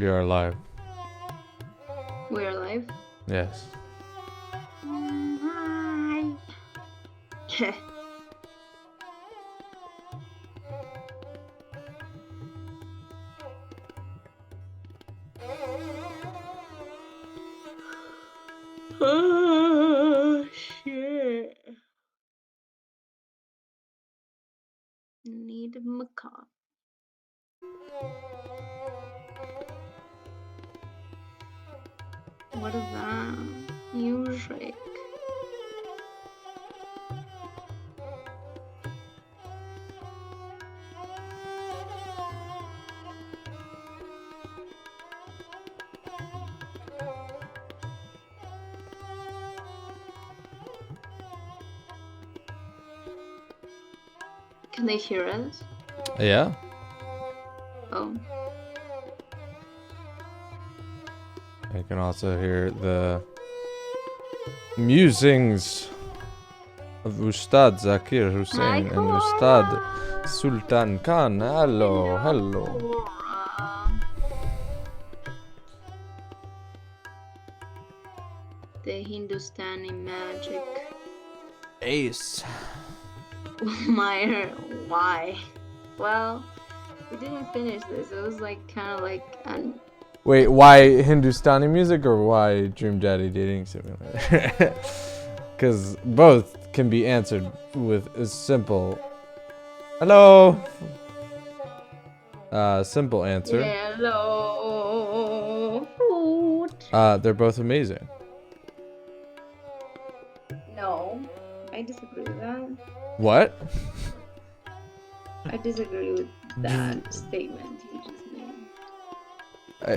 We are alive. We're alive? Yes. Hi. Oh, shit. Need a macaw. What is that? Music. Can they hear us? Yeah. Oh. I can also hear the musings of Ustad Zakir Hussain and Ustad Sultan Khan. Hello, hello. The Hindustani magic. Ace. Why? Well, we didn't finish this. It was like kind of like an. Wait, why Hindustani music or why Dream Daddy Dating Simulator? Because both can be answered with a simple hello. Simple answer. Hello. They're both amazing. No, I disagree with that. What? I disagree with that statement you just made.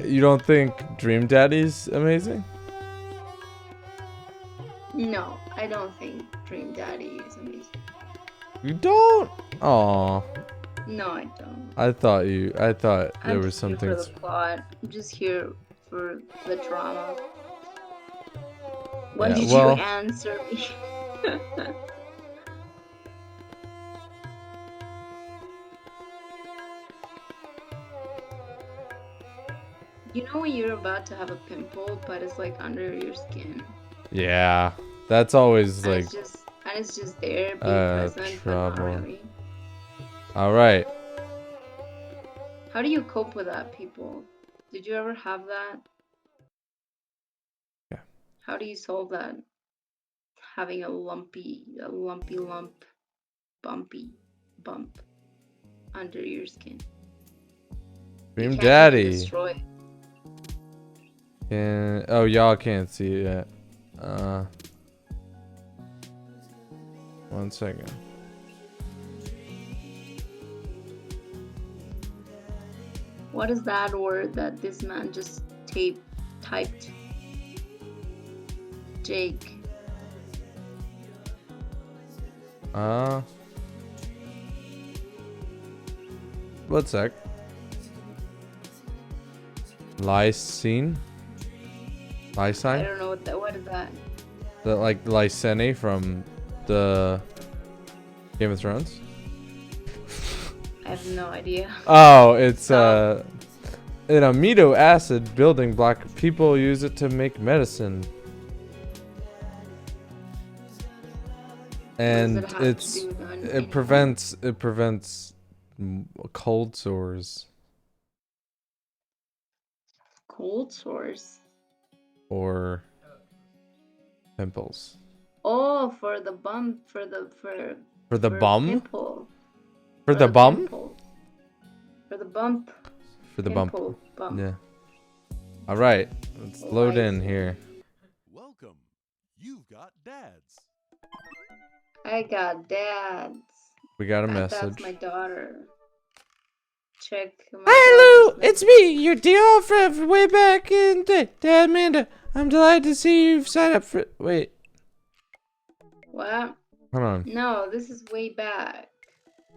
You don't think Dream Daddy's amazing? No, I don't think Dream Daddy is amazing. You don't? Aw. No, I don't. I thought there I'm was just here something. for the plot. I'm just here for the drama. Why did you answer me? You know when you're about to have a pimple, but it's like under your skin. Yeah, that's always And like. it's just there, being present, but not really. All right. How do you cope with that, people? Did you ever have that? Yeah. How do you solve that? Having a lumpy bump under your skin. Dream Daddy. Destroy. Oh, y'all can't see it yet. 1 second. What is that word that this man just typed? Jake. 1 sec. Lysine? I Lysine? don't know what is that? The like Lysine from the Game of Thrones? I have no idea. Oh, it's an amino acid building block. People use it to make medicine. And it prevents cold sores. Cold sores. Or pimples. Oh, for the bump, for the bum? Pimple. For the bum? Pimple. For the bump. For the bump. Yeah. All right, let's load in here. Welcome. You've got dads. I got dads. We got a message. That's my daughter. Check. Hi, Lou. It's me, your dear friend from way back in the day, Dad Amanda. I'm delighted to see you've signed up for. Wait. What? Hold on. No, this is way back.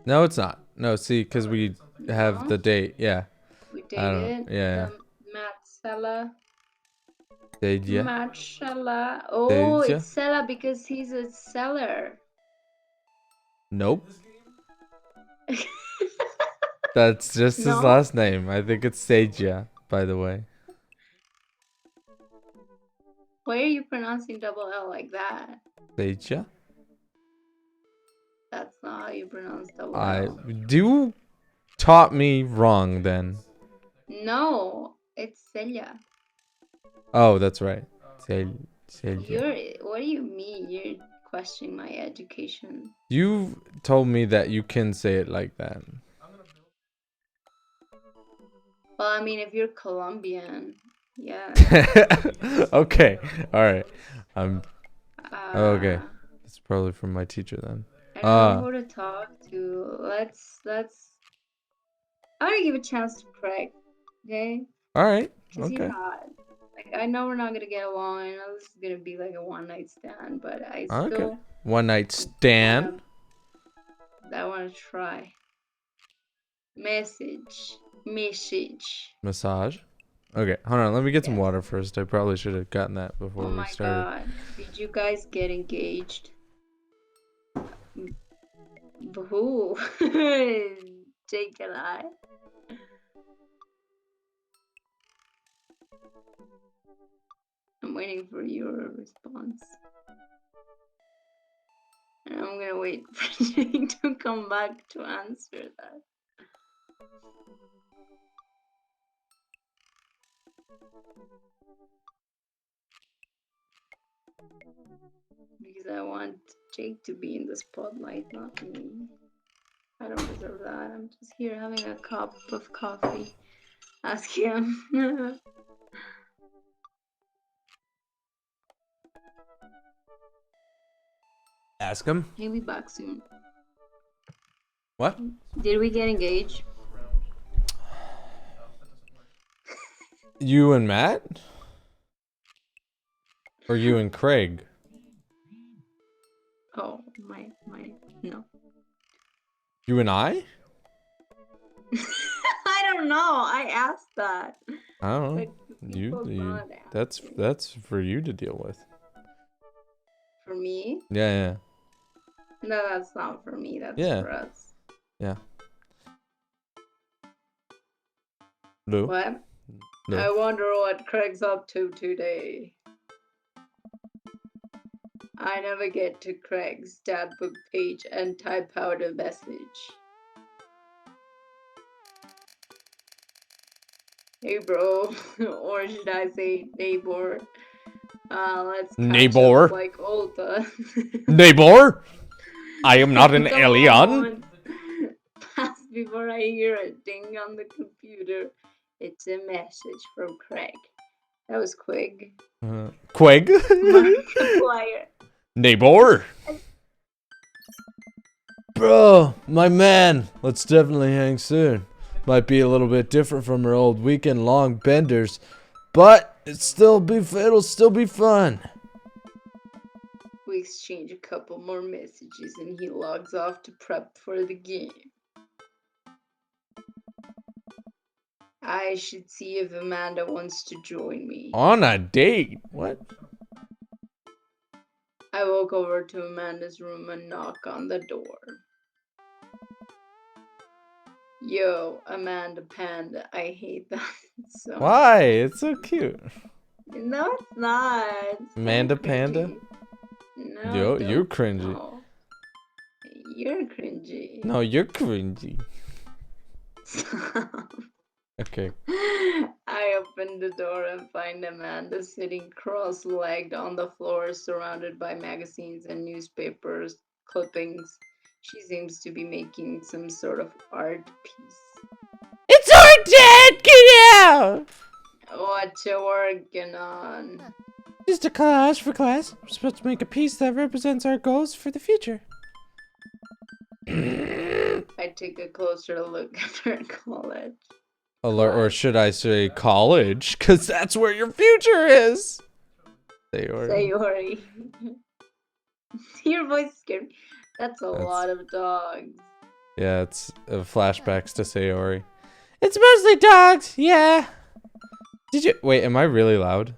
No, it's not. No, see, because we have the date. Yeah. We dated. Yeah. Matsella. Deja. Matsella. Oh, Deja? it's Sella because he's a seller. Nope. That's just his last name. I think it's Seja. by the way. Why are you pronouncing double L like that? Seja. That's not how you pronounce double I L. do taught me wrong then. No, it's Celia. Oh, that's right. Seja. What do you mean? You're questioning my education. You told me that you can say it like that. Well, I mean, if you're Colombian, yeah. Okay. All right. Okay. Uh, It's probably from my teacher then. I don't know who to talk to. Let's. I'm gonna give a chance to Craig. Okay? All right. Cause you're Okay. not. Like, I know we're not gonna get along. I know this is gonna be like a one night stand, but I Okay. still One night stand. I wanna try. Message. Massage. Okay. Hold on. Let me get some Yes. water first. I probably should have gotten that before Oh we my started. god. Did you guys get engaged? Who? Jake and I. I'm waiting for your response. And I'm gonna wait for Jake to come back to answer that. Because I want Jake to be in the spotlight, not me. I don't deserve that. I'm just here having a cup of coffee. Ask him. Ask him. He'll be back soon. What? Did we get engaged? You and Matt? Or you and Craig? Oh, no. You and I? I don't know. I asked that. I don't know. But You not that's for you to deal with. for me? Yeah. No, that's not for me. That's Yeah. for us. Yeah. Lou? What? Lou. I wonder what Craig's up to today. I never get to Craig's stat-book page and type out a message. Hey bro, or should I say neighbor? Let's catch Neighbor. up like Olta. Neighbor? I am not an Come alien. on. Pass before I hear a ding on the computer. It's a message from Craig. That was Quig. Quig? Markiplier. Neighbor? Bro, my man. Let's definitely hang soon. Might be a little bit different from our old weekend-long benders, but it'll still be fun. We exchange a couple more messages and he logs off to prep for the game. I should see if Amanda wants to join me. On a date? What? I walk over to Amanda's room and knock on the door. Yo, Amanda Panda. I hate that so Why? It's so cute. No, it's not. It's Amanda cringy. Panda? No, Yo, don't. you're cringy. No. You're cringy. No, you're cringy. Okay. I open the door and find Amanda sitting cross-legged on the floor, surrounded by magazines and newspapers clippings. She seems to be making some sort of art piece. It's our dad! Get out! What you working on? Just a collage for class. We're supposed to make a piece that represents our goals for the future. I take a closer look at her college. Or should I say college? Because that's where your future is. Sayori. Your voice scared me. That's a lot of dogs. Yeah, it's flashbacks to Sayori. It's mostly dogs, yeah. Did you wait? Am I really loud?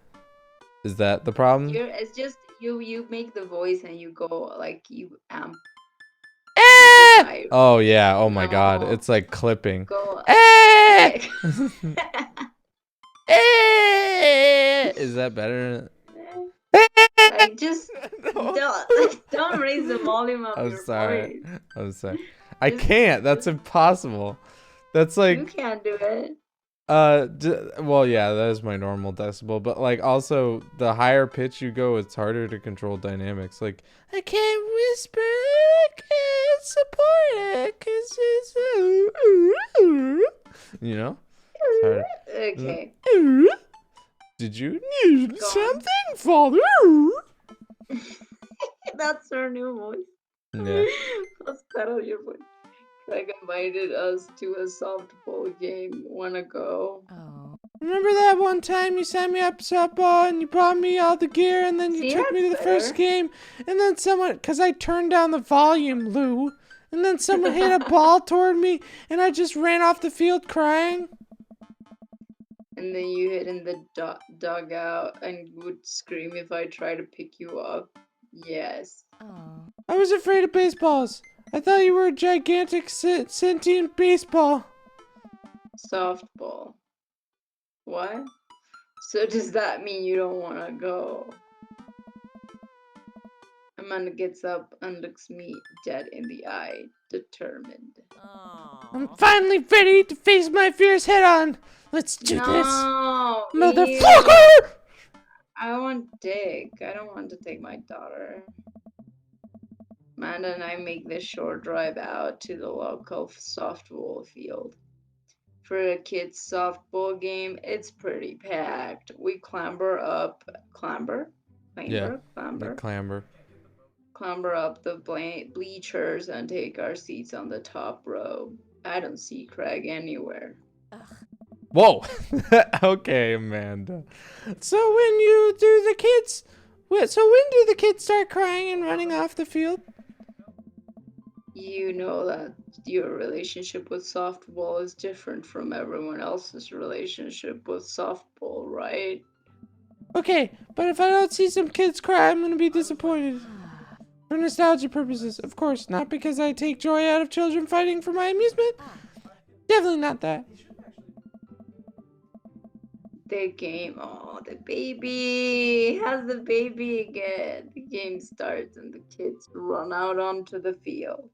Is that the problem? It's just you make the voice and you go like you amp. Oh yeah. Oh my God. It's like clipping. Go. Is that better? Like, just No. don't raise the volume of I'm your sorry. voice. I'm sorry. I Just- can't. That's impossible. That's You like can't do it. well, yeah, that is my normal decibel, but like also the higher pitch you go, it's harder to control dynamics. Like I can't whisper, I can't support it, 'cause it's you know, it's harder. Okay. Did you need Go on. something, Father? That's our new voice. Yeah. Let's pedal your voice. Craig invited us to a softball game. Wanna go? Oh. Remember that one time you signed me up softball and you bought me all the gear and then you See, took me to the that's first better. game and then someone, cause I turned down the volume, Lou, and then someone hit a ball toward me and I just ran off the field crying. And then you hid in the dugout and would scream if I try to pick you up. Yes. Oh. I was afraid of baseballs. I thought you were a gigantic sentient baseball. Softball. What? So does that mean you don't wanna go? Amanda gets up and looks me dead in the eye, determined. I'm finally ready to face my fears head on. Let's do this, No, motherfucker! I want Dick. I don't want to take my daughter. Amanda and I make this short drive out to the local softball field. For a kids' softball game, it's pretty packed. We clamber up the bleachers and take our seats on the top row. I don't see Craig anywhere. Whoa. Okay, Amanda. So when do the kids start crying and running off the field? You know that your relationship with softball is different from everyone else's relationship with softball, right? Okay, but if I don't see some kids cry, I'm gonna be disappointed. For nostalgia purposes, of course, not because I take joy out of children fighting for my amusement. Definitely not that. The game, oh, the baby has the baby again. The game starts and the kids run out onto the field.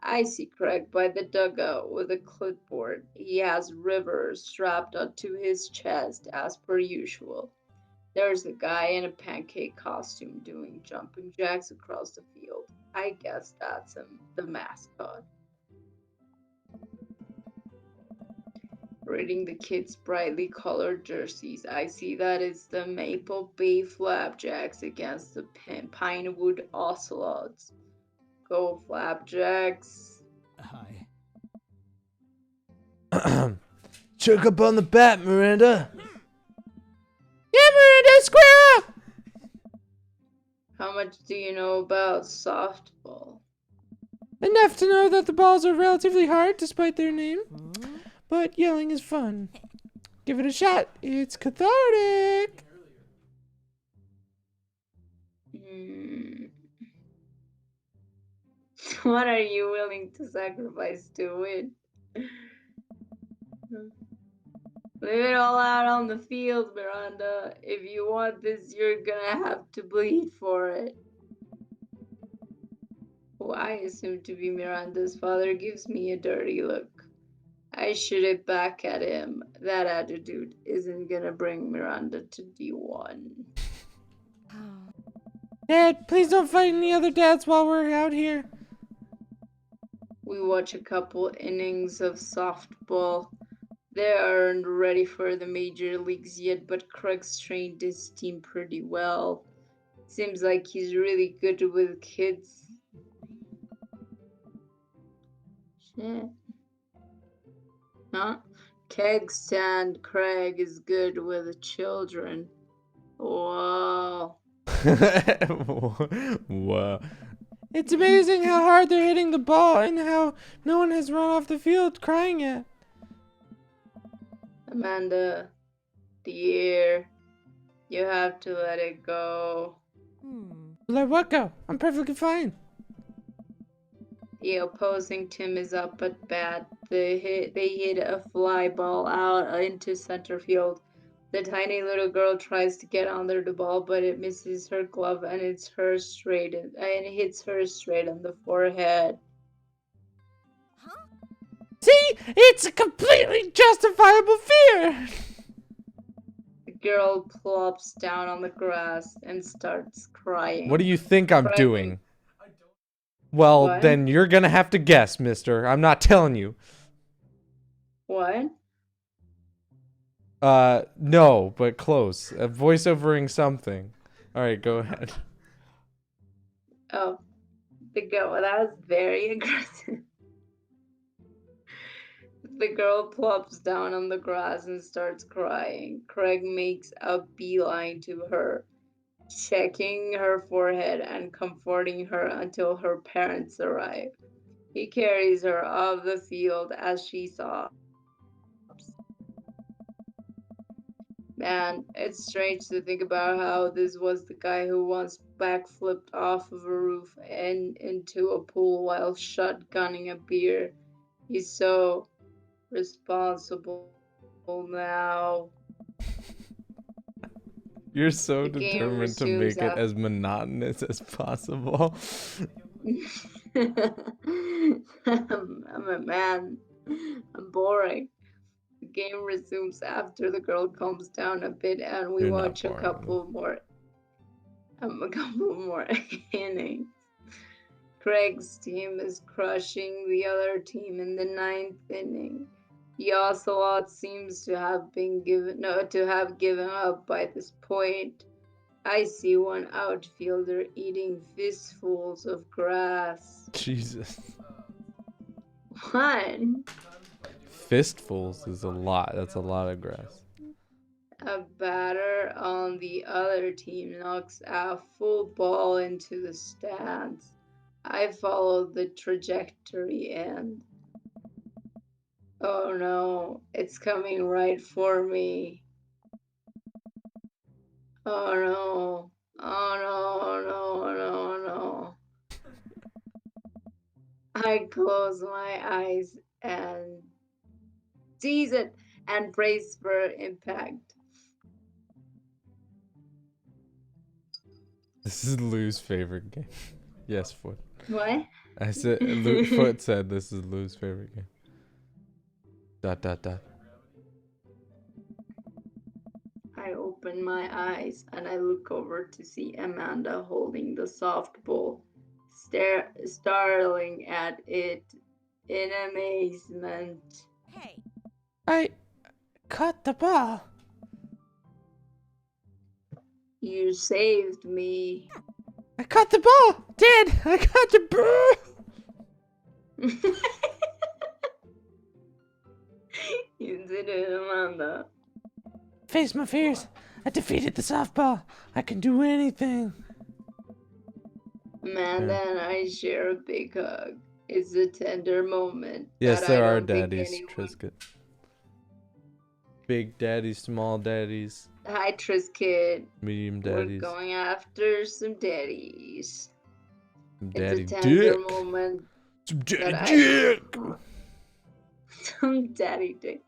I see Craig by the dugout with a clipboard. He has River strapped onto his chest as per usual. There's a guy in a pancake costume doing jumping jacks across the field. I guess that's him, the mascot. Reading the kids' brightly colored jerseys, I see that it's the Maple Bay Flapjacks against the Pinewood Ocelots. Go Flapjacks! Hi. Choke up on the bat, Miranda. Yeah, Miranda, square up! How much do you know about softball? Enough to know that the balls are relatively hard despite their name. But yelling is fun. Give it a shot. It's cathartic. What are you willing to sacrifice to win? Leave it all out on the field, Miranda. If you want this, you're gonna have to bleed for it. Who I assume to be Miranda's father gives me a dirty look. I shoot it back at him. That attitude isn't gonna bring Miranda to D1. Dad, please don't fight any other dads while we're out here. We watch a couple innings of softball. They aren't ready for the major leagues yet, but Craig's trained his team pretty well. Seems like he's really good with kids. Shit. Huh? Keg stand Craig is good with the children. Whoa. Wow. It's amazing how hard they're hitting the ball and how no one has run off the field crying yet. Amanda, dear, you have to let it go. Let what go? I'm perfectly fine. The opposing team is up at bat. They hit a fly ball out into center field. The tiny little girl tries to get under the ball, but it misses her glove and hits her straight on the forehead. See? It's a completely justifiable fear! The girl plops down on the grass and starts crying. What do you think I'm Crying. doing? Well, What? then you're gonna have to guess, mister. I'm not telling you. What? No, but close. Voiceovering something. Alright, go ahead. Oh, the girl. That was very aggressive. The girl plops down on the grass and starts crying. Craig makes a beeline to her, checking her forehead and comforting her until her parents arrive. He carries her off the field as she sobs. Man, it's strange to think about how this was the guy who once backflipped off of a roof and into a pool while shotgunning a beer. He's so responsible now. You're so The game determined to resumes make it after. as monotonous as possible. I'm a man. I'm boring. The game resumes after the girl calms down a bit and we You're not watch a boring. couple more innings. Craig's team is crushing the other team in the 9th inning. The Ocelot seems to have given up by this point. I see one outfielder eating fistfuls of grass. Jesus. What? Fistfuls is a lot. That's a lot of grass. A batter on the other team knocks a full ball into the stands. I follow the trajectory and oh no, it's coming right for me. Oh no. Oh no, no, no, no. I close my eyes and seize it and brace for impact. This is Lou's favorite game. Yes, Foot. What? I said Foot said this is Lou's favorite game. ... I open my eyes and I look over to see Amanda holding the softball, starting at it in amazement. Hey, I caught the ball. You saved me. I caught the ball. Dad, I caught the ball. You did it, Amanda. Face my fears. I defeated the softball. I can do anything. Amanda and I share a big hug. It's a tender moment. Yes, that there I are don't think daddies, anyone- Trisket. Big daddies, small daddies, Hi, Trisket. medium We're daddies, going after some daddies. daddy It's a tender dick. moment. Some that daddy I- dick. Some daddy dick.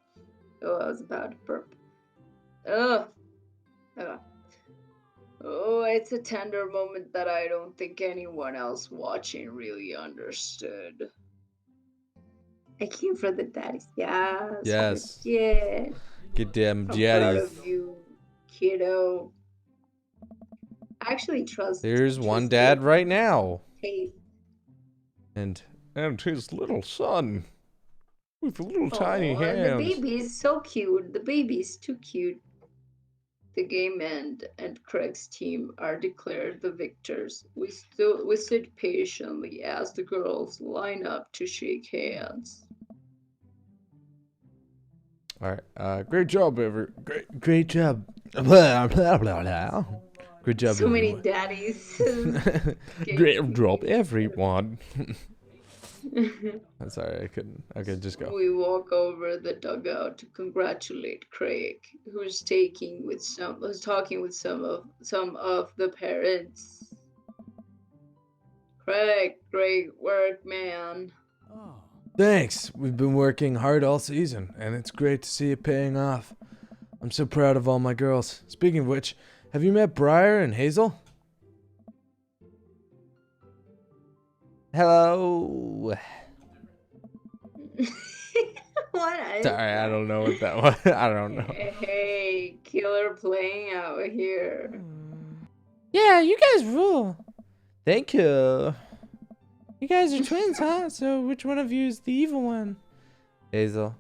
Oh, I was about to burp. Ugh. Okay. Oh, it's a tender moment that I don't think anyone else watching really understood. I came for the daddies. Yes. Yes. Yeah. Get them I'm proud daddies. of you, kiddo. I actually trust. There's one Trisket dad right now. taste. And his little son. With little tiny Aw, hands. The baby is so cute. The baby is too cute. The game end and Craig's team are declared the victors. We sit patiently as the girls line up to shake hands. Alright, great job, great job. Blah, blah, blah, blah. Good job, So many everyone. daddies. Great job, everyone. I'm sorry, I couldn't. Okay, just go. We walk over the dugout to congratulate Craig, who's talking with some of the parents. Craig, great work, man. Oh, Thanks. We've been working hard all season, and it's great to see it paying off. I'm so proud of all my girls. Speaking of which, have you met Briar and Hazel? Hello. What is Sorry, I that? don't know what that was. I don't know. Hey, killer playing out here. Yeah, you guys rule. Thank you. You guys are twins, huh? So which one of you is the evil one? Hazel.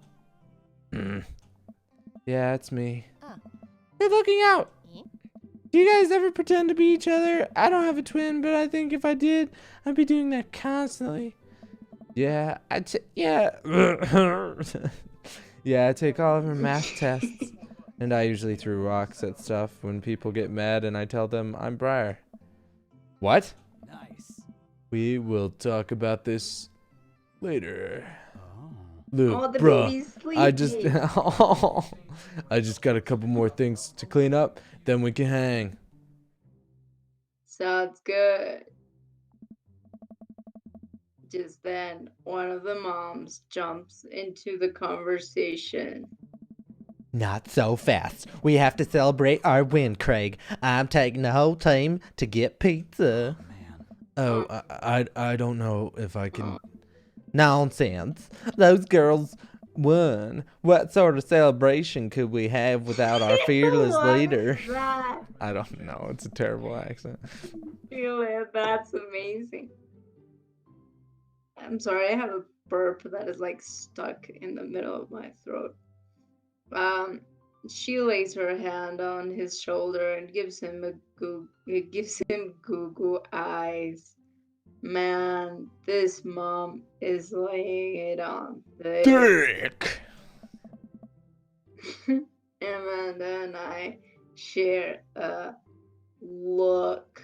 Yeah, it's me. Good looking out. Do you guys ever pretend to be each other? I don't have a twin, but I think if I did, I'd be doing that constantly. Yeah, yeah. Yeah, I take all of her math tests. And I usually throw rocks at stuff when people get mad and I tell them I'm Briar. What? Nice. We will talk about this later. Oh. Look, Oh, the bruh, baby's I just sleeping. I just got a couple more things to clean up, then we can hang. Sounds good. Just then, one of the moms jumps into the conversation. Not so fast. We have to celebrate our win, Craig. I'm taking the whole team to get pizza. Man. Oh, I don't know if I can. Nonsense. Those girls won. What sort of celebration could we have without our fearless What leader? is that? I don't know. It's a terrible accent. Really, that's amazing. I'm sorry, I have a burp that is like stuck in the middle of my throat. She lays her hand on his shoulder and gives him goo goo eyes. Man, this mom is laying it on thick. Dick. Amanda and I share a look.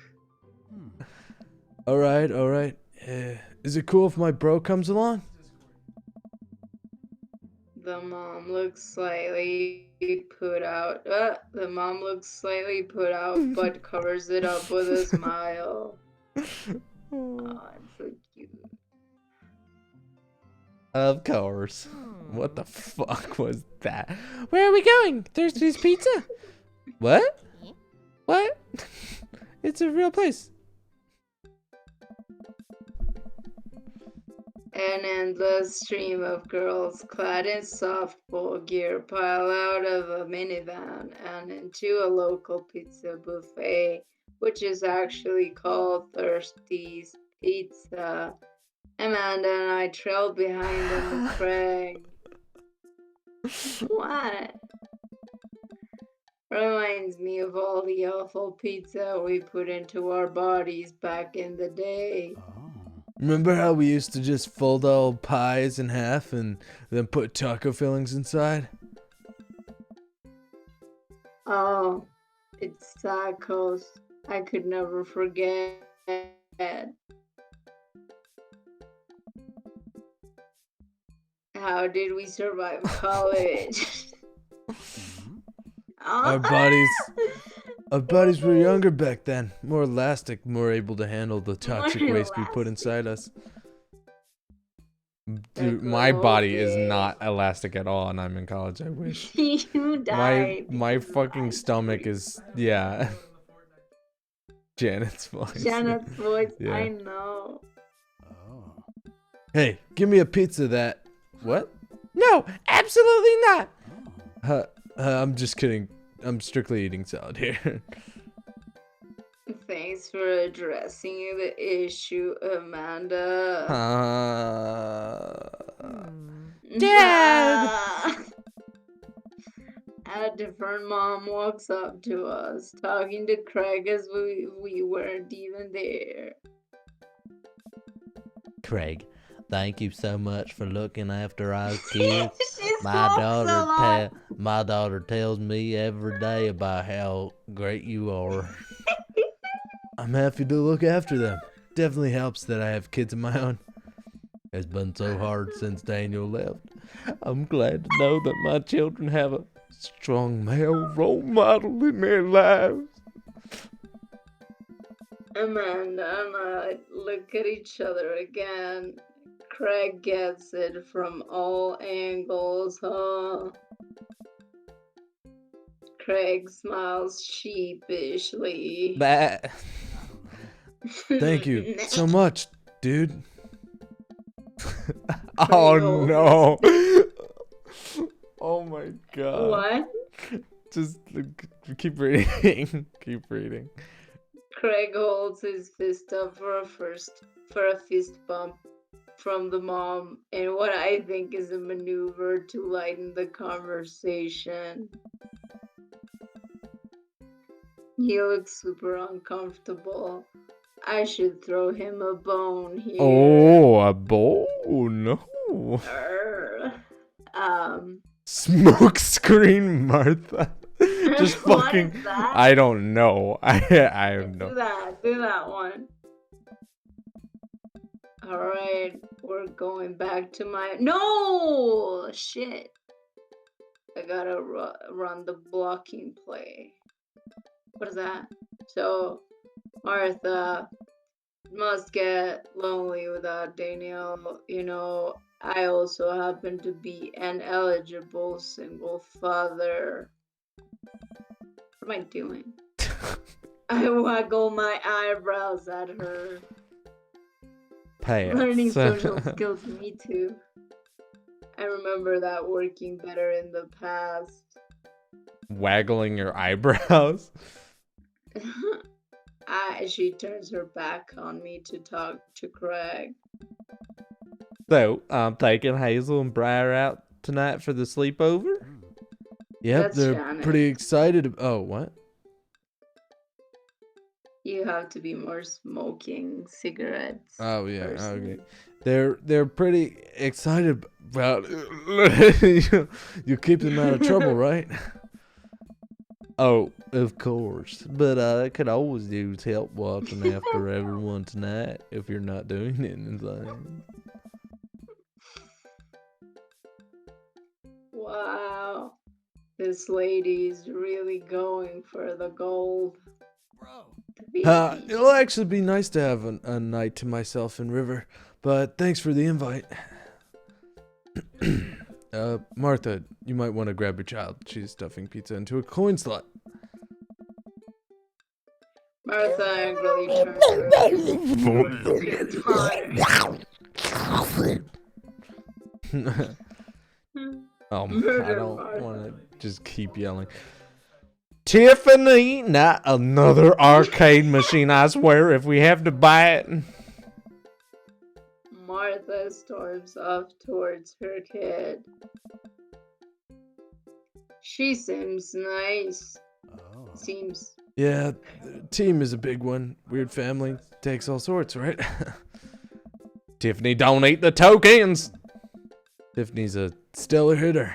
All right, all right. Is it cool if my bro comes along? The mom looks slightly put out. The mom looks slightly put out, but covers it up with a smile. Oh, it's so cute. Of course. What the fuck was that? Where are we going? Thursday's Pizza? What? What? It's a real place. An endless stream of girls clad in softball gear pile out of a minivan and into a local pizza buffet, which is actually called Thirsty's Pizza. Amanda and I trailed behind them with Craig. What? Reminds me of all the awful pizza we put into our bodies back in the day. Oh. Remember how we used to just fold all pies in half and then put taco fillings inside? Oh, it's tacos. I could never forget. How did we survive college? Our bodies were younger back then, more elastic, more able to handle the toxic More waste we put elastic. inside us. Dude, Like my little body is kids. not elastic at all, and I'm in college. I wish. You died. My because of fucking ice stomach cream. is yeah. Janet's voice. Janet's voice. Yeah. I know. Oh. Hey, give me a pizza that. What? No, absolutely not. I'm just kidding. I'm strictly eating salad here. Thanks for addressing the issue, Amanda. Dad! A different mom walks up to us, talking to Craig as we weren't even there. Craig, thank you so much for looking after our kids. She smokes a lot. My daughter tells me every day about how great you are. I'm happy to look after them. Definitely helps that I have kids of my own. It's been so hard since Daniel left. I'm glad to know that my children have a Strong male role model in their lives. Amanda and I look at each other again. Craig gets it from all angles, huh? Craig smiles sheepishly. Bah. Thank you so much, dude. Craig Oh holds no. Oh my god. What? Just keep reading. Keep reading. Craig holds his fist up for a fist bump from the mom in what I think is a maneuver to lighten the conversation. He looks super uncomfortable. I should throw him a bone here. Oh, a bowl? No. Arr. Smoke screen Martha. Just What fucking. is that? I don't know. I don't know. Do that one. Alright, we're going back to my. No! Shit. I gotta run the blocking play. What is that? So, Martha must get lonely without Daniel. You know, I also happen to be an eligible single father. What am I doing? I waggle my eyebrows at her. Learning Pants. social skills, me too. I remember that working better in the past. Waggling your eyebrows. She turns her back on me to talk to Craig. So, I'm taking Hazel and Briar out tonight for the sleepover. Yep, That's they're Shannon. pretty excited. Oh, what? You have to be more smoking cigarettes. Oh yeah, person. okay. They're pretty excited about it. You keep them out of trouble, right? Oh, of course. But I could always use help walking after everyone tonight if you're not doing anything. Wow. This lady's really going for the gold. Bro. It'll actually be nice to have a night to myself in River, but thanks for the invite. Martha, you might want to grab your child. She's stuffing pizza into a coin slot. Martha angrily turns I Murder don't Martha. want to just keep yelling. Tiffany, not another arcade machine, I swear, if we have to buy it. Martha storms off towards her kid. She seems nice. Oh. Seems. Yeah, the team is a big one. Weird family. Takes all sorts, right? Tiffany don't eat the tokens. Tiffany's a stellar hitter.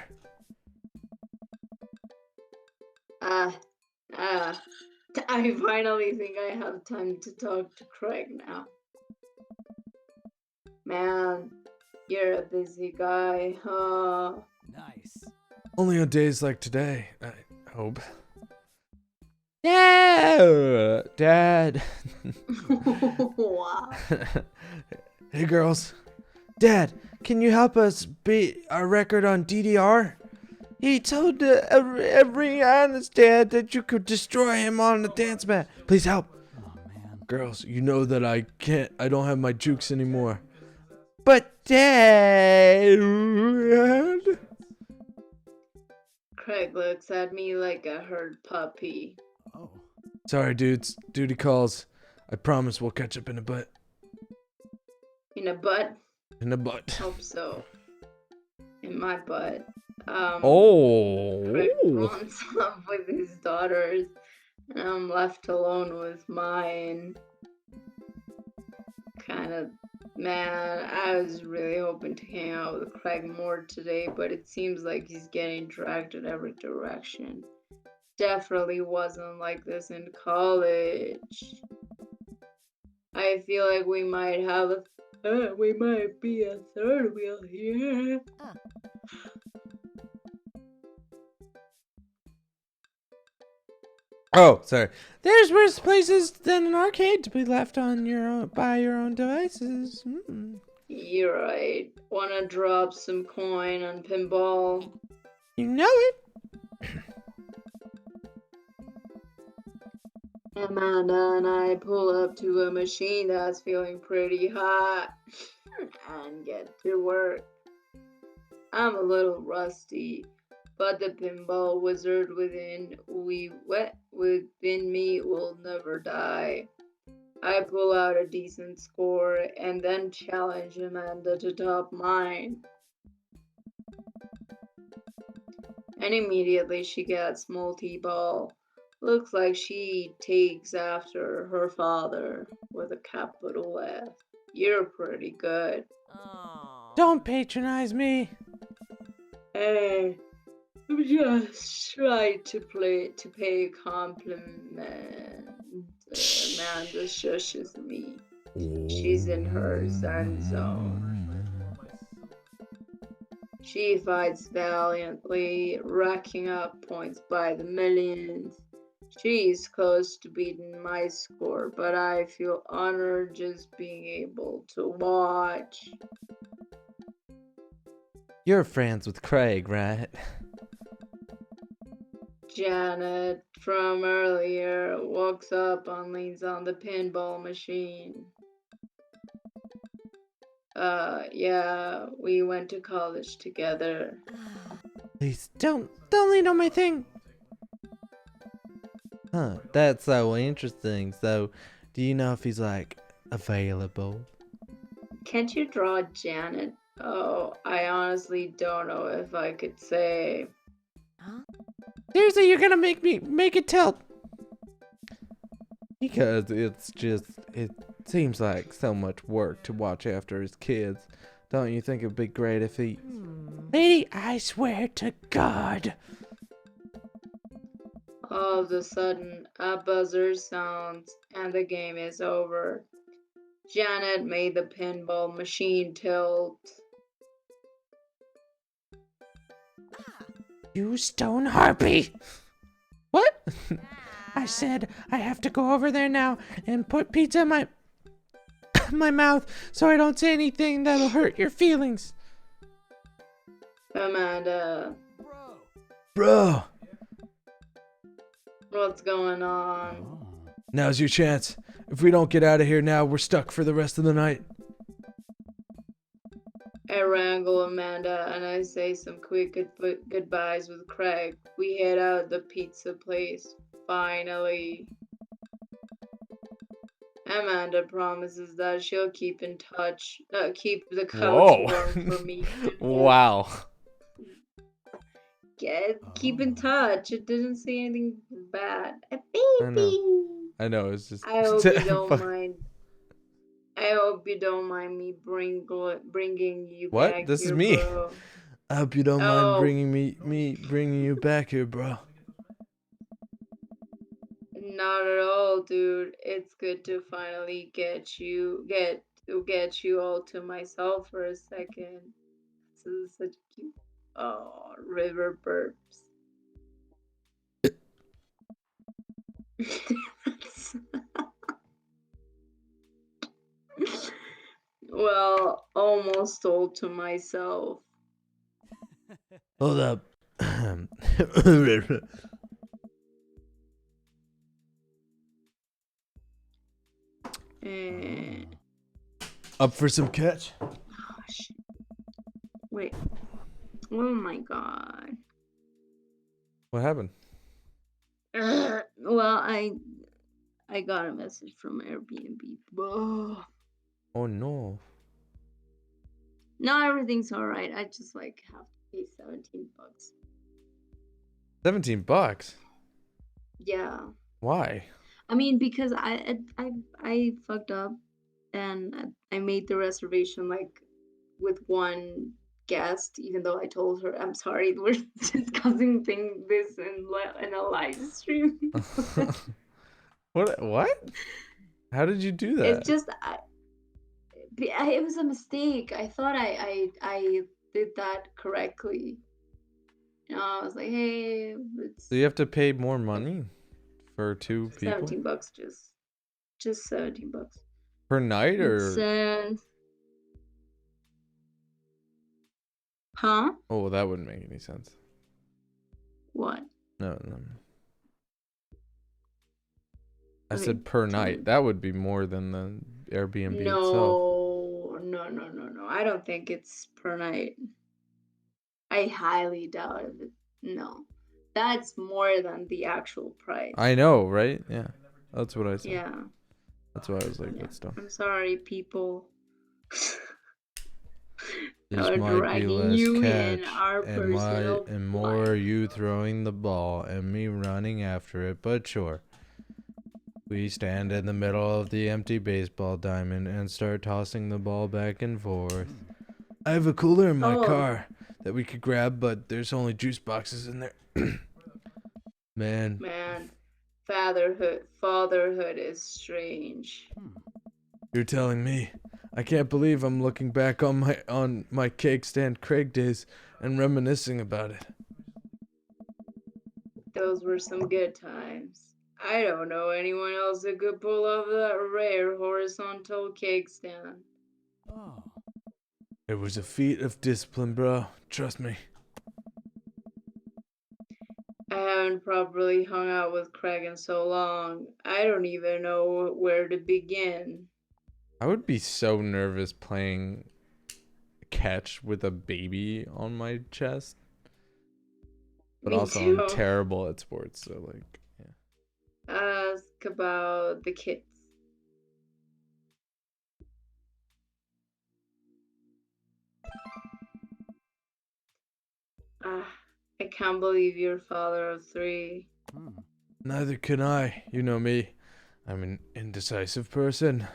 I finally think I have time to talk to Craig now. Man, you're a busy guy, huh? Nice. Only on days like today, I hope. Yeah, Dad. Wow. Hey, girls. Dad, can you help us beat our record on DDR? He told every honest dad that you could destroy him on the dance mat. Please help. Oh man. Girls, you know that I don't have my jukes anymore. But Dad. Craig looks at me like a hurt puppy. Oh. Sorry, dudes. Duty calls. I promise we'll catch up in a bit. In a butt? In a butt. Hope so. In my butt. Oh. Craig runs off with his daughters, and I'm left alone with mine. Man, I was really hoping to hang out with Craig more today, but it seems like he's getting dragged in every direction. Definitely wasn't like this in college. I feel like we might be a third wheel here. Oh, sorry. There's worse places than an arcade to be left on your own by your own devices. You're right. Wanna drop some coin on pinball? You know it. Amanda and I pull up to a machine that's feeling pretty hot and get to work. I'm a little rusty, but the pinball wizard within me will never die. I pull out a decent score and then challenge Amanda to top mine. And immediately she gets multi-ball. Looks like she takes after her father with a capital F. You're pretty good. Oh. Don't patronize me. Hey, I'm just trying to pay a compliment. Amanda shushes me. She's in her zen zone. She fights valiantly, racking up points by the millions. She's close to beating my score, but I feel honored just being able to watch. You're friends with Craig, right? Janet from earlier walks up and leans on the pinball machine. Yeah, we went to college together. Please don't lean on my thing. Huh, that's so interesting. So, do you know if he's like available? Can't you draw Janet? Oh, I honestly don't know if I could say. Seriously, you're gonna make it tilt. Because it seems like so much work to watch after his kids. Don't you think it'd be great if he... Lady, I swear to God. All of a sudden, a buzzer sounds and the game is over. Janet made the pinball machine tilt. You stone harpy. What? I said I have to go over there now and put pizza in my my mouth so I don't say anything that'll hurt your feelings. Amanda, Bro, what's going on? now's your chance. If we don't get out of here now, we're stuck for the rest of the night. I wrangle Amanda and I say some quick goodbyes with Craig. We head out the pizza place. Finally. Amanda promises that she'll keep in touch, keep the couch Whoa. warm for me. Wow. Keep in touch. It didn't say anything bad. A I know. baby. I know, it's just I hope you don't mind. I hope you don't mind me bringing you What? back This is here, me. bro. I hope you don't Oh. mind bringing you back here, bro. Not at all, dude. It's good to finally get you all to myself for a second. This is such cute. Oh, river burps. Well, almost all to myself. Hold up. Eh, Up for some catch? gosh. Wait. Oh my god. What happened? Well, I got a message from Airbnb. Ugh. Oh no. No, everything's alright. I just like have to pay $17. $17? Yeah. Why? I mean, because I fucked up and I made the reservation like with one guest, even though I told her I'm sorry we're discussing this in a live stream. What? How did you do that? It's just it was a mistake. I thought I did that correctly. You know, I was like, hey, it's So you have to pay more money for two people $17, just $17. per night, It's or huh? oh, that wouldn't make any sense. What? No, no. I I said per don't. night. That would be more than the Airbnb itself. No. I don't think it's per night. I highly doubt it. No. That's more than the actual price. I know, right? Yeah. That's what I said. Yeah. That's why I was like, Yeah. that's dumb. I'm sorry, people. This We're might be dragging less you in catch our personal and life. more you throwing the ball and me running after it, but sure. We stand in the middle of the empty baseball diamond and start tossing the ball back and forth. I have a cooler in my Oh. car that we could grab, but there's only juice boxes in there. Man, Man, fatherhood is strange. you're telling me. I can't believe I'm looking back on my cake stand Craig days and reminiscing about it. Those were some good times. I don't know anyone else who could pull off that rare horizontal cake stand. Oh. It was a feat of discipline, bro. Trust me. I haven't properly hung out with Craig in so long. I don't even know where to begin. I would be so nervous playing catch with a baby on my chest. But Me also too. I'm terrible at sports, so like, yeah. Ask about the kids. Ah, I can't believe you're father of 3. Neither can I. You know me. I'm an indecisive person.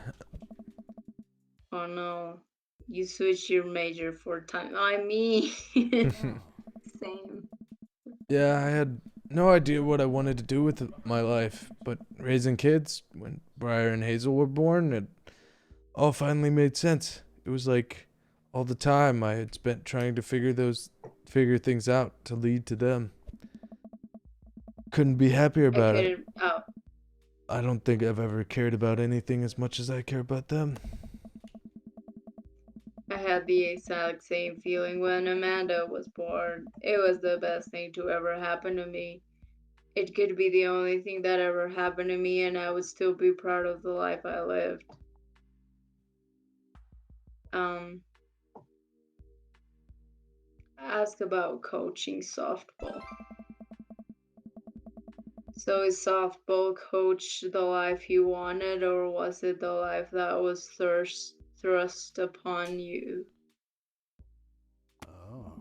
Oh no. You switched your major 4 times. I mean, same. Yeah, I had no idea what I wanted to do with my life, but raising kids, when Briar and Hazel were born, it all finally made sense. It was like all the time I had spent trying to figure things out to lead to them. Couldn't be happier I about it. couldn't. Oh, I don't think I've ever cared about anything as much as I care about them. I had the exact same feeling when Amanda was born. It was the best thing to ever happen to me. It could be the only thing that ever happened to me, and I would still be proud of the life I lived. Um, ask about coaching softball. So is softball coach the life you wanted, or was it the life that was thrust upon you? Oh.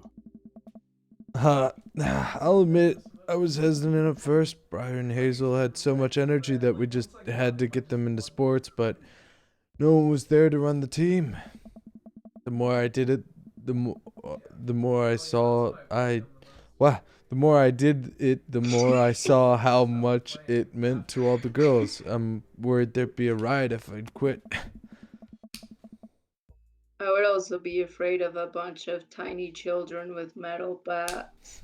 I'll admit, I was hesitant at first. Briar and Hazel had so much energy that we just had to get them into sports, but no one was there to run the team. The more I did it, the more I saw the more I did it, the more I saw how much it meant to all the girls. I'm worried there'd be a riot if I'd quit. I would also be afraid of a bunch of tiny children with metal bats.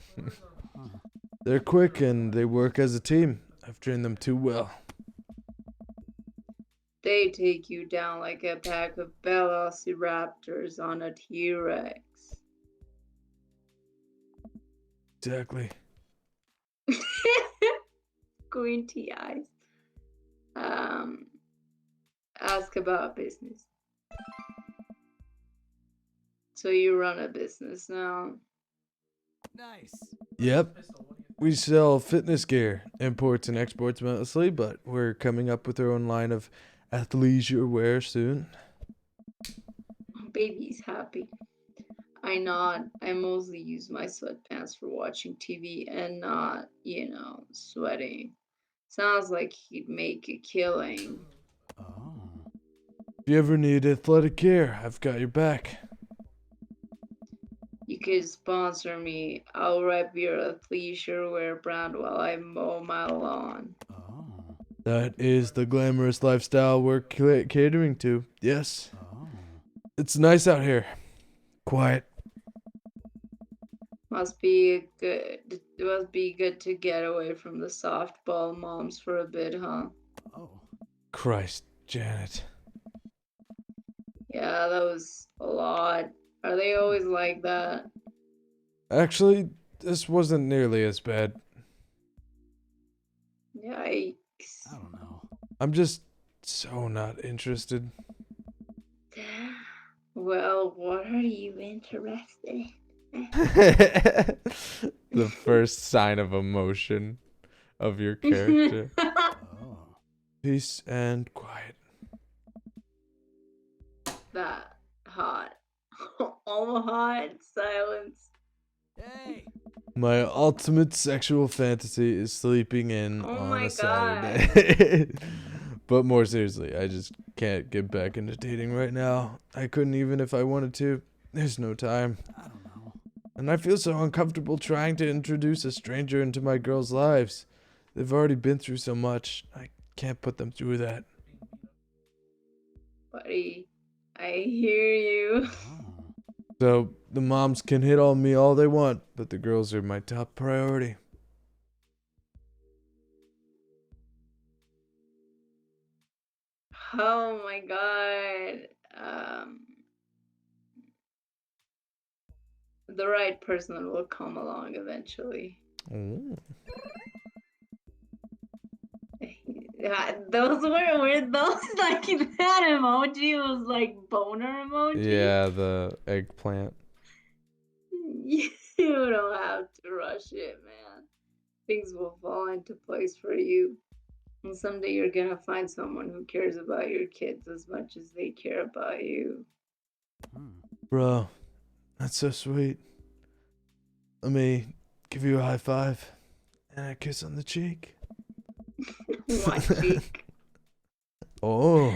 They're quick and they work as a team. I've trained them too well. They take you down like a pack of velociraptors on a T-Rex. Exactly. Squinty eyes. Um, ask about business. So you run a business now. Nice. Yep. We sell fitness gear, imports and exports mostly, but we're coming up with our own line of athleisure wear soon. Baby's happy. I nod. I mostly use my sweatpants for watching TV and not, sweating. Sounds like he'd make a killing. Oh. If you ever need athletic gear, I've got your back. You could sponsor me. I'll rep your athleisure wear brand while I mow my lawn. Oh. That is the glamorous lifestyle we're catering to. Yes. Oh. It's nice out here. Quiet. Must be good to get away from the softball moms for a bit, huh? Oh. Christ, Janet. Yeah, that was a lot. Are they always like that? Actually, this wasn't nearly as bad. Yikes. I don't know. I'm just so not interested. Well, what are you interested in? The first sign of emotion of your character. Oh. Peace and quiet. That hot. All hot silence. Hey. My ultimate sexual fantasy is sleeping in Oh on my a God. Saturday. But more seriously, I just can't get back into dating right now. I couldn't even if I wanted to. There's no time. I don't know. And I feel so uncomfortable trying to introduce a stranger into my girls' lives. They've already been through so much. I can't put them through that. Buddy, I hear you. Oh. So the moms can hit on me all they want, but the girls are my top priority. Oh my God. The right person will come along eventually. Oh. Yeah, those were those like that emoji was like boner emoji. Yeah, the eggplant. You don't have to rush it, man. Things will fall into place for you. And someday you're gonna find someone who cares about your kids as much as they care about you. Hmm. Bro, that's so sweet. Let me give you a high five and a kiss on the cheek. One cheek. Oh,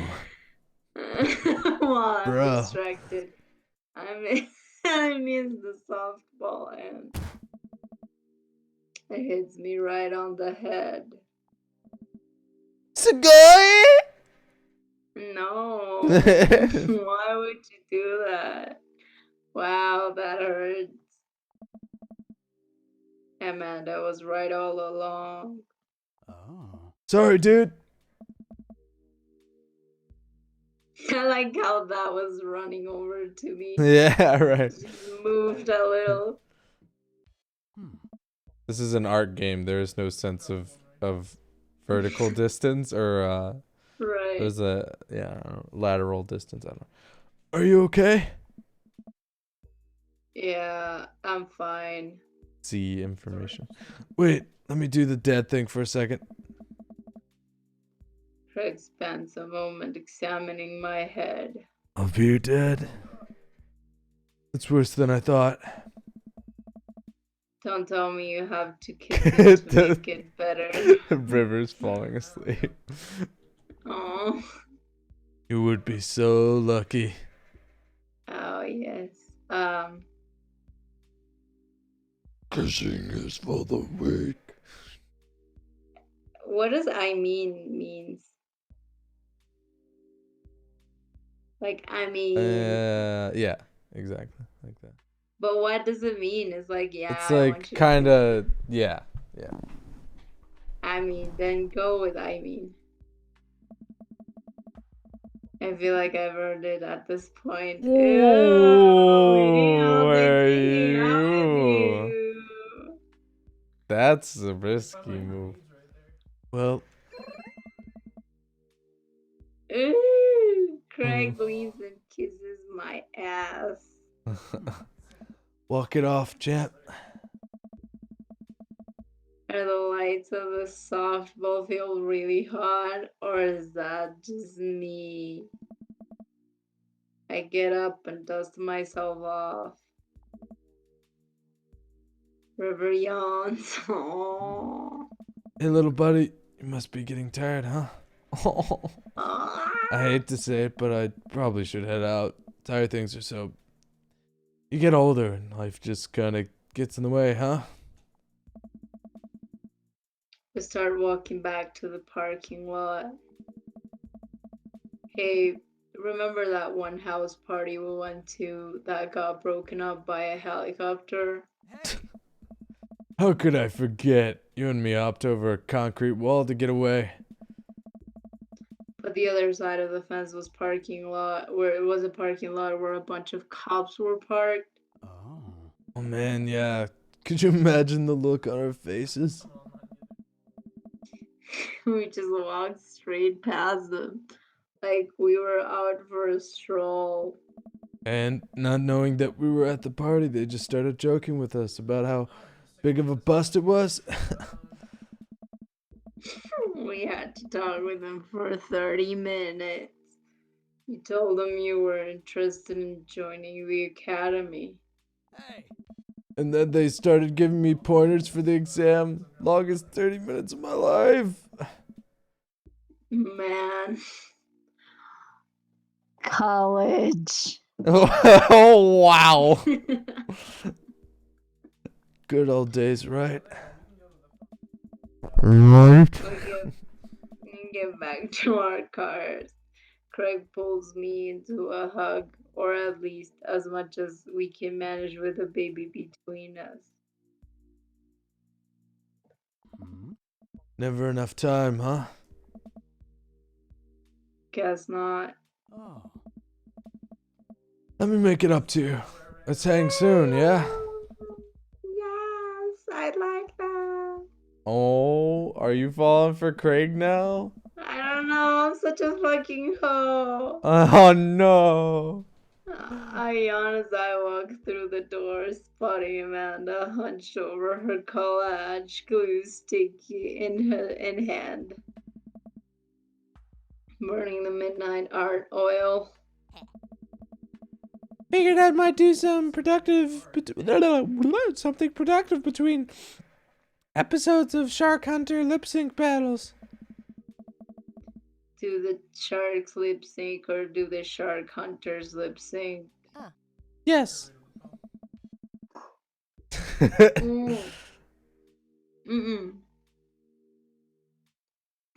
While I'm Bro. distracted. I miss the softball and it hits me right on the head. Sugoi! No. Why would you do that? Wow, that hurts. Amanda was right all along. Oh. Sorry, dude. I like how that was running over to me. Yeah, right. Just moved a little. Hmm. This is an art game. There is no sense of vertical distance or Right. there's a I don't know, lateral distance. I don't know. Are you okay? Yeah, I'm fine. See information. Wait, let me do the dead thing for a second. Craig spends a moment examining my head. I'll be dead. It's worse than I thought. Don't tell me you have to kiss it to make it better. River's falling asleep. Oh, You would be so lucky. oh yes. Kissing is for the weak. What does I mean means? Like Yeah, exactly like that. but what does it mean? It's like It's I like want you kind to. of yeah. I mean, then go with I mean. I feel like I've earned it at this point. Ooh, I'll be are taking it out with you? you. That's a risky move. Well, Ooh, Craig leans and kisses my ass. walk it off, champ. Are the lights of the softball field really hot, or is that just me? I get up and dust myself off. River yawns. Aww. Hey, little buddy, you must be getting tired, huh? I hate to say it, but I probably should head out. Tired things are so. You get older and life just kind of gets in the way, huh? We start walking back to the parking lot. Hey, remember that one house party we went to that got broken up by a helicopter? Hey. How could I forget? You and me hopped over a concrete wall to get away. But the other side of the fence was parking lot, where it was a parking lot where a bunch of cops were parked. Oh. Oh man, yeah. Could you imagine the look on our faces? We just walked straight past them, like we were out for a stroll. And not knowing that we were at the party, they just started joking with us about how big of a bust it was. We had to talk with them for 30 minutes. You told them you were interested in joining the academy. Hey! And then they started giving me pointers for the exam. Longest 30 minutes of my life. Man. College. Oh, wow. Good old days, right? Right. We get back to our cars. Craig pulls me into a hug, or at least as much as we can manage with a baby between us. Hmm? Never enough time, huh? Guess not. Oh. Let me make it up to you. Let's hang soon, yeah? Yes, I like that. Oh, are you falling for Craig now? I don't know, I'm such a fucking hoe. Oh, no. I yawn as I walk through the door, spotting Amanda hunched over her collage glue stick in hand, burning the midnight art oil. Figured I might do some something productive between episodes of Shark Hunter lip sync battles. Do the sharks lip sync or do the shark hunters lip sync? Yes. Mm. Mm-mm.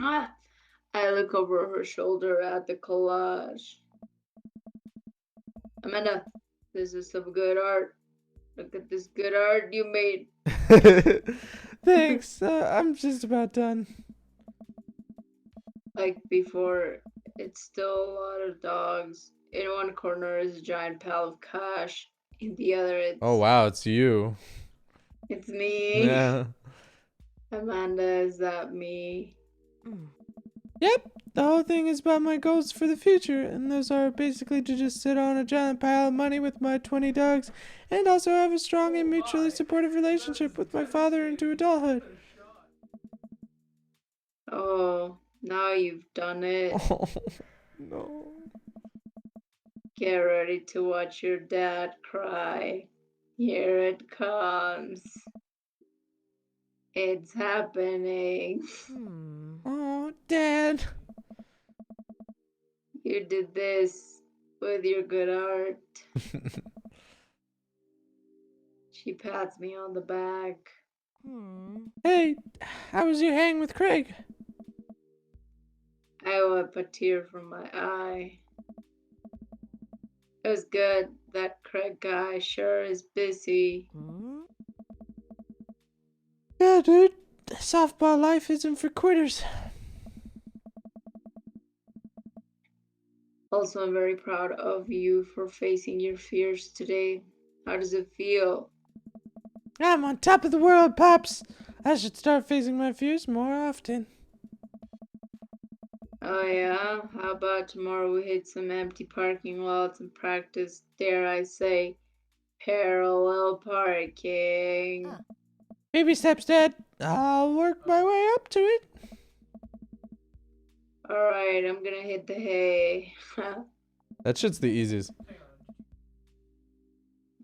Ah. I look over her shoulder at the collage. Amanda, this is some good art. Look at this good art you made. Thanks. I'm just about done. Like before, it's still a lot of dogs. In one corner is a giant pile of cash. In the other, Oh, wow, it's you. it's me. Yeah. Amanda, is that me? Yep. The whole thing is about my goals for the future, and those are basically to just sit on a giant pile of money with my 20 dogs, and also have a strong and mutually supportive relationship with my father into adulthood. Oh, now you've done it. Oh, no. Get ready to watch your dad cry. Here it comes. It's happening. Oh, Dad. You did this with your good art. She pats me on the back. Hey, how was your hang with Craig? I wipe a tear from my eye. It was good. That Craig guy sure is busy. Yeah, dude. Softball life isn't for quitters. Also, I'm very proud of you for facing your fears today. How does it feel? I'm on top of the world, Pops. I should start facing my fears more often. Oh yeah? How about tomorrow we hit some empty parking lots and practice, dare I say, parallel parking? Baby steps, Dad. I'll work my way up to it. Alright, I'm gonna hit the hay. That shit's the easiest.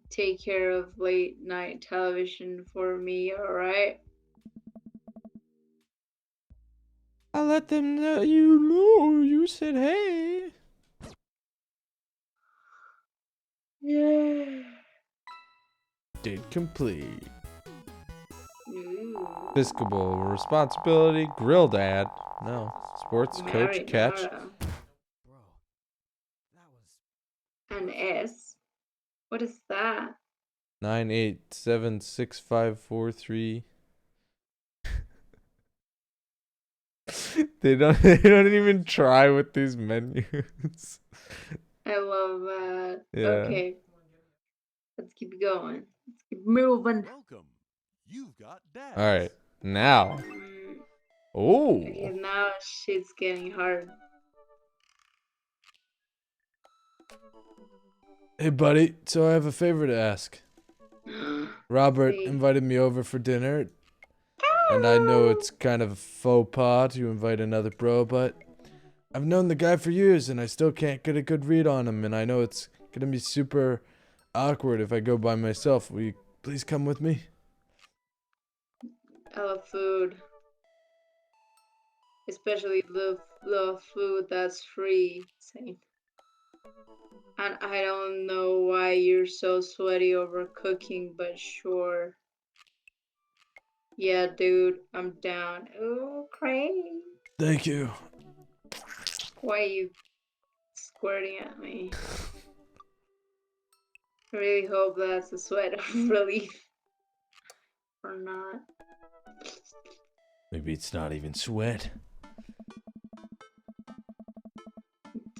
Take care of late night television for me, alright? I'll let them know you said hey. Yeah. Date complete. Ooh. Fiscable responsibility, grill dad. No. Sports coach catch. Marinara. Bro. That was... An S? What is that? 9876543. They don't even try with these menus. I love that. Yeah. Okay. Let's keep going. Let's keep moving. Welcome. You've got dads. All right. Now, Mm, Okay, Oh. now shit's getting hard. Hey, buddy. So I have a favor to ask. Robert See. invited me over for dinner, and I know it's kind of a faux pas to invite another bro, but I've known the guy for years, and I still can't get a good read on him, and I know it's gonna be super awkward if I go by myself. Will you please come with me? I love food. Especially the food that's free. Same. And I don't know why you're so sweaty over cooking, but sure. Yeah, dude, I'm down. Oh, Craig. Thank you. Why are you squirting at me? I really hope that's a sweat of relief. Or not. Maybe it's not even sweat.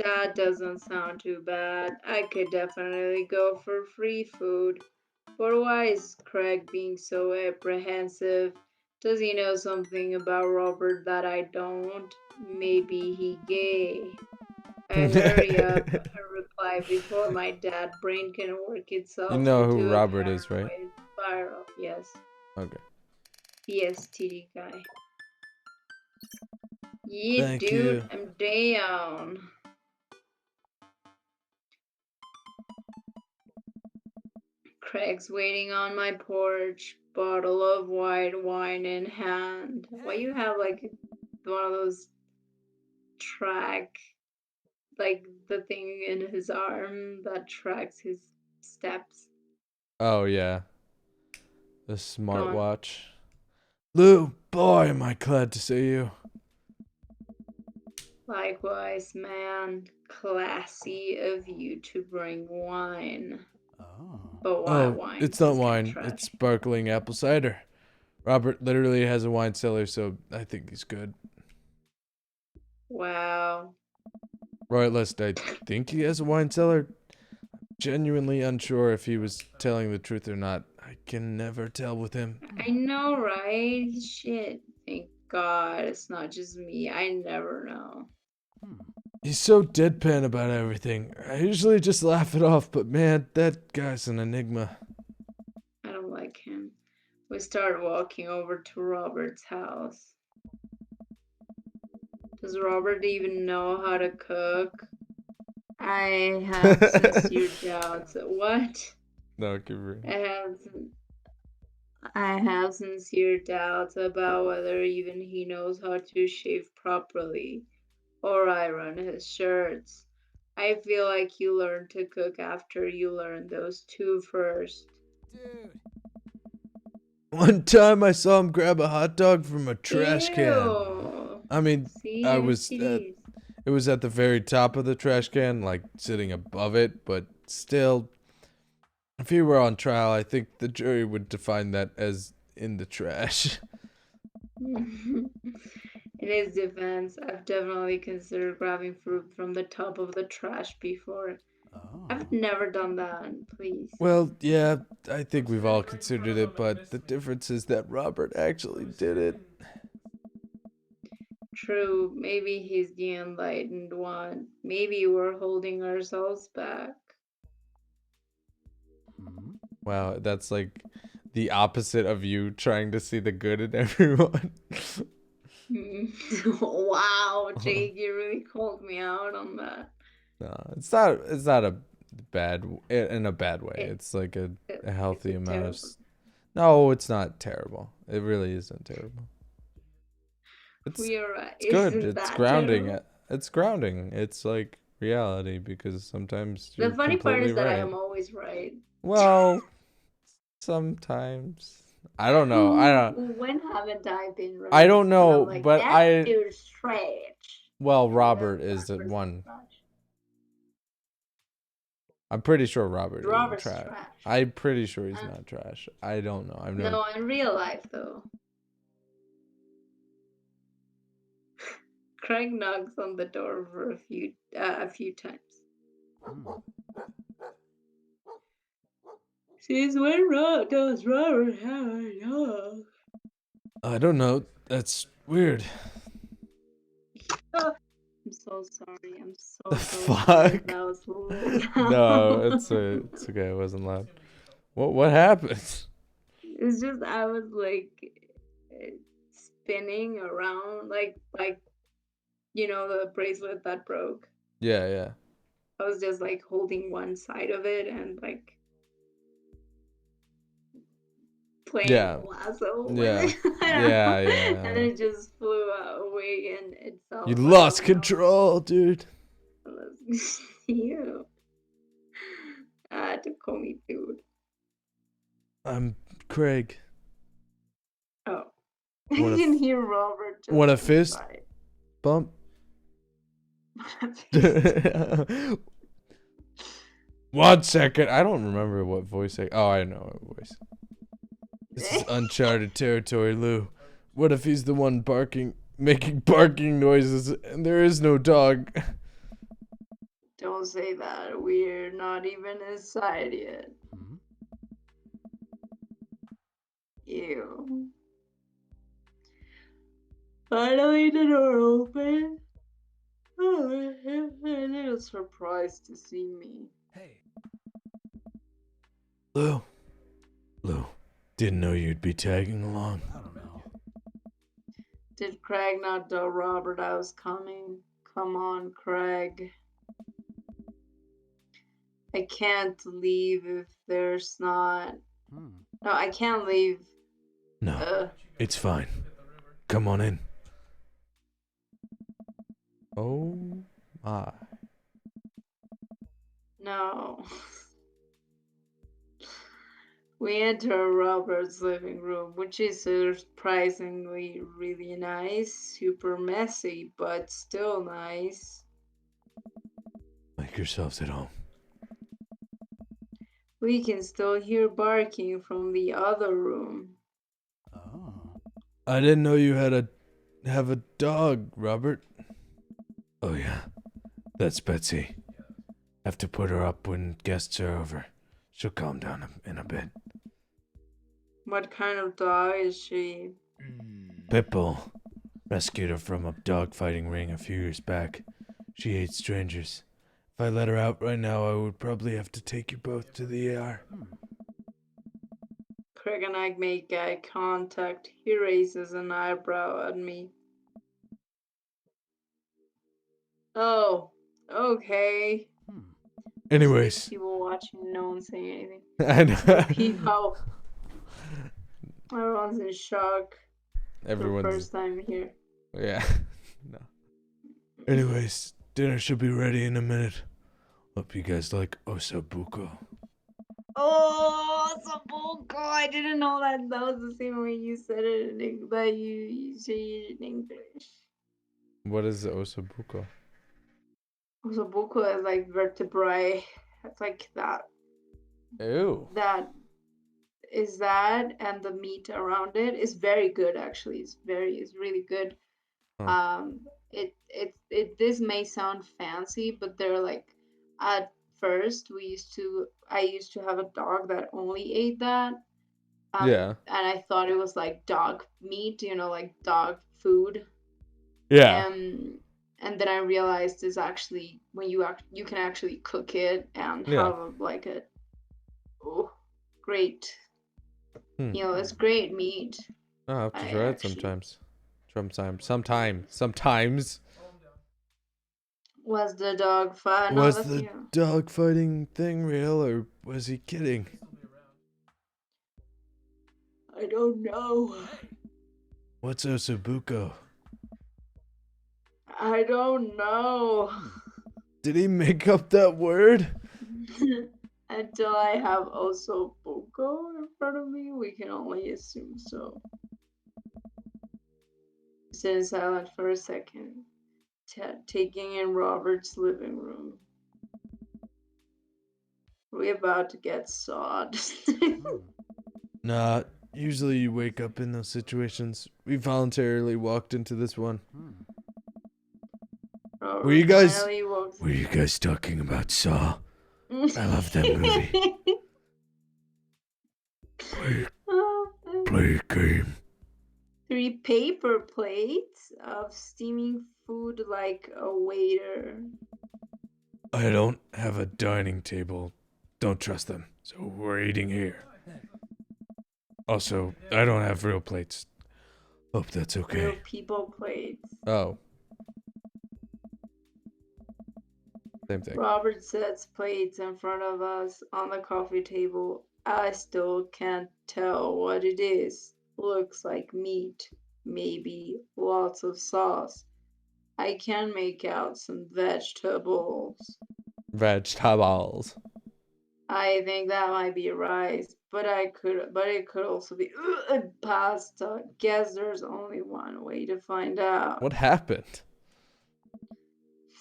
That doesn't sound too bad. I could definitely go for free food. But why is Craig being so apprehensive? Does he know something about Robert that I don't? Maybe he gay. I hurry up and reply before my dad brain can work itself You know who into a Robert is, right? paranoid spiral. Yes. Okay. PSTD guy. Yeah, Thank dude, you. I'm down. Craig's waiting on my porch, bottle of white wine in hand. Why you have like one of those track, like the thing in his arm that tracks his steps? Oh, yeah. The Go on. smartwatch. Lou, boy, am I glad to see you. Likewise, man. Classy of you to bring wine. Oh. But why Oh, wine? it's not It's kinda wine. trash. It's sparkling apple cider. Robert literally has a wine cellar, so I think he's good. Wow. Or at least I think he has a wine cellar. Genuinely unsure if he was telling the truth or not. I can never tell with him. I know, right? Shit. Thank God it's not just me. I never know. He's so deadpan about everything. I usually just laugh it off, but man, that guy's an enigma. I don't like him. We start walking over to Robert's house. Does Robert even know how to cook? I have sincere doubts. What? No, give her. I have sincere doubts about whether even he knows how to shave properly or iron his shirts. I feel like you learn to cook after you learn those two first. Dude. One time I saw him grab a hot dog from a trash can. Ew. I mean, See, I was STDs. it was at the very top of the trash can, like sitting above it, but still, if he were on trial, I think the jury would define that as in the trash. In his defense, I've definitely considered grabbing fruit from the top of the trash before. Oh. I've never done that, please. Well, yeah, I think we've all considered it, but the difference is that Robert actually did it. True, maybe he's the enlightened one. Maybe we're holding ourselves back. Hmm? Wow, that's like the opposite of you trying to see the good in everyone. Wow, Jake, you really called me out on that. No, it's not a bad in a bad way. It, It's like a it, healthy it's amount of terrible. No, it's not terrible. It really isn't terrible. It's We are right. it's good. Isn't It's that grounding. terrible? It's grounding. It's like reality because sometimes The you're funny part completely is that I right. am always right. Well, sometimes. I don't know. When haven't I been I right? don't And I'm know, like, but that dude's trash. well, And then Robert is the Robert's one. trash. I'm pretty sure Robert isn't Robert's trash. trash. I'm pretty sure he's Uh, not trash. I don't know. I've never. No, in real life though. Craig knocks on the door for a few times. Hmm. Since when does Robert have a dog? I don't know. That's Weird. I'm so sorry. I'm so The sorry. fuck? That was a little No, loud. it's okay. It wasn't loud. What happened? It's just I was like spinning around like the bracelet that broke. Yeah. I was just like holding one side of it and like playing Yeah. lasso with Yeah. it. I don't know. Yeah. And it just flew away and itself. You I lost don't know. control, dude. You. To call me dude. I'm Craig. Oh. Want I a can f- hear Robert just want a fist? inside. Bump. Fist. 1 second. I don't remember what voice I know what voice. This is uncharted territory, Lou. What if he's the one making barking noises, and there is no dog? Don't say that. We're not even inside yet. Hmm? Ew. Finally, the door opened. Oh, a little surprised to see me. Hey. Lou, didn't know you'd be tagging along. I don't know. Did Craig not tell Robert I was coming? Come on, Craig. I can't leave if there's not. Hmm. No, I can't leave. No, it's fine. Come on in. Oh my. No. We enter Robert's living room, which is surprisingly really nice. Super messy, but still nice. Make yourselves at home. We can still hear barking from the other room. Oh. I didn't know you have a dog, Robert. Oh yeah, that's Betsy. Have to put her up when guests are over. She'll calm down in a bit. What kind of dog is she? Pitbull. Rescued her from a dogfighting ring a few years back. She hates strangers. If I let her out right now, I would probably have to take you both to the ER. Craig and I make eye contact. He raises an eyebrow at me. Oh, okay. Anyways, People watching, no one saying anything. I know. Peep how everyone's in shock. The Everyone's first time here. yeah. No. Anyways, dinner should be ready in a minute. Hope you guys like osabuco. Oh, Sabuco! I didn't know that was the same way you said it in English. That you say it in English. What is the osabuco? Sabuco is like vertebrae. It's like that. Ew. That is that, and the meat around it is very good. Actually, it's really good. Huh. This may sound fancy, but they're like at first I used to have a dog that only ate that. Yeah. And I thought it was like dog meat, like dog food. Yeah. And then I realized it's actually when you can actually cook it and Yeah. have like a great, Hmm. it's great meat. I'll have to I try it actually- sometimes. Was the dog fun? Was the dog fighting thing real, or was he kidding? I don't know. What's osabuco? I don't know. Did he make up that word? Until I have Oso Boko in front of me, we can only assume so. Sit silent for a second, taking in Robert's living room. We about to get sawed. Nah, usually you wake up in those situations. We voluntarily walked into this one. Were you guys talking about Saw? I love that movie. Play a game. 3 paper plates of steaming food like a waiter. I don't have a dining table. Don't trust them. So we're eating here. Also, I don't have real plates. Hope that's Real okay. people plates. Oh. Same thing. Robert sets plates in front of us on the coffee table. I still can't tell what it is. Looks like meat, maybe lots of sauce. I can make out some vegetables. Vegetables. I think that might be rice, but it could also be pasta. Guess there's only one way to find out. What happened?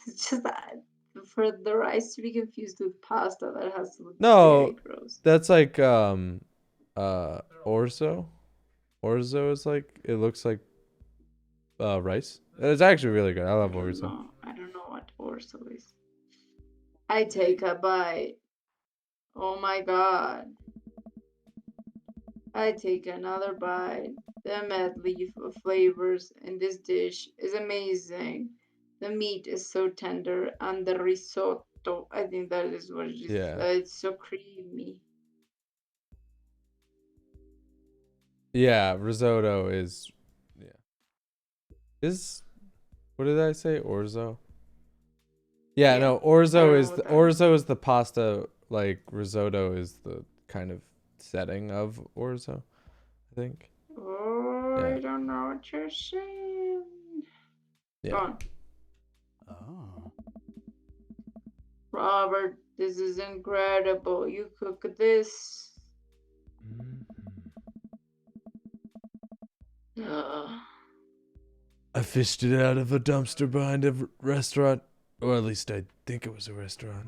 It's just that for the rice to be confused with pasta, that has to look No, very gross. that's like orzo. Orzo is like, it looks like rice. It's actually really good. I love orzo. I don't know what orzo is. I take a bite. Oh my god. I take another bite. The medley of flavors in this dish is amazing. The meat is so tender, and the risotto, I think that is what it is. Yeah. It's so creamy. Yeah, risotto is, yeah. What did I say? Orzo? Yeah, Yeah, no, I don't know what that is. Orzo is the pasta, like risotto is the kind of setting of orzo, I think. Oh, Yeah. I don't know what you're saying. Yeah. Go on. Oh. Robert, this is incredible. You cook this. Mhm. Ugh. I fished it out of a dumpster behind a restaurant, or at least I think it was a restaurant.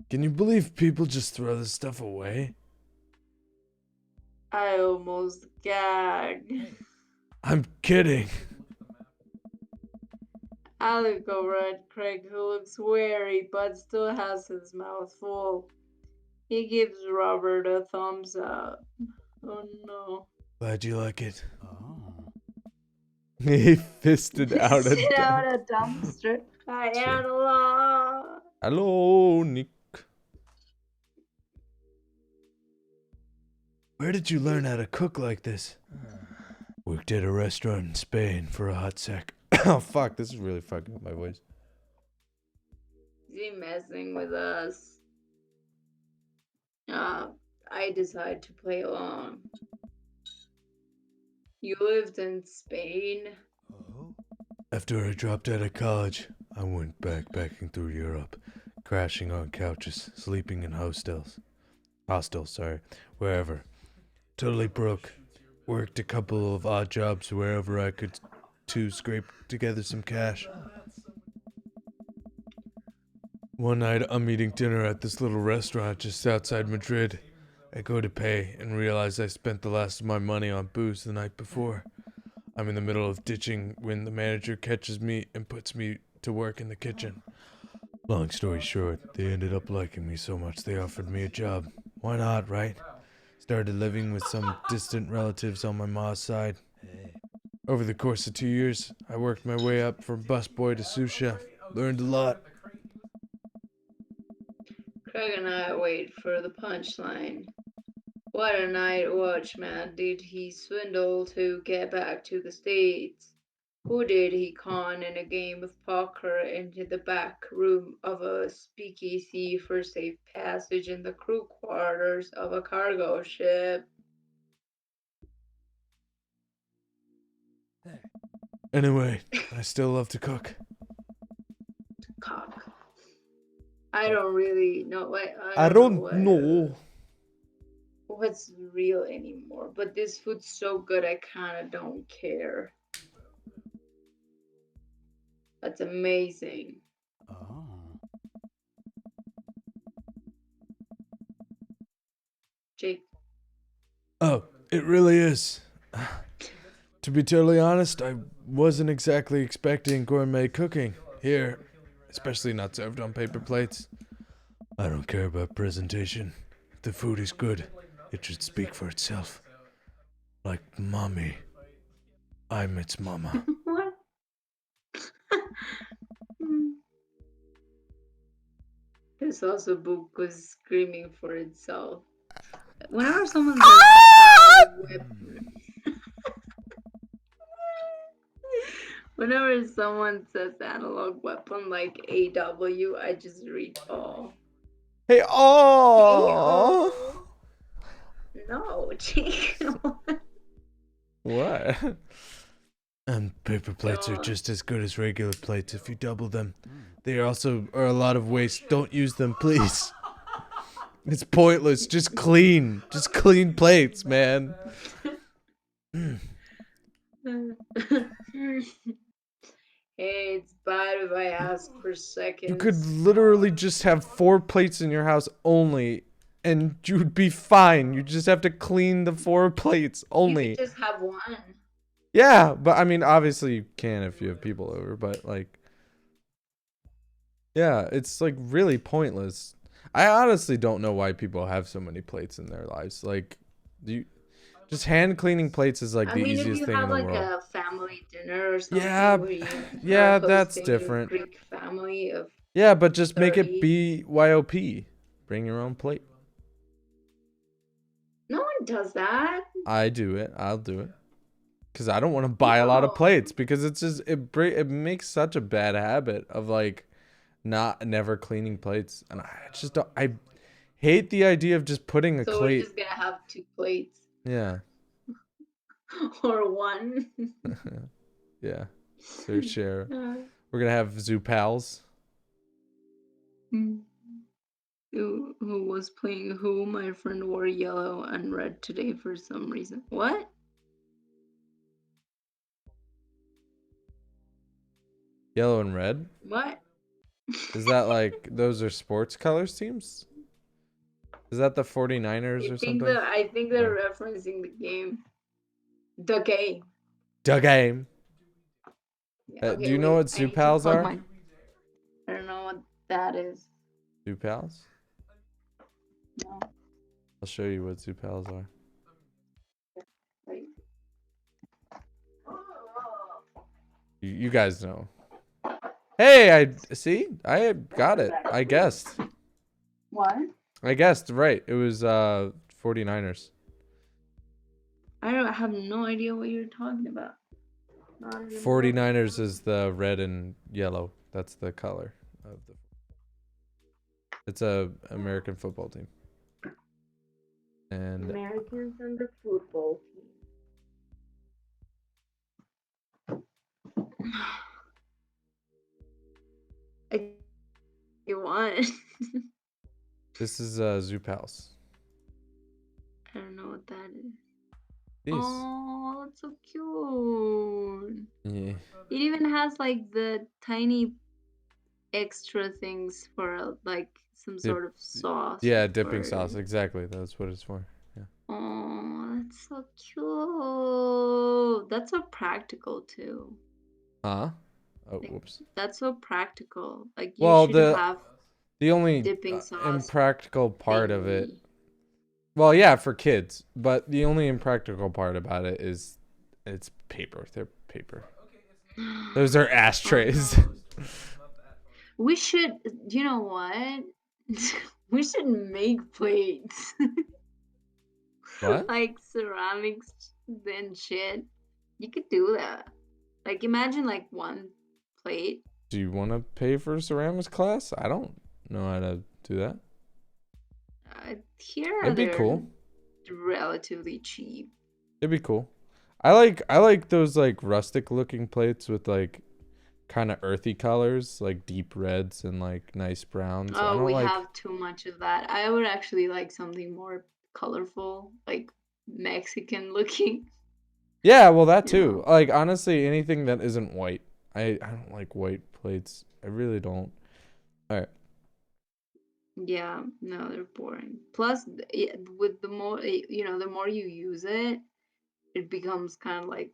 Can you believe people just throw this stuff away? I almost gagged. I'm kidding. I look over at Craig, who looks wary but still has his mouth full. He gives Robert a thumbs up. Oh no. Glad you like it. Oh. He fisted out a Sit out dump. a dumpster. I Sure. had a lot. Hello, Nick. Where did you learn how to cook like this? Worked at a restaurant in Spain for a hot sec. Oh fuck, this is really fucking up my voice. Is he messing with us? I decide to play along. You lived in Spain? Oh. After I dropped out of college, I went backpacking through Europe, crashing on couches, sleeping in hostels, wherever. Totally broke. Worked a couple of odd jobs wherever I could to scrape together some cash. One night, I'm eating dinner at this little restaurant just outside Madrid. I go to pay and realize I spent the last of my money on booze the night before. I'm in the middle of ditching when the manager catches me and puts me to work in the kitchen. Long story short, they ended up liking me so much they offered me a job. Why not, right? Started living with some distant relatives on my ma's side. Hey. Over the course of 2 years, I worked my way up from busboy to sous chef. Learned a lot. Craig and I wait for the punchline. What a night watchman did he swindle to get back to the States? Who did he con in a game of poker into the back room of a speakeasy for safe passage in the crew quarters of a cargo ship? Hey. Anyway, I still love to cook. Cock. I don't really know what what's real anymore, but this food's so good I kinda don't care. That's amazing. Oh. Jake. Oh, it really is. To be totally honest, I wasn't exactly expecting gourmet cooking here, especially not served on paper plates. I don't care about presentation. If the food is good, it should speak for itself. Like mommy. I'm its mama. What? This also book was screaming for itself. Whenever someone says analog weapon, whenever someone says analog weapon like AW, I just read oh. Hey, Oh oh. no, Jake. What? And paper plates are God. just as good as regular plates if you double them. They also are a lot of waste. Don't use them, please. It's pointless. Just clean. Just clean plates, man. Hey, it's bad if I ask for You seconds. could literally just have 4 plates in your house only, and you'd be fine. You just have to clean the 4 plates You only. could just have one. Yeah, but I mean, obviously you can if you have people over, but like, yeah, it's like really pointless. I honestly don't know why people have so many plates in their lives. Like, you just hand cleaning plates is like I the mean, if easiest you thing in have the like world. a family dinner or something Yeah, where you yeah, are that's hosting your different. Greek family of Yeah, but just make it 30. BYOP. Bring your own plate. No one does that. I do it. I'll do it. Cause I don't want to buy a lot of No. plates because it's just it makes such a bad habit of like never cleaning plates, and I just don't, I hate the idea of just putting a So we're plate. just gonna have 2 plates Yeah. or one. Yeah. So share. Uh, We're gonna have zoo pals. who was playing who? My friend wore yellow and red today for some reason. What? Yellow and red. What? Is that like those are sports colors teams? Is that the 49ers or something? I think they're referencing the game. The game. The game. Yeah, okay, Do you know wait, what I zoo need to pals plug are? my. I don't know what that is. Zoo pals? No. I'll show you what zoo pals are. Wait. You guys know. Hey, I see. I got it. I guessed. What? I guessed right. It was 49ers. I have no idea what you're talking about. Not even 49ers is the red and yellow. That's the color of the. It's a American football team. And Americans and the football team. You want? this is zoo pals. I don't know what that is. These. Oh, that's so cute. Yeah. It even has like the tiny extra things for like some sort of sauce. Yeah, dipping for- sauce. Exactly. That's what it's for. Yeah. Oh, that's so cute. That's so practical too. Huh? Oh, Like, whoops. that's so practical. Like you Well, should have the only dipping sauce impractical part of it. thingy. Well, yeah, for kids, but the only impractical part about it is it's paper. They're paper. Those are ashtrays. We should, you know what? We should make plates. What? Like ceramics and shit. You could do that. Like imagine like one plate. Do you want to pay for a ceramics class? I don't know how to do that. Here It'd be they're cool. relatively cheap. It'd be cool. I like those like rustic looking plates with like kind of earthy colors, like deep reds and like nice browns. I Oh, don't we like. have too much of that. I would actually like something more colorful, like Mexican looking. Yeah, well that You too. know. Like honestly, anything that isn't white. I don't like white plates. I really don't. All right. Yeah, no, they're boring. Plus, with the more, the more you use it, it becomes kind of like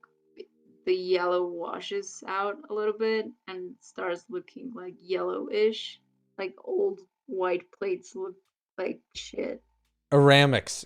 the yellow washes out a little bit and starts looking like yellowish. Like old white plates look like shit. Ceramics.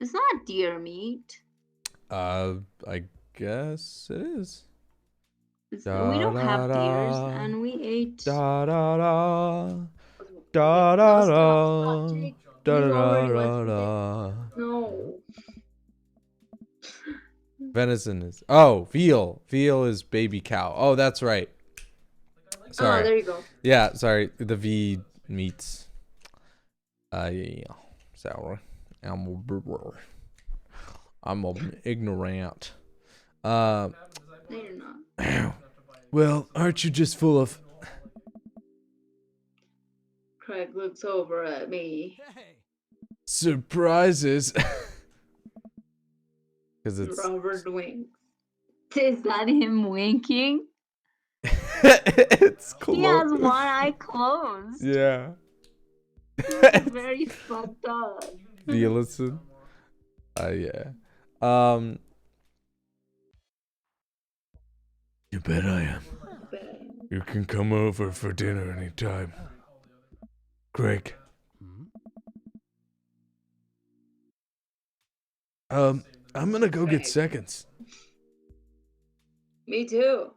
It's not deer meat. I guess it is. We don't have deers, and we ate. Da da da. Okay, Da no, da stop, da. Jake. Da You already da went through da. this. No. Venison is. Oh, veal. Veal is baby cow. Oh, that's right. Oh, Sorry. there you go. Yeah, sorry. The V meats. Yeah. Sorry. I'm ignorant. No, you're not. Well, aren't you just full of Craig looks over at me. surprises? Because it's Robert winks. Is that him winking? it's He has one eye closed. Yeah. This is very fucked up. Listen. Yeah. You bet I am. You can come over for dinner anytime. Craig. I'm gonna go get seconds. Me too.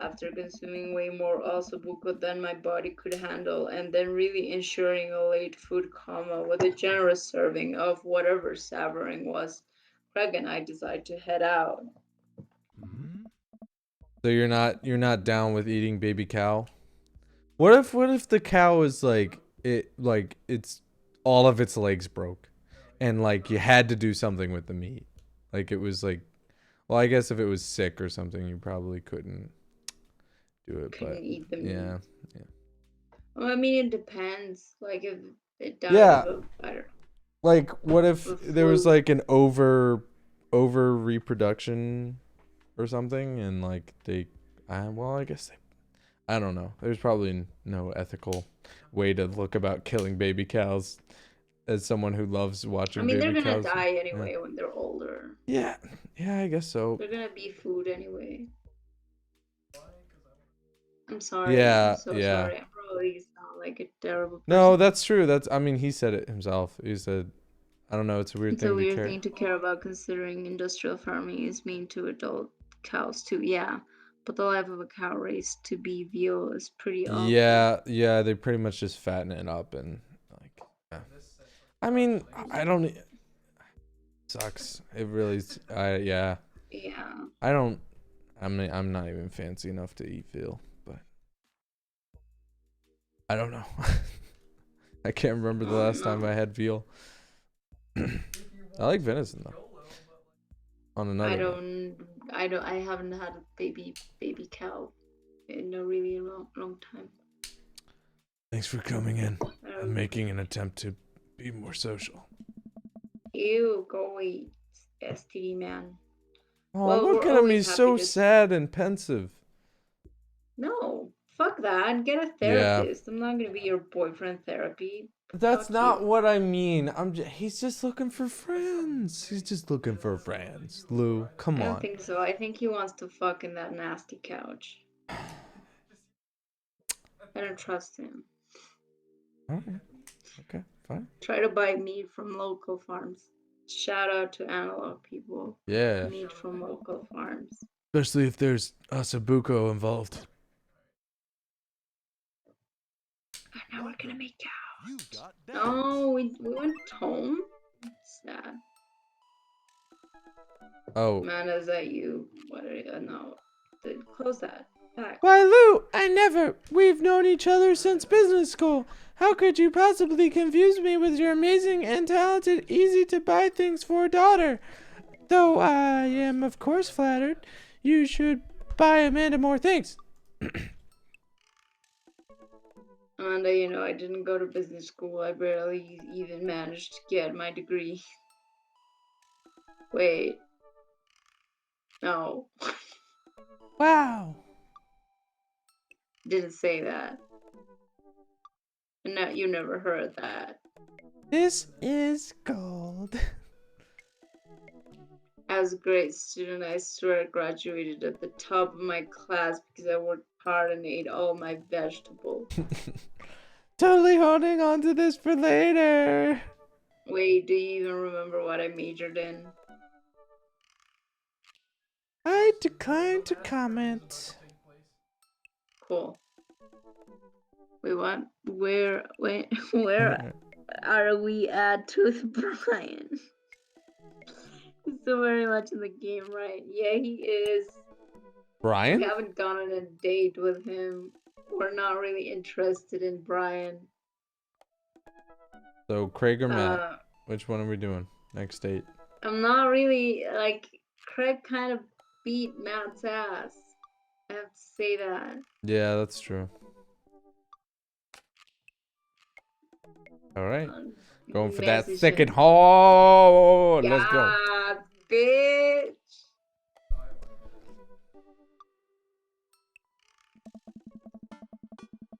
After consuming way more ossobuco than my body could handle, and then really ensuring a late food coma with a generous serving of whatever savoring was, Craig and I decided to head out. So you're not down with eating baby cow? What if the cow is it's all of its legs broke, and like you had to do something with the meat, like it was like, well, I guess if it was sick or something, you probably couldn't do it. Couldn't But eat the meat. yeah. Well, I mean, it depends. Like if it died Yeah. of a, I don't know. Like what if The there was flu. like an over reproduction or something, and like well, I guess I don't know. There's probably no ethical way to look about killing baby cows as someone who loves watching I mean, they're baby gonna cows. die anyway when they're older. Yeah, I guess so. They're gonna be food anyway. I'm sorry. Yeah, I'm so yeah. sorry. I probably sound like a terrible person. No, that's true. I mean, he said it himself. He said, I don't know, it's a weird It's thing a weird to care. thing to care about, considering industrial farming is mean to adult cows too. Yeah, but the life of a cow raised to be veal is pretty awful. Yeah, they pretty much just fatten it up and like. Yeah. I mean, I don't. Sucks. It really. Yeah. Yeah. I don't. I'm not even fancy enough to eat veal, but I don't know. I can't remember the last time I had veal. I like venison though. On another. I haven't had a baby cow in a really long time. Thanks for coming in and making an attempt to be more social. Ew, go eat, STD man. Oh, Well, look we're at him. always He's happy so to- sad and pensive. No, fuck that. Get a therapist. I'm not gonna be your boyfriend therapy. That's Fuck not you. what I mean. He's just looking for friends. He's just looking for friends. Lou, come I don't on. think so. I think he wants to fuck in that nasty couch. I don't trust him. Alright. Okay, fine. Try to buy meat from local farms. Shout out to analog people. Yeah. Meat from local farms. Especially if there's Asabuco involved. And now we're gonna make cow. You got that. Oh, we went home? Sad. Oh. Man, is that you? What are you? No. Close that. Back. Why, Lou, we've known each other since business school. How could you possibly confuse me with your amazing and talented, easy to buy things for daughter? Though I am, of course, flattered. You should buy Amanda more things. Amanda, you know, I didn't go to business school. I barely even managed to get my degree. Wait. No. Wow. Didn't say that. No, you never heard that. This is gold. As a grade student, I swear I graduated at the top of my class because I worked hard and ate all my vegetables. Totally holding on to this for later. Wait, do you even remember what I majored in? I decline to comment. Cool. Wait, what? Where are we at with Brian? He's so very much in the game, right? Yeah, he is. We Brian? haven't gone on a date with him. We're not really interested in Brian. So Craig or Matt? Which one are we doing? Next date. I'm not really like Craig kind of beat Matt's ass. I have to say that. Yeah, that's true. All right. Going for that Message second him. hole. Let's go. Yeah, bitch.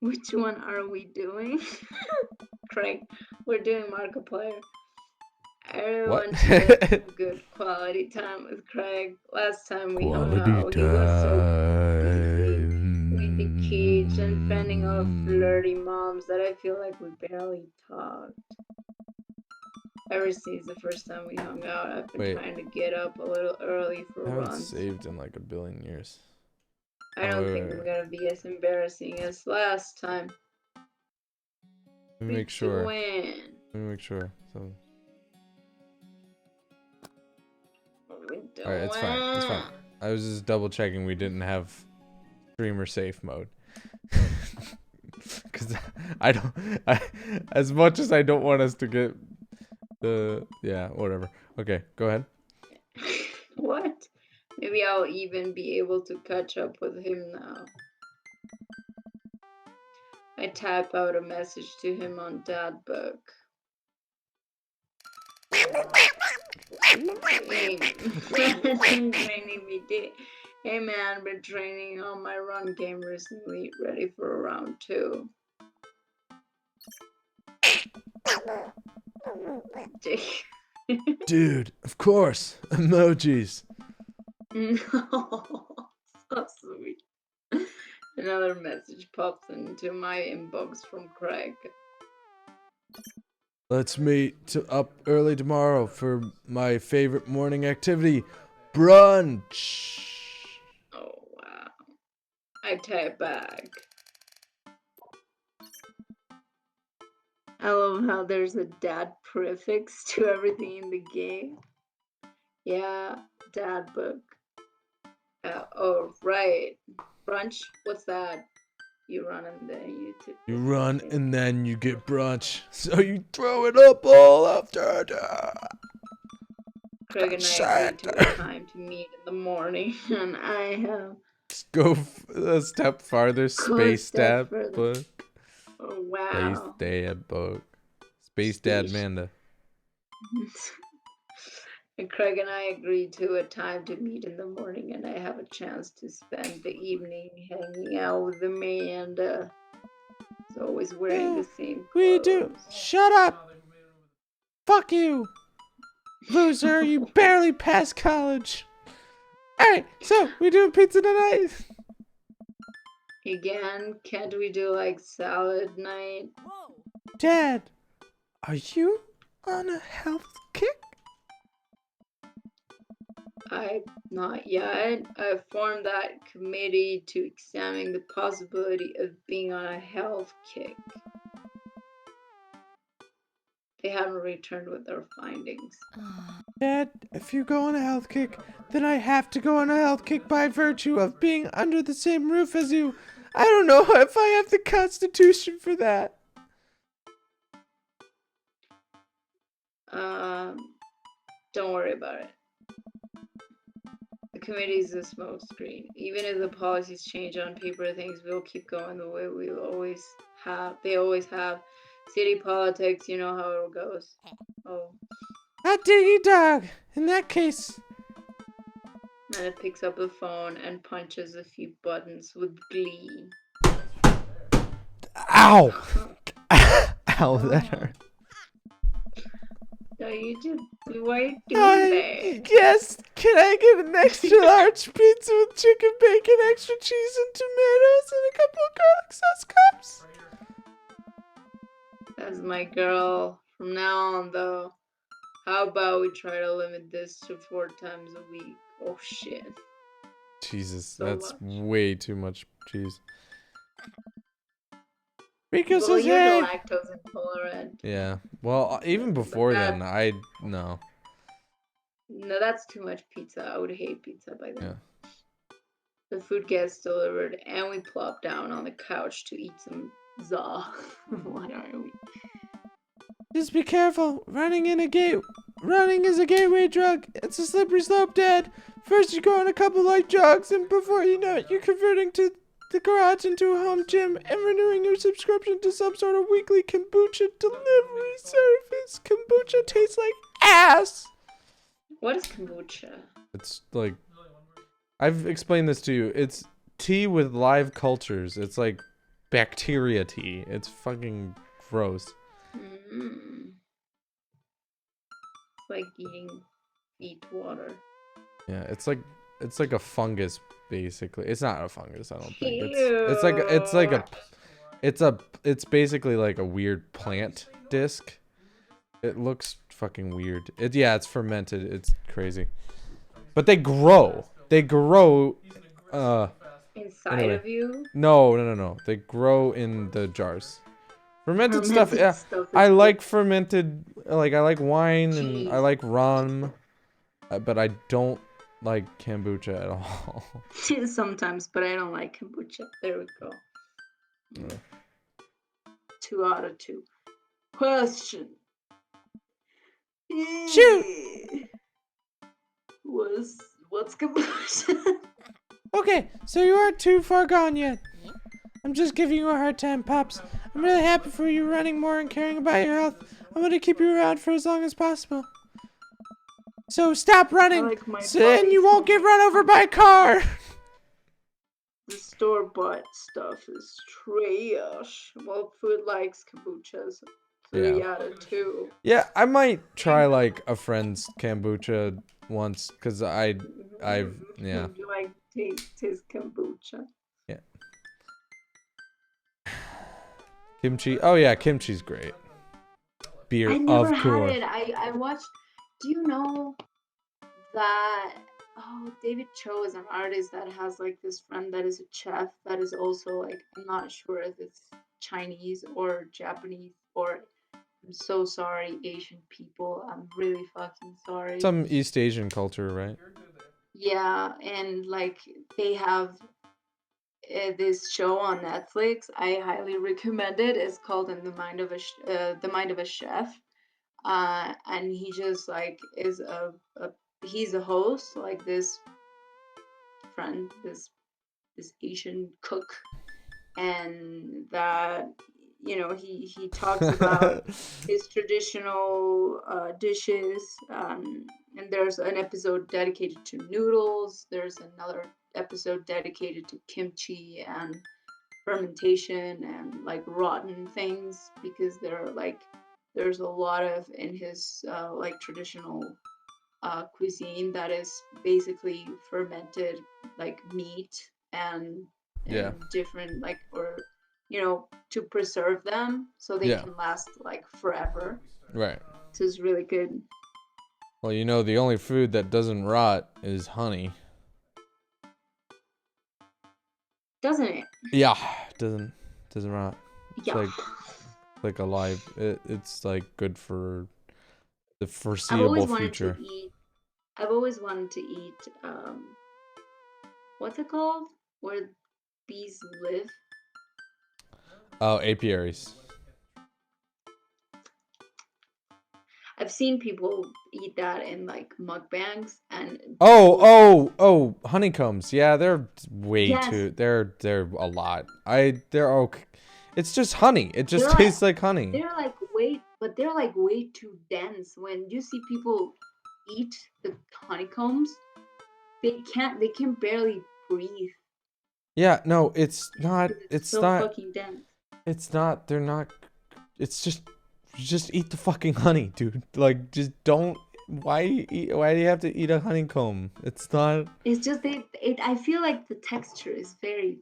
Which one are we doing? Craig, we're doing Markiplier. Everyone should have some good quality time with Craig. Last time we hung out, he was so busy with the kids and fending off flirty moms that I feel like we barely talked. Ever since the first time we hung out, I've been trying to get up a little early for I haven't runs. saved in like a billion years. I don't think I'm gonna be as embarrassing as last time. Let me make sure. When? Let me make sure. So. Alright, Alright, it's fine. It's fine. I was just double checking we didn't have streamer safe mode. Cause as much as I don't want us to get yeah, whatever. Okay, go ahead. What? Maybe I'll even be able to catch up with him now. I type out a message to him on Dadbook. Hey man, been training on my run game recently. Ready for round 2. Dude, of course. Emojis. No, so sweet. Another message pops into my inbox from Craig. Let's meet up early tomorrow for my favorite morning activity, brunch. Oh wow. I type back. I love how there's a dad prefix to everything in the game. Yeah, dad book. Oh, right. Brunch? What's that? You run and then you... You run and then you get brunch. So you throw it up all after that. Craig and I agreed to a time to meet in the morning, and I have... Let's go a step farther. Space Dad book. Oh, wow. Space Dad book. Space Dad Manda. And Craig and I agreed to a time to meet in the morning, and I have a chance to spend the evening hanging out with Amanda. He's always wearing the same clothes. We do. Shut up. Fuck you. Loser, you barely passed college. Alright, so we doing pizza tonight? Again, can't we do like salad night? Dad, are you on a health kick? Not yet. I formed that committee to examine the possibility of being on a health kick. They haven't returned with their findings. Dad, if you go on a health kick, then I have to go on a health kick by virtue of being under the same roof as you. I don't know if I have the constitution for that. Don't worry about it. The committee is a smoke screen. Even if the policies change on paper, things will keep going the way we always have. They always have. City politics, you know how it goes. Oh. Hot diggy dog. In that case. And it picks up the phone and punches a few buttons with glee. Ow! Ow, that hurt. So you just, why are you doing that? Yes, can I get an extra large pizza with chicken, bacon, extra cheese, and tomatoes, and a couple of garlic sauce cups? That's my girl. From now on, though, how about we try to limit this to 4 times a week? Oh shit. Jesus, So that's much. way too much cheese. Rico Well, says, you're the hey. lactose intolerant. Yeah. Well, even before then, that- no. No, that's too much pizza. I would hate pizza by then. Yeah. The food gets delivered, and we plop down on the couch to eat some za. What are we? Just be careful. Running is a gateway drug. It's a slippery slope, Dad. First you go on a couple light jogs, and before you know it, you're converting to the garage into a home gym and renewing your subscription to some sort of weekly kombucha delivery service. Kombucha tastes like ass. What is kombucha? It's like, I've explained this to you. It's tea with live cultures. It's like bacteria tea. It's fucking gross. Mm. It's like eating feet water. Yeah, it's like a fungus basically. It's not a fungus, I don't think. It's basically like a weird plant disc. It looks fucking weird. It's fermented. It's crazy. But they grow. Inside Anyway. of you? No. They grow in the jars. Fermented stuff. Yeah. stuff is I good. like fermented, like I like wine and I Cheese. like rum, but I don't like kombucha at all. Sometimes, but I don't like kombucha. There we go. Yeah. 2 out of 2. Question. Shoot! What's kombucha? Okay, so you aren't too far gone yet. I'm just giving you a hard time, Pops. I'm really happy for you running more and caring about your health. I'm gonna keep you around for as long as possible. So stop running, like my and you body won't get run over by a car. The store-bought stuff is trash. Well, food likes kombuchas. 3 out of 2. Yeah, I might try like a friend's kombucha once, cause I've yeah. You like taste kombucha? Yeah. Kimchi. Oh yeah, kimchi's great. Beer I never of had course. it. I watched. Do you know that? Oh, David Cho is an artist that has like this friend that is a chef that is also like, I'm not sure if it's Chinese or Japanese or, I'm so sorry, Asian people. I'm really fucking sorry. Some East Asian culture, right? Yeah, and like they have this show on Netflix. I highly recommend it. It's called "In the Mind of The Mind of a Chef," and he just like is he's a host, like this friend, this Asian cook, and that he talks about his traditional dishes. And there's an episode dedicated to noodles. There's another episode dedicated to kimchi and fermentation and like rotten things, because there's a lot of in his like traditional cuisine that is basically fermented like meat and Yeah. different like, or to preserve them so they Yeah. can last like forever. Right. So it's really good. Well, the only food that doesn't rot is honey. Doesn't it? Yeah, doesn't rot. Yeah. Like alive. It's like good for the I've foreseeable always wanted future. to eat. I've always wanted to eat. What's it called? Where bees live? Oh, apiaries. I've seen people eat that in like mukbangs and. Oh, honeycombs. Yeah, they're way Yes. too. They're a lot. They're okay. It's just honey. It just They're tastes like honey. They're like way too dense. When you see people eat the honeycombs, they can barely breathe. Yeah, no, it's not. 'Cause It's so not. fucking dense. It's not. They're not. It's just eat the fucking honey, dude. Like, just don't. Why do you have to eat a honeycomb? It's not. It's just I feel like the texture is very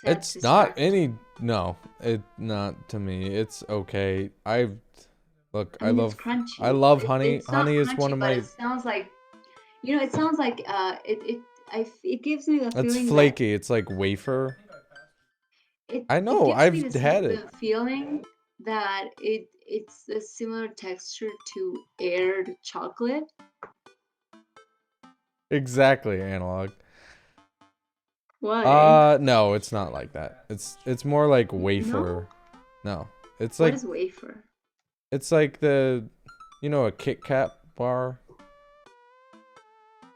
That It's to not start. any. No, it not to me. It's okay. Look. I mean, it's crunchy. I love It, honey. it's not Honey is one crunchy, of but my. it sounds like, it sounds like it gives me the It's feeling that flaky. It's like wafer. I it know. gives me I've had it. the feeling that it's a similar texture to aired chocolate. Exactly, analog. What? No, it's not like that. It's more like No? wafer. No. It's What like is wafer? it's like a Kit Kat bar.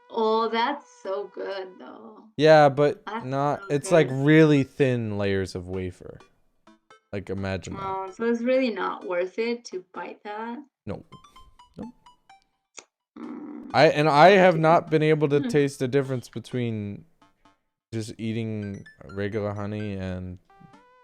Oh, that's so good though. Yeah, but That's not. so It's like good. really thin layers of wafer. Like imagine that. Oh, so it's really not worth it to bite that. No. No. Mm, I have to- not been able to Hmm. taste the difference between just eating regular honey and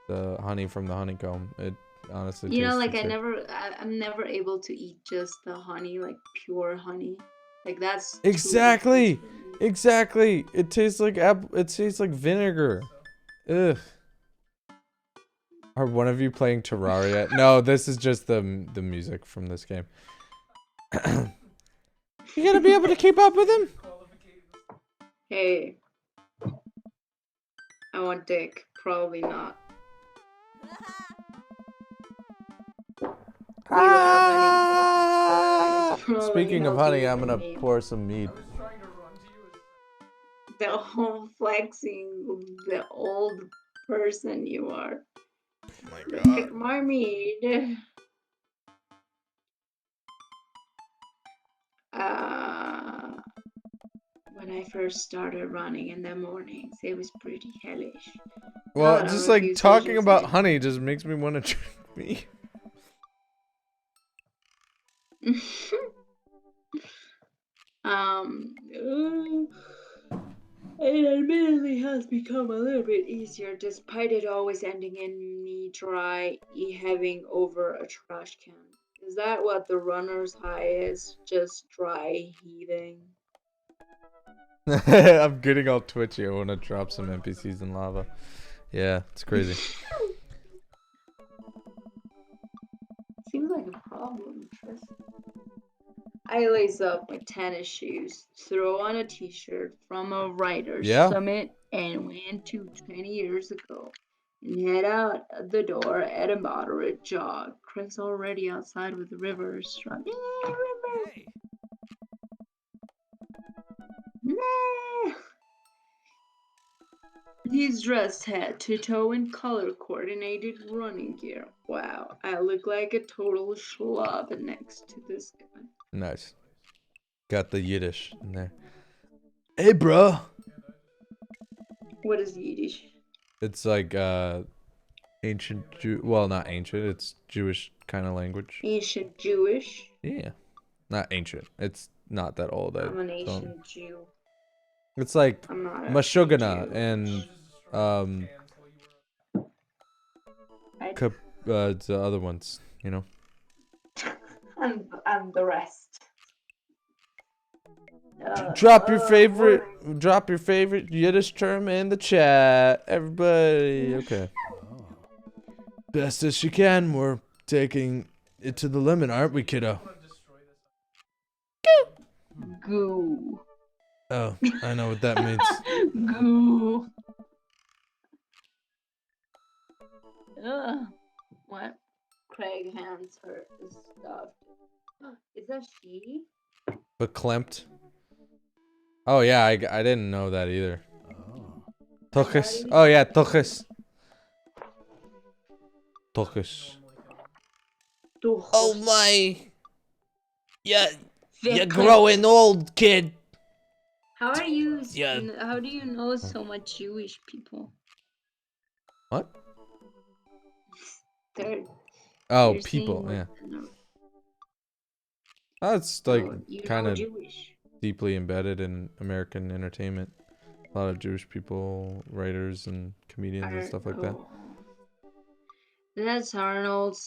the honey from the honeycomb. It honestly tastes Like the same. I'm never able to eat just the honey, like pure honey. Like that's too Exactly. intense for me. Exactly. It tastes like It tastes like vinegar. Ugh. Are one of you playing Terraria? No, this is just the music from this game. You gotta be able to keep up with him. Hey, I want dick. Probably not. We don't have Ah! any. Probably Speaking of not honey, being I'm gonna named. pour some mead. The whole flexing, the old person you are. Oh my Look at my mead. Uh, when I first started running in the mornings, it was pretty hellish. Now Well, that I'm just a like few talking sessions about in- honey just makes me want to drink mead. It admittedly has become a little bit easier, despite it always ending in me dry having over a trash can. Is that what the runner's high is? Just dry heaving? I'm getting all twitchy. I want to drop some NPCs in lava. Yeah, it's crazy. Seems like a problem, Tris. I lace up my tennis shoes, throw on a t-shirt from a writer's Yeah. summit, and went to 20 years ago. And head out the door at a moderate jog. Craig's already outside with the river struck. Yeah, river. Hey. Nah. He's dressed head to toe in color coordinated running gear. Wow, I look like a total schlub next to this guy. Nice. Got the Yiddish in there. Hey, bro. What is Yiddish? It's like ancient well, not ancient. It's Jewish kind of language. Ancient Jewish. Yeah. Not ancient. It's not that old. I'm an ancient Jew. It's like I'm not a Mashugana Jew. and I- the other ones, you know. and the rest. Drop your favorite Yiddish term in the chat, everybody. Okay. Oh. Best as she can. We're taking it to the limit, aren't we, kiddo? Goo. Oh, I know what that means. Goo. What? Craig hands her the stuff. Is that she? But Klimt. Oh yeah, I didn't know that either. Oh. Tuchus. Oh yeah, Tuchus. Tuchus. Oh my. Yeah, you're growing old, kid. How are you? Yeah. How do you know so much Jewish people? What? They're Oh, you're people. saying Yeah. no. That's like Oh, you kind know of Jewish. deeply embedded in American entertainment. A lot of Jewish people, writers, and comedians and stuff like that. Oh. That's Arnold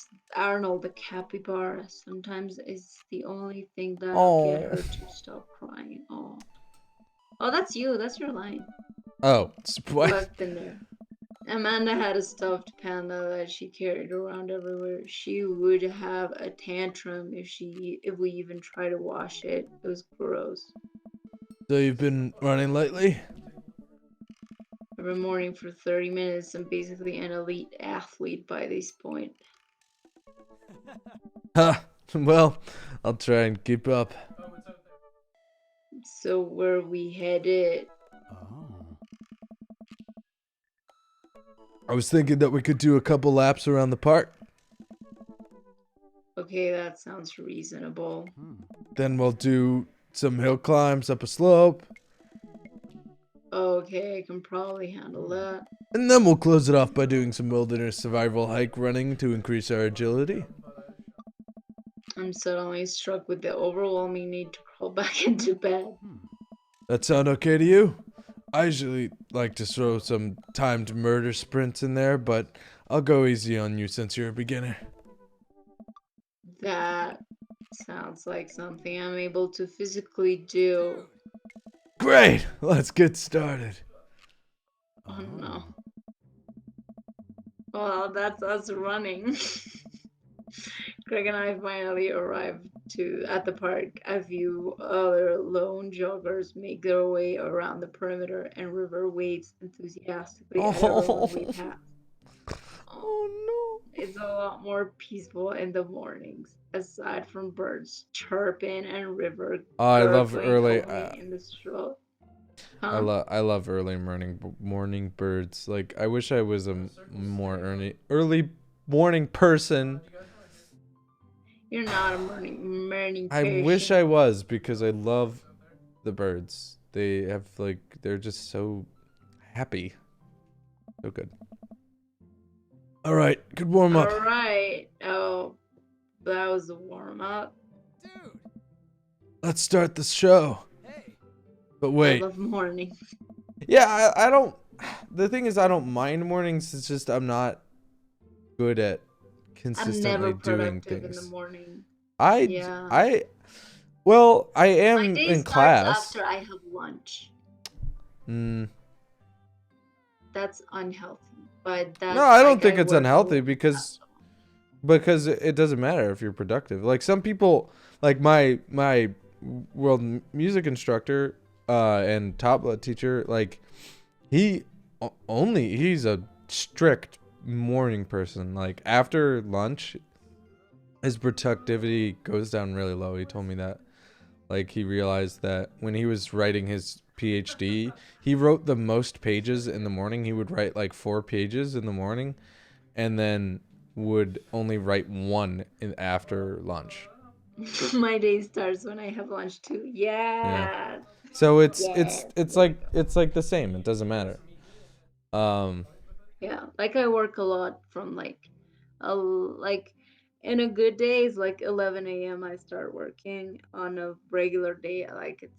the capybara. Sometimes it's the only thing that'll get her to stop crying. Oh, that's you. That's your line. Oh, You what? have been there. Amanda had a stuffed panda that she carried around everywhere. She would have a tantrum if we even tried to wash it. It was gross. So you've been running lately? Every morning for 30 minutes. I'm basically an elite athlete by this point. Ha! Well, I'll try and keep up. So where we headed? Oh. I was thinking that we could do a couple laps around the park. Okay, that sounds reasonable. Then we'll do some hill climbs up a slope. Okay, I can probably handle that. And then we'll close it off by doing some wilderness survival hike running to increase our agility. I'm suddenly struck with the overwhelming need to crawl back into bed. That sound okay to you? I usually like to throw some timed murder sprints in there, but I'll go easy on you since you're a beginner. That sounds like something I'm able to physically do. Great! Let's get started. Oh no. Well, that's us running. Greg and I finally arrived at the park. A few other lone joggers make their way around the perimeter, and River waves enthusiastically at everyone we pass. Oh It's a lot more peaceful in the mornings, aside from birds chirping and River no. I love gurgling early. away in the stroll. I love early morning birds. Like I wish I was a more early morning person. You're not a morning I person. wish I was because I love the birds. They have they're just so happy. So good. All right, good warm up. All right. Oh, that was a warm up. Let's start the show. But wait. I love morning. Yeah, I don't. The thing is, I don't mind mornings. It's just I'm not good at I'm consistently never doing productive in things. the morning. I Yeah. well, I My am day in starts class. after I have lunch. That's unhealthy. But that's No, I don't like think I it's work a unhealthy lot. because it doesn't matter if you're productive. Like some people, like my world music instructor and tabla teacher, like he's a strict morning person. Like after lunch, his productivity goes down really low. He told me that. Like he realized that when he was writing his PhD, he wrote the most pages in the morning. He would write like 4 pages in the morning and then would only write one after lunch. My day starts when I have lunch too. Yeah. So it's Yeah. like the same. It doesn't matter. Yeah. Like I work a lot from like in a good day it's like 11 a.m. I start working. On a regular day like it's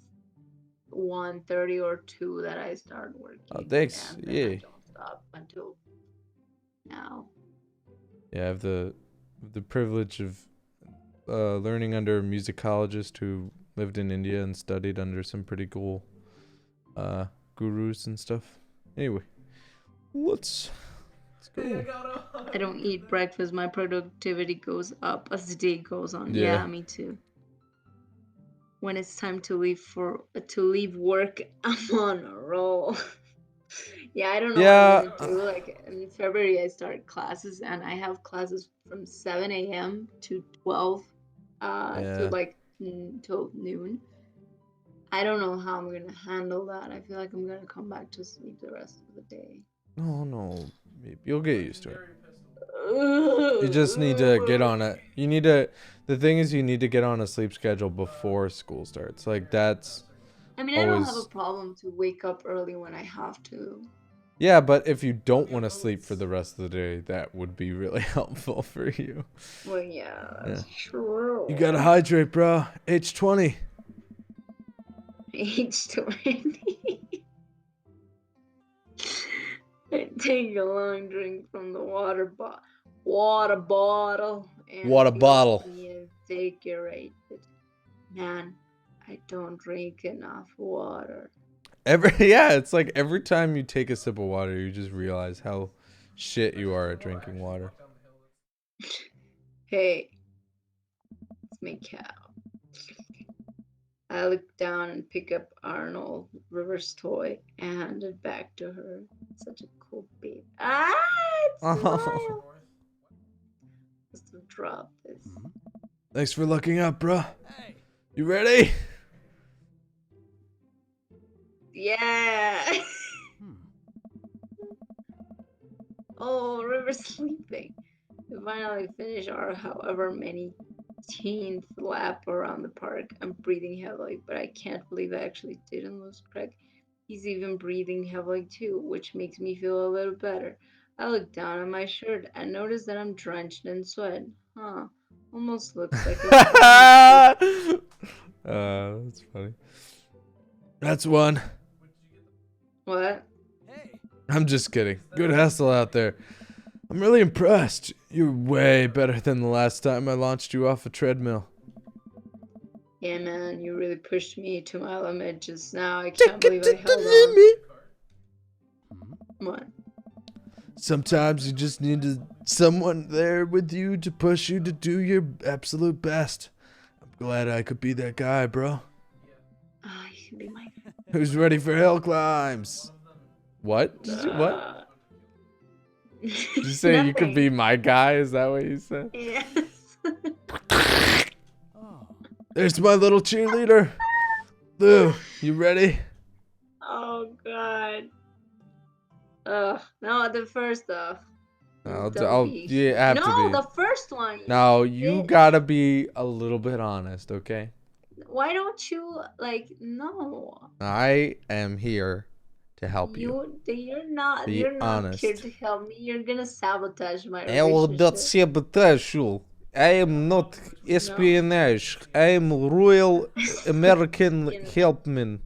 1:30 or 2 that I start working. Thanks. And then Yeah. I don't stop until now. Yeah, I have the privilege of learning under a musicologist who lived in India and studied under some pretty cool gurus and stuff. Anyway, let's go. I don't eat breakfast. My productivity goes up as the day goes on. Yeah. Yeah, me too. When it's time to leave work, I'm on a roll. Yeah, I don't know what I'm gonna do. Like in February, I start classes, and I have classes from 7 a.m. to 12, to like till noon. I don't know how I'm gonna handle that. I feel like I'm gonna come back to sleep the rest of the day. No, you'll get used to it. You just need to get on it. The thing is, you need to get on a sleep schedule before school starts. Like that's. I mean, I don't have a problem to wake up early when I have to. Yeah, but if you don't want to sleep for the rest of the day, that would be really helpful for you. Well, yeah, that's true. You gotta hydrate, bro. Age 20. Age 20. I take a long drink from the water bottle. And Water feel bottle. reinvigorated. Man, I don't drink enough water. It's like every time you take a sip of water, you just realize how shit you are at drinking water. Hey, let's make out. I look down and pick up Arnold River's toy and hand it back to her. Such a cool babe. Ah, it's smile. Just to drop this. Thanks for looking up, bro. You ready? Yeah. Oh, River's sleeping. We finally finish our however many 10th lap around the park. I'm breathing heavily, but I can't believe I actually didn't lose Craig. He's even breathing heavily too, which makes me feel a little better. I look down at my shirt and notice that I'm drenched in sweat. Huh. Almost looks like a That's funny. That's one. What? I'm just kidding. Good hustle out there. I'm really impressed. You're way better than the last time I launched you off a treadmill. Yeah, man, you really pushed me to my limit just now. I can't believe I held on. What? Sometimes you just need someone there with you to push you to do your absolute best. I'm glad I could be that guy, bro. Oh, you can be my Who's ready for hill climbs? What? What? Did you say you could be my guy? Is that what you said? Yes. There's my little cheerleader. Lou, you ready? Oh, God. No, the first stuff. You have to No, be. the first one. No, you gotta be a little bit honest, okay? Why don't you, no. I am here to help you. You're not Be here honest. to help me. You're gonna sabotage my I will not relationship. sabotage you. I am not espionage. I am Royal American helpman.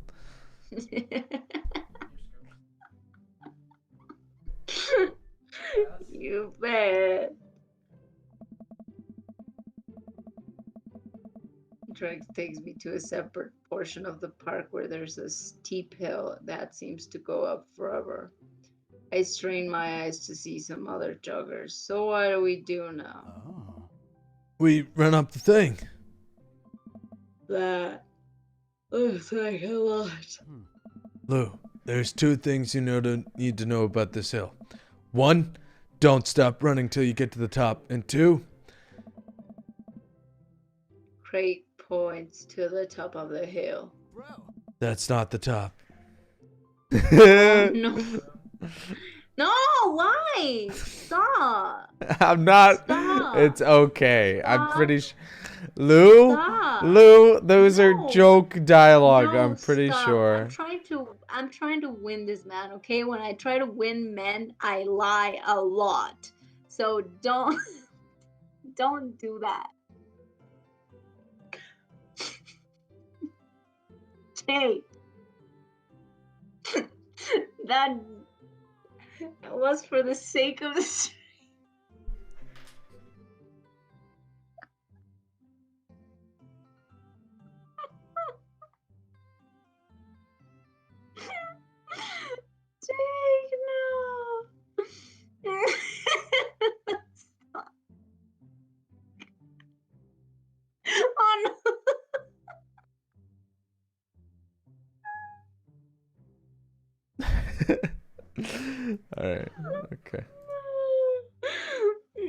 You bet. Drake takes me to a separate portion of the park where there's a steep hill that seems to go up forever. I strain my eyes to see some other joggers. So what do we do now? We run up the thing. That looks like a lot. Lou, there's two things need to know about this hill. One, don't stop running till you get to the top. And two, Craig points to the top of the hill. that's not the top. Oh, no. No, why? Stop. I'm not. Stop. It's okay. Stop. I'm pretty sure. Lou, those are joke dialogue. No, I'm pretty stop. sure. I'm trying to win this man, okay? When I try to win men, I lie a lot. So don't do that. Hey. That was for the sake of the stream. Jake, no. Stop. Oh no. Alright. Okay.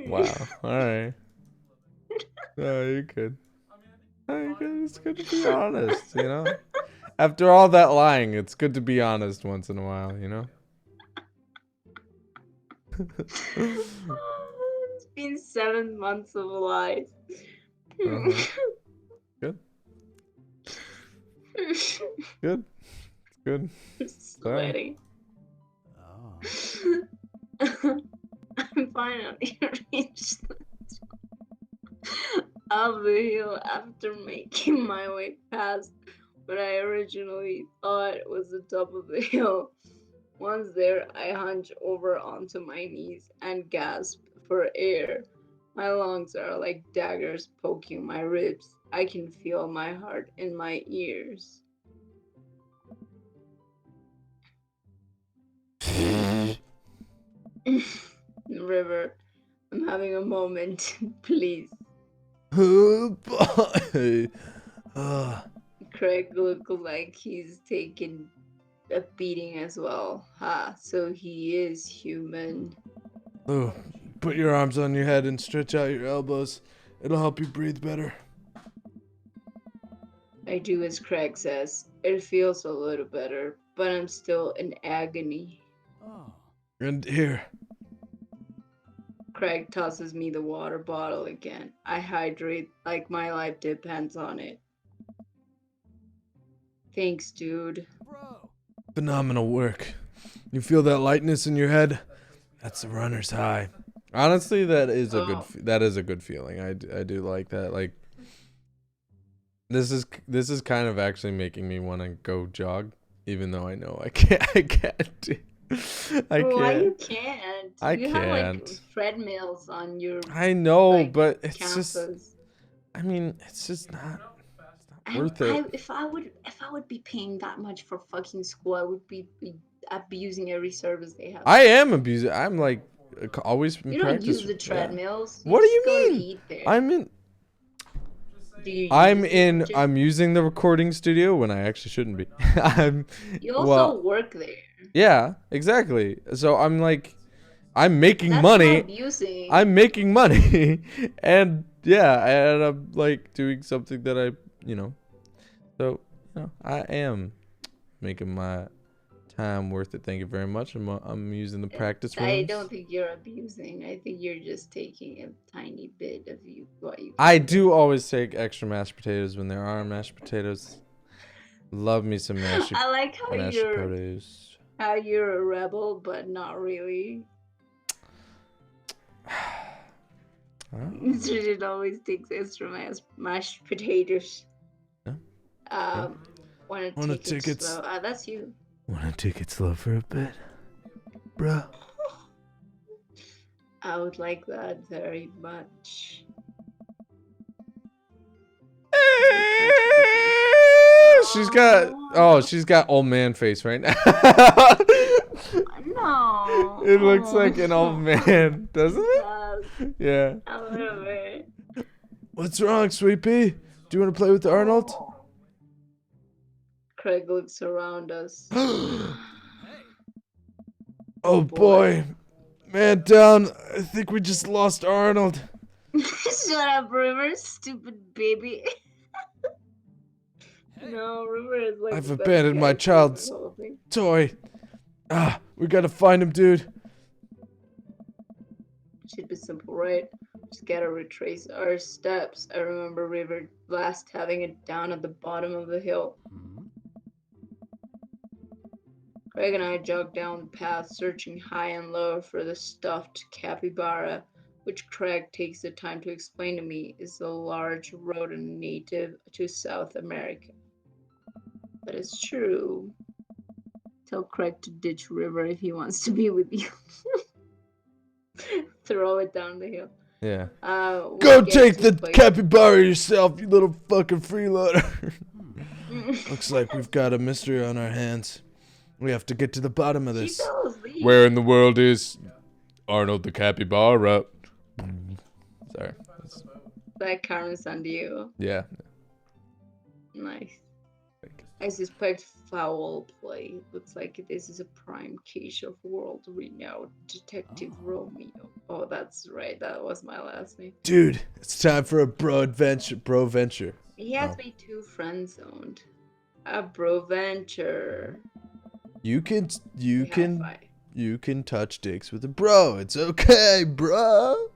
Wow. Alright. No, you're good. No, you're good. It's good to be honest, you know? After all that lying, it's good to be honest once in a while, you know? It's been 7 months of lies. Good. Good. Good. Sweating. I'm finally reached the top of the hill after making my way past what I originally thought was the top of the hill. Once there, I hunch over onto my knees and gasp for air. My lungs are like daggers poking my ribs. I can feel my heart in my ears. River, I'm having a moment. Please. Oh boy. Craig looks like he's taken a beating as well. Ha, so he is human. Oh, put your arms on your head and stretch out your elbows. It'll help you breathe better. I do as Craig says. It feels a little better, but I'm still in agony. Oh. And here. Craig tosses me the water bottle again. I hydrate like my life depends on it. Thanks, dude. Bro. Phenomenal work. You feel that lightness in your head? That's the runner's high. Honestly, that is a good. Oh. That is a good feeling. I do like that. Like, this is kind of actually making me want to go jog, even though I know I can't. I can't. Why you can't? I You have like can't. treadmills on your I know, like, but it's campus. just. I mean, it's just not. And Worth it. if I would be paying that much for fucking school, I would be abusing every service they have. I am abusing. I'm like always in You don't practice. use the treadmills. What do just you go to mean? eat there. I'm in. Do you use I'm it in. just- I'm using the recording studio when I actually shouldn't be. You also well, work there. yeah, exactly. So I'm like, I'm making That's money. not abusing. I'm making money, and yeah, and I'm like doing something that I, so I am making my time worth it. Thank you very much. I'm using the practice rooms. I don't think you're abusing. I think you're just taking a tiny bit of what you. I do always take extra mashed potatoes when there are mashed potatoes. Love me some mashed I like how potatoes. you're a rebel, but not really. Strigid always takes extra mashed potatoes. Yeah. Wanna take it slow? That's you. Wanna take it slow for a bit, bro? I would like that very much. She's got old man face right now. No. It looks like an old man, doesn't it? Yeah. A little bit. What's wrong, Sweet Pea? Do you want to play with Arnold? Craig looks around us. Oh boy. Man down. I think we just lost Arnold. Shut up, River, stupid baby. No, River is like. I've the best abandoned my guy child's for the whole thing. toy. We gotta find him, dude. Should be simple, right? Just gotta retrace our steps. I remember River last having it down at the bottom of the hill. Craig and I jogged down the path, searching high and low for the stuffed capybara, which Craig takes the time to explain to me is a large rodent native to South America. That is true. Tell Craig to ditch River if he wants to be with you. Throw it down the hill. Yeah. Go Go take the capybara yourself, you little fucking freeloader. Looks like we've got a mystery on our hands. We have to get to the bottom of this. Where in the world is Arnold the capybara? Sorry. That Carmen Sandiego. Yeah. Nice. I suspect foul play. Looks like this is a prime case of world-renowned Detective Romeo. Oh, that's right. That was my last name. Dude, it's time for a bro venture. He has me too friend-zoned. A bro venture. You can touch dicks with a bro. It's okay, bro.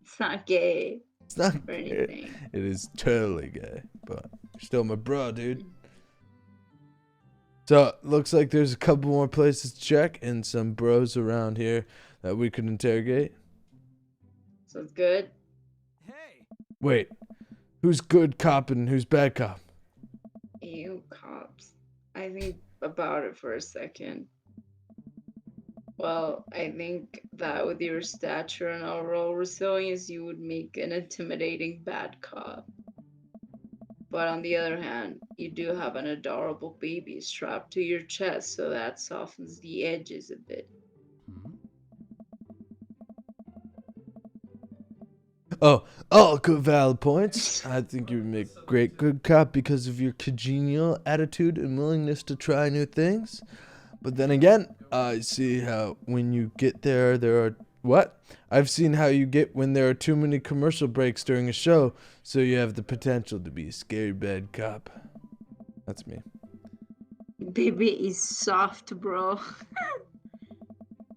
It's not gay. It's not or anything. It is totally gay, but you're still my bro, dude. So, looks like there's a couple more places to check and some bros around here that we could interrogate. Sounds good. Hey. Wait, who's good cop and who's bad cop? You cops. I think about it for a second. Well, I think that with your stature and overall resilience, you would make an intimidating bad cop. But on the other hand, you do have an adorable baby strapped to your chest, so that softens the edges a bit. Oh, all good valid points. I think you would make great good cop because of your congenial attitude and willingness to try new things. But then again, I see how when you get there are what? I've seen how you get when there are too many commercial breaks during a show, so you have the potential to be a scary bad cop. That's me. Baby is soft, bro.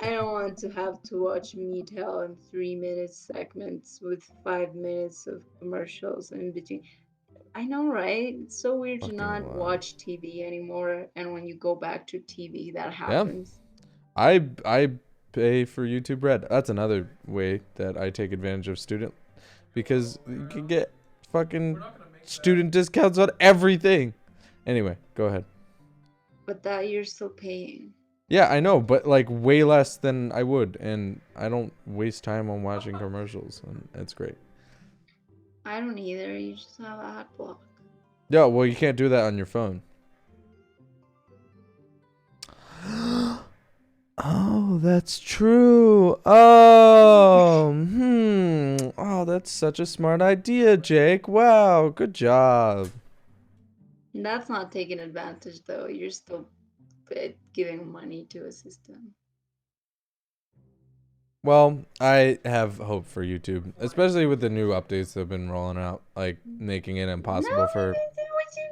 I don't want to have to watch me tell in 3 minute segments with 5 minutes of commercials in between. I know, right? It's so weird to Fucking not wow. watch TV anymore, and when you go back to TV, that Yeah. happens. I pay for YouTube Red. That's another way that I take advantage of student, because you can get fucking student discounts on everything. Anyway, go ahead. But that you're still paying. Yeah, I know, but like way less than I would, and I don't waste time on watching commercials, and it's great. I don't either. You just have ad block. Yeah, well, you can't do that on your phone. Oh, that's true. Oh, that's such a smart idea, Jake. Wow, good job. That's not taking advantage, though. You're still giving money to a system. Well, I have hope for YouTube, especially with the new updates that have been rolling out, like making it impossible for. What you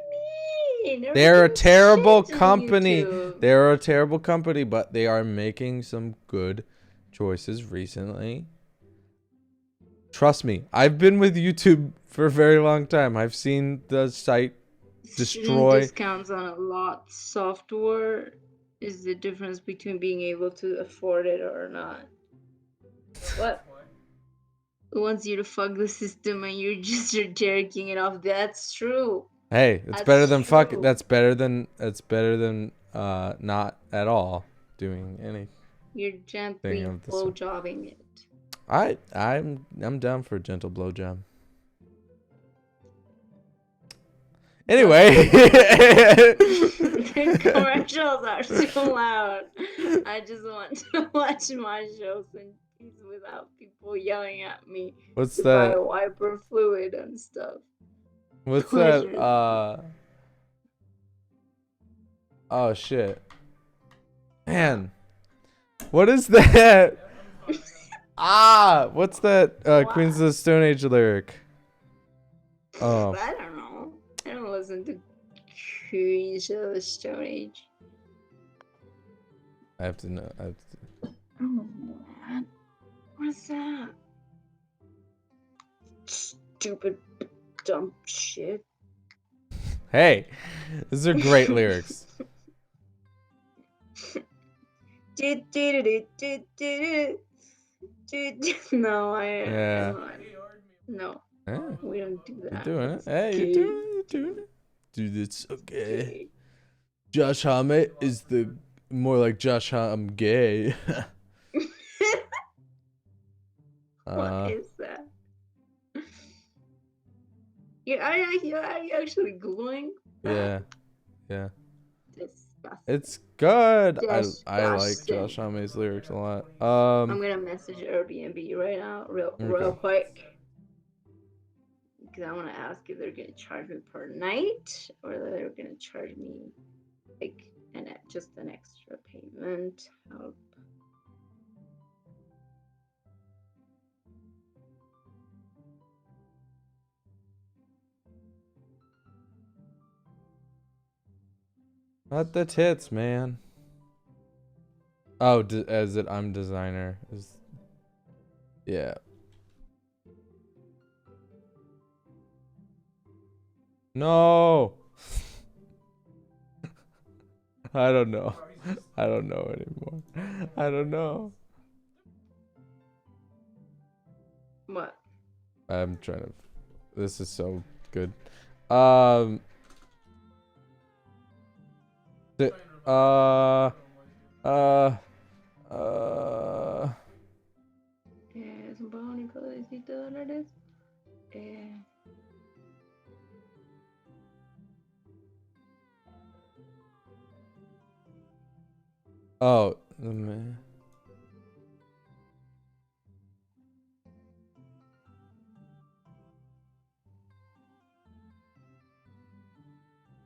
mean? They're a Everything's terrible shit on company. YouTube. They're a terrible company, but they are making some good choices recently. Trust me, I've been with YouTube for a very long time. I've seen the site Student destroy. discounts on a lot software is the difference between being able to afford it or not. What? Who wants you to fuck the system and you're just jerking it off? That's true. Hey, it's That's better than fuck. true. That's better than not at all doing anything You're gently of the sort. blowjobbing it. I'm down for a gentle blowjob. Anyway, The commercials are so loud. I just want to watch my shows in peace without people yelling at me what's to buy that? wiper fluid and stuff. What's Pleasure. that? Oh shit, man, what is that? What's that? Queens of the Stone Age lyric. Oh, I don't know. I don't listen to Queens of the Stone Age. I have to know. Oh, man. What's that? Stupid, dumb shit. Hey, these are great lyrics. No, Yeah. No, Yeah, we don't do you're that. doing it. It's Hey, gay. you're doing it. Dude, it's okay. Gay. Josh Homme is the more like Josh Homme gay. What is that? Yeah, are you actually Googling that? Yeah. Disgusting. It's good. I like Disgusting. Josh Homme's lyrics a lot. I'm gonna message Airbnb right now, real Okay. quick, because I want to ask if they're gonna charge me per night or they're gonna charge me like just an extra payment. Help. Not the tits, man. Oh, as it I'm designer is. Yeah. No. I don't know. I don't know anymore. I don't know. What? I'm trying to. This is so good. The, Es un bonito besito de dólares. Oh, man.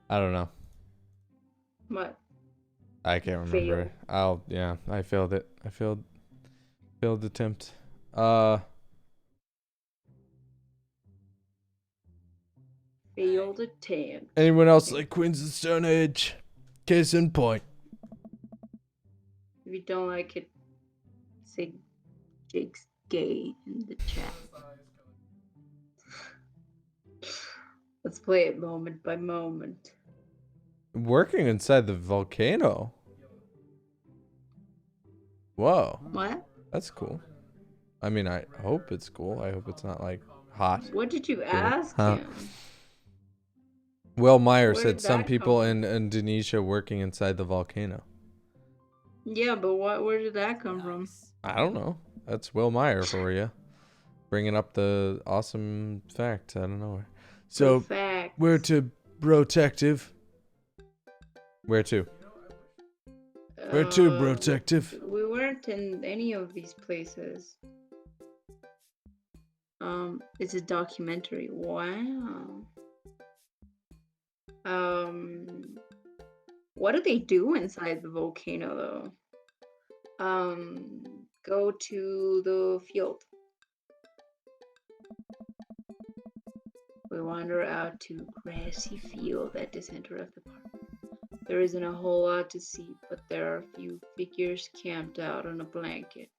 I don't know. What? I can't remember. I failed it. I failed attempt. Failed attempt. Anyone else like Queens of the Stone Age? Case in point. If you don't like it, say Jake's gay in the chat. Let's play it moment by moment. Working inside the volcano. Whoa, What? that's cool. I mean, I hope it's cool. I hope it's not like hot. What did you Cool. ask Huh. him? Will Meyer Where said did some that people come in Indonesia working inside the volcano. Yeah, but where did that come from? I don't know. That's Will Meyer for you. Bringing up the awesome fact out of nowhere. So, where to, Brotective? Where to? Where to, Brotective? We weren't in any of these places. It's a documentary. Wow. What do they do inside the volcano though? Go to the field. We wander out to grassy field at the center of the park. There isn't a whole lot to see, but there are a few figures camped out on a blanket.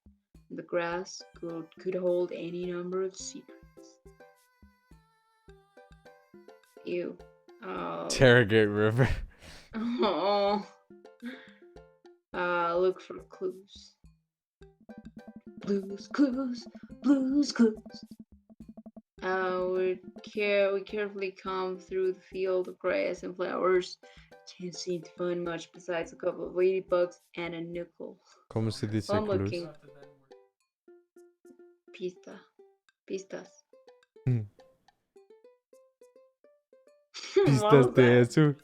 The grass could hold any number of secrets. Ew. Oh. Tarragate River. Oh. Look for clues. Blues clues. Blues clues. We carefully comb through the field of grass and flowers. Can't seem to find much besides a couple of ladybugs and a nickel. Como se dice I'm clues? looking. Pistas. Pistas de azul.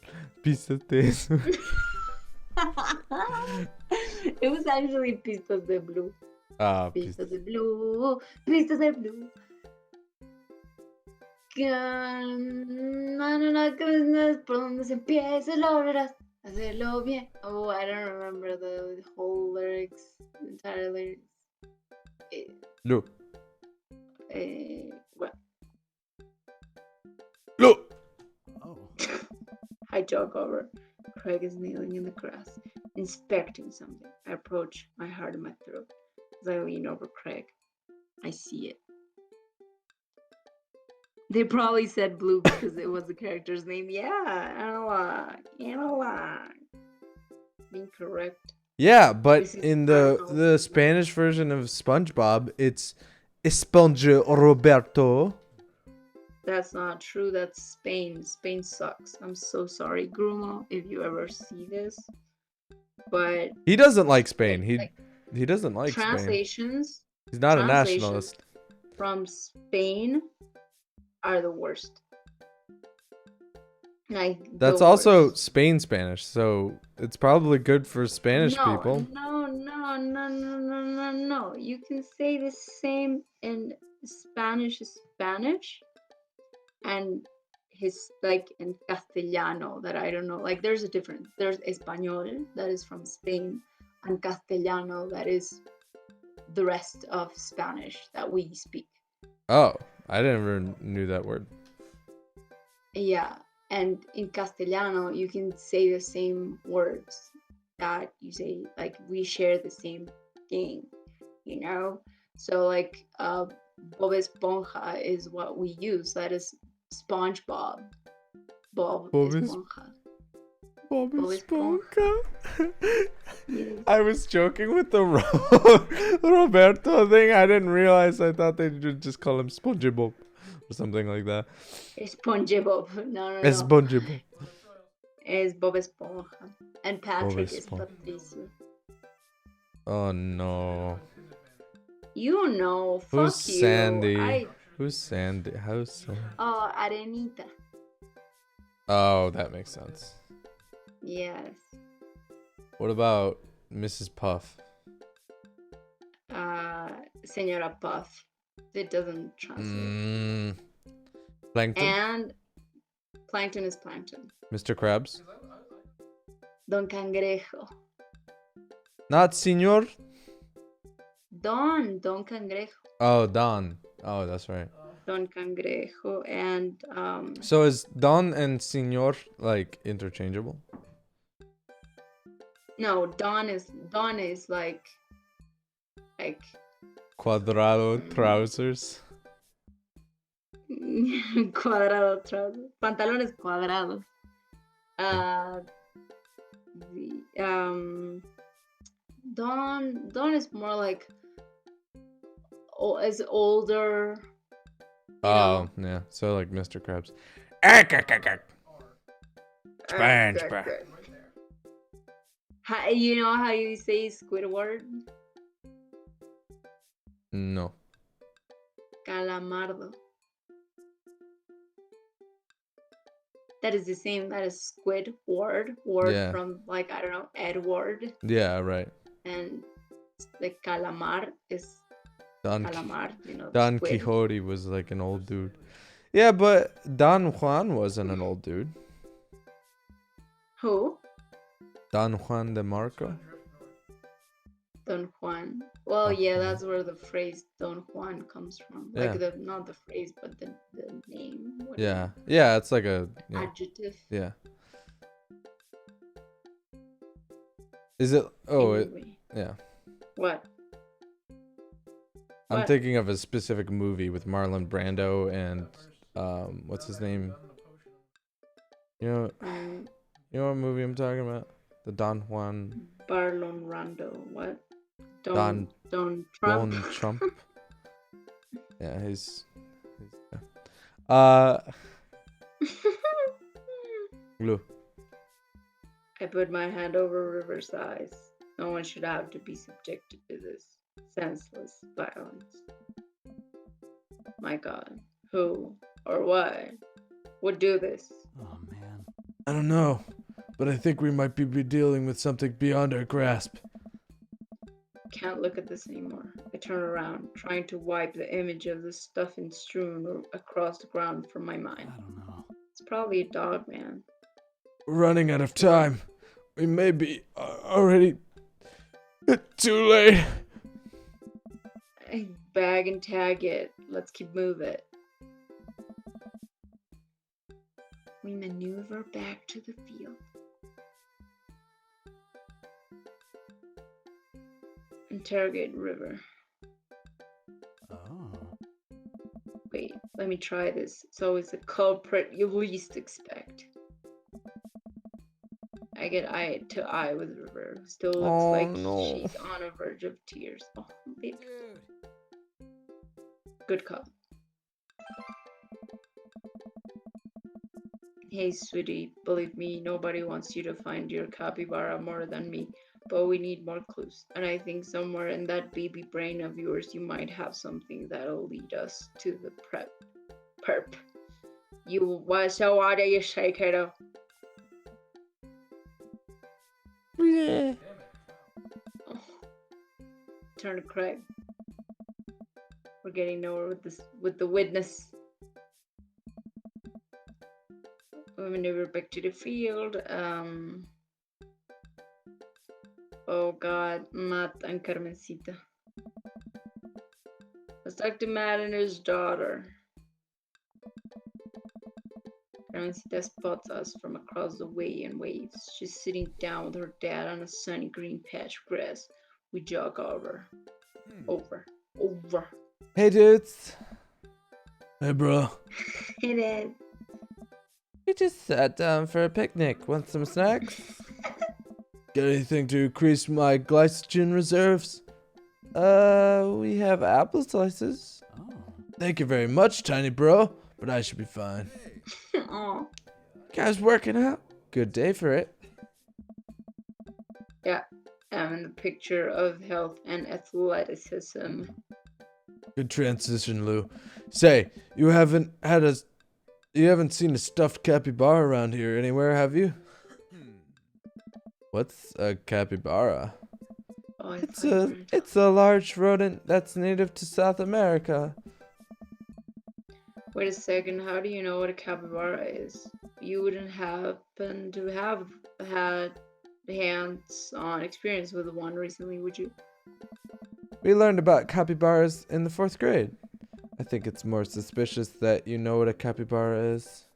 Pistas de azul. It was actually pistas de blue. Pistas de blue. Pistas de blue. Por donde se empieza lograrás hacerlo bien. Oh, I don't remember the whole lyrics, entire lyrics. Look. What? Look. Oh. I jog over. Craig is kneeling in the grass, inspecting something. I approach, my heart in my throat. As I lean over Craig, I see it. They probably said blue because it was the character's name. Yeah, analog. Being correct. Yeah, but in the Spanish version of SpongeBob, it's Esponge Roberto. That's not true. That's Spain. Spain sucks. I'm so sorry, Grumo, if you ever see this. But he doesn't like Spain. He doesn't like translations. Spain. He's not a nationalist. From Spain are the worst. That's also Spain Spanish, so it's probably good for Spanish people. No. You can say the same in Spanish, and in Castellano that I don't know. Like there's a difference. There's Español that is from Spain, and Castellano that is the rest of Spanish that we speak. Oh, I never knew that word. Yeah, and in Castellano you can say the same words that you say, like we share the same thing, you know? So like Bob Esponja is what we use. That is SpongeBob. Bob Esponja. Bob Esponja. Yes. I was joking with the Roberto thing. I didn't realize. I thought they would just call him SpongeBob or something like that. SpongeBob. No. SpongeBob. It's Bob Esponja. And Patrick is Patricio. Oh no. You know, fuck Who's you. Sandy? Who's Sandy? How's Sandy? Oh, Arenita. Oh, that makes sense. Yes. What about Mrs. Puff? Senora Puff. It doesn't translate. Plankton? And Plankton is plankton. Mr. Krabs. Don Cangrejo. Not Senor. Don Cangrejo. Oh, Don. Oh, that's right. Don Cangrejo and So is Don and Senor like interchangeable? no, Don is like Cuadrado trousers. cuadrado trousers. Pantalones cuadrados. Don is more like is older. Oh, yeah. So like Mr. Krabs. SpongeBob. You know how you say Squidward? No. Calamardo. That is the same. That is Squidward. Word Yeah. from like I don't know Edward, Yeah, right. and the calamar is Don calamar. You know. Don squid. Quixote was like an old dude. Yeah, but Don Juan wasn't an old dude. Who? Don Juan de Marco. Don Juan. Well, Don yeah, Juan. that's where the phrase Don Juan comes from. Yeah. Like not the phrase, but the name. What Yeah. Yeah, it's like a yeah. Adjective. Yeah. Is it oh it Anyway. yeah. What? I'm What? thinking of a specific movie with Marlon Brando and what's his name? You know what movie I'm talking about? The Don Juan Barlon Rando. What? Don Don Trump. Don Trump. Yeah, he's Glue. I put my hand over River's eyes. No one should have to be subjected to this senseless violence. My God, who or what would do this? Oh man. I don't know, but I think we might be dealing with something beyond our grasp. Can't look at this anymore. I turn around, trying to wipe the image of the stuff and strewn across the ground from my I mind. don't know. It's probably a dog, man. We're running out of time. We may be already too late. I bag and tag it. Let's keep moving. We maneuver back to the field. Interrogate River. Oh. Wait, let me try this. It's always the culprit you least expect. I get eye to eye with River. Still looks like she's on a verge of tears. Oh, baby. Good call. Hey, sweetie, believe me, nobody wants you to find your capybara more than me. But we need more clues. And I think somewhere in that baby brain of yours, you might have something that'll lead us to the perp. So why do you shake it up? Yeah. Oh. Turn to Craig. We're getting nowhere with this, with the witness. We maneuver back to the field. Oh God, Matt and Carmencita. Let's talk to Matt and his daughter. Carmencita spots us from across the way and waves. She's sitting down with her dad on a sunny green patch of grass. We jog over. Over. Hey dudes. Hey bro. It is. We just sat down for a picnic. Want some snacks? Got anything to increase my glycogen reserves? We have apple slices. Oh. Thank you very much, tiny bro, but I should be fine. Oh. Guys working out? Good day for it. Yeah, I'm in the picture of health and athleticism. Good transition, Lou. Say, you haven't seen a stuffed capybara around here anywhere, have you? What's a capybara? Oh, It's a large rodent that's native to South America. Wait a second, how do you know what a capybara is? you wouldn't happen to have had hands-on experience with one recently, would you? We learned about capybaras in the 4th grade. I think it's more suspicious that you know what a capybara is.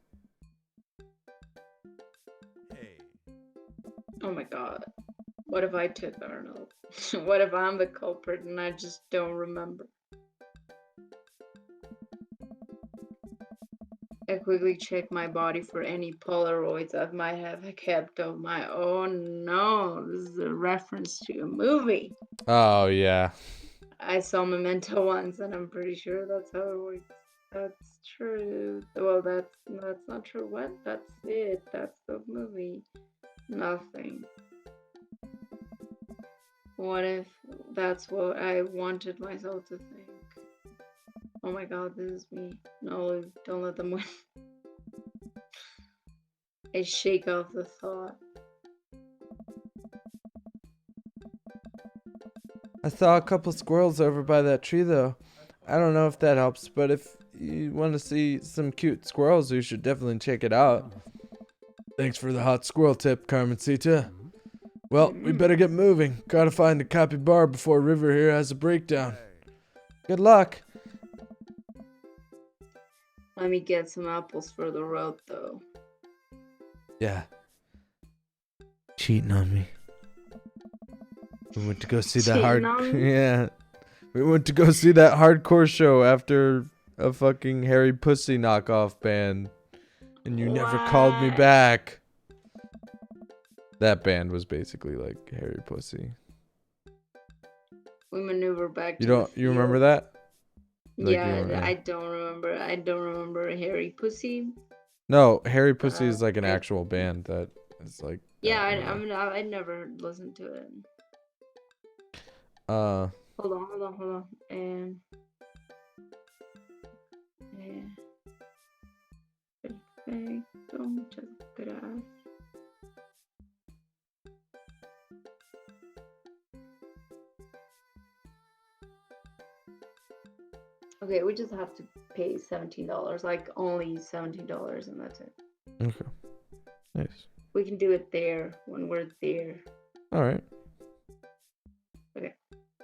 Hey. Oh my god. What if I took Arnold? What if I'm the culprit and I just don't remember? I quickly check my body for any Polaroids I might have kept of my own. No, this is a reference to a movie. Oh, yeah. I saw Memento once, and I'm pretty sure that's how it works. That's true. Well, that's not true. What? That's it. That's the movie. Nothing. What if that's what I wanted myself to think? Oh my god, this is me. No, don't let them win. I shake off the thought. I saw a couple squirrels over by that tree, though. I don't know if that helps, but if you want to see some cute squirrels, you should definitely check it out. Thanks for the hot squirrel tip, Carmencita. Well, we better get moving. Gotta find the capybara before River here has a breakdown. Good luck. Let me get some apples for the road, though. Yeah. Cheating on me. We went to go see that Cheating on me? Yeah. We went to go see that hardcore show after a fucking Harry Pussy knockoff band. And you never called me What? back. That band was basically like Harry Pussy. We maneuver back You to don't the you remember field. that? Like, Yeah, you don't- I don't remember. I don't remember Harry Pussy. No, Harry Pussy is like an I- actual band that is like Yeah, that, I never listened to it. uh Hold on. Yeah. Perfecto, muchas gracias. Okay, we just have to pay $17, like only $17, and that's it. okay. Nice. We can do it there when we're there. All right.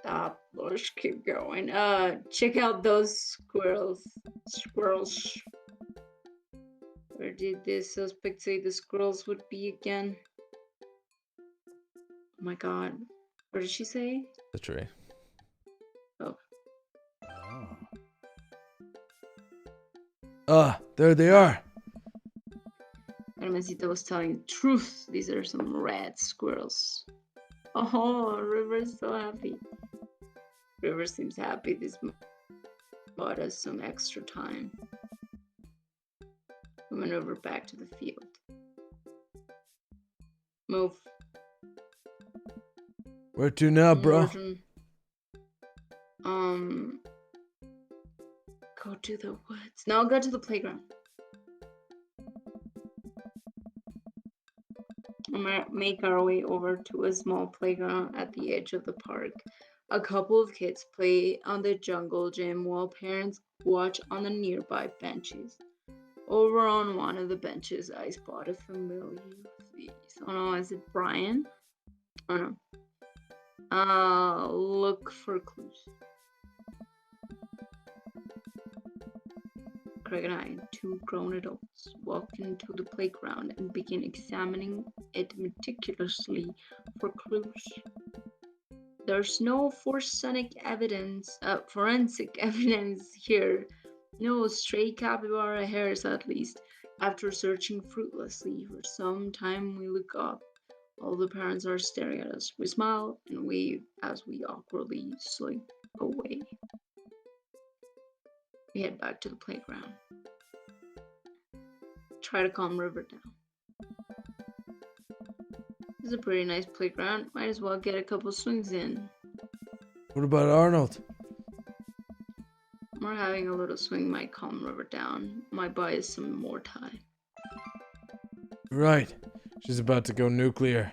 Stop. Let's keep going. Check out those squirrels. Squirrels. Where did this suspect say the squirrels would be again? Oh my god. What did she say? The tree. Oh. Ah, there they are. Hermesita was telling the truth. These are some red squirrels. Oh, River's so happy. River seems happy this bought us some extra time. We went over back to the field. Move. Where to now, bro? Morton. Go to the woods. No, go to the playground. Make our way over to a small playground at the edge of the park. A couple of kids play on the jungle gym while parents watch on the nearby benches. Over on one of the benches, I spot a familiar face. Oh no, is it Brian? Oh no. Look for clues. Craig and I, two grown adults, walk into the playground and begin examining it meticulously for clues. There's no forensic evidence here. No stray capybara hairs, at least. After searching fruitlessly for some time, we look up. All the parents are staring at us. We smile and wave as we awkwardly slink away. We head back to the playground. Try to calm River down. This is a pretty nice playground. Might as well get a couple swings in. What about Arnold? More having a little swing might calm River down. Might buy us some more time. Right. She's about to go nuclear.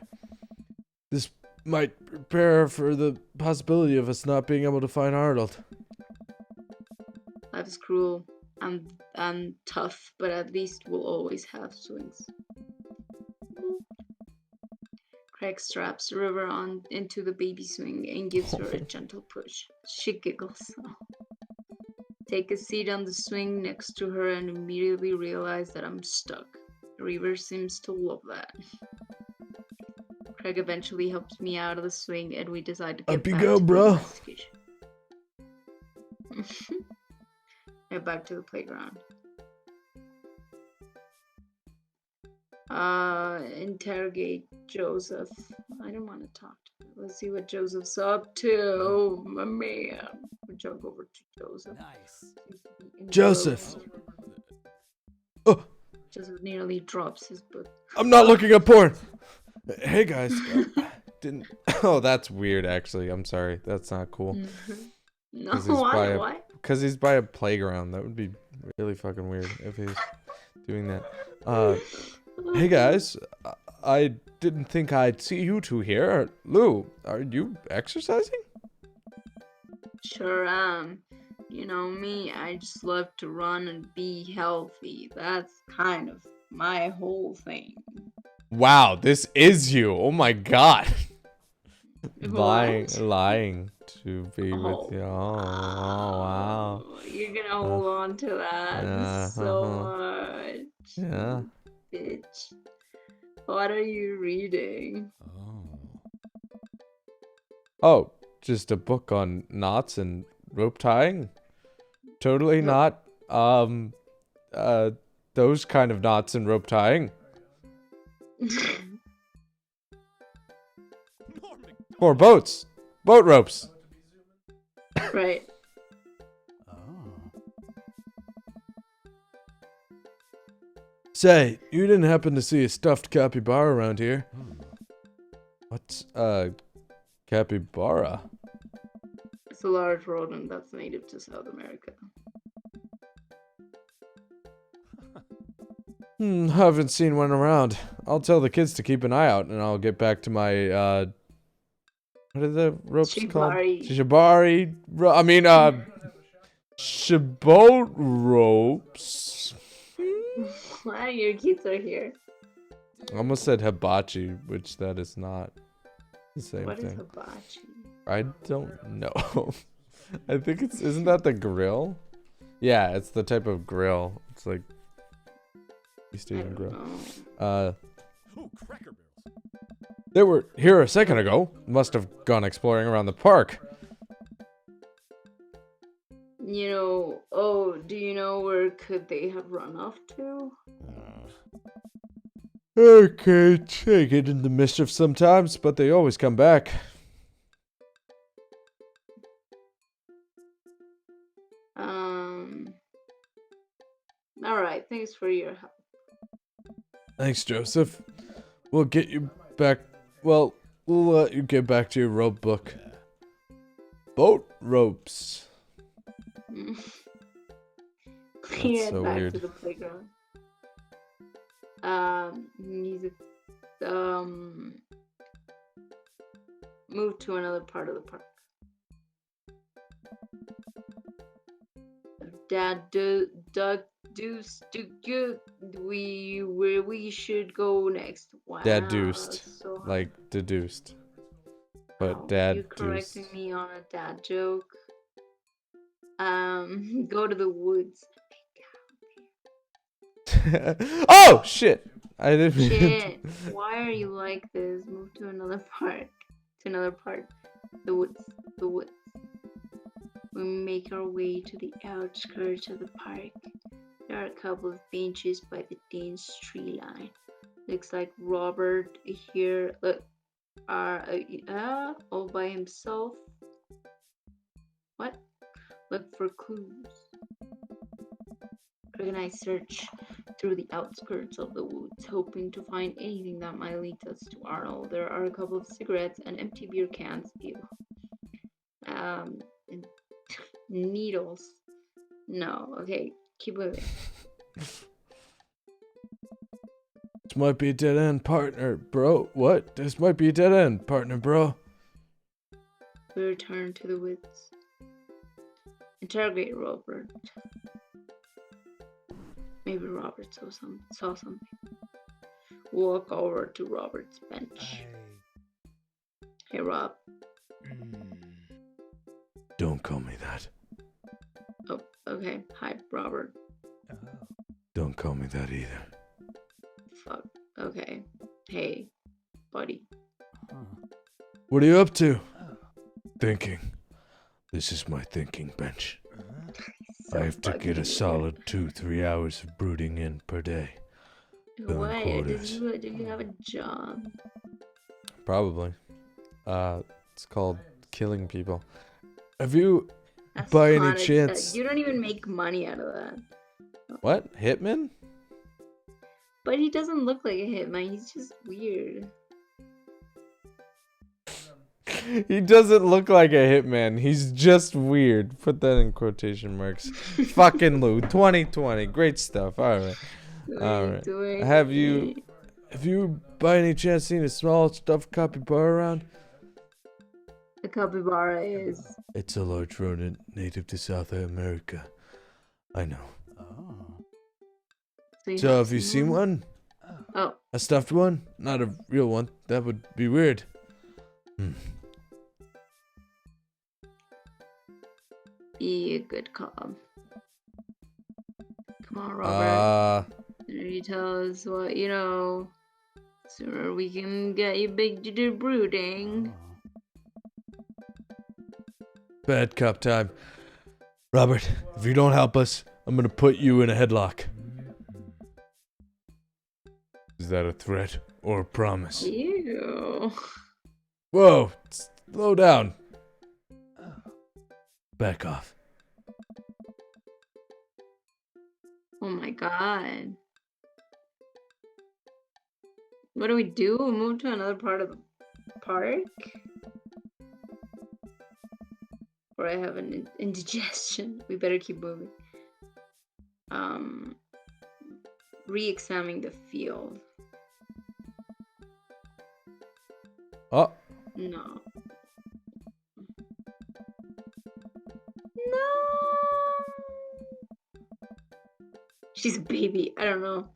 This might prepare her for the possibility of us not being able to find Arnold. Life is cruel. I'm tough, but at least we'll always have swings. Craig straps River on into the baby swing and gives her a gentle push. She giggles. Take a seat on the swing next to her and immediately realize that I'm stuck. River seems to love that. Craig eventually helps me out of the swing and we decide to get back to the investigation. Get back to the playground. Interrogate Joseph. I don't want to talk to him. Let's see what Joseph's up to. Oh, my man. We'll jump over to Joseph. Nice. Joseph. Oh, Joseph nearly drops his book. I'm not looking at porn. Hey guys. Didn't. Oh, that's weird. Actually, I'm sorry. That's not cool. No, why? Because he's by a playground. That would be really fucking weird if he's doing that. Hey guys, I didn't think I'd see you two here. Lou, are you exercising? Sure am. You know me, I just love to run and be healthy. That's kind of my whole thing. Wow, this is you. Oh my god. What? Lying to be with you. Oh, wow. You're gonna hold on to that so much. Yeah. Bitch. What are you reading? Oh, just a book on knots and rope tying. Totally not those kind of knots and rope tying. Or boat ropes. Right. Say, you didn't happen to see a stuffed capybara around here? What's capybara? It's a large rodent that's native to South America. Haven't seen one around. I'll tell the kids to keep an eye out, and I'll get back to my what are the ropes called? Shibari. Shibboat ropes. Why your kids are here? I almost said hibachi, which that is not the same What thing. is hibachi? I don't know. I think isn't that the grill? Yeah, it's the type of grill. It's like East Asian grill. Cracker barrels. They were here a second ago. Must have gone exploring around the park. Do you know where could they have run off to? Okay, they get into mischief sometimes, but they always come back. Alright, thanks for your help. Thanks, Joseph. We'll get you back. Well, we'll let you get back to your rope book. Boat ropes. That's so back weird. to the playground. Move to another part of the park. Where we should go next? Wow, Dad-deuced. so hard. Like deduced. But You dad-deuced. correcting me on a dad joke. Go to the woods. Oh shit! I didn't mean Shit, why are you like this? Move to another part. The woods. We make our way to the outskirts of the park. There are a couple of benches by the dense tree line. Looks like Robert here all by himself. What? Look for clues. Craig and I search through the outskirts of the woods, hoping to find anything that might lead us to Arnold. There are a couple of cigarettes and empty beer cans. Ew. And needles. No. Okay, keep moving. This might be a dead end, partner, bro. What? This might be a dead end, partner, bro. We return to the woods. Interrogate Robert. Maybe Robert saw something. Walk over to Robert's bench. Hey, Rob. Don't call me that. Oh, okay. Hi, Robert. Don't call me that either. Fuck. Okay. Hey, buddy. What are you up to? Thinking. This is my thinking bench. So I have to fucking get a weird. solid 2-3 hours of brooding in per day. Why? quarters. Do you have a job? Probably. It's called killing people. Have you, That's by any haunted chance... stuff. You don't even make money out of that. What? Hitman? But he doesn't look like a hitman. He's just weird. He doesn't look like a hitman. He's just weird. Put that in quotation marks. Fucking Lou. 2020. Great stuff. All right. All right. Have you by any chance seen a small stuffed capybara around? The capybara is. It's a large rodent native to South America. I know. So have you seen one? Oh, A stuffed one? Not a real one. That would be weird. be a good cop. Come on, Robert. You tell us what you know. Sooner we can get you big to do brooding. Bad cop time. Robert, if you don't help us, I'm gonna put you in a headlock. Is that a threat or a promise? Ew. Whoa, slow down. Back off. Oh my god. What do we do? Move to another part of the park? Or I have an indigestion. We better keep moving. Re-examining the field. Oh, No. No. She's a baby. I don't know.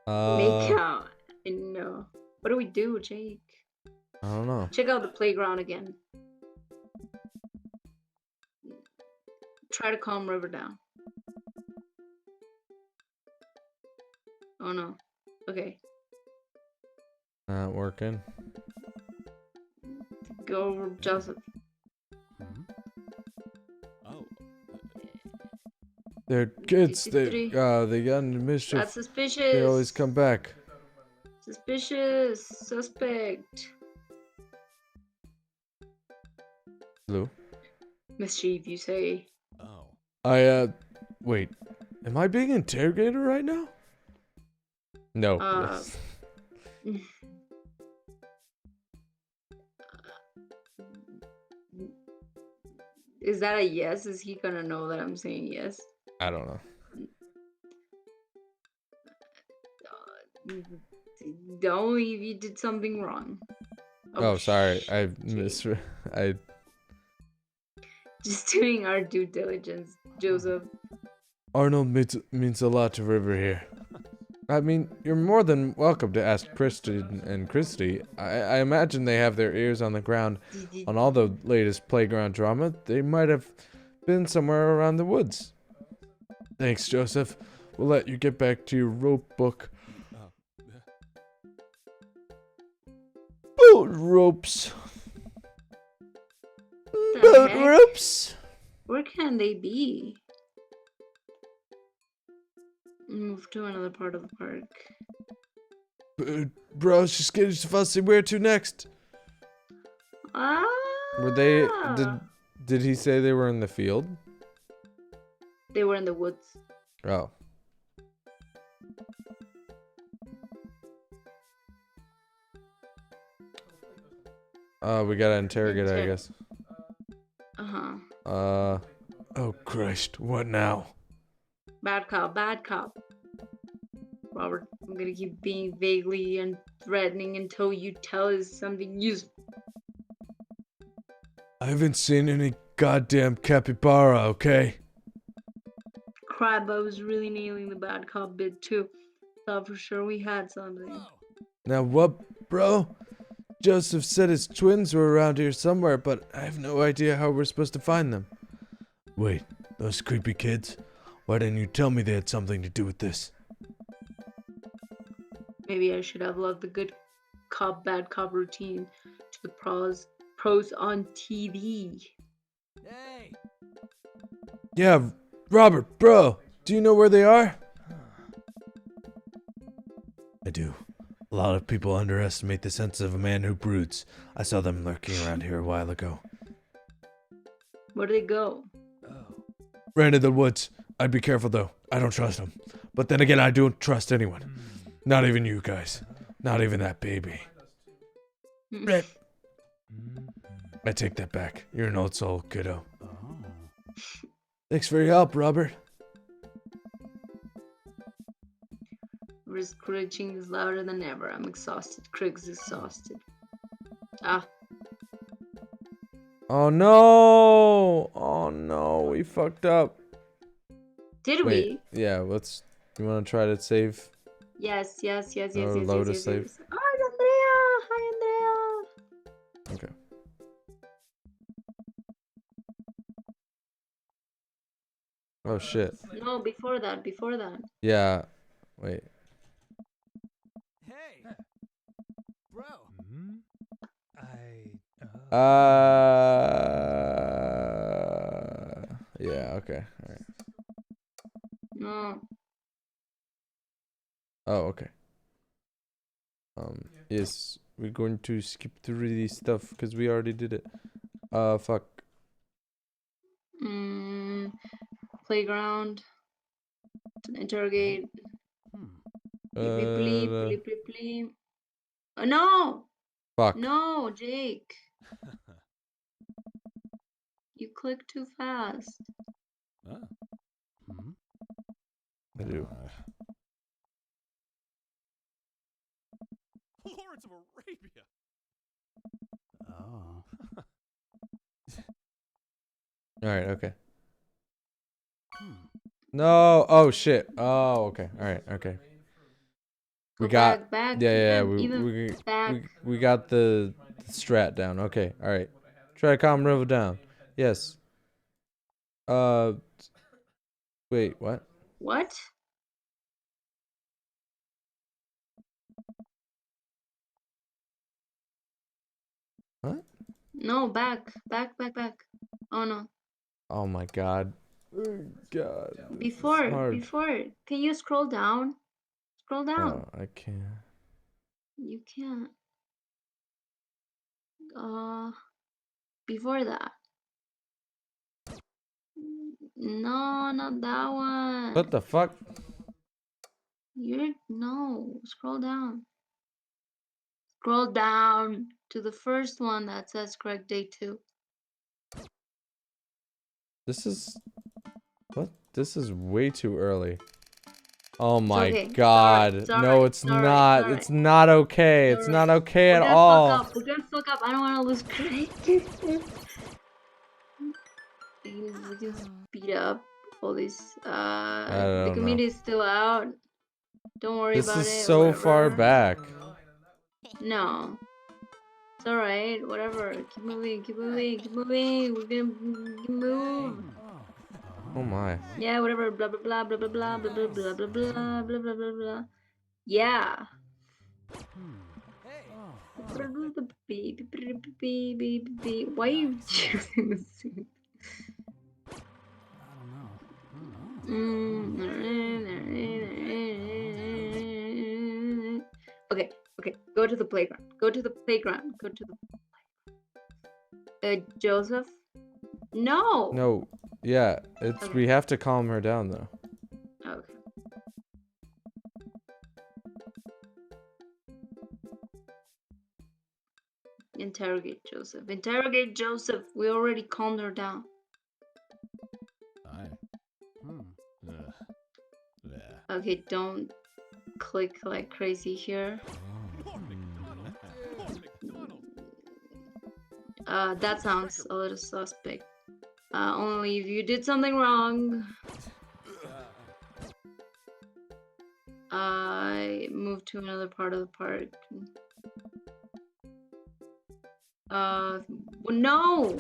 Make out. No. What do we do, Jake? I don't know. Check out the playground again. Try to calm River down. Oh no. Okay. Not working. Go, Joseph. They're kids. They got into mischief. That's suspicious. They always come back. Suspicious. Suspect. Lou? Mischief, you say. Wait. Am I being interrogated right now? No. Is that a yes? Is he gonna know that I'm saying yes? I don't know. Don't leave. You did something wrong. Oh, sorry. I shit. I Just doing our due diligence, Joseph. Arnold means a lot to River here. I mean, you're more than welcome to ask Kristen and Christy. I imagine they have their ears on the ground on all the latest playground drama. They might have been somewhere around the woods. Thanks, Joseph. We'll let you get back to your rope book. Boat ropes. Boat heck? ropes. Where can they be? Move to another part of the park. Bro, she's getting fussy. Where to next? Ah. Were they did he say they were in the field? They were in the woods. Oh. We gotta interrogate her, I guess. Oh Christ, what now? Bad cop, bad cop. Robert, I'm gonna keep being vaguely and threatening until you tell us something useful. I haven't seen any goddamn capybara, okay? crap, I was really nailing the bad cop bit too. Thought for sure we had something. Now what, bro? Joseph said his twins were around here somewhere, but I have no idea how we're supposed to find them. Wait, those creepy kids? Why didn't you tell me they had something to do with this? Maybe I should have loved the good cop, bad cop routine to the pros on TV. Hey! Yeah, Robert, bro, do you know where they are? I do. A lot of people underestimate the sense of a man who broods. I saw them lurking around here a while ago. Where do they go? Ran in the woods. I'd be careful though. I don't trust them. But then again, I don't trust anyone. Not even you guys. Not even that baby. Rip. I take that back. You're an old soul, kiddo. Thanks for your help, Robert. We're screeching is louder than ever. I'm exhausted. Craig's exhausted. Ah, Oh no! Oh no, we fucked up. did Wait, we? yeah, let's. You want to try to save? Yes. Or load a save? Hi, Andrea. Hi, Andrea. Okay. Oh shit. No, before that. Yeah. Wait. Hey! Bro! Yeah, okay. Alright. No. Oh, okay. Yes, we're going to skip through this stuff because we already did it. Fuck. Playground. Interrogate. Bleep. Oh, no! Fuck. No, Jake. You click too fast. I do. Lawrence of Arabia! Oh. Alright, okay. No! Oh shit. Oh, okay. Alright, okay. We Go got. back, Yeah, back. we got the strat down. Okay, alright. Try to calm River down. Yes. Wait, what? What? What? No, back. Oh no. Oh my god. Oh god. This is Before. hard. Can you scroll down? Scroll down. Oh, I can't. You can't. Before that. No, not that one. What the fuck? No. Scroll down. Scroll down to the first one that says correct date 2. This is. What? This is way too early. Oh my okay. god. It's No, it's not. alright. It's not okay. It's not okay at all. We're gonna fuck up. I don't want to lose Craig. we can speed up all these. The don't community know. is still out. Don't worry This about is it. so far whatever. back. No. It's alright. Whatever. Keep moving. We're gonna move. Oh my. Yeah, whatever. Blah blah blah blah blah blah blah blah blah blah blah blah blah blah. Yeah. Why are you choosing this? Okay. Go to the playground. Joseph? No. No. Yeah, it's Okay. we have to calm her down though. Okay. Interrogate Joseph. We already calmed her down. Okay, don't click like crazy here. That sounds a little suspect. Only if you did something wrong. I moved to another part of the park. No,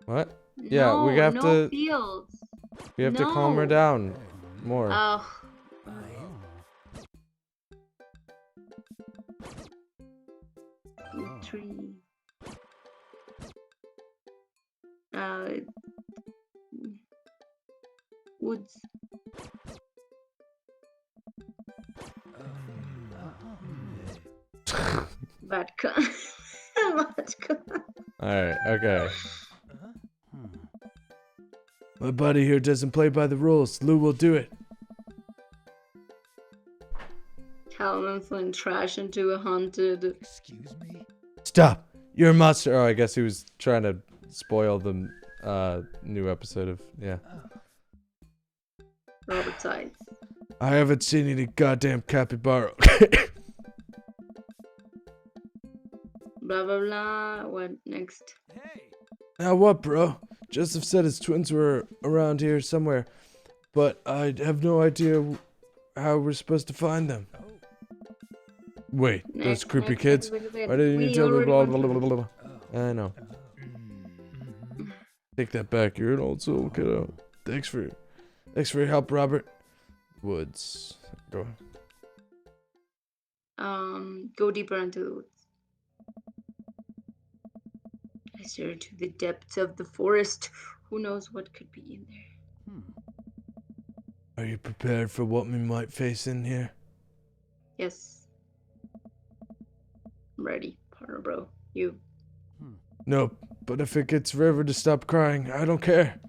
What? Yeah, we have no to fields. calm her No. down more. Ugh. Tree. Woods. Vodka. Vodka. Alright, okay. My buddy here doesn't play by the rules. Lou will do it. Calvin flung trash into a haunted. Excuse me? Stop! You're a monster! Oh, I guess he was trying to spoil the new episode of, yeah. Robert Sides. I haven't seen any goddamn capybara. Blah blah blah. What next? Hey! Now what, bro? Joseph said his twins were around here somewhere, but I have no idea how we're supposed to find them. Oh. Wait, those Next, creepy next, kids? next. Why didn't you We tell me already blah went blah through blah blah blah? Oh. I know. Mm. Take that back. You're an old soul, kiddo. Thanks for your help, Robert. Woods. Go. Go deeper into the woods. I stare into the depths of the forest. Who knows what could be in there? Hmm. Are you prepared for what we might face in here? Yes. I'm ready, partner bro. You. Nope. But if it gets River to stop crying, I don't care.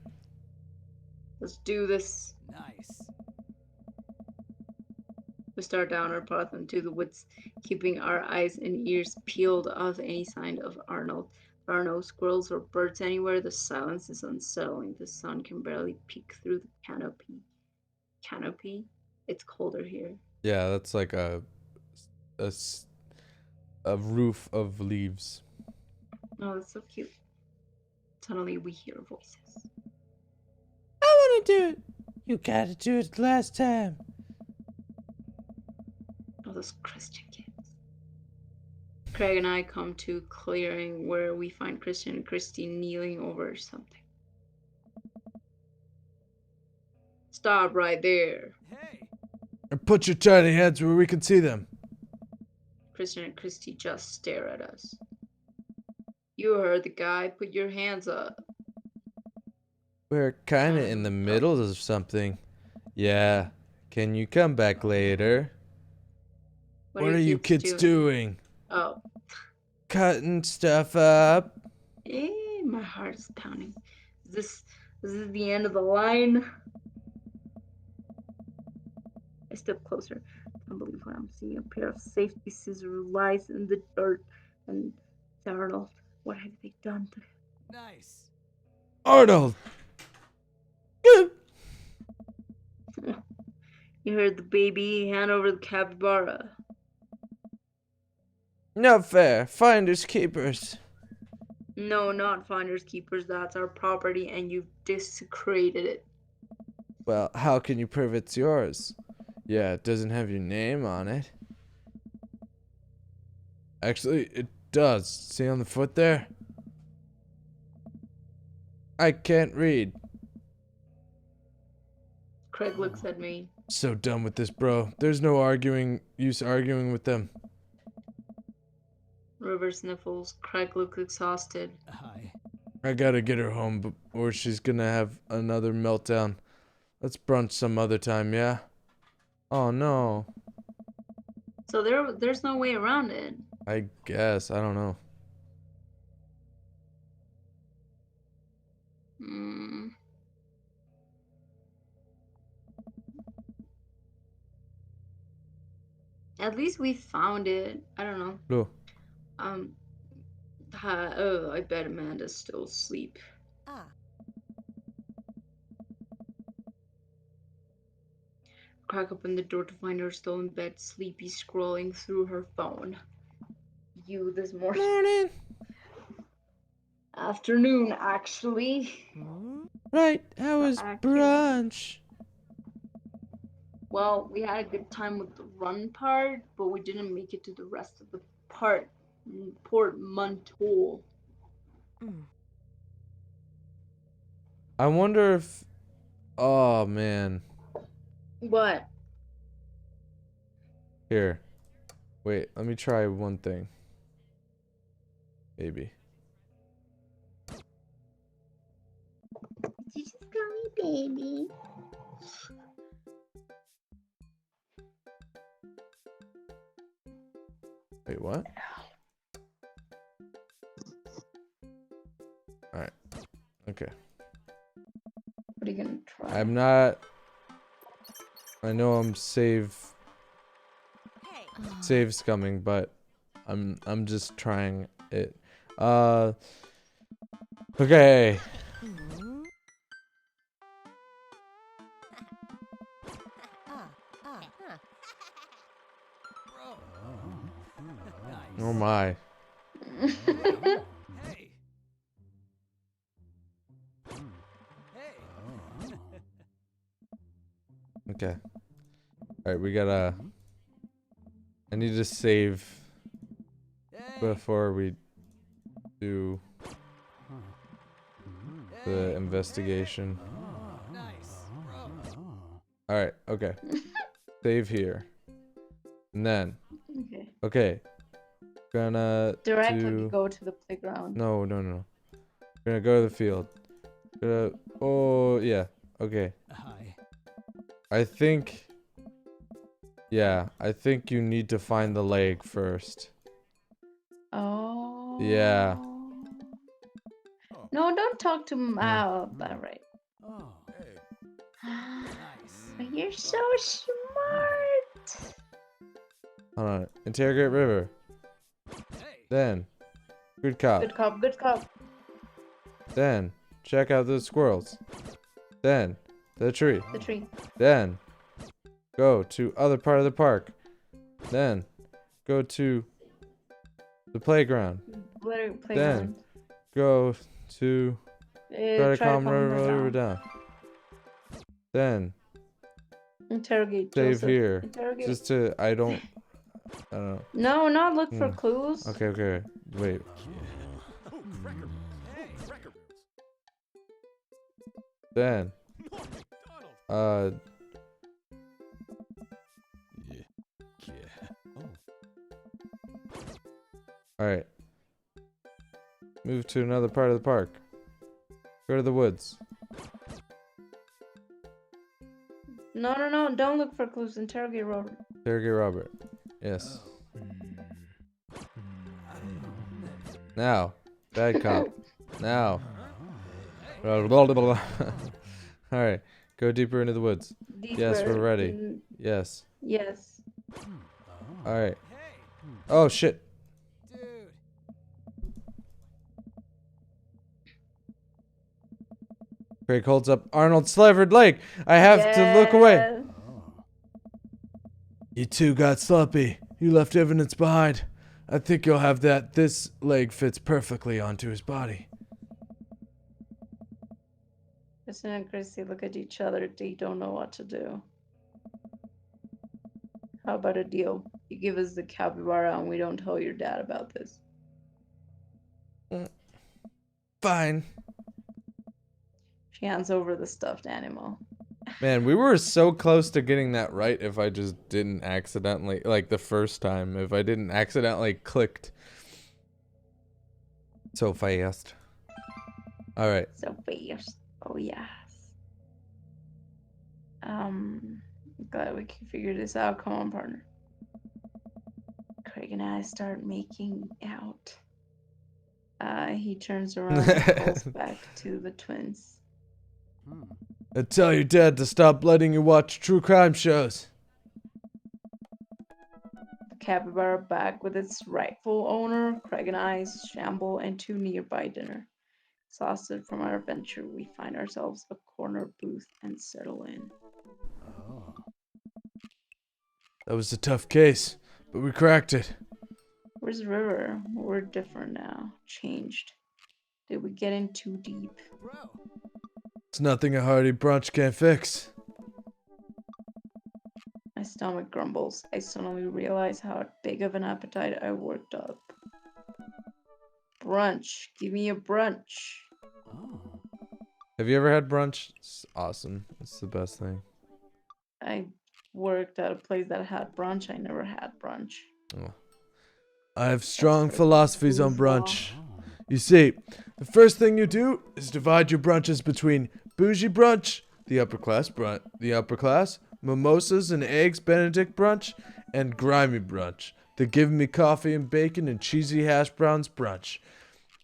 Let's do this. Nice. We start down our path into the woods, keeping our eyes and ears peeled of any sign of Arnold. There are no squirrels or birds anywhere. The silence is unsettling. The sun can barely peek through the canopy. Canopy? It's colder here. Yeah, that's like a roof of leaves. Oh, that's so cute. Suddenly we hear voices. I want to do it. You gotta do it last time. Oh, those Christian kids. Craig and I come to clearing where we find Christian and Christy kneeling over something. Stop right there. Hey! And put your tiny heads where we can see them. Christian and Christy just stare at us. You heard the guy. Put your hands up. We're kinda in the middle of something. Yeah. Can you come back later? What are you kids doing? Oh. Cutting stuff up. My heart is pounding. Is this the end of the line? I step closer. I can't believe what I'm seeing. A pair of safety scissors lies in the dirt. And it's Arnold. What have they done to him? Nice. Arnold! You heard the baby. Hand over the capybara. Not fair. Finders keepers. No, not finders keepers. That's our property, and you've desecrated it. Well, how can you prove it's yours? Yeah, it doesn't have your name on it. Actually, it does. See on the foot there? I can't read. Craig looks at me. So done with this, bro. There's no use arguing with them. River sniffles. Craig looks exhausted. Hi. I gotta get her home, or she's gonna have another meltdown. Let's brunch some other time, yeah? Oh no. So there's no way around it. I guess. I don't know. Hmm. At least we found it. I don't know. No. I bet Amanda's still asleep. Ah. Crack open the door to find her still in bed, sleepy, scrolling through her phone. You this morning. Morning. Afternoon, actually. Right. How was Actually. brunch? Well, we had a good time with the run part, but we didn't make it to the rest of the part. Portmanteau. I wonder if. Oh man. What? Here. Wait. Let me try one thing. Maybe. You just call me baby. Wait. What? All right. Okay. What are you gonna try? I'm not. I know I'm save's coming, but I'm just trying it. Okay. Oh my. Hey. Hey. Okay. Alright, we gotta. I need to save before we do the investigation. Nice, bro. Alright, okay. Save here. And then. Okay. Okay. Gonna Directly do. go to the playground. No. Gonna go to the field. Gonna. Oh, yeah. Okay. Hi. I think. Yeah, I think you need to find the leg first. Oh. Yeah. No, don't talk to Mal. Alright. Oh. Hey. But you're so smart. Hold on. Interrogate River. Hey. Then. Good cop. Good cop, good cop. Then. Check out those squirrels. Then. The tree. The tree. Then. Go to other part of the park. Then. Go to the playground. Playground. Go to try to calm her River down. down. Then Interrogate save Joseph. here. Interrogate. Just to I don't know. No, not look for clues. Okay. Wait. Oh, cracker. Hey. Cracker. Then McDonald. Yeah. Oh. alright. Move to another part of the park. Go to the woods. No. Don't look for clues. Interrogate Robert. Interrogate Robert. Yes. Now. Bad cop. Now. Alright. Go deeper into the woods. Yes, we're ready. Yes. Yes. Alright. Oh shit. Dude. Craig holds up Arnold's severed leg. I have to look away. Yeah. You two got sloppy. You left evidence behind. I think you'll have that. This leg fits perfectly onto his body. Kristen and Chrissy look at each other. They don't know what to do. How about a deal? You give us the capybara and we don't tell your dad about this. Fine. She hands over the stuffed animal. Man, we were so close to getting that right if I just didn't accidentally, like the first time, if I didn't accidentally clicked so fast. Alright. So fast. Oh yes. Glad we can figure this out. Come on, partner. Craig and I start making out. He turns around and calls back to the twins. I tell your dad to stop letting you watch true crime shows. The capybara back with its rightful owner. Craig and I shamble into nearby dinner. Exhausted from our adventure, we find ourselves a corner booth and settle in. That was a tough case, but we cracked it. Where's River? We're different now. Changed. Did we get in too deep? It's nothing a hearty brunch can't fix. My stomach grumbles. I suddenly realize how big of an appetite I worked up. Brunch. Give me a brunch. Oh. Have you ever had brunch? It's awesome. It's the best thing. I worked at a place that had brunch. I never had brunch. Oh. I have That's strong for philosophies on bourgeois. brunch. You see, the first thing you do is divide your brunches between bougie brunch, the upper class, mimosas and eggs Benedict brunch, and grimy brunch, the give me coffee and bacon and cheesy hash browns brunch.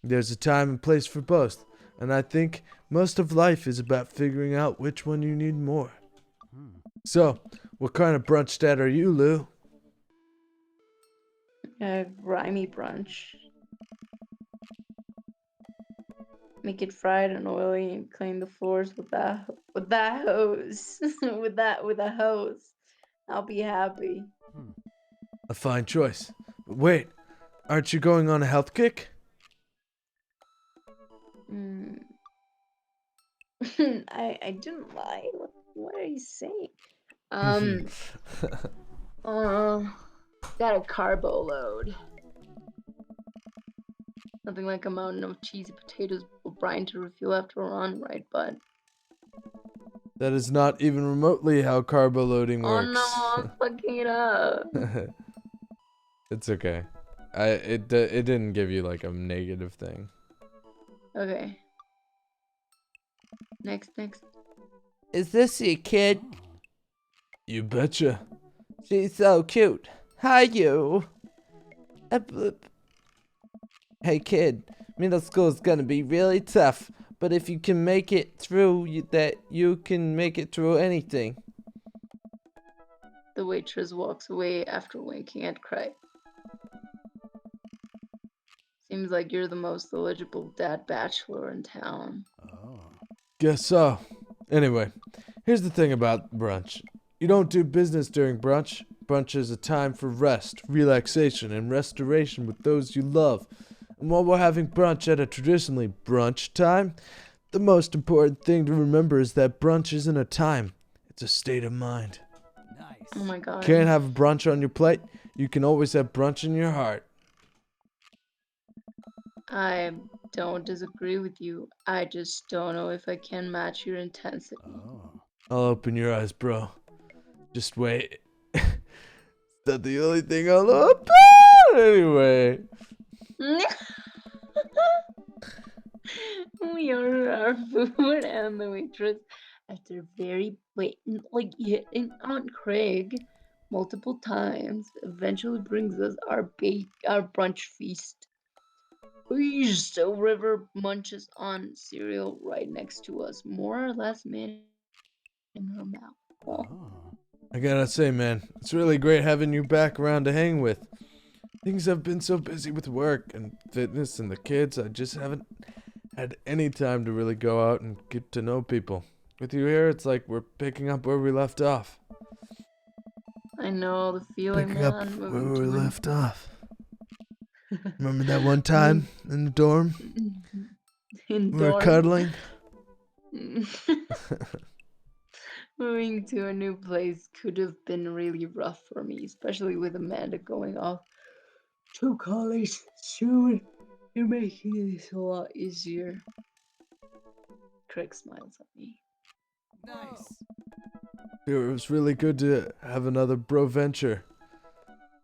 There's a time and place for both, and I think most of life is about figuring out which one you need more. Hmm. So, what kind of brunch dad are you, Lou? Grimy brunch. Make it fried and oily and clean the floors with that hose. with a hose. I'll be happy. Hmm. A fine choice. But wait, aren't you going on a health kick? Mm. I didn't lie. What are you saying? Um uh got a carbo load. Nothing like a mountain of cheesy potatoes with brine to refuel after a run, right, bud? That is not even remotely how carbo loading Oh no, works. I'm fucking it up. It's okay. It didn't give you like a negative thing. Okay. Next. Is this your kid? Oh. You betcha. She's so cute. Hi, you. Hey, kid. Middle school's gonna be really tough, but if you can make it through, you can make it through anything. The waitress walks away after winking at Craig. Seems like you're the most eligible dad bachelor in town. Oh. Guess so. Anyway, here's the thing about brunch. You don't do business during brunch. Brunch is a time for rest, relaxation, and restoration with those you love. And while we're having brunch at a traditionally brunch time, the most important thing to remember is that brunch isn't a time, it's a state of mind. Nice. Oh my god. Can't have brunch on your plate? You can always have brunch in your heart. I don't disagree with you. I just don't know if I can match your intensity. Oh. I'll open your eyes, bro. Just wait. Is that the only thing I'll open? Anyway. We order our food and the waitress, after very blatant, like hitting on Craig multiple times, eventually brings us our brunch feast. The river munches on cereal right next to us, more or less man in her mouth. Oh, Oh. I gotta say, man, it's really great having you back around to hang with. Things have been so busy with work and fitness and the kids, I just haven't had any time to really go out and get to know people. With you here, it's like we're picking up where we left off. I know the feeling, Picking up man. where Moving we to a left off. Remember that one time in the dorm? in We were dorm. cuddling? Moving to a new place could have been really rough for me, especially with Amanda going off to college soon. You're making this a lot easier. Craig smiles at me. Nice. It was really good to have another bro venture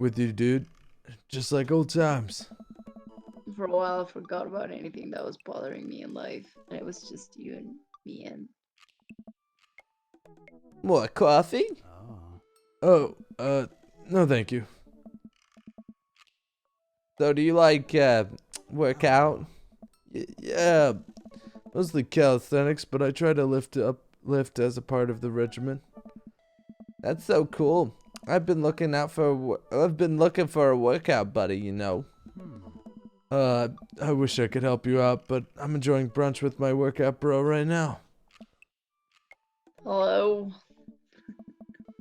with you, dude. Just like old times. For a while, I forgot about anything that was bothering me in life, and it was just you and me and. More coffee? Oh. Oh, no thank you. So do you like, work out? Yeah, mostly calisthenics, but I try to lift as a part of the regimen. That's so cool. I've been looking for a workout buddy, you know. Hmm. I wish I could help you out, but I'm enjoying brunch with my workout bro right now. Hello?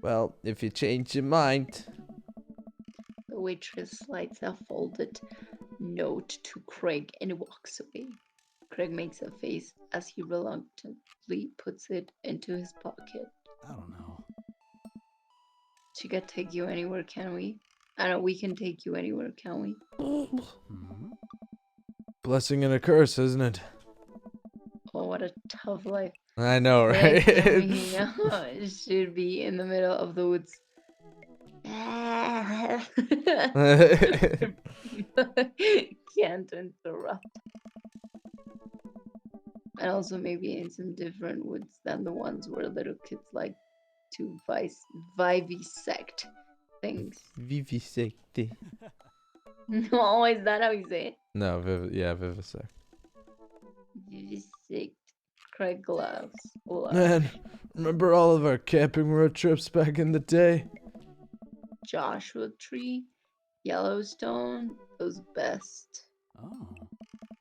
Well, if you change your mind. The waitress slides a folded note to Craig and walks away. Craig makes a face as he reluctantly puts it into his pocket. I don't know. She could take you anywhere, can we? I know we can take you anywhere, can we? Hmm? Blessing and a curse, isn't it? Oh, what a tough life. I know, Next time right? we hang out, it should be in the middle of the woods. Can't interrupt. And also maybe in some different woods than the ones where little kids like to vivisect things. Vivisecte. No, is that how you say it? No, vivisect. Vivisect. Craig gloves. Man, remember all of our camping road trips back in the day? Joshua Tree. Yellowstone. Those best. Oh.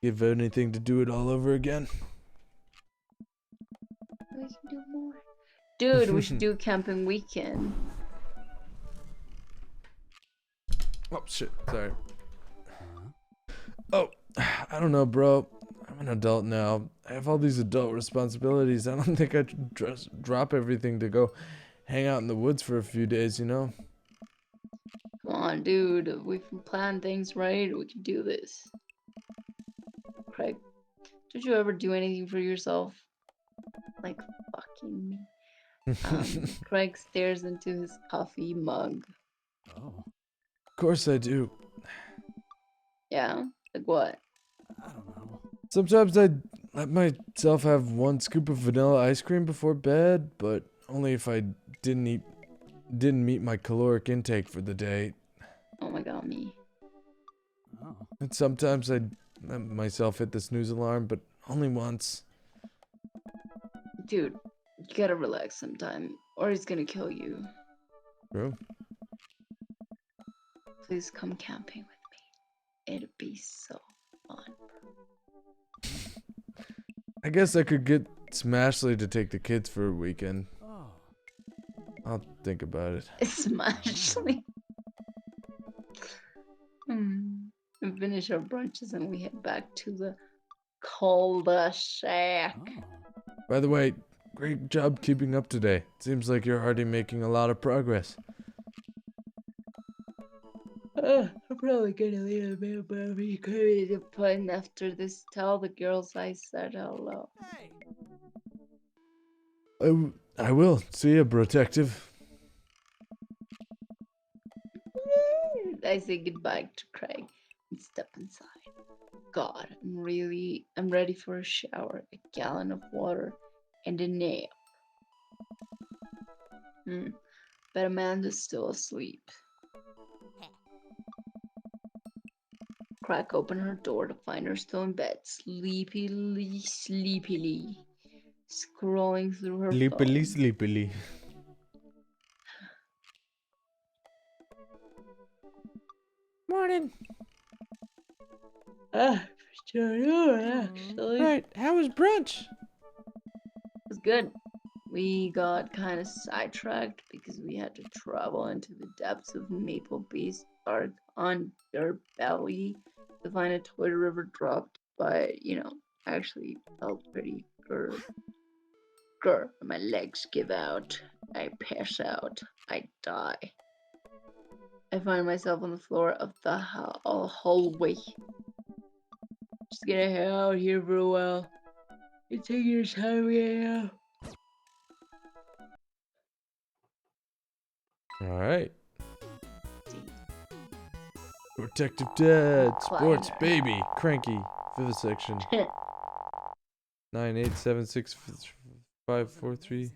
Give anything to do it all over again. We can do more. Dude, we should do camping weekend. Oh shit, sorry. Huh? Oh, I don't know, bro. I'm an adult now. I have all these adult responsibilities. I don't think I should drop everything to go hang out in the woods for a few days, you know? Come on, dude. If we can plan things right, we can do this. Craig, did you ever do anything for yourself? Like fucking me. Craig stares into his coffee mug. Oh. Of course I do. Yeah? Like what? I don't know. Sometimes I let myself have one scoop of vanilla ice cream before bed, but only if I didn't meet my caloric intake for the day. Oh my god, me. Oh. And sometimes I let myself hit the snooze alarm, but only once. Dude, you gotta relax sometime, or he's gonna kill you. True. Please come camping with me. It'd be so fun. I guess I could get Smashley to take the kids for a weekend. Oh. I'll think about it. Smashly. We finish our brunches and we head back to the cul-de-sac. Oh. By the way, great job keeping up today. Seems like you're already making a lot of progress. I'm probably gonna leave a bit very creative point after this. Tell the girls I said hello. Hey. I will. See ya, protective. I say goodbye to Craig and step inside. God, I'm ready for a shower, a gallon of water, and a nap. But Amanda's still asleep. Crack open her door to find her still in bed, sleepily, scrolling through her Sleepily, phone. sleepily. Morning. Actually. Right, how was brunch? It was good. We got kind of sidetracked because we had to travel into the depths of Maple Bay's dark underbelly to find a toy river dropped by, actually felt pretty good. My legs give out. I pass out. I die. I find myself on the floor of the hallway. Just gonna hang out here for a while. You take your time, yeah. Alright. Protective Dad, Sports Recliner. Baby, Cranky, Vivisection. 9876543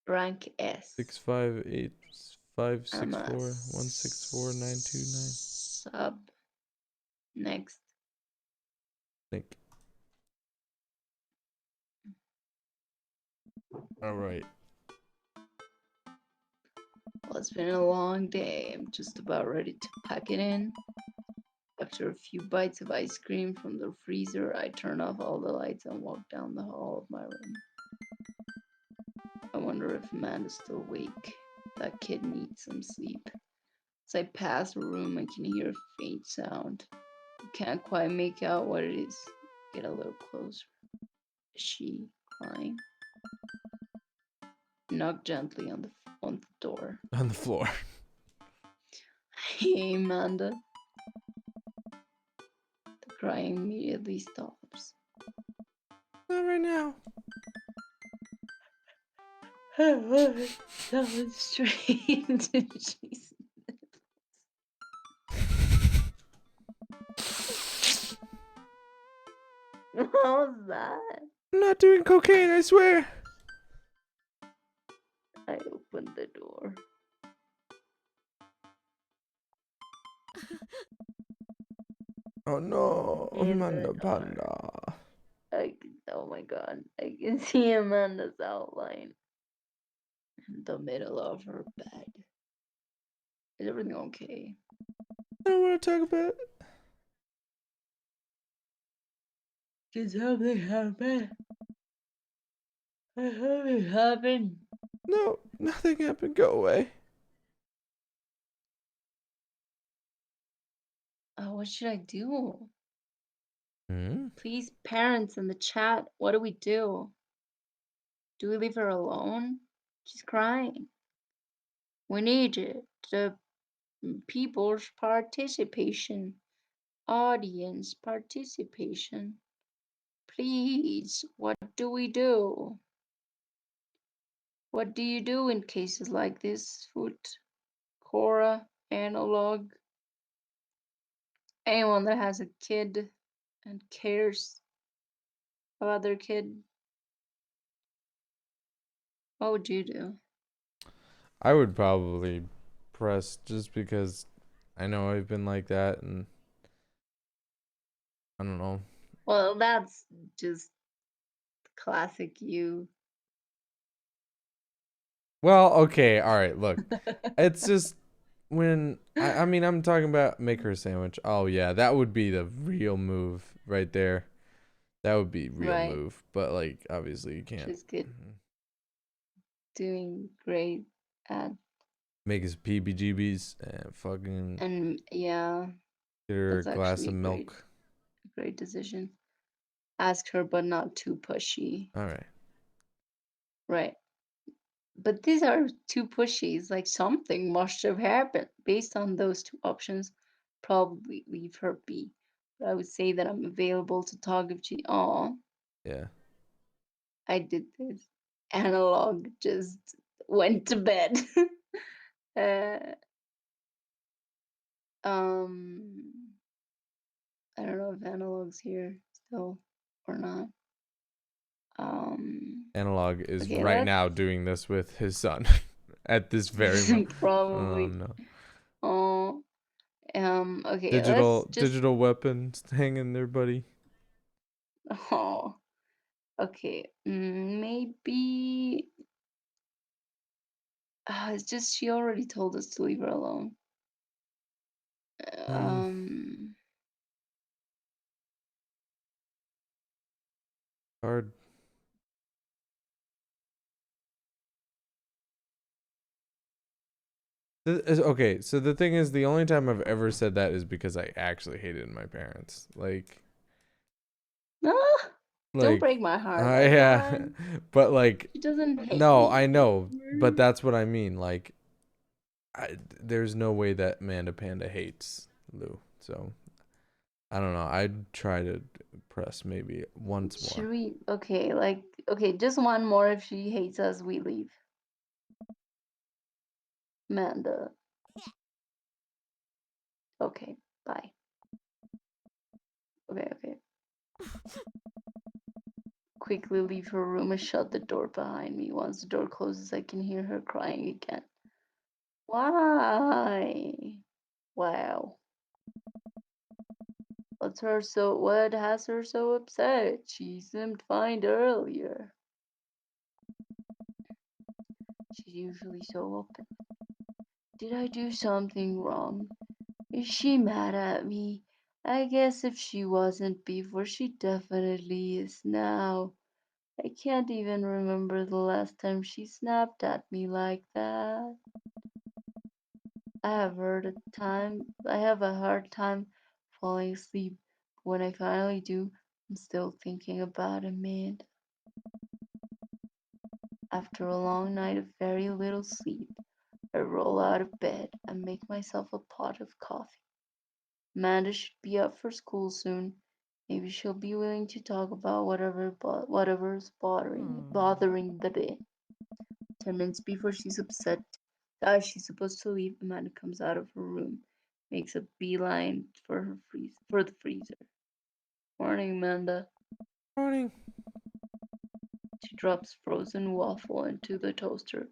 Rank S. 658564164164929. Sub. Next. Think. Alright. Well, it's been a long day. I'm just about ready to pack it in. After a few bites of ice cream from the freezer, I turn off all the lights and walk down the hall of my room. I wonder if Amanda's still awake. That kid needs some sleep. As I pass the room, I can hear a faint sound. I can't quite make out what it is. Get a little closer. Is she crying? Knock gently on the on the door. On the floor. Hey, Amanda. The crying immediately stops. Not right now. That was strange. Jesus. What was that? I'm not doing cocaine, I swear. I opened the door. Oh no, In Amanda the Panda. Oh my god. I can see Amanda's outline in the middle of her bed. Is everything okay? I don't want to talk about it. Can something happen? Something happened. No, nothing happened. Go away. What should I do? Hmm? Please, parents in the chat, what do we do? Do we leave her alone? She's crying. We need it. The people's participation. Audience participation. Please, what do we do? What do you do in cases like this, Foot, Cora, Analog? Anyone that has a kid and cares about their kid, what would you do? I would probably press just because I know I've been like that and I don't know. Well, that's just classic you. Well, okay, all right, look. It's just when I mean I'm talking about make her a sandwich. Oh yeah, that would be the real move right there. That would be real Right. move. But like obviously you can't She's good. Doing great at, make his PBGBs and fucking and yeah, get her a that's glass actually of a milk. great decision. Ask her, but not too pushy. All right. Right. But these are too pushy. It's like something must have happened. Based on those two options, probably leave her be. But I would say that I'm available to talk if she. Oh, Yeah. I did this. Analog just went to bed. uh, um, I don't know if Analog's here still or not. Analog is Okay, right let's now doing this with his son at this very moment. Oh probably. no. Oh, okay, let's just. Digital weapons hanging there, buddy. Oh, okay. Maybe. It's just she already told us to leave her alone. Um, Hard. Okay, so the thing is, the only time I've ever said that is because I actually hated my parents. ah, don't Like, break my heart like yeah, that. but like, She doesn't hate no, me. I know, but that's what I mean. Like, there's no way that Amanda Panda hates Lou. So I don't know. I'd try to press maybe once Should more. we? Okay, like, okay, just one more. If she hates us, we leave. Amanda. Okay, bye. Okay. Quickly leave her room and shut the door behind me. Once the door closes, I can hear her crying again. Why? Wow. What has her so upset? She seemed fine earlier. She's usually so open. Did I do something wrong? Is she mad at me? I guess if she wasn't before, she definitely is now. I can't even remember the last time she snapped at me like that. I have a hard time falling asleep. But when I finally do, I'm still thinking about Amanda. After a long night of very little sleep, I roll out of bed and make myself a pot of coffee. Amanda should be up for school soon. Maybe she'll be willing to talk about whatever's bothering the bit. 10 minutes before she's supposed to leave, Amanda comes out of her room, makes a beeline for the freezer. Morning, Amanda. Morning. She drops frozen waffle into the toaster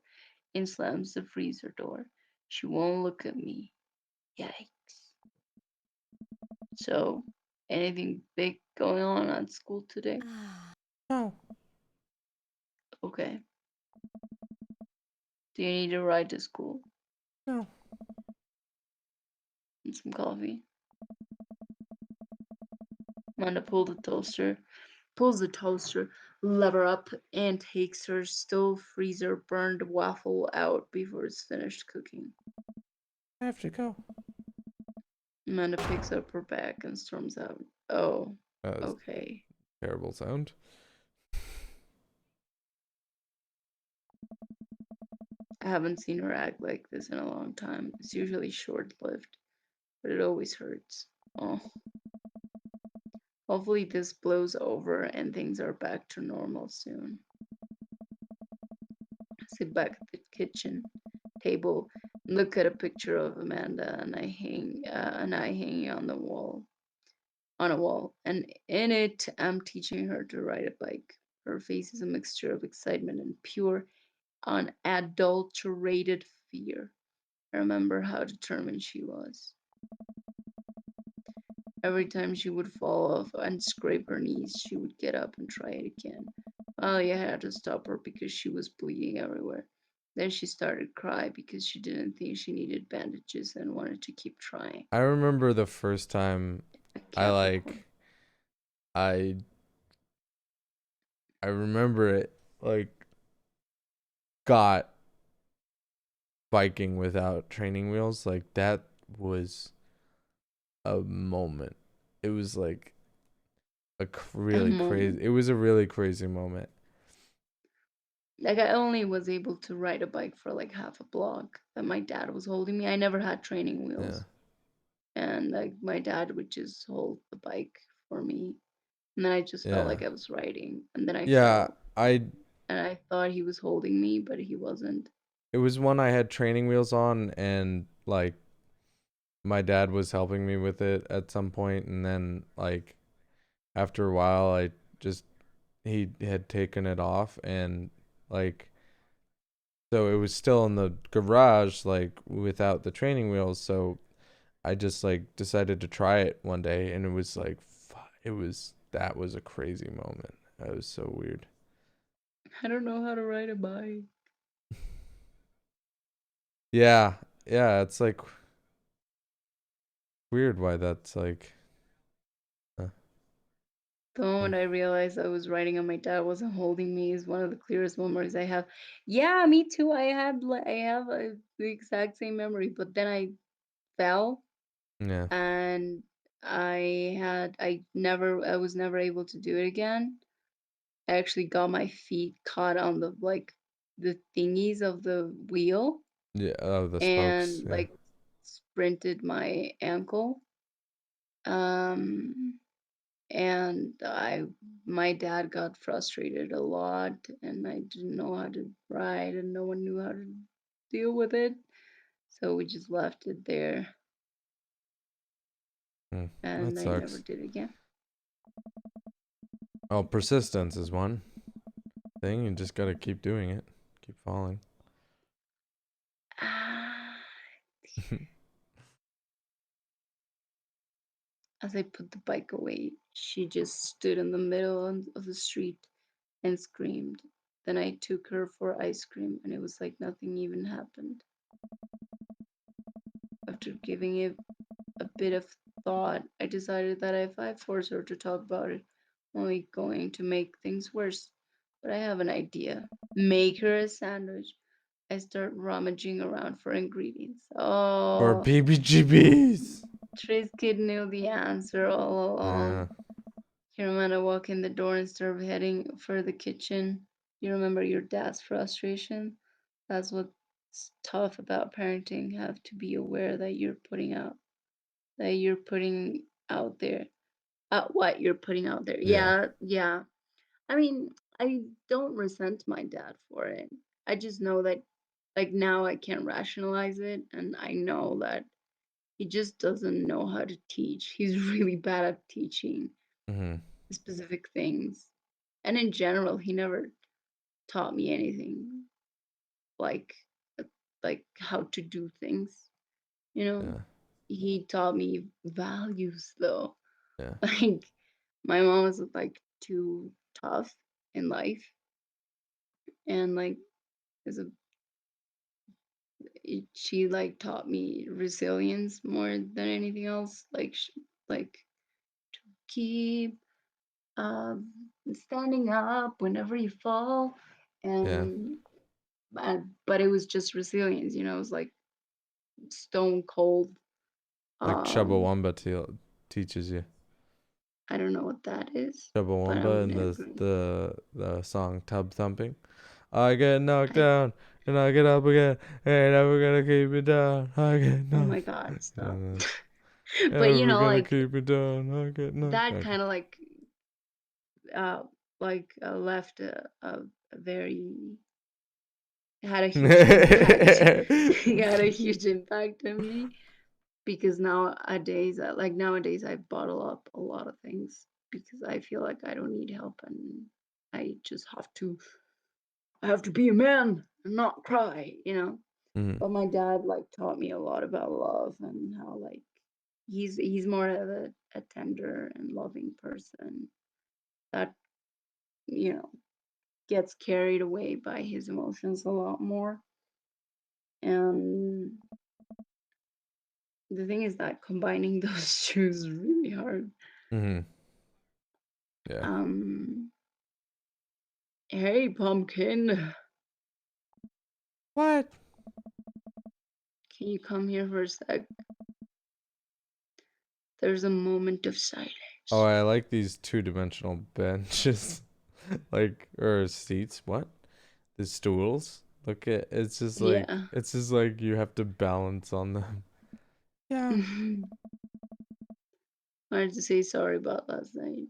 and slams the freezer door. She won't look at me. Yikes. So, anything big going on at school today? No. Okay. Do you need a ride to school? No. And some coffee? Amanda pulls the toaster lever up and takes her still freezer burned waffle out before it's finished cooking. I have to go. Amanda picks up her bag and storms out. Oh, That was okay. a terrible sound. I haven't seen her act like this in a long time. It's usually short-lived, but it always hurts. Oh. Hopefully this blows over and things are back to normal soon. I sit back at the kitchen table and look at a picture of Amanda and I hanging on a wall, and in it I'm teaching her to ride a bike. Her face is a mixture of excitement and pure, unadulterated fear. I remember how determined she was. Every time she would fall off and scrape her knees, she would get up and try it again. Finally, I had to stop her because she was bleeding everywhere. Then she started to cry because she didn't think she needed bandages and wanted to keep trying. I remember the first time Capricorn. I remember it got biking without training wheels. Like that was a moment. It was like really moment. crazy. It was a really crazy moment. Like I only was able to ride a bike for like half a block that my dad was holding me. I never had training wheels. And like my dad would just hold the bike for me. And then I just felt like I was riding. And then I fell. And I thought he was holding me, but he wasn't. It was one I had training wheels on, and like my dad was helping me with it at some point, and then like after a while he had taken it off, and like so it was still in the garage like without the training wheels, so I just like decided to try it one day, and it was like that was a crazy moment. That was so weird. I don't know how to ride a bike. Yeah, it's like weird why that's like The moment I realized I was riding and my dad wasn't holding me is one of the clearest memories I have. Yeah, me too. I have the exact same memory, but then I fell yeah. and I was never able to do it again. I actually got my feet caught on the thingies of the wheel Yeah, oh, the spokes, and yeah. like sprinted my ankle. Um and my dad got frustrated a lot and I didn't know how to ride and no one knew how to deal with it. So we just left it there That and I never sucks. did it again. Oh, persistence is one thing. You just gotta keep doing it. Keep falling. As I put the bike away, she just stood in the middle of the street and screamed. Then I took her for ice cream and it was like nothing even happened. After giving it a bit of thought, I decided that if I force her to talk about it, I'm only going to make things worse. But I have an idea. Make her a sandwich. I start rummaging around for ingredients. Or Oh, PBGBs. Strigid knew the answer all along. Yeah. Here, Amanda walk in the door and start heading for the kitchen. You remember your dad's frustration? That's what's tough about parenting. Have to be aware that you're putting out there, what you're putting out there. Yeah. Yeah, yeah. I mean, I don't resent my dad for it. I just know that, like, now I can rationalize it, and I know that he just doesn't know how to teach. He's really bad at teaching Mhm. specific things. And in general, he never taught me anything like uh, like how to do things, you know? Yeah. He taught me values though. Yeah. Like my mom was like too tough in life and like as a she like taught me resilience more than anything else. Like like keep standing up whenever you fall, Yeah. and but it was just resilience, you know. It was like stone cold. Like Um, Chubbawamba teaches you. I don't know what that is, but Chubbawamba I'm and never. the song Tub Thumping. I get knocked I down and I get up again. Ain't never gonna keep me down. I get oh my knocked. god, stop. Uh, But you Ever know, gonna like keep me down. I get knocked. that Okay. kind of uh left a very had a huge impact. It had a huge impact on me because nowadays I bottle up a lot of things because I feel like I don't need help and I just have to be a man and not cry, you know. Mhm. But my dad like taught me a lot about love and how like he's more of a tender and loving person that, you know, gets carried away by his emotions a lot more. And the thing is that combining those two is really hard. Mhm. Yeah. Um, hey, pumpkin, What? can you come here for a sec? There's a moment of Oh, silence. I like these two-dimensional benches, like or seats. What? The stools. Look at Yeah. it's just like you have to balance on them. Yeah. I wanted to say sorry about last night.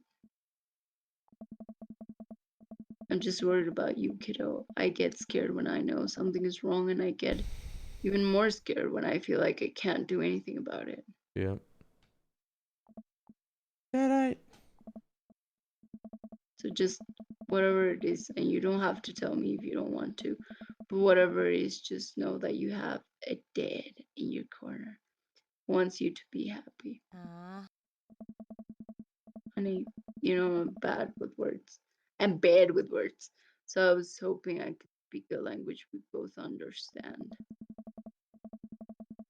I'm just worried about you, kiddo. I get scared when I know something is wrong, and I get even more scared when I feel like I can't do anything about it. Yeah. Good. So just whatever it is, and you don't have to tell me if you don't want to, but whatever it is, just know that you have a dad in your corner who wants you to be happy. Honey, you know I'm bad with words. I'm bad with words. So I was hoping I could speak a language we both understand.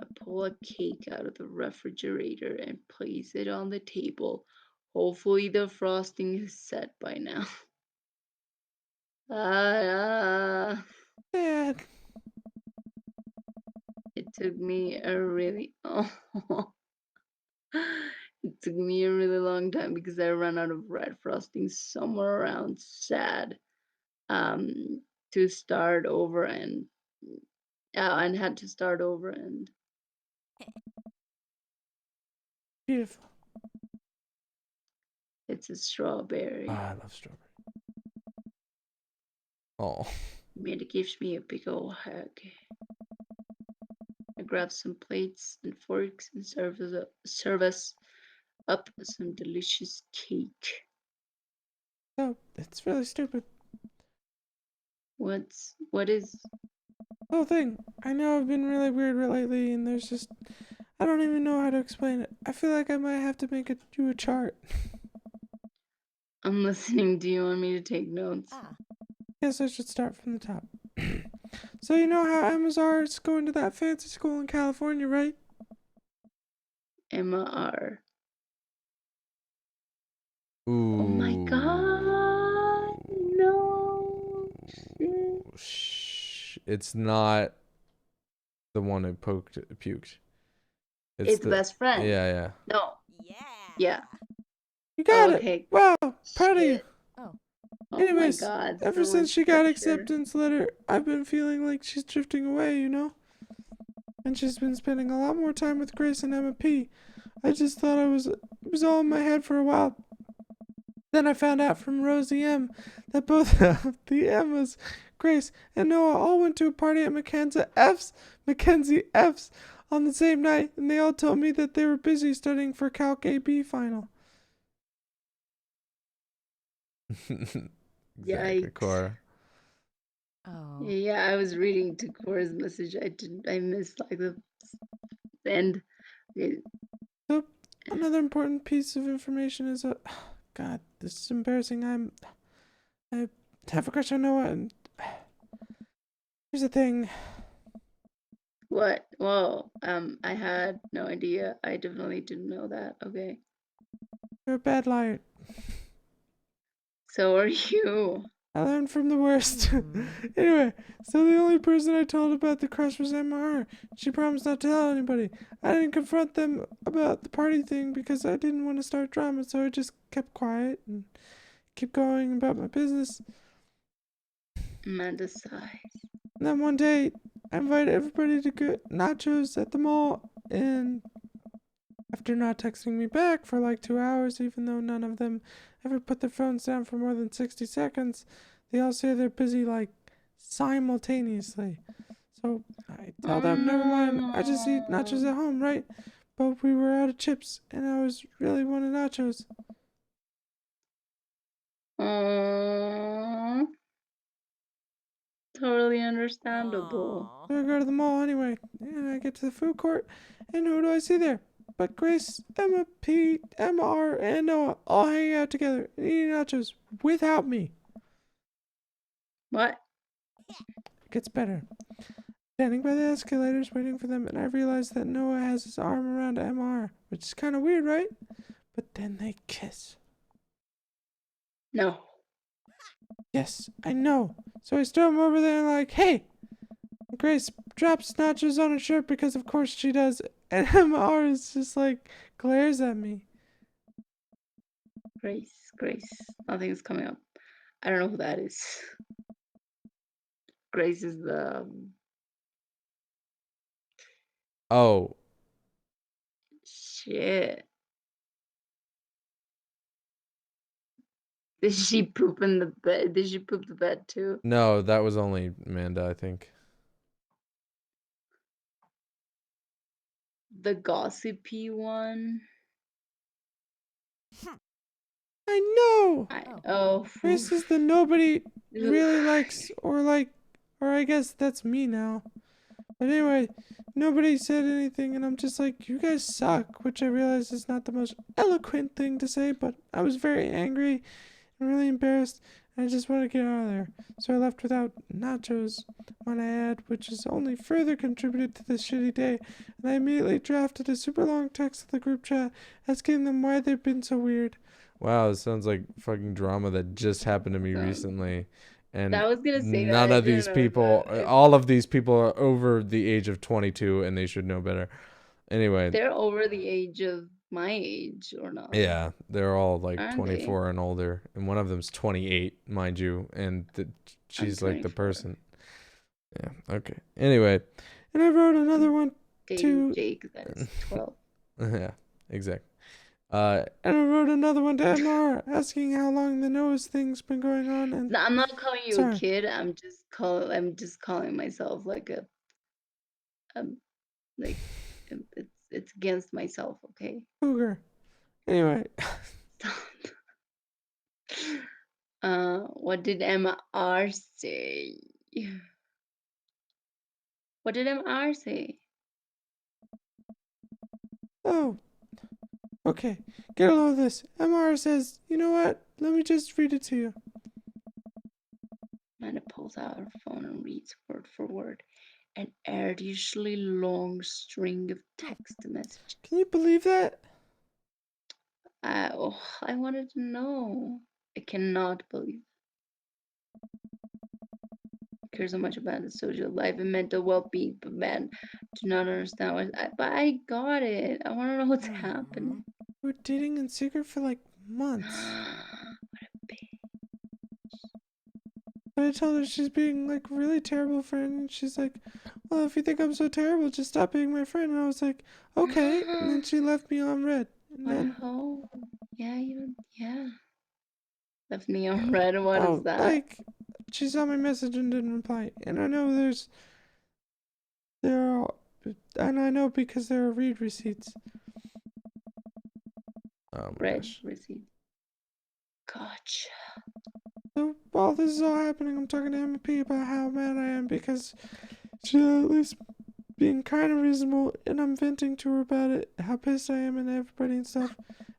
I pull a cake out of the refrigerator and place it on the table. Hopefully the frosting is set by now. Ah, Dad. it took me a really oh, it took me a really long time because I ran out of red frosting somewhere around sad. Um, to start over and and had to start over and Beautiful. it's a strawberry. Ah, I love strawberry. Oh. Amanda gives me a big old hug. I grab some plates and forks and serve us up some delicious cake. No, it's really stupid. What is? Whole thing. I know I've been really weird lately, and there's just I don't even know how to explain it. I feel like I might have to do a chart. I'm listening. Do you want me to take notes? Guess I should start from the top. So you know how Amazar is going to that fancy school in California, right? Emma R. Oh my god! Ooh. No shit. It's not the one who puked. It's the best friend. Yeah. No. Yeah. You got it. Okay. Wow, proud of you. Shit. Oh my Anyways, god. ever so since much she got pressure. acceptance letter, I've been feeling like she's drifting away, you know? And she's been spending a lot more time with Grace and Emma P. I just thought it was all in my head for a while. Then I found out from Rosie M that both the Emmas, Grace, and Noah all went to a party at Mackenzie F's on the same night, and they all told me that they were busy studying for Calc AB final. Exactly, Yikes. Cora. Oh. Yeah, I was reading to Cora's message. I missed like the end. It- So, another important piece of information is God, this is embarrassing. I have a crush on Noah, and here's the thing. What? Whoa. I had no idea. I definitely didn't know that. Okay. You're a bad liar. So are you. I learned from the worst. Anyway, so the only person I told about the crush was MR. She promised not to tell anybody. I didn't confront them about the party thing because I didn't want to start drama, so I just kept quiet and kept going about my business. Amanda sighs. And then one day, I invited everybody to get nachos at the mall, and after not texting me back for like 2 hours, even though none of them ever put their phones down for more than 60 seconds, they all say they're busy like simultaneously. So I tell them, never mind, I just eat nachos at home, right? But we were out of chips, and I was really wanting nachos. Aww. Totally understandable. Aw. So I go to the mall anyway, and I get to the food court, and who do I see there? But Grace, Emma, Pete, MR, and Noah all hanging out together and eating nachos without me. What? It gets better. Standing by the escalators waiting for them, and I realize that Noah has his arm around MR, which is kind of weird, right? But then they kiss. No. Yes, I know. So I storm over there and like, hey! Grace drops nachos on her shirt because of course she does, and MR is just like, glares at me. Grace. Nothing's coming up. I don't know who that is. Grace is the Oh, shit. Did she poop in the bed? Did she poop the bed too? no, that was only Amanda, I think. The gossipy one. I know! Oh. Grace is the nobody really likes, or I guess that's me now. But anyway, nobody said anything, and I'm just like, you guys suck, which I realize is not the most eloquent thing to say, but I was very angry and really embarrassed, and I just want to get out of there. So I left without nachos, might I add, which has only further contributed to this shitty day, and I immediately drafted a super long text to the group chat asking them why they've been so weird. Wow, it sounds like fucking drama that just happened to me recently. And I was gonna say that. none I of these didn't know people, that. all of these people are over the age of 22 and they should know better. Anyway, They're over the age of my age or not? yeah, they're all like Aren't 24 and older. And one of them's 28, mind you. And she's like the 24. person. Yeah, okay. Anyway, and I wrote another one Dating to. Jake, that is 12. Yeah, exactly. And I wrote another one to MR asking how long the Noah's thing's been going on. And No, I'm not calling you Sorry. a kid. I'm just calling myself like like it's against myself. Okay. cougar. Anyway, Stop. What did MR say? What did MR say? oh, okay. Get a load of this. MR says, you know what? Let me just read it to you. Amanda pulls out her phone and reads word for word an artificially long string of text messages. Can you believe that? I wanted to know. I cannot believe I care so much about the social life and mental well-being, but man, do not understand but I got it. I want to know what's happening. We're dating in secret for like months. But I told her she's being like a really terrible friend, and she's like, well, if you think I'm so terrible, just stop being my friend. And I was like, okay. And then she left me on red. And then Oh, yeah. Left me on red. What is that? like she saw my message and didn't reply. And I know and I know because there are read receipts. Oh my Red gosh. receipt. Gotcha. So while this is all happening, I'm talking to MP about how mad I am because she's at least being kind of reasonable, and I'm venting to her about it, how pissed I am and everybody and stuff.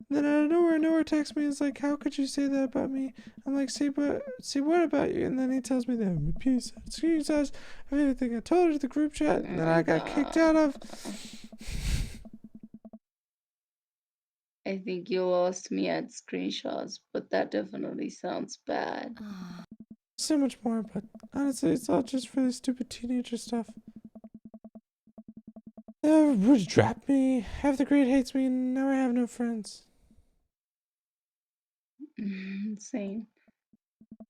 And then out of nowhere, Noah texts me and is like, how could you say that about me? I'm like, see what about you? And then he tells me that MP sent screenshots of everything I told her to the group chat and that I got kicked out of. I think you lost me at screenshots, but that definitely sounds bad. So much more, but honestly, it's all just really stupid teenager stuff. Everybody dropped me, half the grade hates me, and now I have no friends. Same.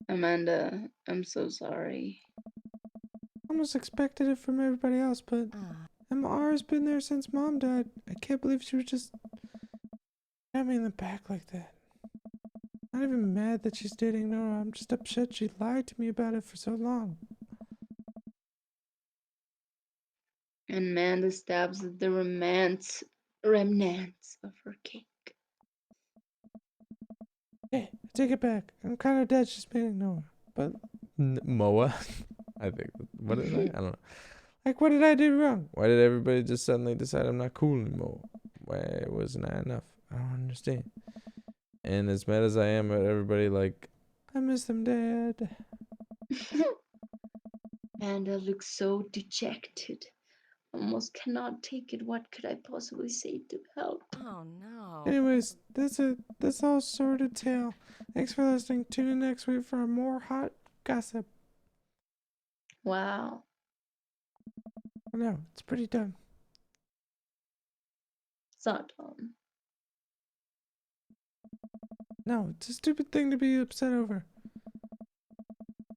Amanda, I'm so sorry. Almost expected it from everybody else, but MR's been there since Mom died. I can't believe she would just stab me in the back like that. Not even mad that she's dating Noah. I'm just upset she lied to me about it for so long. And Amanda stabs at the remnants of her cake. Hey, I take it back. I'm kind of dead she's dating Noah. But, Moa? I think. What is I? I don't know. like, what did I do wrong? Why did everybody just suddenly decide I'm not cool anymore? Why wasn't I enough? I don't understand. And as mad as I am at everybody, like, I miss them, Dad. Amanda looks so dejected. Almost cannot take it. What could I possibly say to help? Oh no. Anyways, that's it. That's all sordid tale. Thanks for listening. Tune in next week for more hot gossip. Wow. I know, it's pretty dumb. It's not dumb. No, it's a stupid thing to be upset over.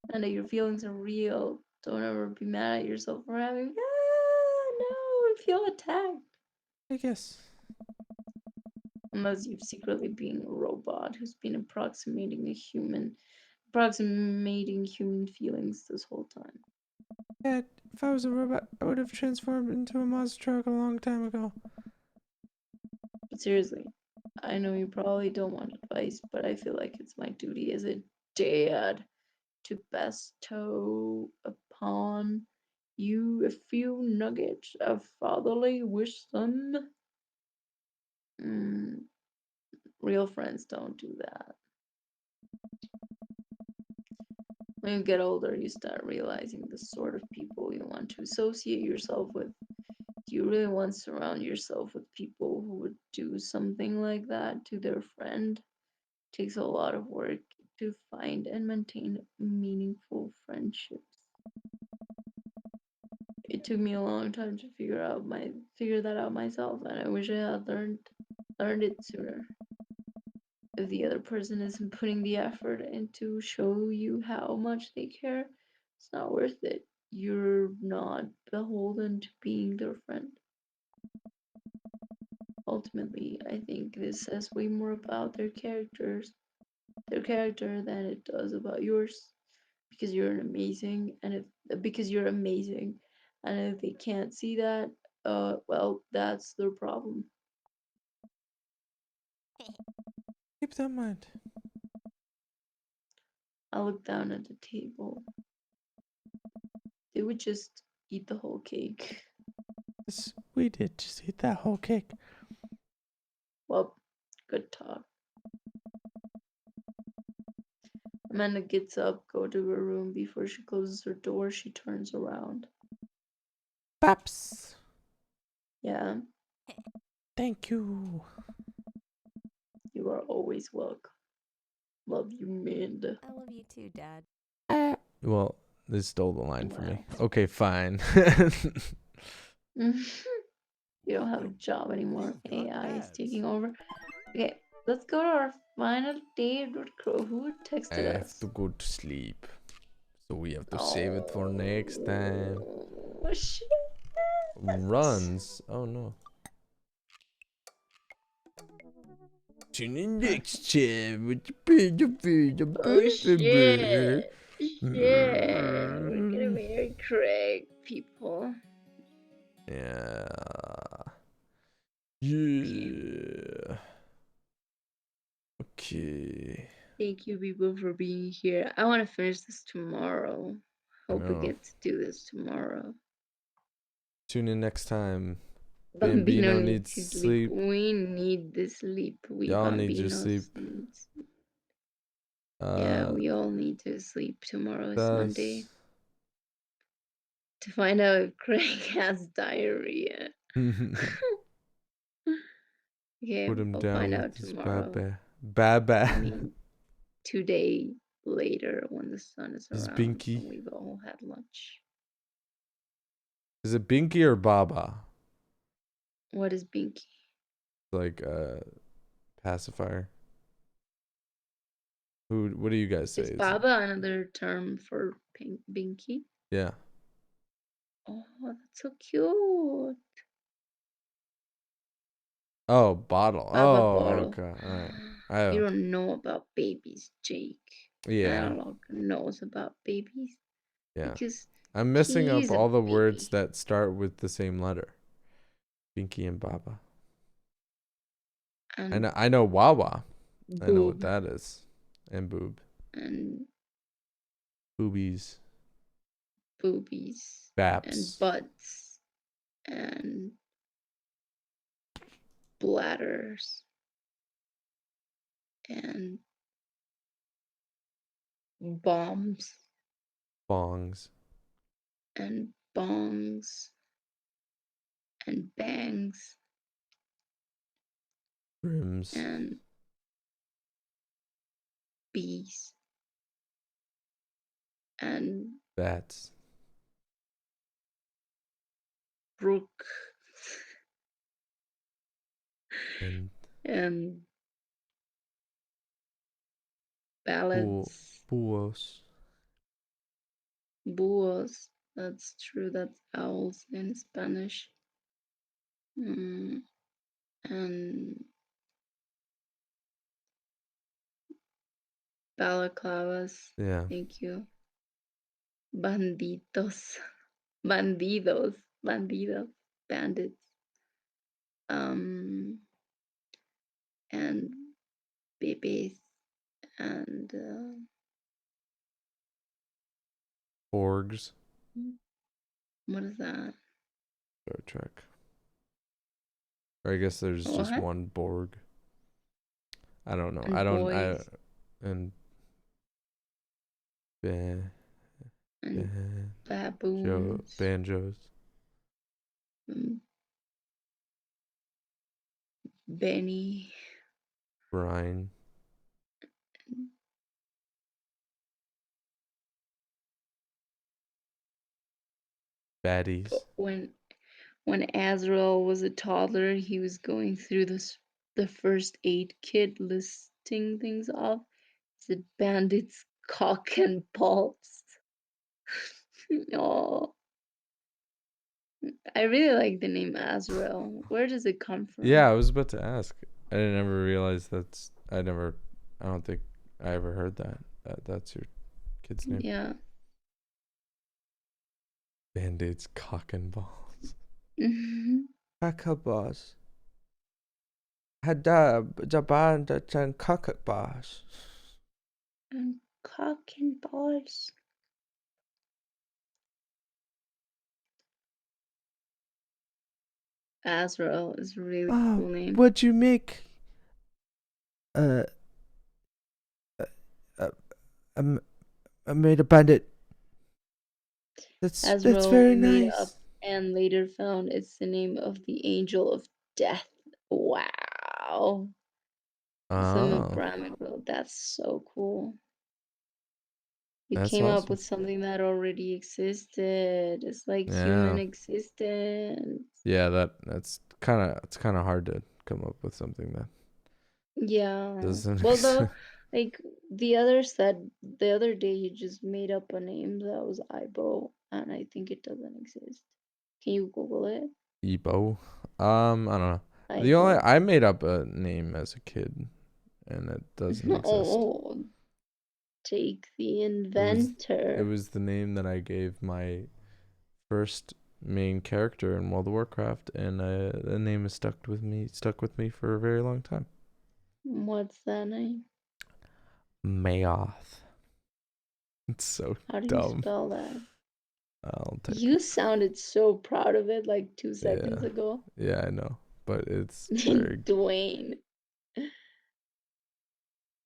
Amanda, your feelings are real. Don't ever be mad at yourself for having. No, I feel attacked. I guess. Unless you've secretly been a robot who's been approximating human feelings this whole time. Yeah, if I was a robot, I would have transformed into a monster truck a long time ago. But seriously, I know you probably don't want advice, but I feel like it's my duty as a dad to bestow upon you a few nuggets of fatherly wisdom. Real friends don't do that. When you get older, you start realizing the sort of people you want to associate yourself with. Do you really want to surround yourself with people who would do something like that to their friend? It takes a lot of work to find and maintain meaningful friendships. It took me a long time to figure that out myself, and I wish I had learned it sooner. If the other person isn't putting the effort in to show you how much they care, it's not worth it. You're not beholden to being their friend. Ultimately, I think this says way more about their character than it does about yours. Because you're amazing, and if they can't see that, well, that's their problem. Keep that in mind. I look down at the table. They would just eat the whole cake. Yes, we did just eat that whole cake. Well, good talk. Amanda gets up, go to her room. Before she closes her door, she turns around. Paps! Yeah, Thank you. you are always welcome. Love you, Amanda. I love you too, Dad. well, they stole the line from me. Okay, fine. You don't have a job anymore. You've got AI is ads. taking over. Okay, let's go to our final date with Crow. Who I texted have us? to go to sleep. So we have to save it for next time. Oh, shit. Runs. Oh no. Tune in next time with the Oh shit. Shit. We're gonna marry Craig, people. Yeah. Yeah. Okay. Thank you, people, for being here. I want to finish this tomorrow. Hope we know. get to do this tomorrow. Tune in next time. Bambino Bambino needs needs to sleep. sleep. We need the sleep. Y'all need your sleep. Needs. Yeah, we all need to sleep. Tomorrow is Monday. To find out if Craig has diarrhea. Okay, Put him we'll down find with out this tomorrow. Baba. I mean, 2 days later when the sun is Is around Binky? and we've all had lunch. Is it Binky or Baba? What is Binky? Like pacifier. What do you guys say? Is Baba another term for Binky? Yeah. Oh, that's so cute. Oh, bottle. Baba Oh, bottle. okay. All right. You don't know about babies, Jake. Yeah. Analog knows about babies. Yeah. Because I'm messing up he's a all the baby. words that start with the same letter. Binky and Baba. And I know Wawa. boob. I know what that is. And boob. And Boobies. boobies. Baps. And butts. And bladders. And bombs. Bongs. And bongs. And bangs. Rims. And bees. And Bats. brook. And ballads. Buos. Búhos. That's true. That's owls in Spanish. And balaclavas. Yeah. Thank you. Banditos. Bandidos. Bandidos. Bandits. And babies. And Borgs. what is that? Star Trek. Or I guess there's just What? one Borg. I don't know. And I don't. boys. And And baboons. banjos. Benny. Brine. Baddies. But when Azrael was a toddler, he was going through the first aid kit listing things off. He said bandits, cock and balls. Oh, I really like the name Azrael. Where does it come from? Yeah, I was about to ask. I didn't ever realize I don't think I ever heard that. That's your kid's name. Yeah. Band-Aids, cock and balls. And Cock-a-balls. Hada jaban and cock-a-balls. cock and balls. Azrael is a really cool name. What'd you make? I made a bandit. That's Azrael very made nice. up and later found it's the name of the angel of death. Wow. Some of Brahmin, that's so cool. We That's came up awesome. with something that already existed. It's like human existence. Yeah, it's kind of hard to come up with something that Yeah. doesn't Well, though, Like the other day he just made up a name that was Ibo, and I think it doesn't exist. Can you Google it? Ebo. I don't know. Ibo. I made up a name as a kid, and it doesn't exist. Oh, take the It inventor. was the name that I gave my first main character in World of Warcraft, and the name has stuck with me for a very long time. What's that name? Mayoth. It's so How do you dumb. spell that? I'll type You it. sounded so proud of it like 2 seconds Yeah. ago. Yeah, I know, but it's very. Dwayne.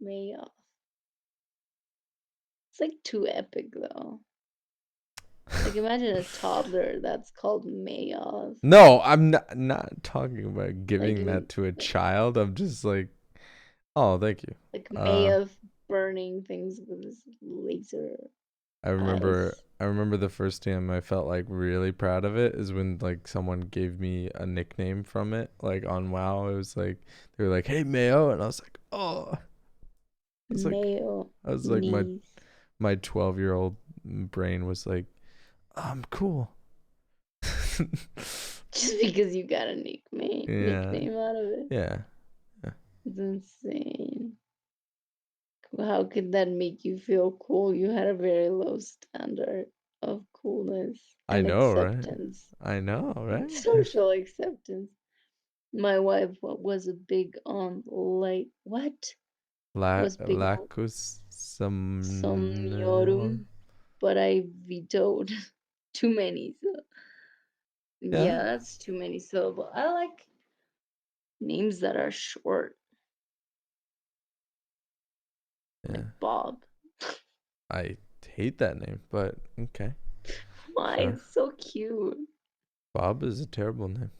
Mayoff. It's like too epic though. Like imagine a toddler that's called Mayoff. No, I'm not talking about Like giving that to a child. I'm just like, oh, thank you. like Mayoff burning things with his laser I eyes. remember the first time I felt like really proud of it is when like someone gave me a nickname from it, like on WoW. It was like they were like, "Hey Mayo," and I was like, "Oh." Mayo I was like knees. my 12-year-old brain was like, "I'm cool." Just because you got a Yeah. nickname out of it. Yeah. It's insane. How could that make you feel cool? You had a very low standard of coolness I and know, right? acceptance, I know, right? social acceptance. My wife was a big on like what? Was big on Lacus Somnium. somniorum, but I vetoed too many. So Yeah. yeah, that's too many syllables. I like names that are short, like Yeah. Bob. I hate that name, but okay. Why? Sure. It's so cute. Bob is a terrible name.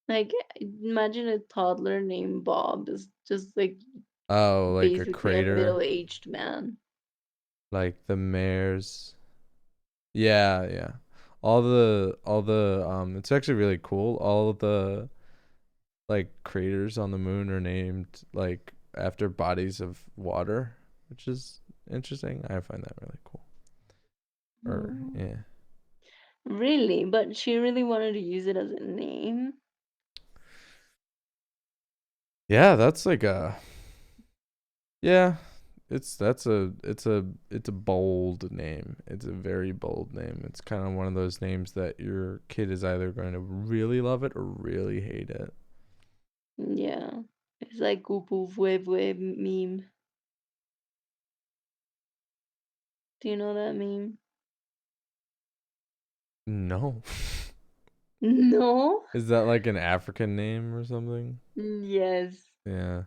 Like imagine a toddler named Bob is just like Oh, like a basically a crater, middle-aged man. like the mares. Yeah, yeah. All the it's actually really cool. All of the like craters on the moon are named like after bodies of water, which is interesting. I find that really cool. Or Oh, yeah. really? But she really wanted to use it as a name? Yeah, that's like a yeah, it's a bold name. It's a very bold name. It's kind of one of those names that your kid is either going to really love it or really hate it. Yeah. It's like Gupu Vwe meme. Do you know that meme? No. No? Is that like an African name or something? Yes. Yeah.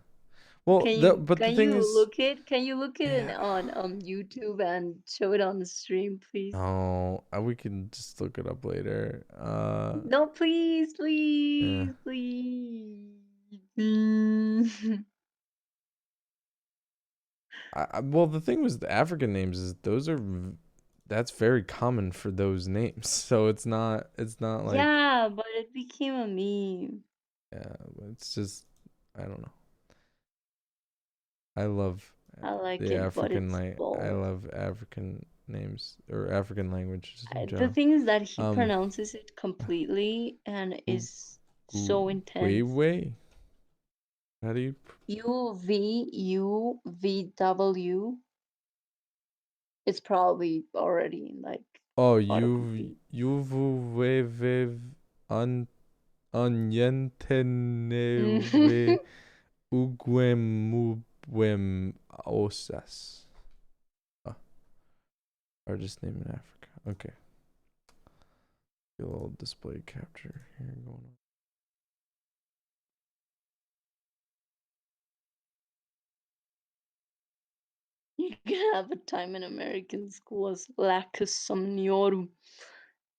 Well, but the thing is, Can you look it yeah. on YouTube and show it on the stream, please? Oh, we can just look it up later. No, please, Yeah. please, please. Mm. Well, the thing with the African names is that's very common for those names. So it's not like Yeah, but it became a meme. yeah, it's just I don't know. I love I like the it, but African it's I bold. love African names or African languages in The general. thing is that he Um, pronounces it completely and Gu- is so intense. Guiwe? How do you? UVUVW. It's probably already in like Oh, autocomplete. Juvuvev un Onyentenewe Ugwemubwem Osas. Oh, largest name in Africa. Okay. A little display capture here going on. You can have a time in American school as lacus somniorum.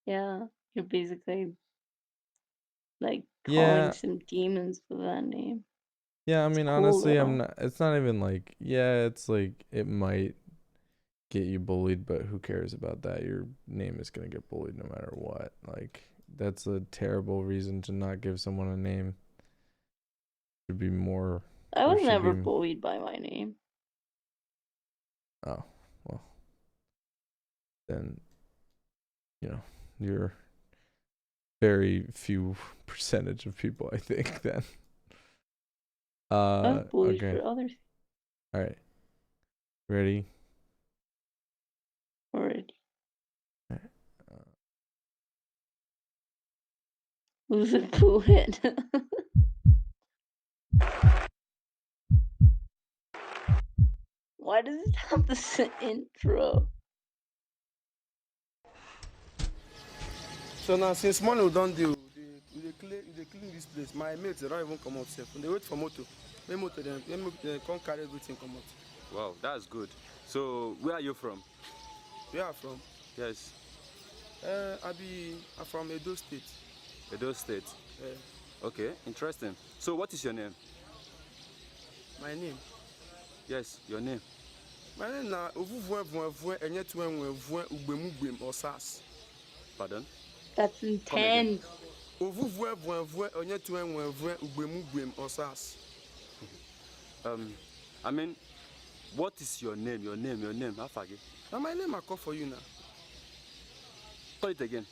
Yeah, you're basically like calling Yeah, some demons with that name. yeah. I It's mean, cool honestly, I'm though. not. It's not even like. Yeah, it's like it might get you bullied, but who cares about that? Your name is gonna get bullied no matter what. Like that's a terrible reason to not give someone a name. Should be more. I There was should be. never bullied by my name. Oh, well. Then, you're very few percentage of people, I think, then. I'm bullish Okay. for others All right. Ready? already. All right. Who's a poet? Why does it have this intro? So now since morning we don't do, they clean this place. My mates they don't even come out safe. They wait for motor. When motor then they can't carry everything come out. Wow, that's good. So, where are you from? Where are you from? Yes, I'm from Edo State. Edo State. Okay, interesting. So, what is your name? My name. Yes, your name. My name na Ovuvwe Ugbemubem or SAS. Pardon? That's intense. Ovuvwe Ugbemubem or SAS. I mean, what is your name? Your name, Afagi. Now my name I call for you now. Call it again.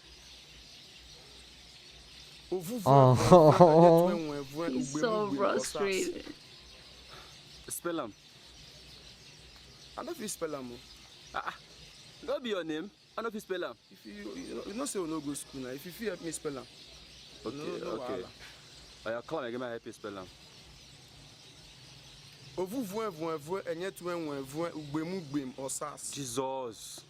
Ovuvwe He's so frustrated. Spell them. I don't know if you spell them. That be your name. I don't know if you spell them. If you not say we no go school now. If you help me spell them. Okay, No okay. wahala. Come on, give me a happy spell them. Ovuvwe Ugbemubem or SAS. Jesus.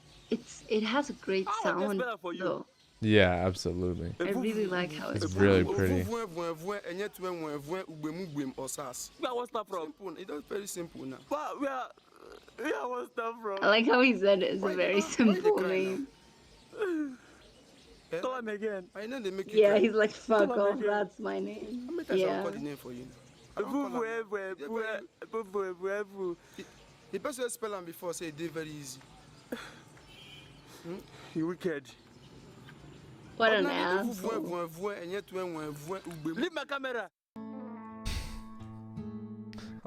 It has a great I can sound spell it for you. though. Yeah, absolutely. I really like how It's it's really pretty. Ugbemubem or SAS. Where was that from? Simple. It's just very simple now. Where was that from? I like how he said it's a very why simple they cry name. Call him again. I know they make you Yeah, cry. he's like, fuck Come on, off, again. that's my name. How many times I Yeah. call the name for you? I don't call am. The person who spell them before say they very easy. You wicked. What an Ordinary asshole. Leave my camera.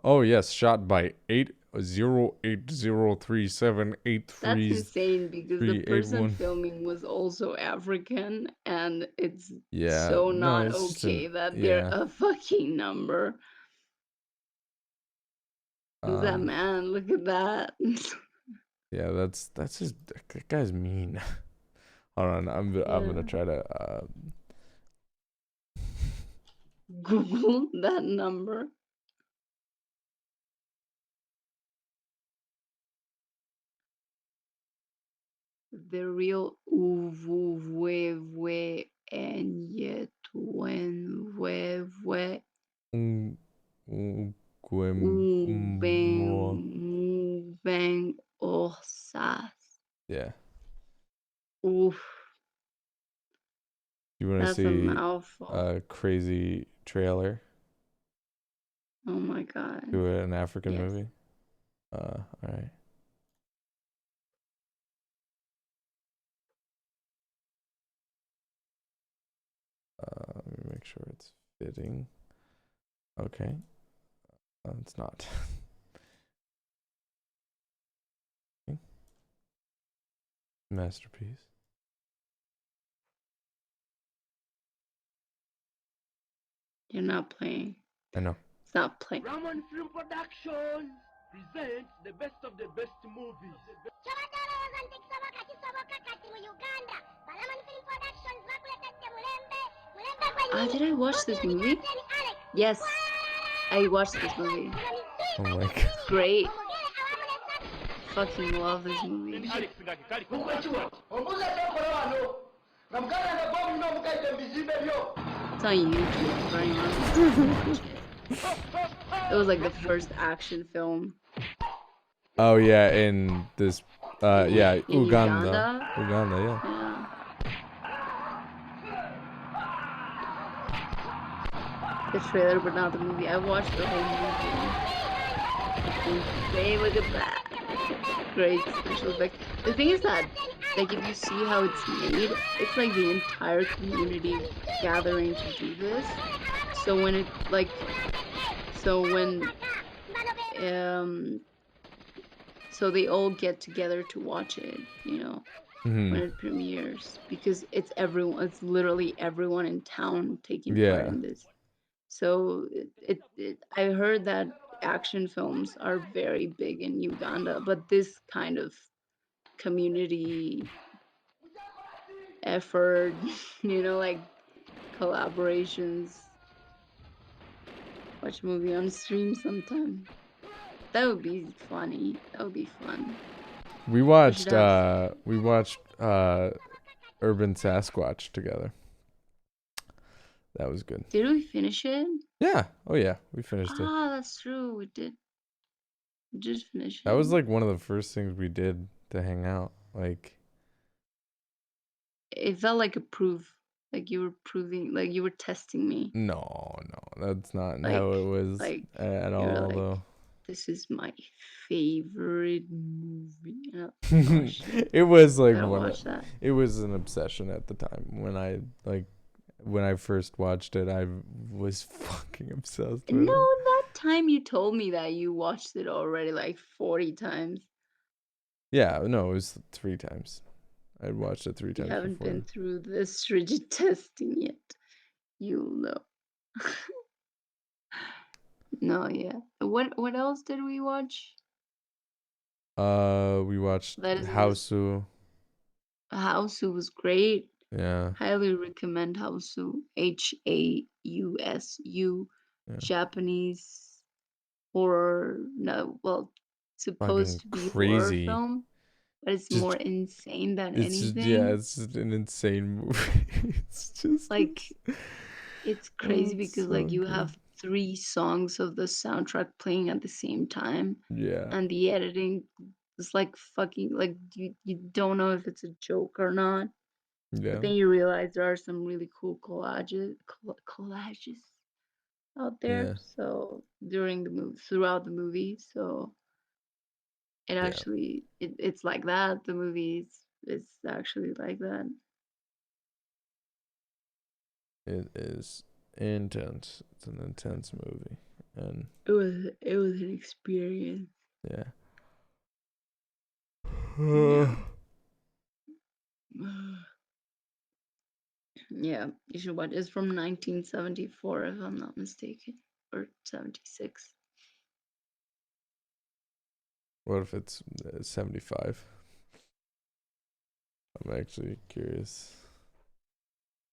Oh yes, shot by 80803783. That's insane because the person 381. filming was also African and it's Yeah. so no, not it's just okay an- that they're yeah. a fucking number. Who's that Um, man? Look at that. Yeah, that's just that guy's mean. Hold on, I'm gonna Yeah. try to Google that number. The real Uvuvwe Enyetwenvwe Ubeng Osas. Yeah. Oof, You want to that's a see mouthful. a crazy trailer Oh my god. to an African Yes. movie? All right. Let me make sure it's fitting. Okay. It's not. Okay. Masterpiece. You're not playing. I know. Stop playing. Raman Film Productions presents the best of the best movies. Did I watch this movie? Yes, I watched this movie. Oh my god. Great. Fucking love this movie. It's on YouTube, very much. It was like the first action film. Oh yeah, in this yeah, In Uganda. Uganda? Uganda, yeah. Yeah. The trailer, but not the movie. I watched the whole movie. Hey, look at that. Great special effects. The thing is that, like, if you see how it's made, it's like the entire community gathering to do this. So when it, like, so when So they all get together to watch it, you know, Hmm. when it premieres because it's everyone. It's literally everyone in town taking part Yeah. in this. So I heard that action films are very big in Uganda, but this kind of community effort, you know, like collaborations, watch a movie on stream sometime. That would be funny. That would be fun. We We should watched have. Urban Sasquatch together. That was good. Did we finish it? Yeah. Oh yeah, we finished it. Ah, that's true. We did. We did finish That it. was like one of the first things we did to hang out. Like, It felt like a proof. Like you were proving. Like you were testing me. no, that's not how Like, it was like at you were all, like, though. this is my favorite movie. And I was like, oh shit, It was I like gotta watch that. it was an obsession at the time when I first watched it. I was fucking obsessed with No, it. that time you told me that you watched it already like 40 times. Yeah, no, it was 3 times. I'd watched it 3 You times haven't before. been through the Strigid testing yet. You'll know. No, yeah. What else did we watch? We watched That is Hausu. Hausu was great. Yeah, Highly recommend Hausu. Hausu. yeah. Japanese horror. No, well, supposed Fucking to be horror crazy. film, but it's more Just insane than It's just, yeah, anything. it's just an insane movie. It's just Like it's oh, crazy it's because like so you good. have 3 songs of the soundtrack playing at the same time, Yeah, and the editing is like fucking like you don't know if it's a joke or not. But yeah, then you realize there are some really cool collages out there. yeah, So during the movie, throughout the movie, so it yeah. actually it's like that. The movie is actually like that. It is intense. It's an intense movie, and It was an experience. yeah. Yeah. Yeah, you should watch. It's from 1974, if I'm not mistaken, or 76. What if it's 75? I'm actually curious.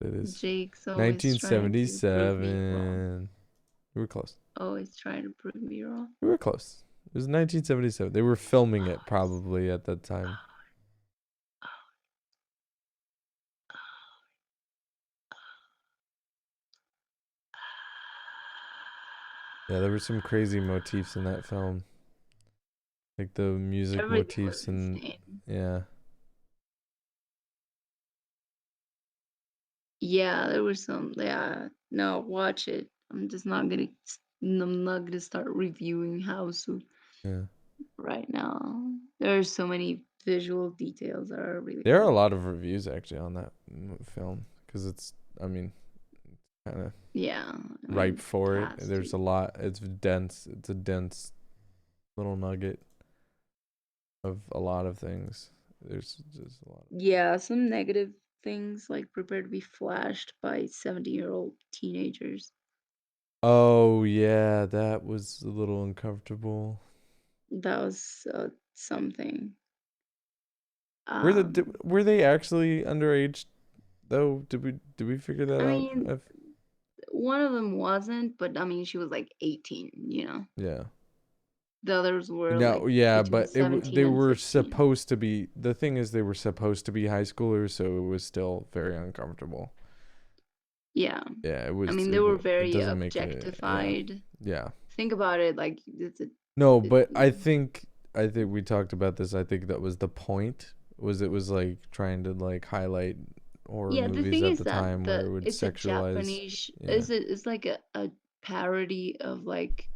It is Jake's always trying to prove me wrong. 1977. We were close. Always trying to prove me wrong. We were close. It was 1977. They were filming it probably at that time. Yeah, there were some crazy motifs in that film. Like the music Everything was motifs and insane. yeah. Yeah, there was some. Yeah, no, watch it. I'm not gonna start reviewing House Yeah. right now. There are so many visual details that are really There are a cool. lot of reviews actually on that film because it's, I mean, kind of Yeah, I ripe mean, for it. has There's to. a lot. It's dense. It's a dense little nugget of a lot of things. There's just a lot. Yeah, some negative things like prepare to be flashed by 70-year-old teenagers. Oh yeah, that was a little uncomfortable. That was something. Were they actually underage though? Did we figure that I out? mean, one of them wasn't, but I mean, she was like 18, you know. Yeah. The others were No, like yeah, between but 17 they and were 16. supposed to be. The thing is, they were supposed to be high schoolers, so it was still very uncomfortable. Yeah. Yeah, it I was. mean, they were It very doesn't make it. Yeah, objectified. yeah. Think about it, like No, it, but I think we talked about this. I think that was the point. Was it was like trying to like highlight horror yeah, the movies thing at is the that time where it would it's a sexualize. Japanese Yeah, it's like a parody of like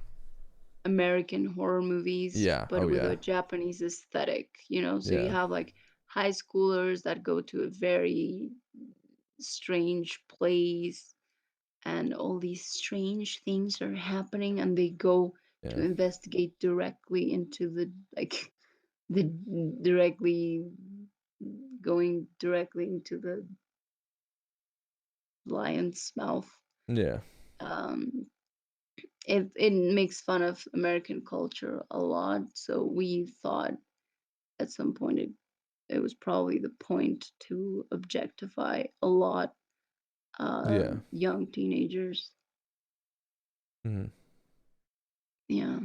American horror movies, yeah. but Oh with yeah, a Japanese aesthetic, you know? So you yeah, have like high schoolers that go to a very strange place and all these strange things are happening and they go to yeah, investigate directly into the like the directly going directly into the lion's mouth. Yeah. Um, it makes fun of American culture a lot. So we thought at some point it was probably the point to objectify a lot Yeah. young teenagers. Hmm. Yeah,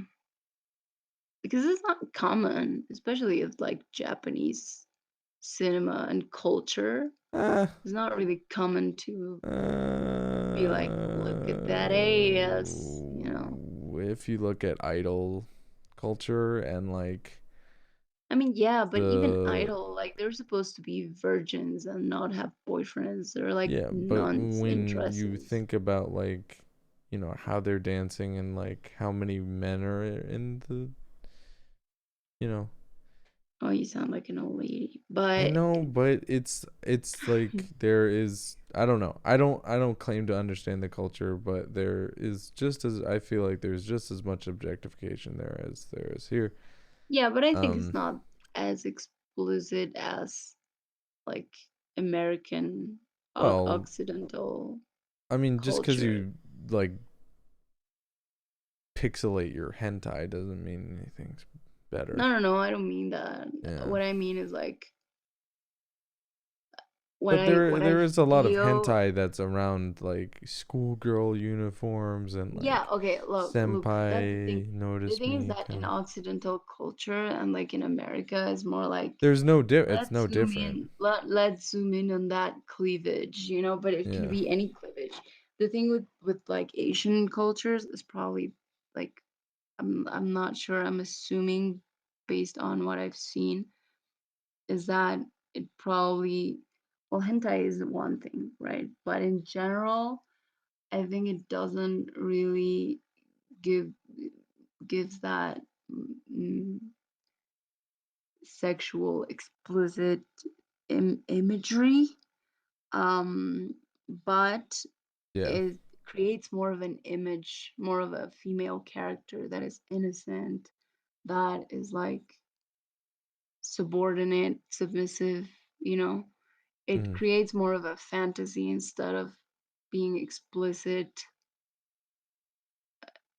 because it's not common, especially of like Japanese cinema and culture. Uh, It's not really common to be like, look at that ass, you know. if you look at idol culture and like I mean, yeah, but even the Idol, like they're supposed to be virgins and not have boyfriends. They're like yeah, but nuns in when you dresses. think about like how they're dancing and like how many men are in the you know Oh, you sound like an old lady. I But know, but it's like there is I don't know. I don't claim to understand the culture, but there is just as I feel like there's just as much objectification there is here. yeah, but I think it's Um not as explicit as like American well, Occidental I mean just cuz culture. you like pixelate your hentai doesn't mean anything's better. No, I don't mean that. Yeah. What I mean is like But what I there is a lot of feel. hentai that's around like schoolgirl uniforms and Yeah, like okay, look, that's the thing. senpai The notice thing is me that kind in of. Occidental culture and like in America, it's more like It's let's no zoom different. in, let's zoom in on that cleavage, you know, but it can Yeah. be any cleavage. The thing with like Asian cultures is probably like I'm not sure, I'm assuming based on what I've seen is that it probably, well, hentai is one thing, right? But in general, I think it doesn't really give gives that mm, sexual explicit imagery, um, but Yeah. it creates more of an image, more of a female character that is innocent, that is like subordinate, submissive, you know. It Mhm. creates more of a fantasy instead of being explicit.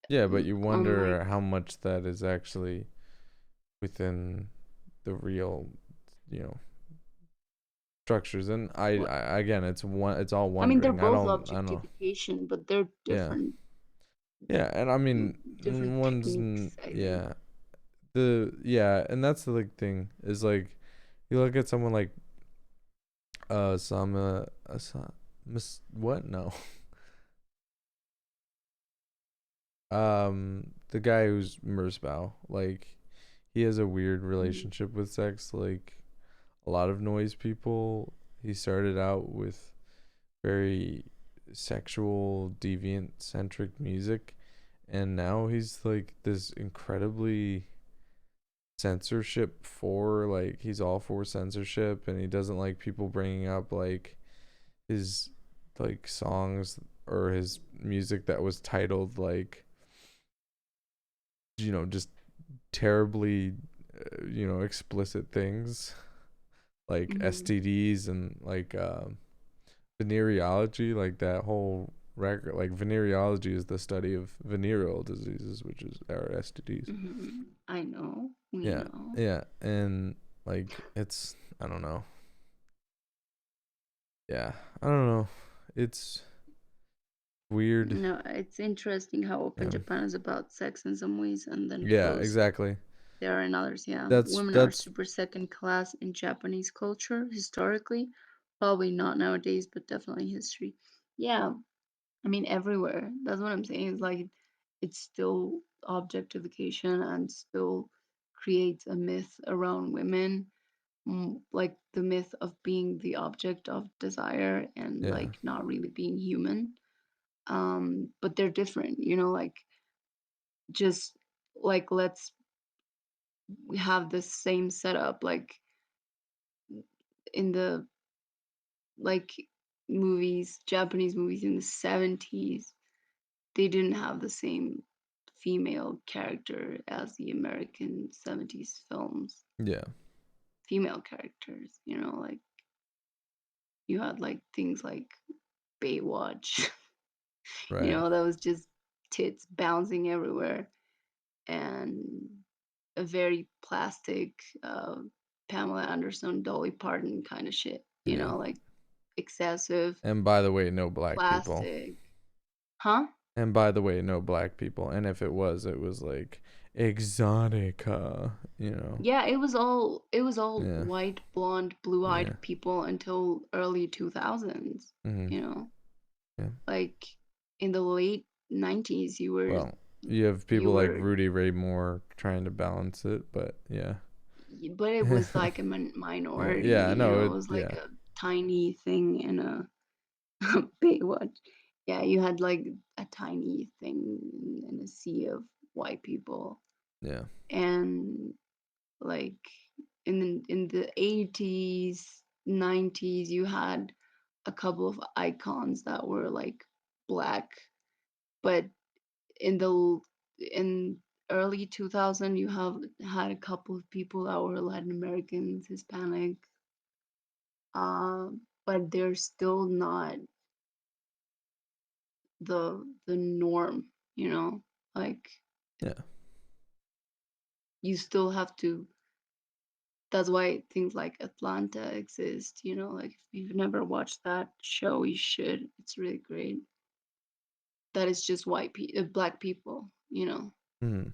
Yeah, but you Unlike, wonder how much that is actually within the real, you know, structures. And what, I again, it's all I mean, they're wondering. both I don't know. objectification, but they're Yeah. different, Yeah, and I mean, different techniques, I think. yeah. And that's the like thing is like you look at someone like Sama Miss what? No. The guy who's Mersbow, like he has a weird Mhm. relationship with sex. Like a lot of noise people, he started out with very sexual, deviant centric music, and now he's like this incredibly censorship for like he's all for censorship, and he doesn't like people bringing up like his like songs or his music that was titled like just terribly explicit things like Mhm. STDs and like venereology, like that whole record. Like venereology is the study of venereal diseases, which is our STDs. Mhm. I know. We Yeah, know. yeah, and like it's I don't know. Yeah, I don't know. It's weird. No, it's interesting how open Yeah, Japan is about sex in some ways and then yeah, closed exactly. there are in others. Yeah. Women are That's super second class in Japanese culture historically. Probably not nowadays, but definitely history. Yeah. I mean, everywhere. That's what I'm saying. Is like it's still objectification and still creates a myth around women, like the myth of being the object of desire and yeah, like not really being human. But they're different, you know, like just like let's have the same setup like in the like movies, Japanese movies in the 70s, they didn't have the same female character as the American 70s films. Yeah. Female characters, you know, like you had like things like Baywatch, you Right. know, that was just tits bouncing everywhere, and a very plastic Pamela Anderson, Dolly Parton kind of shit, you Yeah. know, like excessive And by the way, no black people. plastic. Huh? And by the way, no black people. And if it was like exotica, you know. Yeah, it was all Yeah. white, blonde, blue-eyed Yeah. people until early 2000s, Mhm. you know. Yeah. Like in the late 90s you were Well, you have you people like were Rudy Ray Moore trying to balance it, but yeah. but it was like a minority, Yeah, you no, know, it it was like yeah. a tiny thing in a Baywatch. Yeah, you had like a tiny thing in a sea of white people. Yeah. And like in the 80s, 90s, you had a couple of icons that were like black, but in the in early 2000 you have had a couple of people that were Latin Americans, Hispanic, but they're still not the norm, you know, like Yeah. you still have to. That's why things like Atlanta exist, you know, like if you've never watched that show, you should. It's really great. That is just black people, you know, Mhm.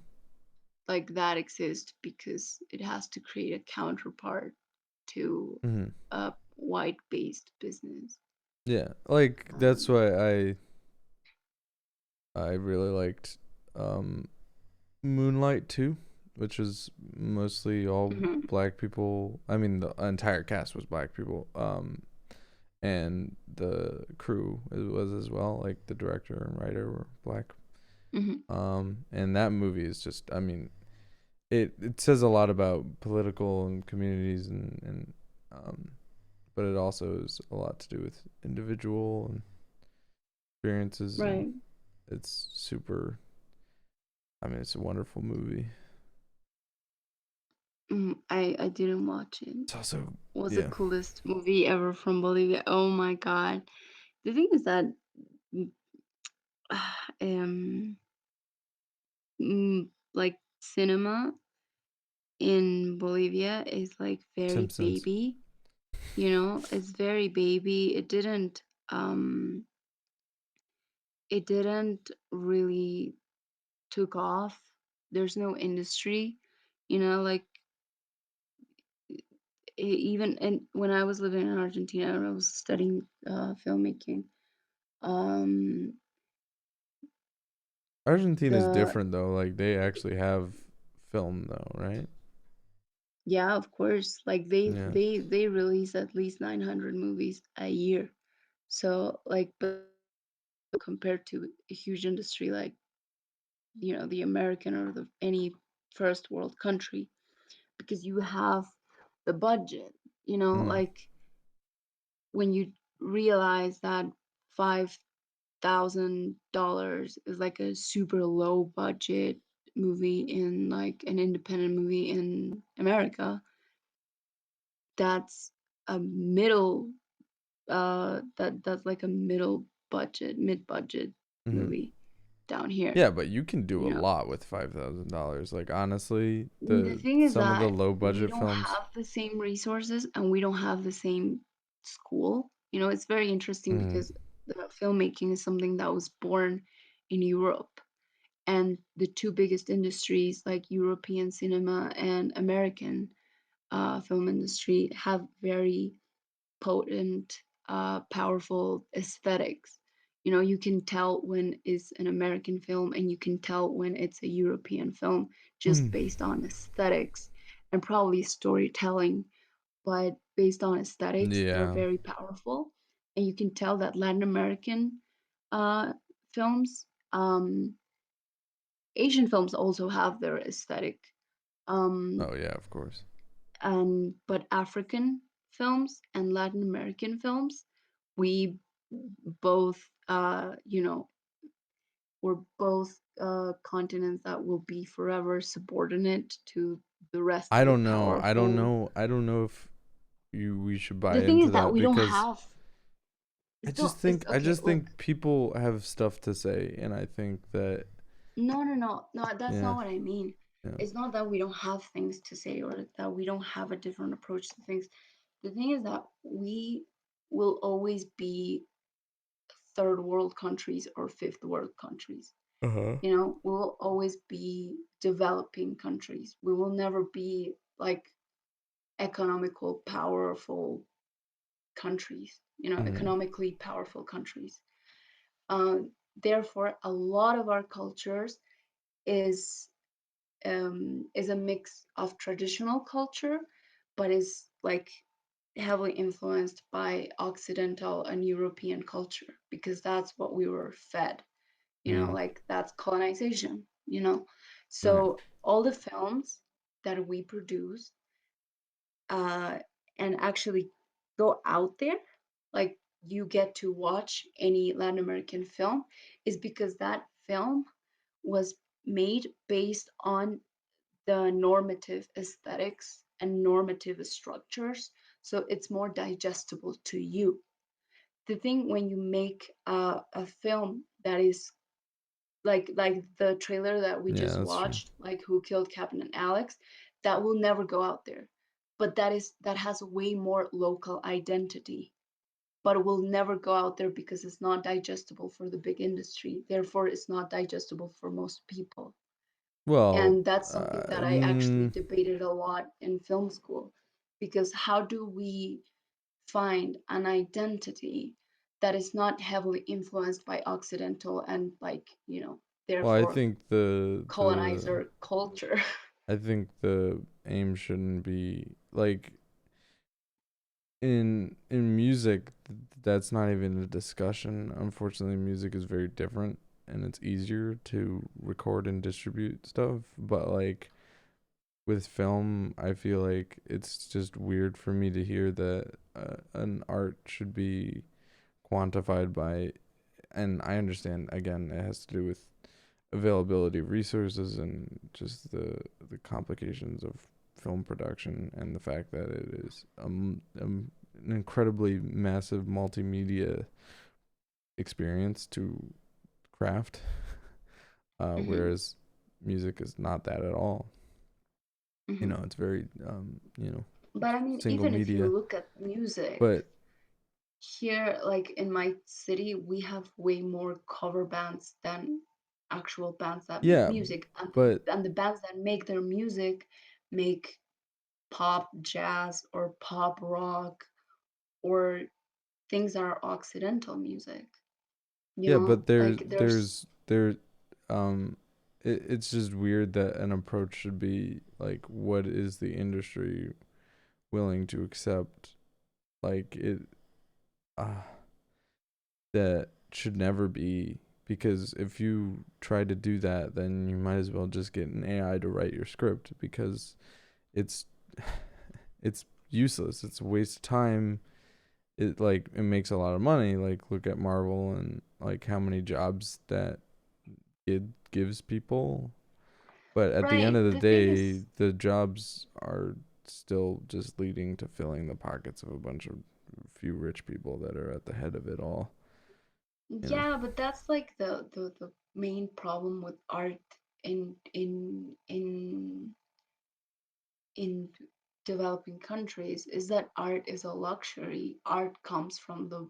like that exists because it has to create a counterpart to Mhm. a white-based business. Yeah. Like that's Um, why I really liked um Moonlight too, which was mostly all mhm, black people. I mean, the entire cast was black people. And the crew was as well. Like the director and writer were black. mhm. And that movie is just, I mean, it says a lot about political and communities and but it also is a lot to do with individual and experiences, and Right. it's super. I mean, it's a wonderful movie. I didn't watch it. It's also Was the yeah. coolest movie ever from Bolivia. Oh my God. The thing is that mm, um like cinema in Bolivia is like very Simpsons. baby, you know, it's very baby. Um it didn't really took off. There's no industry, you know, like even and when I was living in Argentina and I was studying filmmaking, um Argentina's the different though. Like they actually have film though, right? yeah, of course, like Yeah. they release at least 900 movies a year. So like, but compared to a huge industry like, you know, the American or the any first world country, because you have the budget, you know, Mhm. like when you realize that $5,000 is like a super low budget movie in like an independent movie in America, that's a middle that's like a middle budget, mid budget Mhm. movie down here, Yeah, but you can do a you know. lot with $5,000. Like honestly, The the thing is some of the that low we budget don't films. have the same resources and we don't have the same school. You know, it's very interesting Mhm. because the filmmaking is something that was born in Europe. And the two biggest industries, like European cinema and American film industry, have very potent, powerful aesthetics. You know, you can tell when it's an American film and you can tell when it's a European film just Mhm. based on aesthetics and probably storytelling, but based on aesthetics, they're Yeah. very powerful. And you can tell that Latin American uh, films, Asian films also have their aesthetic. Um, Oh yeah, of course. and but African films and Latin American films, we both, you know, we're both continents that will be forever subordinate to the rest I of the don't know. I don't powerful. know. I don't know if we should buy The thing into is that that we don't because have. I Okay. just Look, think people have stuff to say, and I think that no. That's yeah, not what I mean. yeah. It's not that we don't have things to say or that we don't have a different approach to things. The thing is that we will always be third world countries or fifth world countries. Uh-huh. You know, we'll always be developing countries. We will never be like economical, powerful countries, you know, Mhm. economically powerful countries. Um, Therefore, a lot of our cultures is is a mix of traditional culture, but is like heavily influenced by Occidental and European culture because that's what we were fed. You know, Mhm. like that's colonization. You know, Right. so all the films that we produce uh, and actually go out there, like you get to watch any Latin American film, is because that film was made based on the normative aesthetics and normative structures. So it's more digestible to you. The thing when you make a film that is like the trailer that we Yeah, just that's true. watched, like Who Killed Captain Alex, that will never go out there. But that has way more local identity. But it will never go out there because it's not digestible for the big industry. Therefore, it's not digestible for most people. Well, And that's something that I actually mm, debated a lot in film school. Because how do we find an identity that is not heavily influenced by Occidental and like, you know, well, I therefore think colonizer culture. I think the aim shouldn't be like in music that's not even a discussion. Unfortunately, music is very different and it's easier to record and distribute stuff, but like with film, I feel like it's just weird for me to hear that an art should be quantified by, and I understand again it has to do with availability of resources and just the complications of film production and the fact that it is an incredibly massive multimedia experience to craft, Hmm. whereas music is not that at all. You Hmm. know, it's very But I mean, single even if you media. look at music, But here, like in my city, we have way more cover bands than actual bands that make yeah, music. but And the bands that make their music make pop jazz or pop rock or things that are Occidental music. You yeah, know, but like there's um it's just weird that an approach should be like what is the industry willing to accept, like it uh, that should never be, because if you try to do that then you might as well just get an AI to write your script because it's it's useless, it's a waste of time. It like it makes a lot of money, like look at Marvel and like how many jobs that it gives people, but at the end right. of the The thing day is, the jobs are still just leading to filling the pockets of a bunch of few rich people that are at the head of it all, you know. yeah, but that's like the main problem with art in in in in developing countries is that art is a luxury. Art comes from the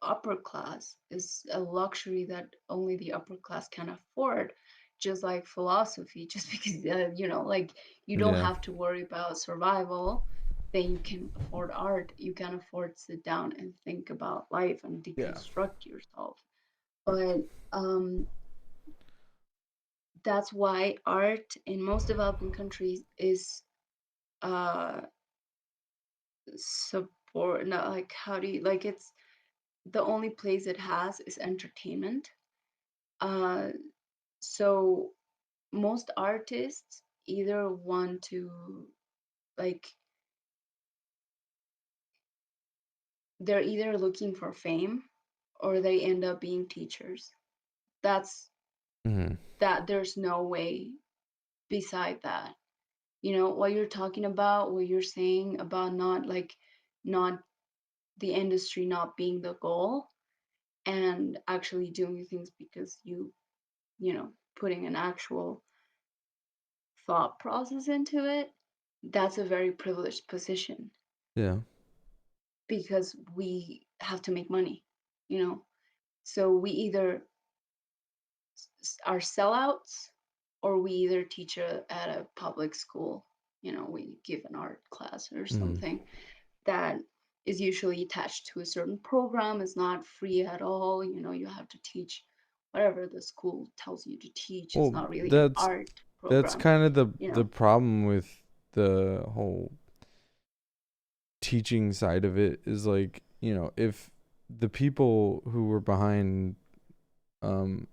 upper class, is a luxury that only the upper class can afford, just like philosophy. Just because you know, like you don't Yeah, have to worry about survival, then you can afford art. You can afford to sit down and think about life and yeah, deconstruct yourself. But that's why art in most developing countries is uh support, not like, how do you, like, it's the only place it has is entertainment. uh so most artists either want to, like, they're either looking for fame or they end up being teachers. That's Mm-hmm. that there's no way beside that. You know, what you're talking about, what you're saying about not the industry not being the goal and actually doing things because you know, putting an actual thought process into it, that's a very privileged position Yeah. because we have to make money, you know. So we either are sellouts or we either teach at a public school, you know, we give an art class or Mm-hmm. something that is usually attached to a certain program. It's not free at all. You know, you have to teach whatever the school tells you to teach. It's Well, not really an that's art that's program, kind of you the know. problem with the whole teaching side of it is like, if the people who were behind um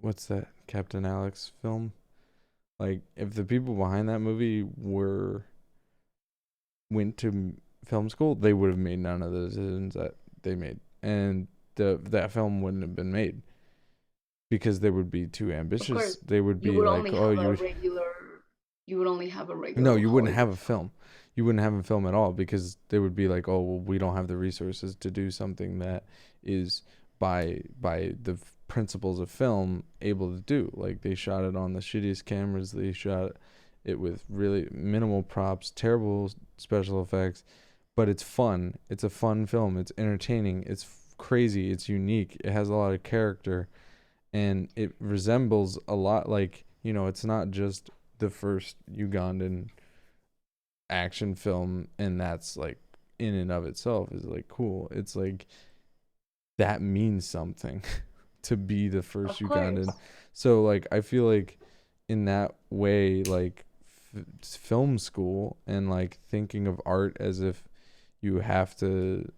what's that Captain Alex film? Like if the people behind that movie went to film school, they would have made none of the decisions that they made. And that film wouldn't have been made because they would be too Of ambitious. course, They would you be would like, only "Oh, have a regular you would only have a no, regular you wouldn't have Hollywood a film. film. You wouldn't have a film at all because they would be like, "Oh, well, we don't have the resources to do something that is by the principles of film able to do." Like they shot it on the shittiest cameras. They shot it with really minimal props, terrible special effects, but it's fun. It's a fun film. It's entertaining. It's crazy. It's unique. It has a lot of character, and it resembles a lot like, it's not just the first Ugandan action film, and that's like in and of itself is like cool. It's like that means something to be the first Of course. Ugandan. So like I feel like in that way, like film school and like thinking of art as if you have to,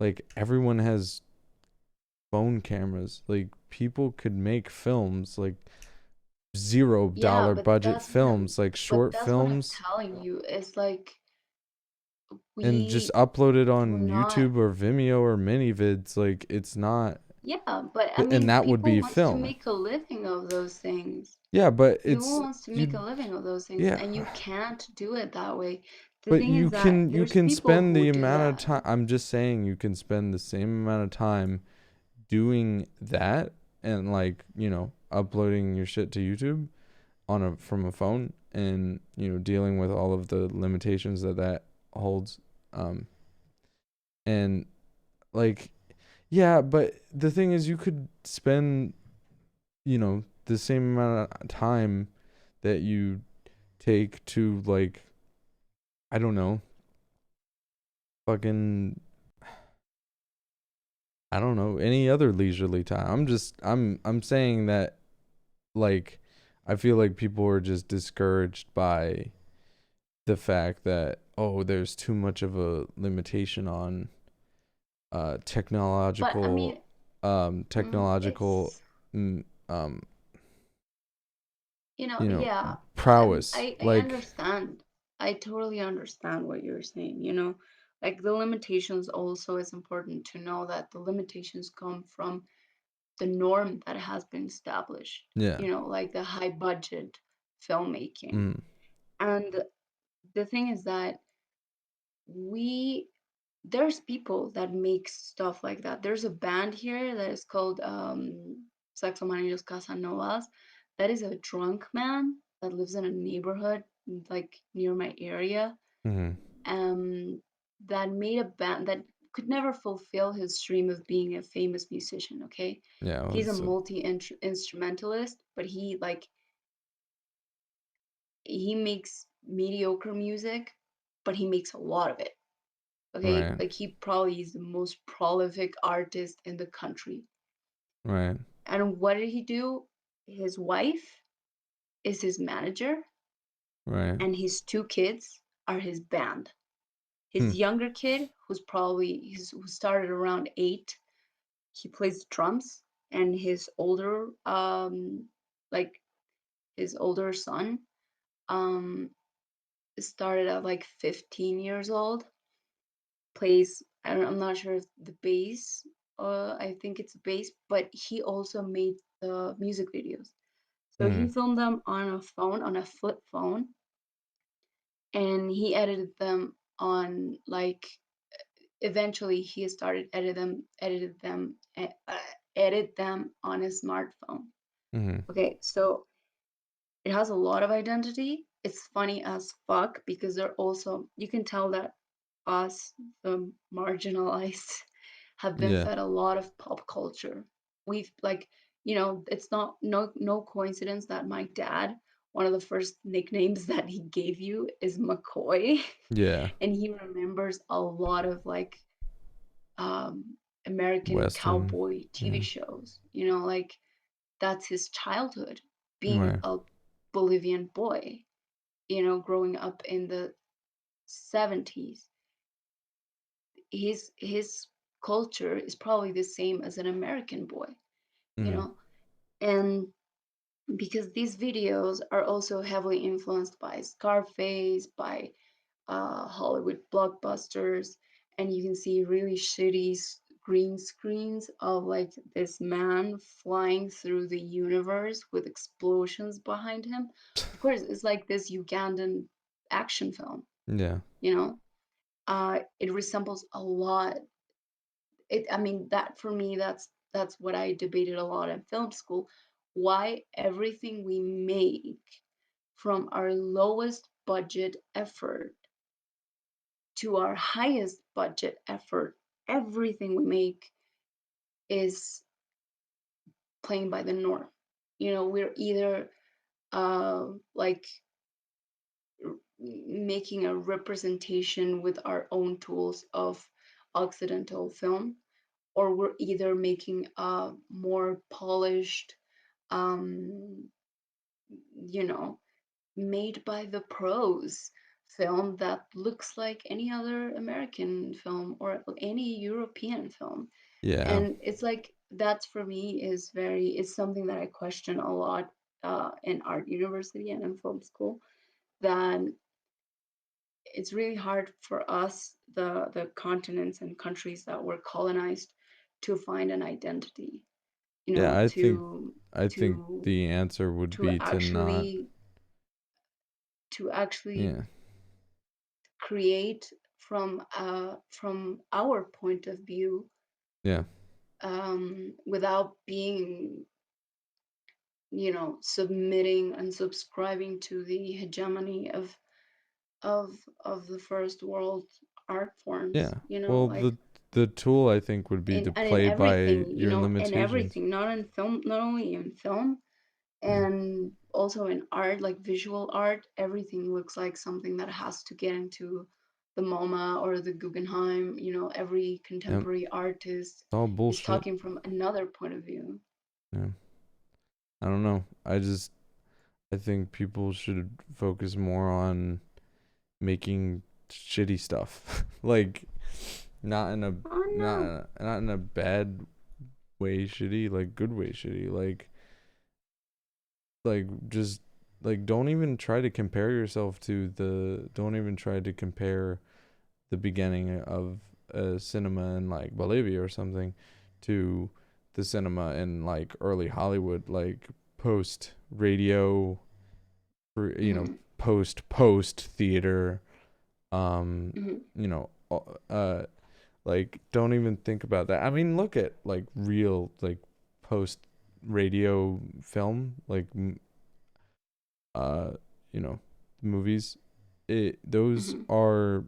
like, everyone has phone cameras. Like people could make films, like zero Yeah, dollar but budget that's what I'm films, like but short that's what I'm films, telling you. It's like and just we upload it we're on not. YouTube or Vimeo or ManyVids. Like it's not, Yeah, but I and mean, that would people be wants to film. make a living of those things. Yeah, but People it's wants to make you. a living of those things, Yeah, and you can't do it that way. The but thing is that you there's can people spend who the do amount of that. time. I'm just saying you can spend the same amount of time doing that and like uploading your shit to YouTube on a from a phone, and dealing with all of the limitations that holds, um and like, yeah, but the thing is you could spend the same amount of time that you take to, like, I don't know, fucking, I don't know, any other leisurely time. I'm saying that, like, I feel like people are just discouraged by the fact that, oh, there's too much of a limitation on But I mean, technological it's mm, um yeah. prowess, I like, understand. I totally understand what you're saying. You know, like the limitations. Also, it's important to know that the limitations come from the norm that has been established. yeah. You know, like the high budget filmmaking. Mm. And the thing is that we there's people that make stuff like that. There's a band here that is called Saxomanios Casanovas. That is a drunk man that lives in a neighborhood like near my area. Mm-hmm. Um, that made a band that could never fulfill his dream of being a famous musician. Okay, Yeah, well, he's a multi instrumentalist, but he makes mediocre music, but he makes a lot of it. Okay, right, like he probably is the most prolific artist in the country. right. And what did he do? His wife is his manager, Right. and his two kids are his band. Hmm. His younger kid, who started around 8, he plays drums, and his older like his older son um started at like 15 years old, plays, I'm not sure if the bass, I think it's bass, but he also made the music videos. So he filmed them on a phone, on a flip phone, and he edited them on like eventually he started edit them on a smartphone. Okay, so it has a lot of identity. It's funny as fuck because they're also, you can tell that us, the marginalized, have been Yeah. fed a lot of pop culture. We've like, it's not no coincidence that my dad, one of the first nicknames that he gave you is McCoy. Yeah. And he remembers a lot of like um American Western. cowboy TV shows. Like that's his childhood, being Right. a Bolivian boy, growing up in the 70s. His culture is probably the same as an American boy, and because these videos are also heavily influenced by Scarface, by Hollywood blockbusters, and you can see really shitty green screens of like this man flying through the universe with explosions behind him. Of course, it's like this Ugandan action film, Yeah. It resembles a lot. I mean, that for me, that's what I debated a lot in film school. Why everything we make from our lowest budget effort to our highest budget effort, everything we make is playing by the norm. We're either like making a representation with our own tools of Occidental film, or we're either making a more polished, um, you know, made by the pros film that looks like any other American film or any European film. Yeah. And it's like that's for me it's something that I question a lot in art university and in film school, that it's really hard for us, the continents and countries that were colonized, to find an identity, Yeah, to I think to the answer would to be to not. actually Yeah. create from our point of view, Yeah. without being, submitting and subscribing to the hegemony of of the first world art forms, Yeah. Well, like the tool I think would be to in play by everything, your in limitations. everything, not in film, not only in film, Yeah. and also in art, like visual art. Everything looks like something that has to get into the MoMA or the Guggenheim. Every Yep. contemporary artist It's all is bullshit. talking from another point of view. Yeah. I don't know. I think people should focus more on making shitty stuff. Like not in a Oh no. not in a bad way shitty, like good way shitty. Like just like don't even try to compare yourself to don't even try to compare the beginning of cinema in like Bolivia or something to the cinema in like early Hollywood, like post radio, Mhm. post theater, Mhm. like don't even think about that. I mean, look at like real like post radio film, like uh you know movies. It Mhm.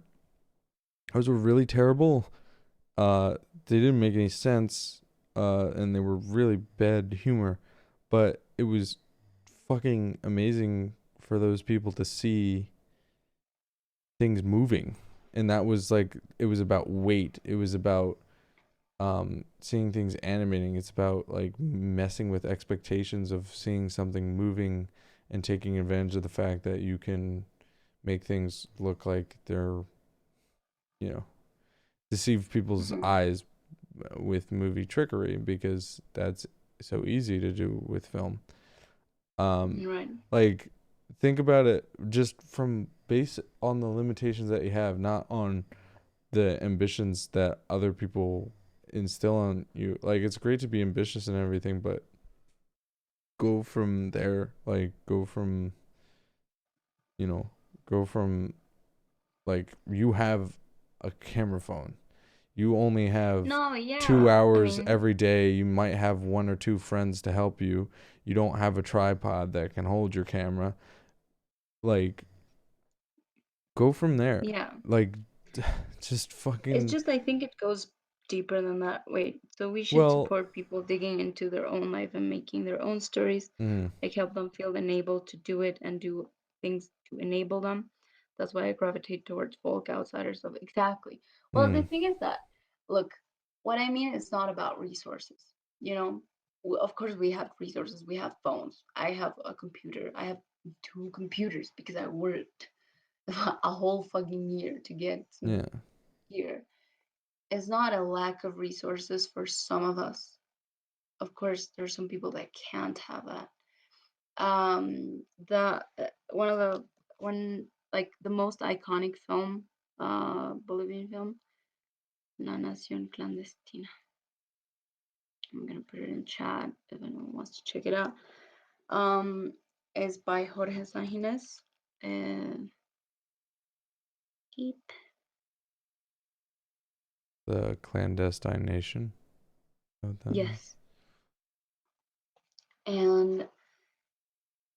those were really terrible. They didn't make any sense, and they were really bad humor, but it was fucking amazing for those people to see things moving. And that was like, it was about weight. It was about seeing things animating. It's about like messing with expectations of seeing something moving and taking advantage of the fact that you can make things look like they're, you know, deceive people's Mhm. eyes with movie trickery, because that's so easy to do with film. You're right. Like think about it just from base on the limitations that you have, not on the ambitions that other people instill on you. Like it's great to be ambitious and everything, but go from there, like go from, you know, go from like you have a camera phone. You only have No, yeah. 2 I hours mean, every day. You might have 1 or 2 friends to help you. You don't have a tripod that can hold your camera. Like, go from there. yeah. Like, just It's fucking. just I think it goes deeper than that. Wait, so we should Well, support people digging into their own life and making their own stories, mm, like help them feel enabled to do it and do things to enable them. That's why I gravitate towards folk outsiders of exactly. Well, the mm, thing is that, look, what I mean is not about resources. You know, of course we have resources. We have phones. I have a computer. I have 2 computers because I worked a whole fucking year to get yeah. here. It's not a lack of resources for some of us. Of course, there's some people that can't have that. The one of the one like the most iconic film, Bolivian film, La Nación Clandestina. I'm gonna put it in chat if anyone wants to check it out. Um, is by Jorge Sanginés. Uh, Eep. The clandestine nation. Yes, and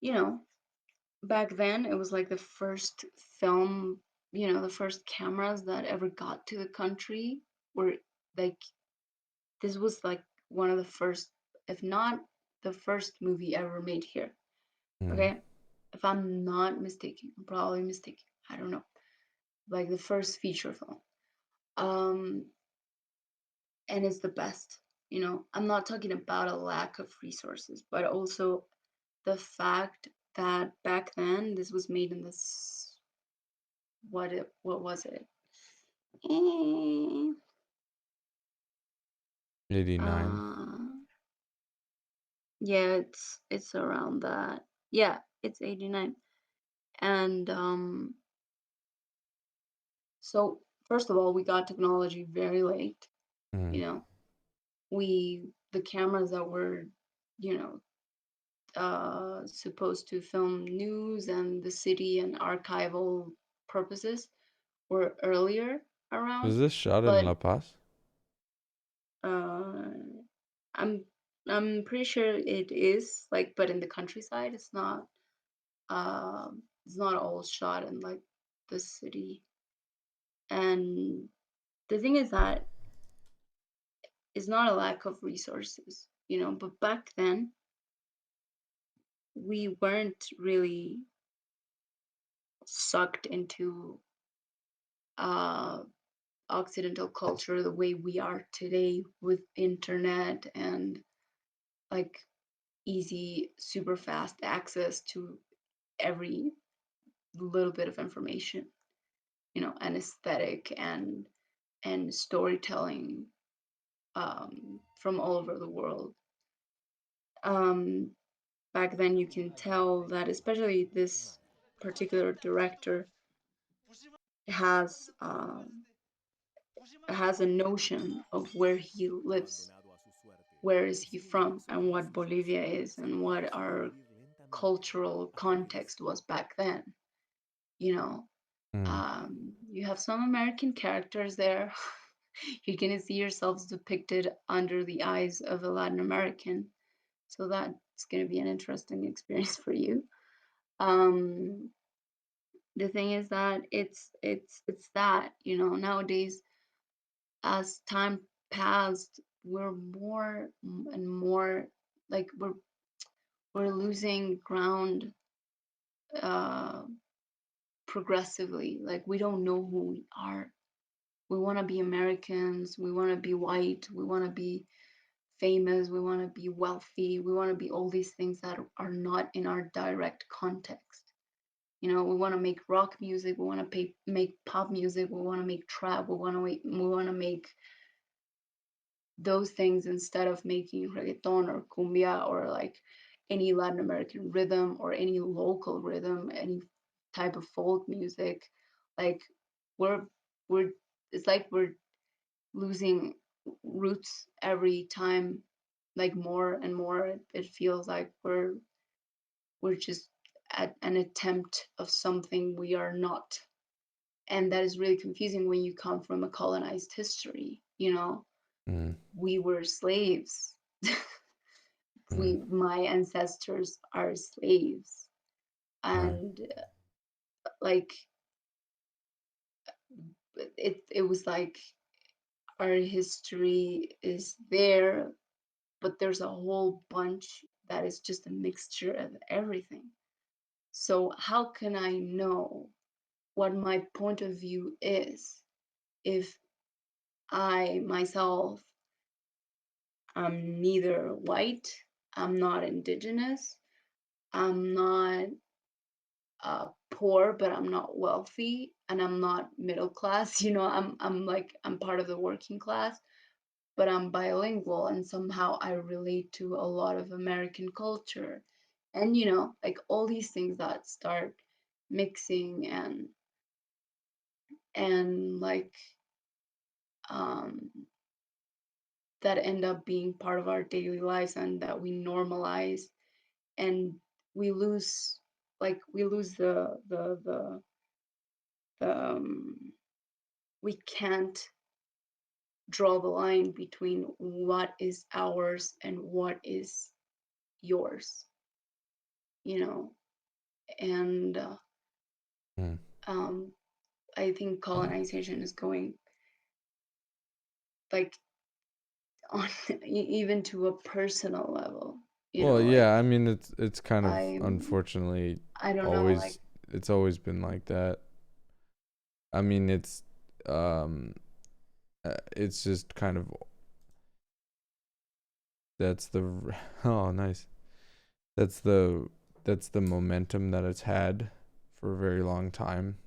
you know, back then it was like the first film, the first cameras that ever got to the country were like this was like one of the first, if not the first movie ever made here. Mm. Okay, if I'm not mistaken, I'm probably mistaken, I don't know, like the first feature film. um and it's the best. I'm not talking about a lack of resources, but also the fact that back then this was made in this, what was it? Eh, 89. uh, yeah, it's around that. Yeah, it's 89. And so first of all, we got technology very late. Mm. You know, the cameras that were, you know, supposed to film news and the city and archival purposes were earlier Was around, this shot in but La Paz? uh, I'm I'm pretty sure it is like, but in the countryside, it's not all shot in like the city. And the thing is that it's not a lack of resources, but back then we weren't really sucked into uh Occidental culture the way we are today with internet and like easy, super fast access to every little bit of information, and aesthetic and storytelling from all over the world. Um, Back then, you can tell that especially this particular director has has a notion of where he lives, where is he from, and what Bolivia is, and what our cultural context was back then. You know, Mm. you have some American characters there. You're gonna see yourselves depicted under the eyes of a Latin American, so that's gonna be an interesting experience for you. Um, the thing is that it's that nowadays, as time passed, we're more and more like we're losing ground uh progressively. Like we don't know who we are. We want to be Americans, we want to be white, we want to be famous, we want to be wealthy, we want to be all these things that are not in our direct context. We want to make rock music, we want to make pop music, we want to make trap, we want to make those things instead of making reggaeton or cumbia or like any Latin American rhythm or any local rhythm, any type of folk music. Like we're we're it's like we're losing roots every time like more and more it feels like we're just at an attempt of something we are not. And that is really confusing when you come from a colonized history, you know. Mm, We were slaves. mm, My ancestors are slaves. right. And like it was like our history is there, but there's a whole bunch that is just a mixture of everything. So how can I know what my point of view is if I myself am neither white, I'm not indigenous, I'm not poor, but I'm not wealthy, and I'm not middle class. You know, I'm like I'm part of the working class, but I'm bilingual, and somehow I relate to a lot of American culture, and you know, like all these things that start mixing and like um that end up being part of our daily lives and that we normalize, and we lose we lose the we can't draw the line between what is ours and what is yours, you know. And Mm. um, I think colonization is going like on even to a personal level, you Well, know, yeah, like I mean it's kind of I'm unfortunately I don't know, like always it's always been like that. I mean um it's just kind of that's the oh nice. That's the that's the momentum that it's had for a very long time.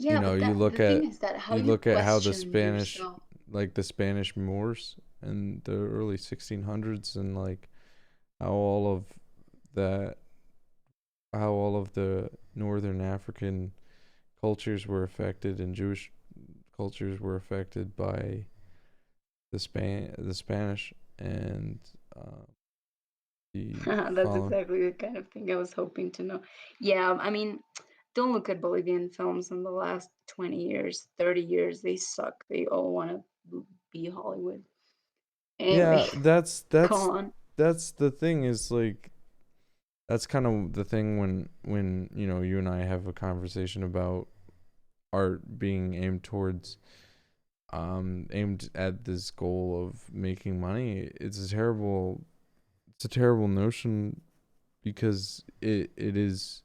You yeah, know, but that the thing is that how you do you look at how the question Spanish, yourself? like the Spanish Moors in the early 1600s, and like how all of that, how all of the northern African cultures were affected and Jewish cultures were affected by the Spanish and the That's follow. exactly the kind of thing I was hoping to know. Yeah, I mean, don't look at Bolivian films in the last 20 years, 30 years. They suck. They all want to be Hollywood. Anyway, Yeah, go on. that's the thing is like that's kind of the thing when you know you and I have a conversation about art being aimed at this goal of making money. It's a terrible notion because it is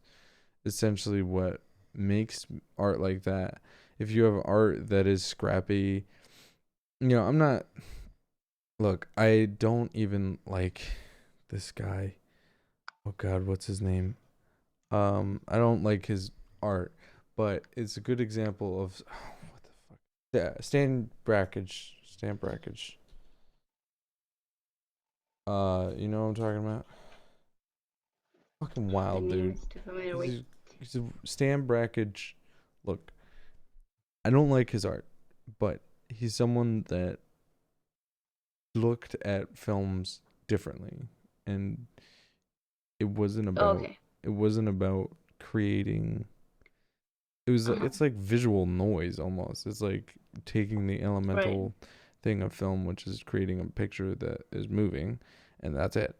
essentially what makes art like that. If you have art that is scrappy, you know, I'm not look, I don't even like this guy. Oh god, what's his name? I don't like his art, but it's a good example of what the fuck. Yeah, Stan Brackage. You know what I'm talking about? Fucking The wild, name dude. is too familiar. Wait. He's a Stan Brackage. Look, I don't like his art, but he's someone that looked at films differently, and it wasn't about Okay. it wasn't about creating. Uh-huh. It's like visual noise almost. It's like taking the Right. elemental thing of film, which is creating a picture that is moving, and that's it.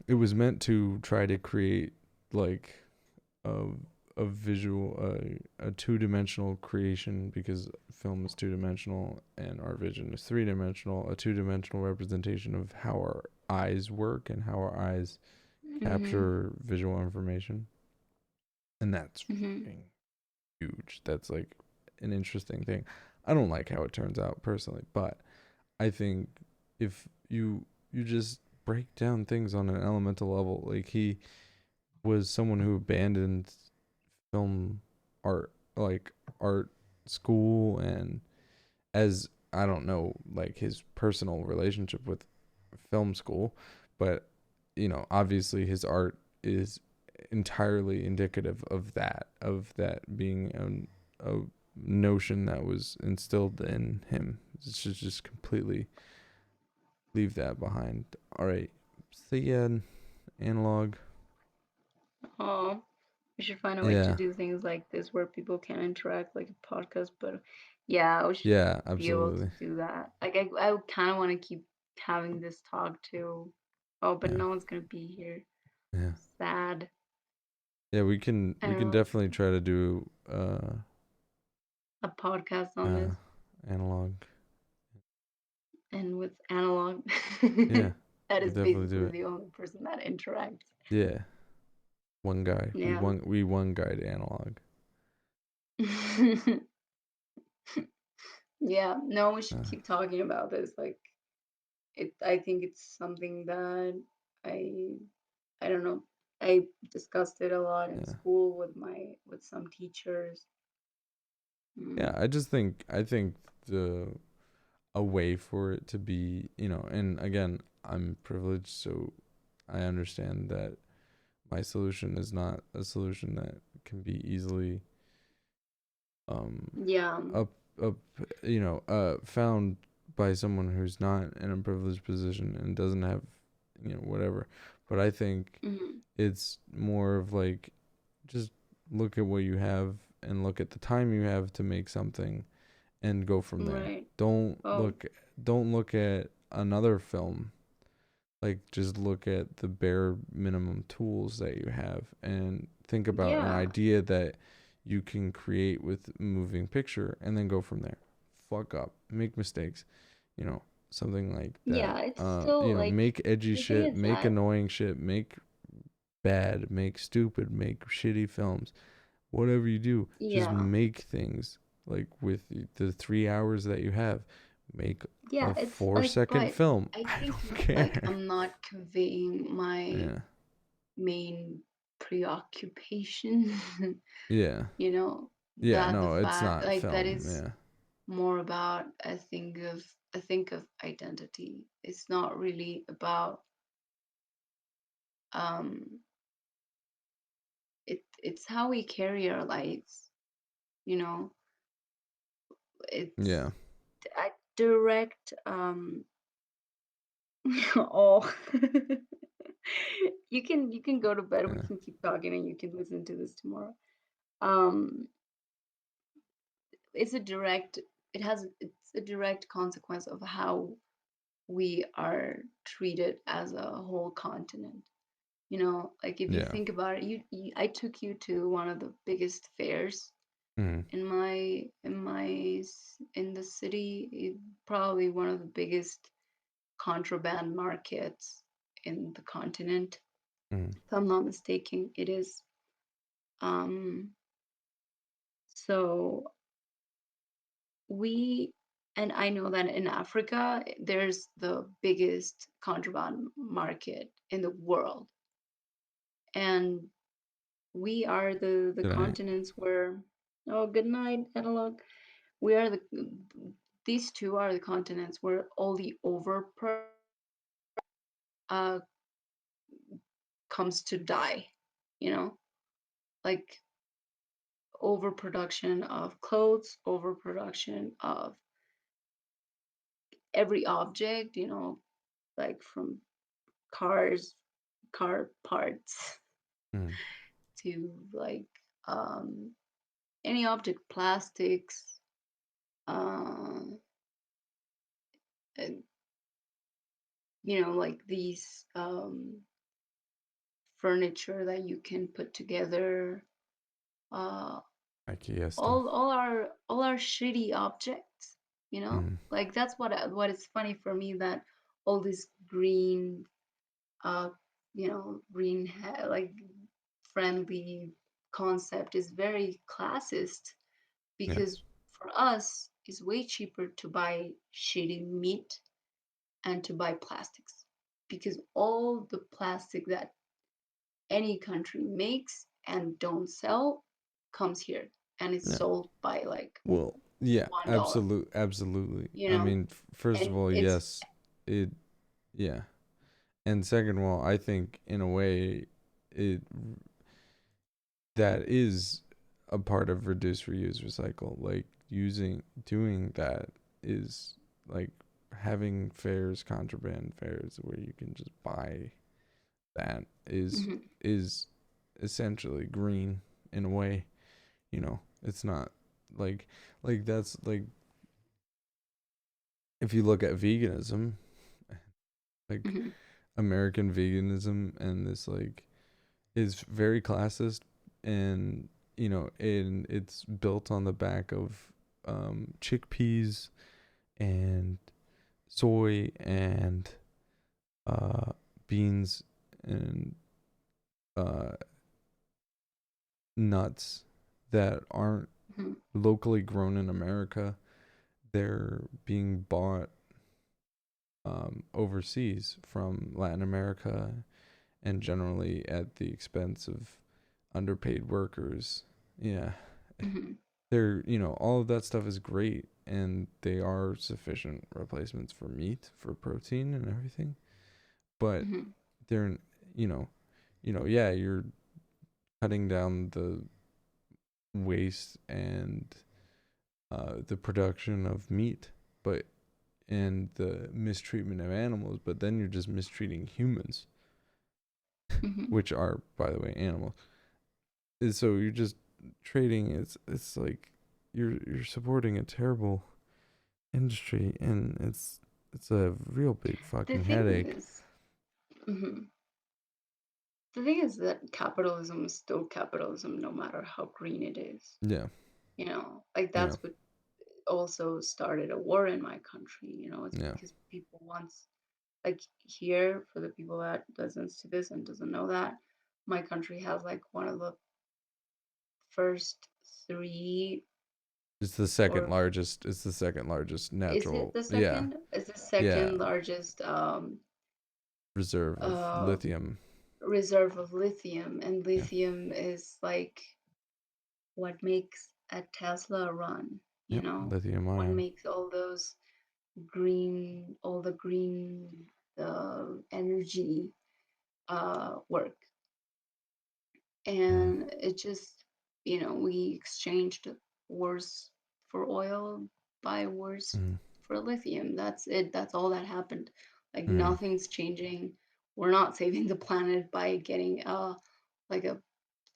It was meant to try to create like a a visual a two-dimensional creation because film is two-dimensional and our vision is three-dimensional, a two-dimensional representation of how our eyes work and how our eyes Mhm. capture visual information. And that's Mhm. fucking huge. That's like an interesting thing. I don't like how it turns out personally, but I think if you just break down things on an elemental level, like he was someone who abandoned film art, like art school, and as I don't know like his personal relationship with film school, but you know obviously his art is entirely indicative of that being a notion that was instilled in him. It's just completely leave that behind. All right. See ya, analog. Oh, we should find a way to Yeah. do things like this where people can interact like a podcast. But yeah, we should Yeah, be able to absolutely. do that. Like I kind of want to keep having this talk too. Oh, but Yeah. no one's gonna be here. Yeah. Sad. Yeah, we can definitely try to do A podcast on this analog. and with analog. Yeah. That We is definitely do basically it. the only person that interacts. Yeah. One guy. Yeah. We one guide analog. Yeah, no, we should Uh, keep talking about this. Like I think it's something that I I don't know. I discussed it a lot in yeah. school with some teachers. Yeah, Mm, I think the a way for it to be, and again, I'm privileged, so I understand that my solution is not a solution that can be easily yeah, up up found by someone who's not in a privileged position and doesn't have whatever. But I think mhm, it's more of like, just look at what you have and look at the time you have to make something and go from there. right. don't Oh, look don't look at another film. Like, just look at the bare minimum tools that you have and think about an yeah, idea that you can create with moving picture, and then go from there. Fuck up, make mistakes, something like that. yeah. It's still like Make edgy the thing shit, is make that annoying shit, make bad, make stupid, make shitty films. Whatever you do, just yeah, make things. Like, with the 3 hours that you have, make yeah. a It's four like, second but film. I I think don't like care. I'm not conveying my Yeah. main preoccupation. Yeah. You know, Yeah, that the no, it's fact not like that film. is Yeah. more about I think of identity. It's not really about um it's how we carry our lives, you know. It's Yeah. a direct oh you can go to bed, we Yeah. can keep talking and you can listen to this tomorrow. Um it's a direct it's a direct consequence of how we are treated as a whole continent. You know, like if you Yeah. think about it, I took you to one of the biggest fairs Mm. in the city, probably one of the biggest contraband markets in the continent. Mm. If I'm not mistaken, it is. Um, so we and I know that in Africa there's the biggest contraband market in the world, and we are the Good night. continents where oh good night analog, we are these two are the continents where all the overproduction uh comes to die, you know, like overproduction of clothes, overproduction of every object, you know, like from cars, car parts Mm. to like um any object, plastics, um and you know, like these furniture that you can put together, uh IKEA stuff. all our shitty objects, you know, Mm. like that's what is funny for me, that all this green uh like friendly concept is very classist, Yeah. because for us it's way cheaper to buy shitty meat and to buy plastics, because all the plastic that any country makes and don't sell comes here and it's Yeah. sold by like Well, yeah, $1, absolutely. you I know, mean, first of and all, it's yes, it, yeah. And second of all, I think in a way, it that is a part of reduce, reuse, recycle. Like, doing that is like having fairs, contraband fairs, where you can just buy that Hmm. is essentially green in a way. You know, it's not like that's like if you look at veganism, like Hmm. American veganism and this like is very classist, and and it's built on the back of chickpeas and soy and uh beans and uh nuts that aren't Hmm. locally grown in America. They're being bought overseas from Latin America, and generally at the expense of underpaid workers. Yeah. Hmm. They're, all of that stuff is great, and they are sufficient replacements for meat, for protein and everything. But Hmm. they're, you know, yeah, you're cutting down the waste and the production of meat, but and the mistreatment of animals, but then you're just mistreating humans, Hmm. which are, by the way, animals. And so you're just trading. It's like you're supporting a terrible industry, and it's a real big The fucking thing headache. is, hmm the thing is that capitalism is still capitalism, no matter how green it is. Yeah, Like yeah, that's what also started a war in my country. It's yeah. because people once, like here, for the people that listens to this and doesn't know that, my country has like one of the first three, It's the second or largest. It's the second largest is it natural. the Yeah, second? Is the yeah. second largest Reserve of uh lithium. reserve of lithium, and Yeah. lithium is like what makes a Tesla run, Yep. Lithium what ion. makes all the green energy work. Mm, And it just, we exchanged wars for oil by wars mm, for lithium. That's it. That's all that happened. Like mm, nothing's changing. We're not saving the planet by getting like a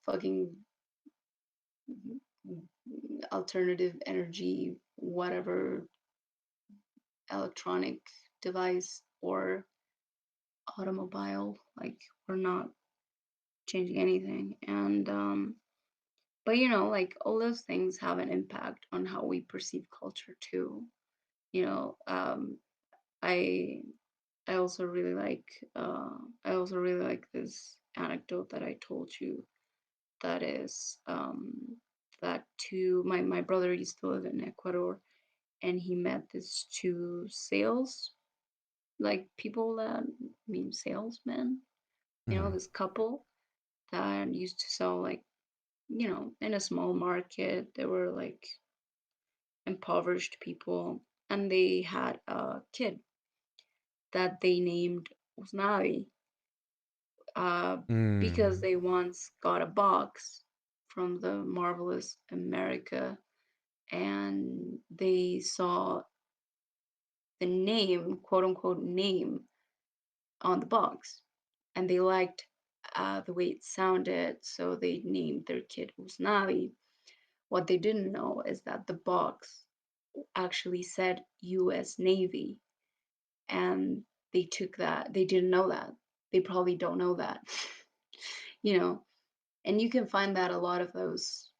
fucking alternative energy, whatever electronic device or automobile. Like we're not changing anything. And but like all those things have an impact on how we perceive culture too. You know, I I also really like this anecdote that I told you. That is that two my brother used to live in Ecuador, and he met these two sales, like people that mean salesmen. mm, This couple that used to sell like in a small market. They were like impoverished people, and they had a kid that they named Usnavi, uh, because mm, they once got a box from the Marvelous America, and they saw the name, quote unquote, name on the box, and they liked the way it sounded, so they named their kid Usnavi. What they didn't know is that the box actually said U.S. Navy, and they didn't know that. They probably don't know that. you know and you can find that a lot of those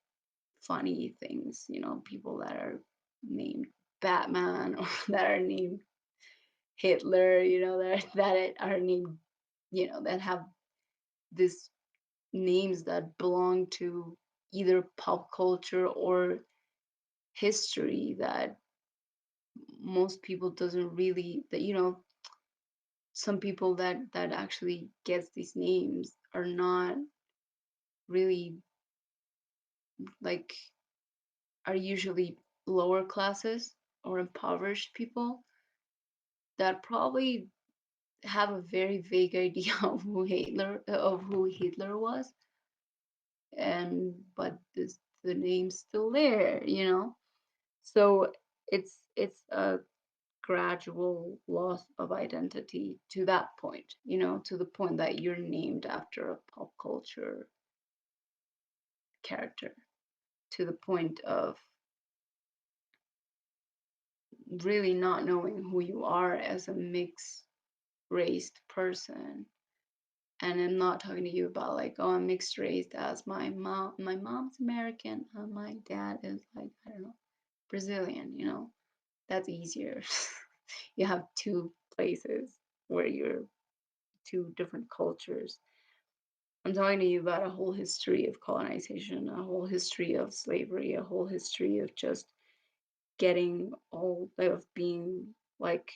funny things, people that are named Batman or that are named Hitler, that are named, that have this names that belong to either pop culture or history that most people doesn't really, that some people that actually gets these names are not really, like, are usually lower classes or impoverished people that probably have a very vague idea of who Hitler was, and but the name's still there. So it's a gradual loss of identity to that point, you know, to the point that you're named after a pop culture character, to the point of really not knowing who you are as a mixed raced person. And I'm not talking to you about like, oh, I'm mixed raced as my mom. My mom's American, my dad is like, I don't know, Brazilian. You know, that's easier. You have two places where you're two different cultures. I'm talking to you about a whole history of colonization, a whole history of slavery, a whole history of just getting all of being like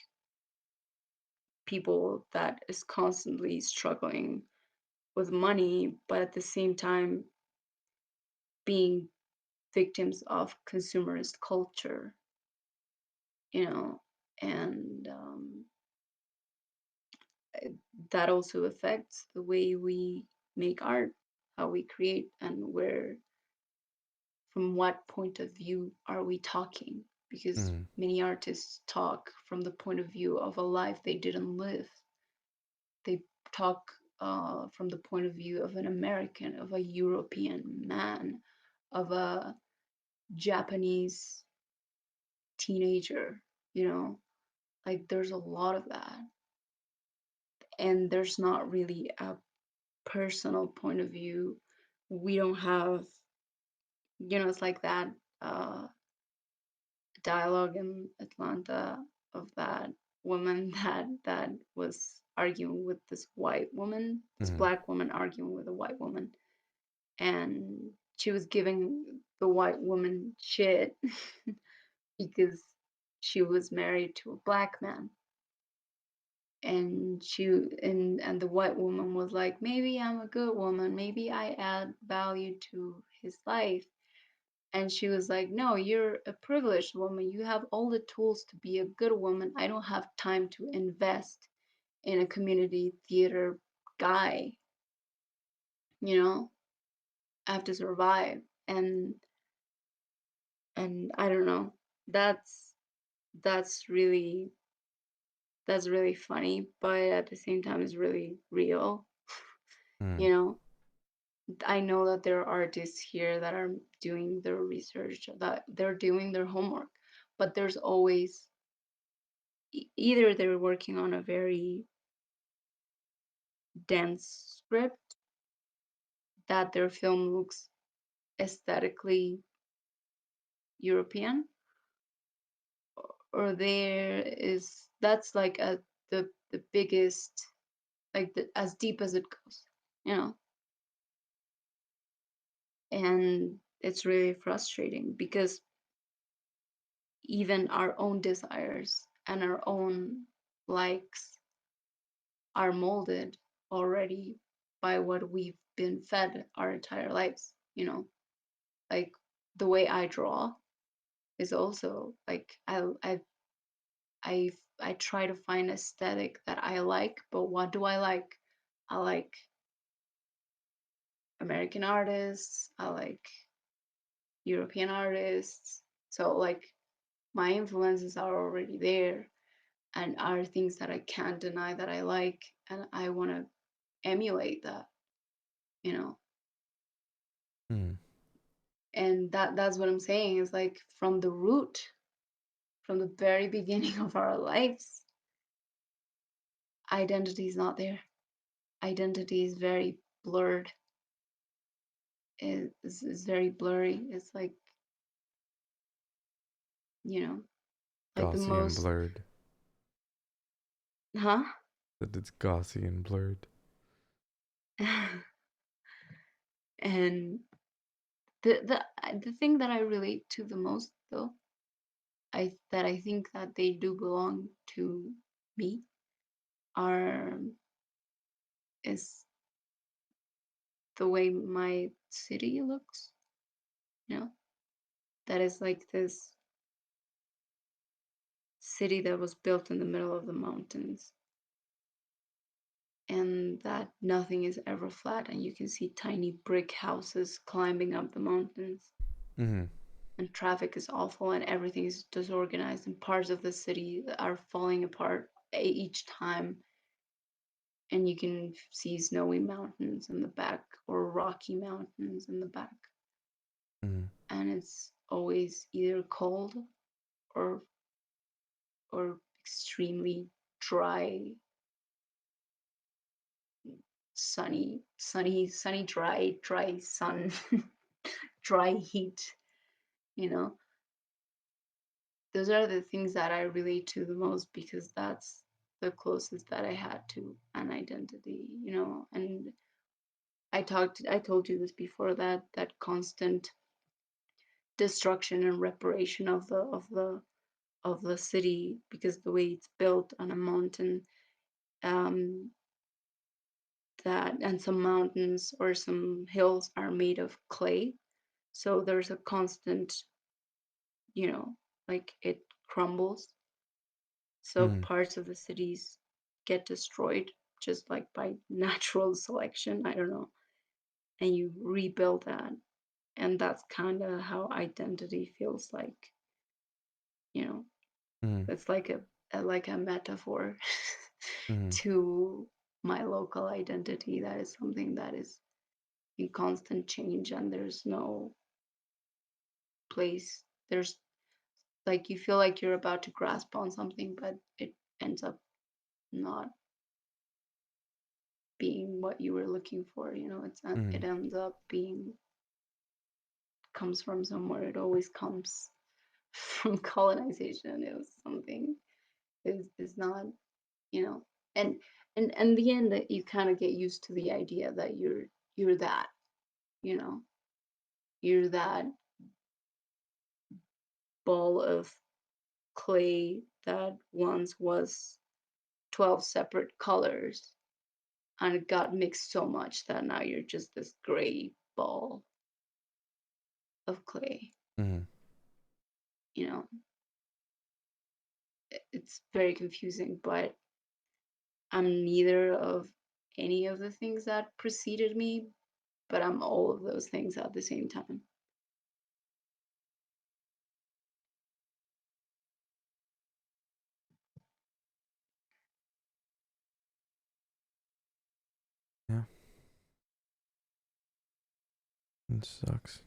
people that is constantly struggling with money, but at the same time being victims of consumerist culture, you know, and that also affects the way we make art, how we create, and where, from what point of view are we talking? Because many artists talk from the point of view of a life they didn't live. They talk from the point of view of an American, of a European man, of a Japanese teenager, you know, like there's a lot of that. And there's not really a personal point of view. We don't have, you know, it's like that uh, dialogue in Atlanta of that woman that was arguing with this white woman, this black woman arguing with a white woman, and she was giving the white woman shit because she was married to a black man. And and the white woman was like, maybe I'm a good woman, maybe I add value to his life. And she was like, no, you're a privileged woman, you have all the tools to be a good woman. I don't have time to invest in a community theater guy, you know. I have to survive. And I don't know, that's that's really that's really funny, but at the same time it's really real, you know. I know that there are artists here that are doing their research, that they're doing their homework, but there's always either they're working on a very dense script, that their film looks aesthetically European, or there is that's like the biggest, like as deep as it goes, you know. And it's really frustrating because even our own desires and our own likes are molded already by what we've been fed our entire lives, you know. Like the way I draw is also like I try to find aesthetic that I like, but what do I like? I like American artists, I like European artists. So like my influences are already there and are things that I can't deny that I like, and I want to emulate that, you know. And that's what I'm saying is like from the root, from the very beginning of our lives, identity is not there. Identity is very blurred. Is very blurry. It's like, you know, like the Gauzy and most, blurred. huh? That it's gauzy and blurred. And the thing that I relate to the most though, I think that they do belong to me are is the way my city looks, you know, that is like this city that was built in the middle of the mountains, and that nothing is ever flat, and you can see tiny brick houses climbing up the mountains. and traffic is awful and everything is disorganized and parts of the city are falling apart each time, and you can see snowy mountains in the back or rocky mountains in the back, Mm. and it's always either cold or extremely dry, sunny, dry sun, dry heat, you know. Those are the things that I relate to the most because that's the closest that I had to an identity, you know. And I told you this before, that constant destruction and reparation of the city, because the way it's built on a mountain, um that and some mountains or some hills are made of clay, so there's a constant, you know, like it crumbles, so Mm. parts of the cities get destroyed just like by natural selection, I don't know, and you rebuild that, and that's kind of how identity feels like, you know. Mm. It's like a metaphor Mm. to my local identity, that is something that is in constant change, and there's no place, there's like, you feel like you're about to grasp on something, but it ends up not being what you were looking for, you know. It Mm. ends up being, comes from somewhere, it always comes from colonization. It was something, is not, you know. And and the end, that you kind of get used to the idea that you're that, you know, you're that ball of clay that once was 12 separate colors, and it got mixed so much that now you're just this gray ball of clay, Mm. you know. It's very confusing, but I'm neither of any of the things that preceded me, but I'm all of those things at the same time. Yeah. It sucks.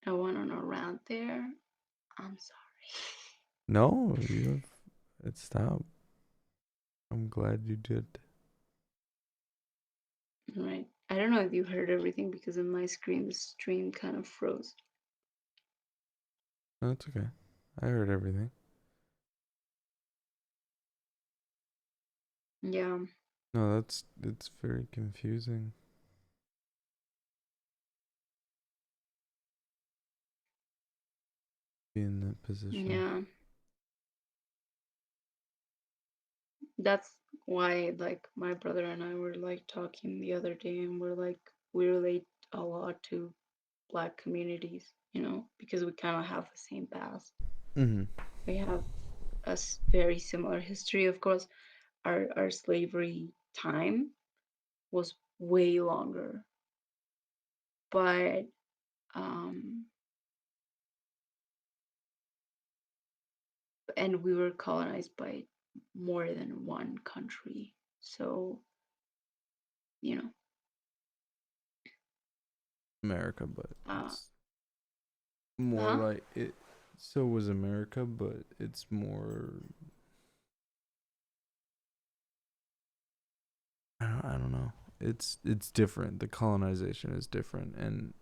I went on a rant there. I'm sorry. No, you have. It stopped. I'm glad you did. Right. I don't know if you heard everything because of my screen. The stream kind of froze. No, it's okay. I heard everything. Yeah. No, it's very confusing. Be in that position. Yeah. That's why, like, my brother and I were like talking the other day, and we're like, we relate a lot to Black communities, you know, because we kind of have the same past. Mm-hmm. We have a very similar history. Of course, our slavery time was way longer, but um, and we were colonized by more than one country. So, you know, America, but uh, it's more huh? like it. So was America, but it's more. I don't know. It's different. The colonization is different, and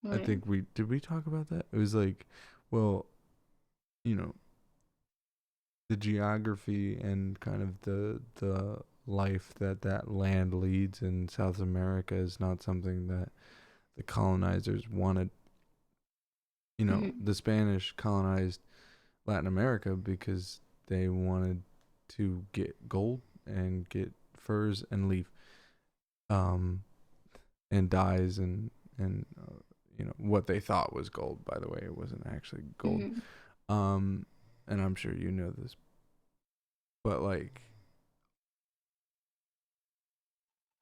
I Right. think we talk about that. It was like, well, you know, the geography and kind of the life that that land leads in South America is not something that the colonizers wanted. You know, Mm-hmm. the Spanish colonized Latin America because they wanted to get gold and get furs and leaf, um, and dyes and you know what they thought was gold. By the way, it wasn't actually gold. Mm-hmm. Um, and I'm sure you know this, but like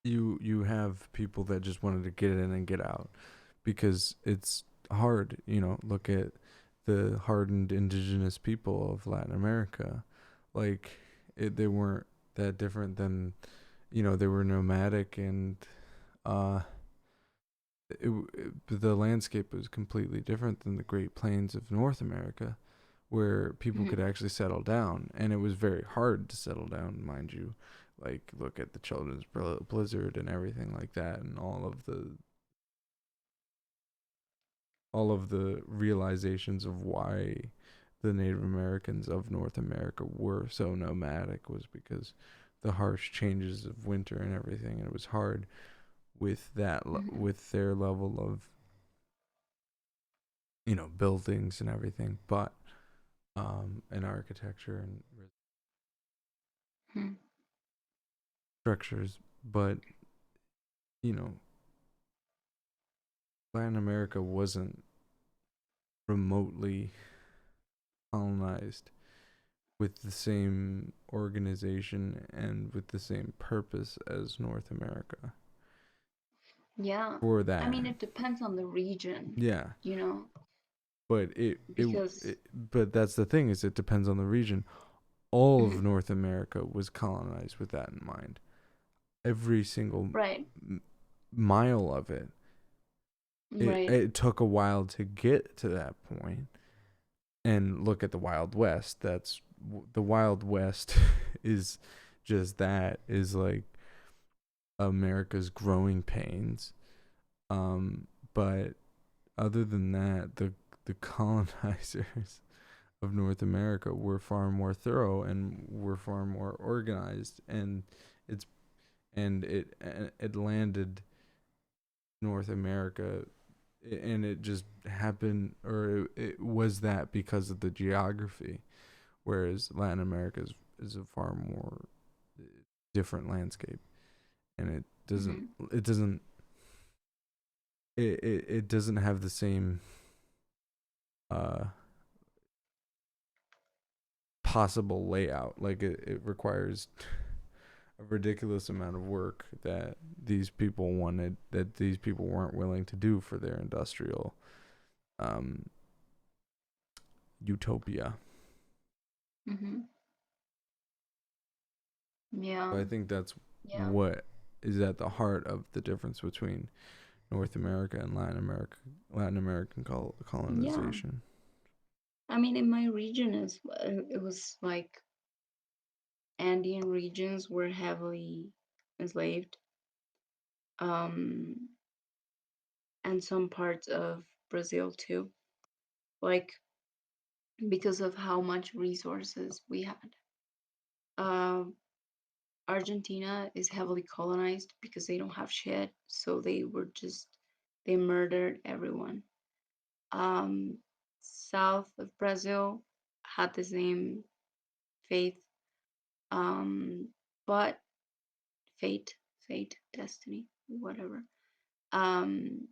you have people that just wanted to get in and get out because it's hard. Look at the hardened indigenous people of Latin America. Like, they weren't that different than, they were nomadic, and uh, the landscape was completely different than the Great Plains of North America, where people could actually settle down, and it was very hard to settle down, mind you. Like, look at the children's blizzard and everything like that, and all of the realizations of why the Native Americans of North America were so nomadic was because the harsh changes of winter and everything, and it was hard with with their level of buildings and everything, but and architecture and Hmm. structures, but you know Latin America wasn't remotely colonized with the same organization and with the same purpose as North America Yeah. for I that. mean, it depends on the region, Yeah, you know, but because but that's the thing, is it depends on the region. All of Mhm. North America was colonized with that in mind. Every single Right, mile of it. It right. it took a while to get to that point. And look at the Wild West. The Wild West is just that, is like America's growing pains. But other than that, the colonizers of North America were far more thorough and were far more organized, and it's it landed North America, and it just happened, or it was that because of the geography, whereas Latin America is a far more different landscape, and Mhm. it doesn't have the same uh possible layout. Like, it requires a ridiculous amount of work that these people wanted, that these people weren't willing to do for their industrial um utopia. Mhm. So Yeah. I think that's Yeah. what is at the heart of the difference between North America and Latin American Yeah. colonization. I mean, in my region it was like Andean regions were heavily enslaved. Um, and some parts of Brazil too. Like, because of how much resources we had. Um, Argentina is heavily colonized because they don't have shit, so they murdered everyone. Um, South of Brazil had the same faith, um, but fate, destiny, whatever. Um,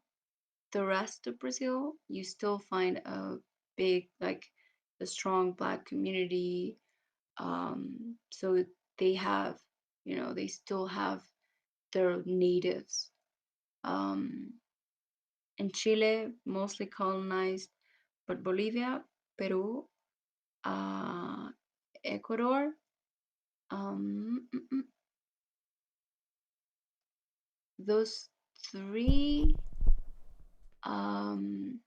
the rest of Brazil, you still find like a strong black community. So they have, they still have their natives. Um, in Chile, mostly colonized, but Bolivia, Peru, uh, Ecuador, um, mm, mm, those three um,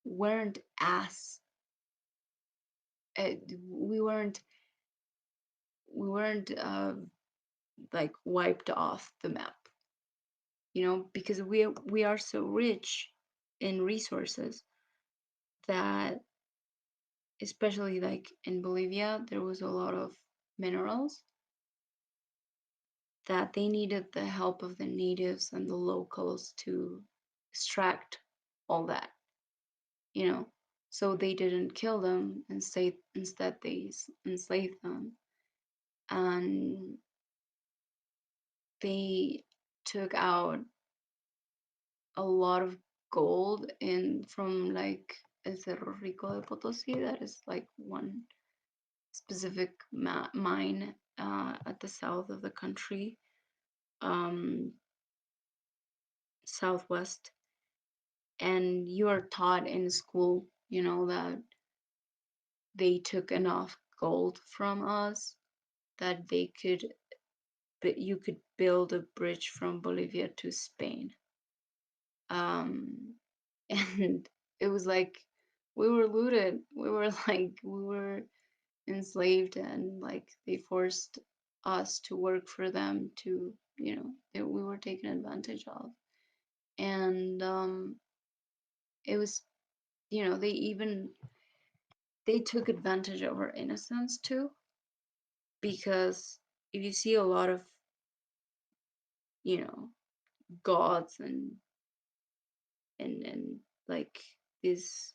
weren't as uh, we weren't we weren't like wiped off the map, because we are so rich in resources that, especially like in Bolivia, there was a lot of minerals that they needed the help of the natives and the locals to extract all that, you know. So they didn't kill them, and instead they enslaved them, and they took out a lot of gold in from like El Cerro Rico de Potosí. That is like one specific mine at the south of the country, um, southwest. and you are taught in school, that they took enough gold from us that you could build a bridge from Bolivia to Spain. Um, and it was like we were looted. We were we were enslaved, and like they forced us to work for them to, we were taken advantage of. And it was, they took advantage of our innocence too, because if you see a lot of, you know, gods and like these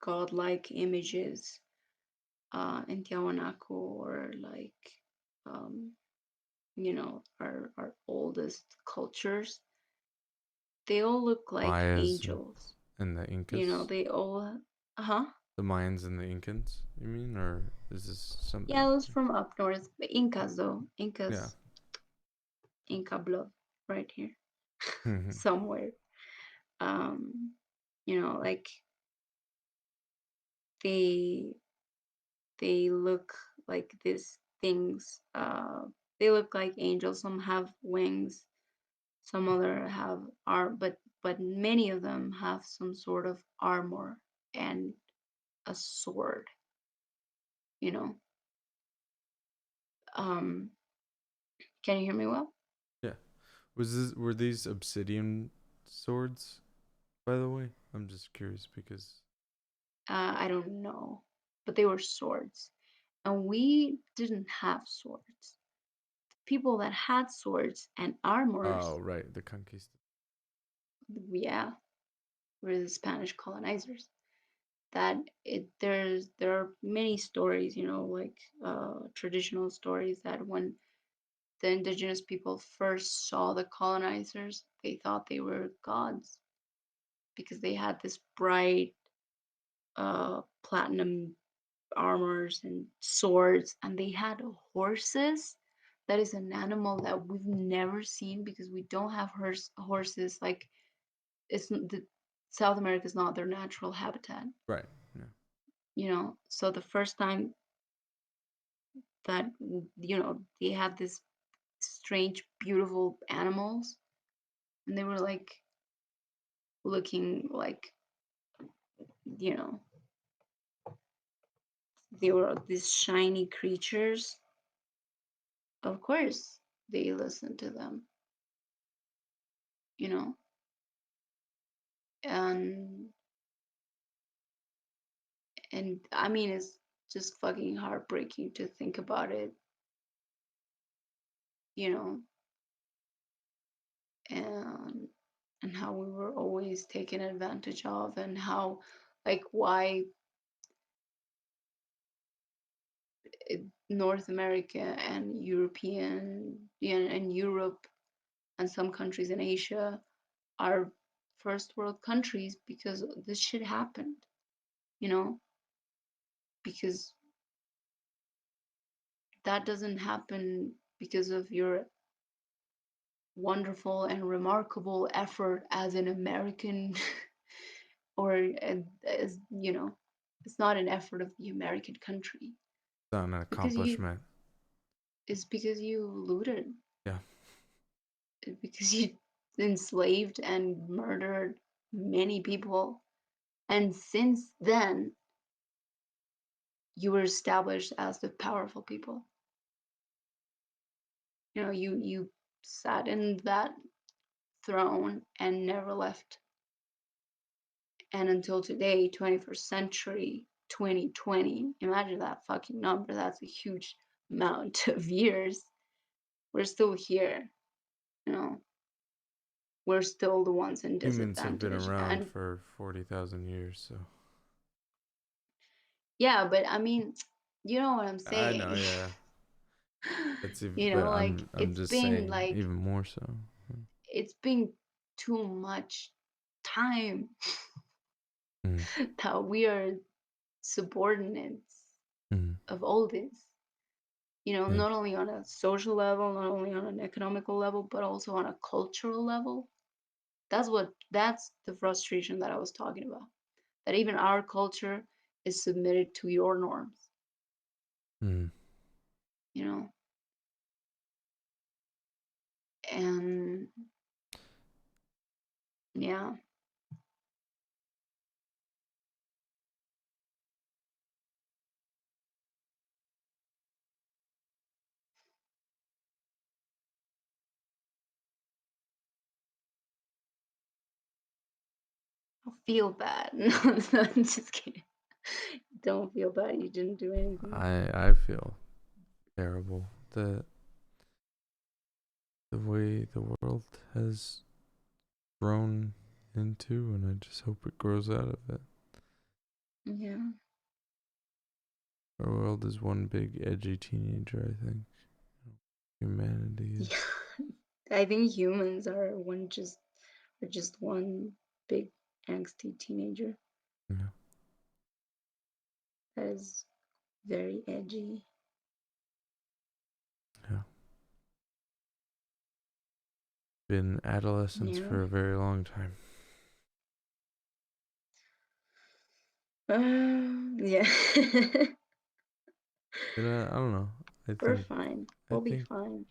godlike images in Tiahuanaco, or like um, our oldest cultures, they all look like Mayas angels. and the Incas. They all, huh? The Mayans and the Incans, you mean? Or is this something? Yeah, those from up north. Incas, though. Yeah. Inca blood right here Mhm. somewhere. Um, like they they look like these things. They look like angels. Some have wings, some other have but many of them have some sort of armor and a sword. You know. Um, can you hear me well? Yeah. Were these obsidian swords, by the way? I'm just curious because I don't know, but they were swords, and we didn't have swords. People that had swords and armors, oh right, the conquista. yeah, were the Spanish colonizers. That there are many stories, like traditional stories, that when the indigenous people first saw the colonizers, they thought they were gods because they had this bright platinum armors and swords, and they had horses. That is an animal that we've never seen because we don't have horses. Like, the South America is not their natural habitat. Right. Yeah. So the first time that they had this strange, beautiful animals, and they were like looking like, you know they were these shiny creatures. Of course, they listened to them, you know, and I mean, it's just fucking heartbreaking to think about it, you know, and how we were always taken advantage of, and how, like, why North America and and Europe and some countries in Asia are first world countries because this shit happened, you know, because that doesn't happen because of your wonderful and remarkable effort as an American, or as, it's not an effort of the American country. It's not an Because you accomplishment. It's because you looted. Yeah. It's because you enslaved and murdered many people. And since then, you were established as the powerful people. You sat in that throne and never left. And until today, 21st century, 2020, imagine that fucking number. That's a huge amount of years. We're still here, you know. We're still the ones in Humans have been disadvantage. around And for 40,000 years, so yeah, but I mean, you know what I'm I know, saying. yeah. That's even, but Like, I'm just saying even more so. it's been too much time Mm. that we are subordinates Mm. of all this. Yeah. Not only on a social level, not only on an economical level, but also on a cultural level. That's the frustration that I was talking about. That even our culture is submitted to your norms, Mm. you know? And yeah. I feel bad. No, I'm just kidding. Don't feel bad. You didn't do anything. I feel terrible that the way the world has grown into, and I just hope it grows out of it. Yeah. Our world is one big edgy teenager, I think. Humanity is. Yeah. I think humans are just one big angsty teenager Yeah. that is very edgy. Yeah. Been adolescents Yeah. for a very long time. Yeah. And I don't know. We're fine. I We'll be think fine.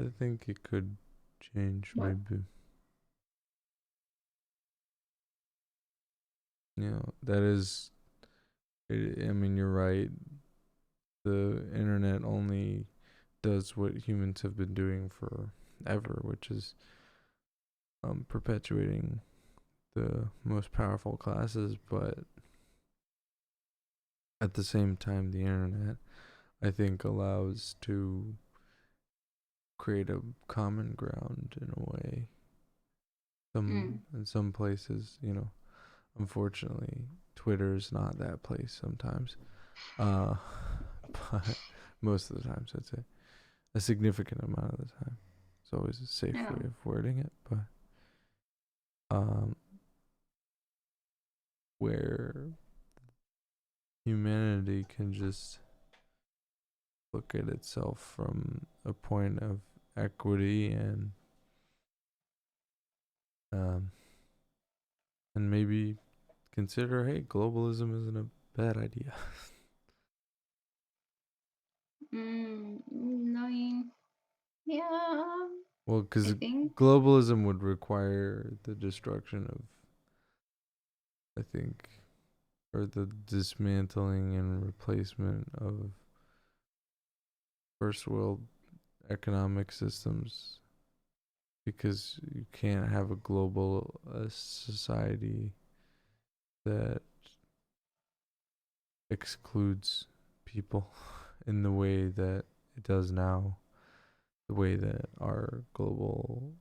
I think it could change What? maybe. You know, that is. I mean, you're right. The internet only does what humans have been doing forever, which is perpetuating the most powerful classes. But at the same time, the internet, I think, allows to create a common ground in a way. In some places, you know, unfortunately, Twitter's not that place sometimes. Uh, but most of the times, I'd say a significant amount of the time. It's always a safe Yeah. way of wording it, but um, where humanity can just look at itself from a point of equity um, and maybe consider, hey, globalism isn't a bad idea. No, yeah. Well, because I think. globalism would require the destruction of, I think, or the dismantling and replacement of first world economic systems, because you can't have a global society that excludes people in the way that it does now, the way that our global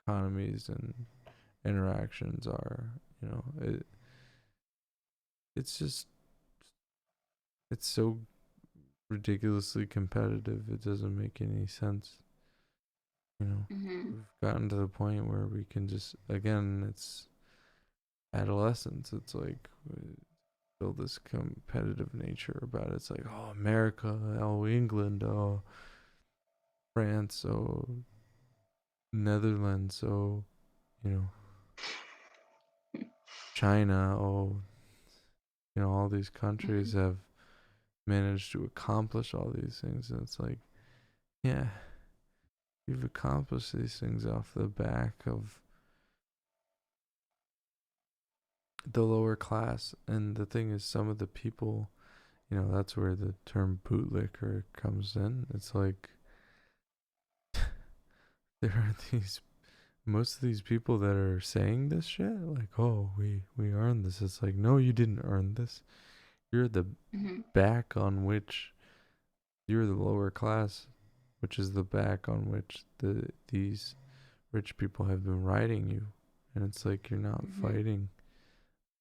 economies and interactions are. You know, it's just it's so ridiculously competitive. It doesn't make any sense. You know, we've gotten to the point where we can just, again, it's adolescence. It's like feel this competitive nature about it. It's like, oh, America, oh, England, oh, France, oh, Netherlands, oh, you know, China, oh, you know, all these countries have managed to accomplish all these things. And it's like, yeah, you've accomplished these things off the back of the lower class. And the thing is, some of the people, you know, that's where the term bootlicker comes in. It's like there are these, most of these people that are saying this shit, like, oh, we earned this. It's like, no, you didn't earn this. You're the back on which, you're the lower class, which is the back on which these rich people have been riding you. And it's like, you're not fighting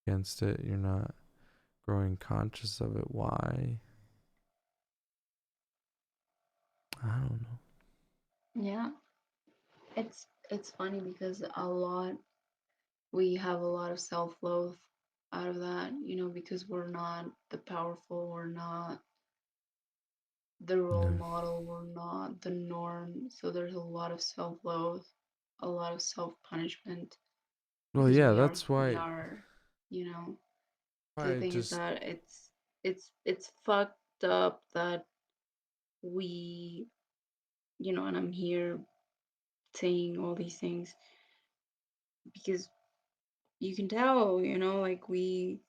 against it. You're not growing conscious of it. Why? I don't know. Yeah. It's funny because we have a lot of self-love out of that, because we're not the powerful, we're not the role Yeah. model, we're not the norm. So there's a lot of self-love a lot of self-punishment Well, because yeah, we are that's who we why are, you know. The I thing is just that it's fucked up that we, and I'm here saying all these things because you can tell, like we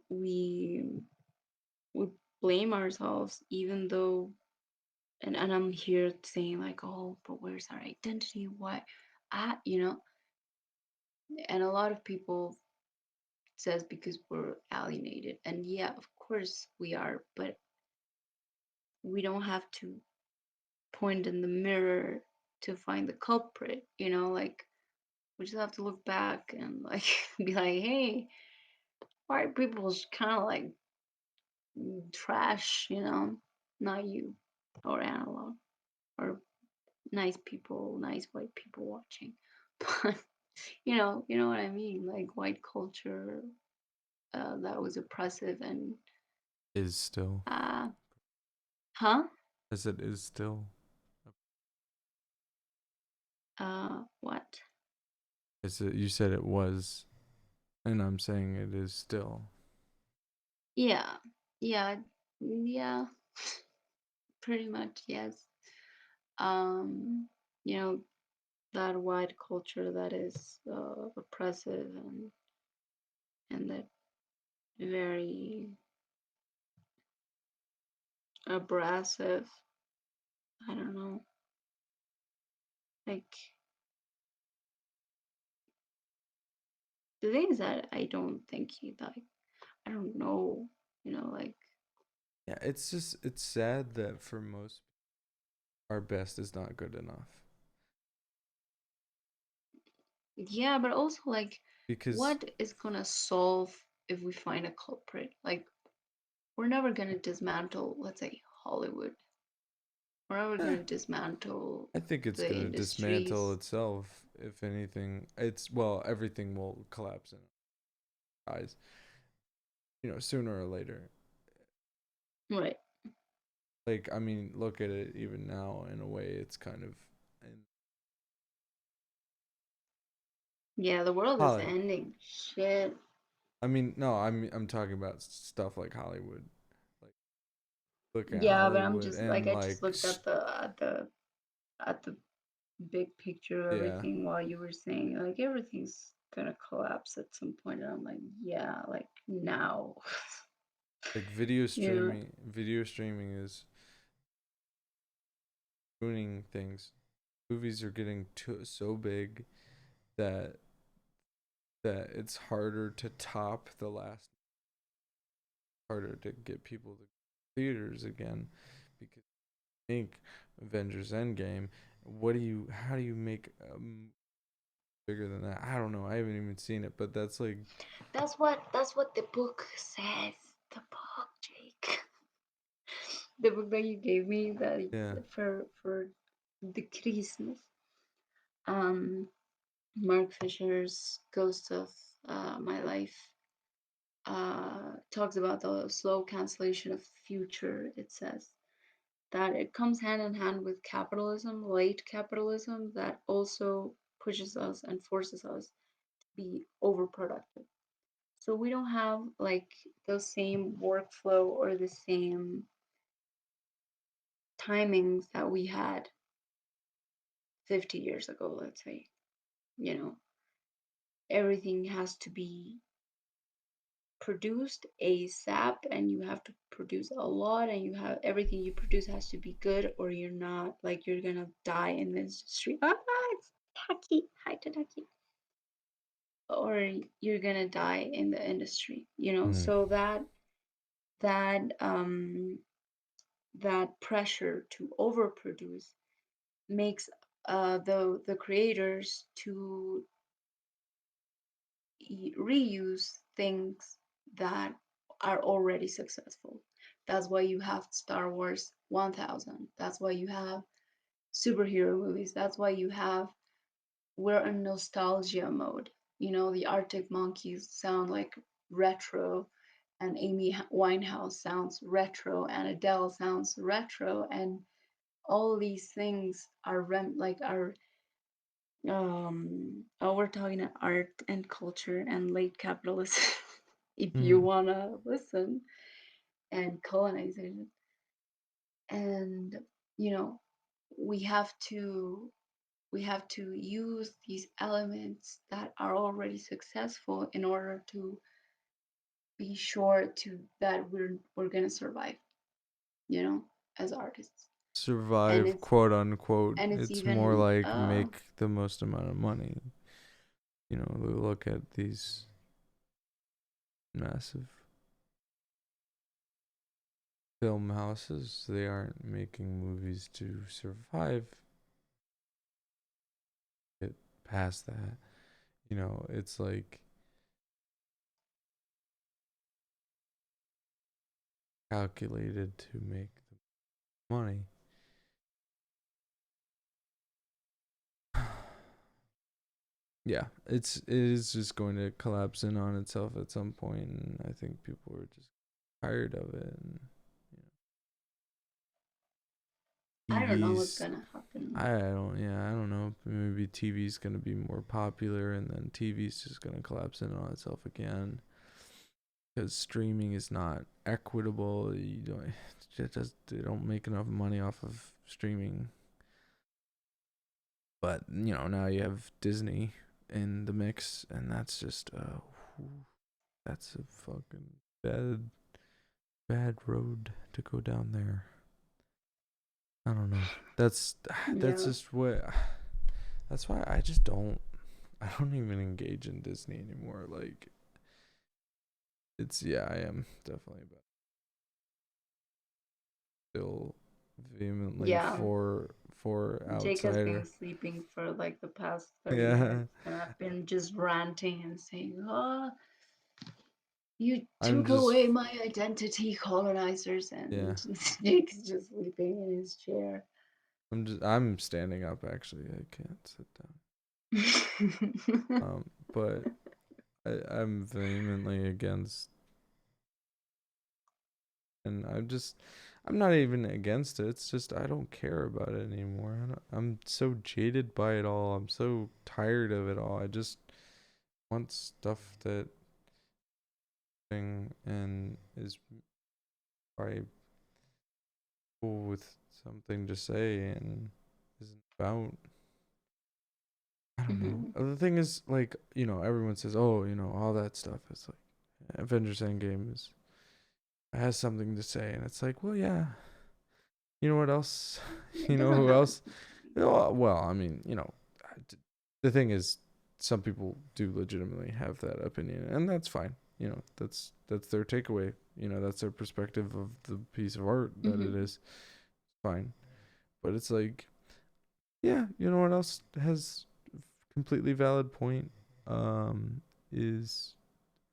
we blame ourselves even though, and I'm here saying like, oh, but where's our identity? Why? And a lot of people says because we're alienated, and yeah, of course we are, but we don't have to point in the mirror to find the culprit, like we just have to look back and like be like, hey, white people's kind of like trash, not you or analog or nice people, nice white people watching. But you know what I mean, like white culture that was oppressive and is still, uh huh as it is still. what As it, you said it was, and I'm saying it is still. yeah yeah yeah pretty much, yes. um you know that white culture that is oppressive and that very abrasive. I don't know. Like the thing is that I don't think he like I don't know. Like Yeah, it's sad that for most our best is not good enough yeah, but also like because what is gonna solve if we find a culprit? Like we're never gonna dismantle, let's say, Hollywood. We're never eh, gonna dismantle I think it's the gonna dismantle industries. itself. If anything, it's well, everything will collapse in eyes. Sooner or later. Right. Like, I mean, look at it even now. In a way, it's kind of. In Yeah, the world is Hollywood. ending. Shit. I mean, no, I'm talking about stuff like Hollywood. Like, look at Yeah, but I'm Hollywood just like and I just like, looked at the big picture of yeah, everything while you were saying like everything's gonna collapse at some point, and I'm like, yeah, like now. like video you know streaming. Video streaming is ruining things. Movies are getting so big that it's harder to top the last. Harder to get people to theaters again because think Avengers Endgame. How do you make bigger than that? I don't know. I haven't even seen it, but that's like, that's what the book says. The book, Jake. The book that you gave me that yeah. for the Christmas. Um, Mark Fisher's Ghost of My Life talks about the slow cancellation of future. It says that it comes hand in hand with capitalism, late capitalism, that also pushes us and forces us to be overproductive. So we don't have like the same workflow or the same timings that we had 50 years ago, let's say. You know, everything has to be produced ASAP, and you have to produce a lot, and you have everything you produce has to be good, or you're not, like, you're gonna die in the industry. It's Taki. Hi to Taki. Or you're gonna die in the industry, Mm. so that that pressure to overproduce makes the creators to reuse things that are already successful. That's why you have Star Wars 1000. That's why you have superhero movies. That's why you have, we're in nostalgia mode. The Arctic Monkeys sound like retro, and Amy Winehouse sounds retro, and Adele sounds retro, and all these things are like are we're talking about art and culture and late capitalism if you Mm. want to listen, and colonization. And you know, we have to we have to use these elements that are already successful in order to be sure to that we're gonna survive, you know, as artists. And Survive, it's quote unquote. and it's It's more even like make the most amount of money. You know, look at these massive film houses. They aren't making movies to survive. Get past that. You know, it's like calculated to make the money. Yeah, it is just going to collapse in on itself at some point, and I think people are just tired of it. And I don't know what's TVs, gonna happen. I don't know. Maybe TV's gonna be more popular, and then TV's just gonna collapse in on itself again. Because streaming is not equitable. You don't, they don't make enough money off of streaming. But now you have Disney in the mix, and that's just that's a fucking bad road to go down there. I don't know. That's Yeah. just what. That's why I just don't. I don't even engage in Disney anymore. Like, I am definitely still vehemently Yeah. for Jake has been outsider. sleeping for like the past 30 Yeah, minutes, and I've been just ranting and saying, "Oh, you I'm took just away my identity, colonizers," yeah. and Jake's just sleeping in his chair. I'm standing up actually. I can't sit down. But I'm vehemently against, and I'm not even against it. It's just I don't care about it anymore. I'm so jaded by it all. I'm so tired of it all. I just want stuff that and is probably cool with something to say and isn't about. I don't know. Mhm. The thing is, like, everyone says, oh, all that stuff is like Avengers Endgame has something to say, and it's like, well, yeah. You know what else? It You know doesn't who have. else? Well, I mean, the thing is, some people do legitimately have that opinion, and that's fine. That's their takeaway. That's their perspective of the piece of art that it Mhm. is. Fine, but it's like, yeah, you know what else has completely valid point? Is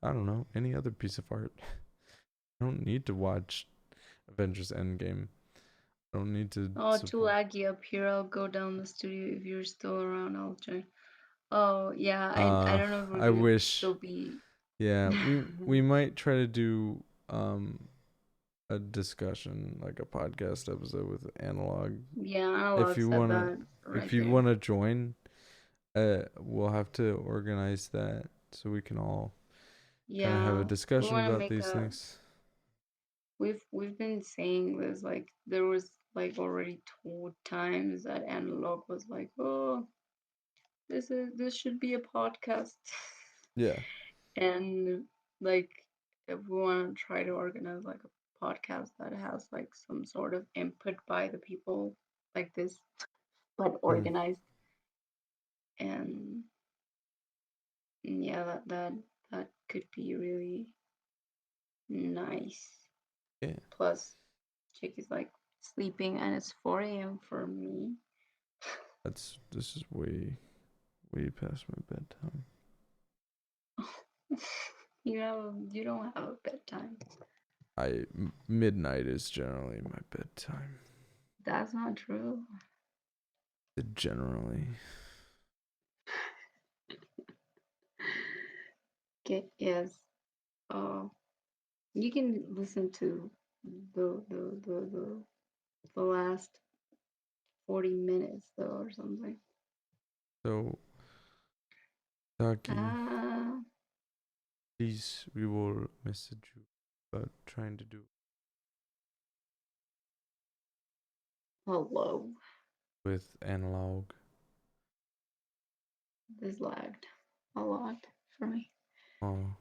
I don't know, any other piece of art. I don't need to watch Avengers Endgame. I don't need to Oh, too support. laggy up here. I'll go down the studio if you're still around. I'll join. Oh yeah, I don't know if we're I gonna wish. still be. Yeah, we might try to do a discussion, like a podcast episode with Analog. Yeah, If Analog you said wanna that if right you there. wanna join, we'll have to organize that so we can all kind of have a Yeah, we discussion want to about make these a. things. We've been saying this, like there was like already 2 times that Analog was like, "Oh, this should be a podcast," Yeah. and like if we want to try to organize like a podcast that has like some sort of input by the people like this, but Mm. organized, and yeah, that could be really nice. Yeah. Plus, Chick is like sleeping, and it's 4 a.m. for me. This is way past my bedtime. You don't have a bedtime. Midnight is generally my bedtime. That's not true. Generally. Okay, yes. Uh, you can listen to the last 40 minutes though, or something. So, Taki, Ah, please, we will message you about trying to do hello. with analog. This lagged a lot for me. Oh,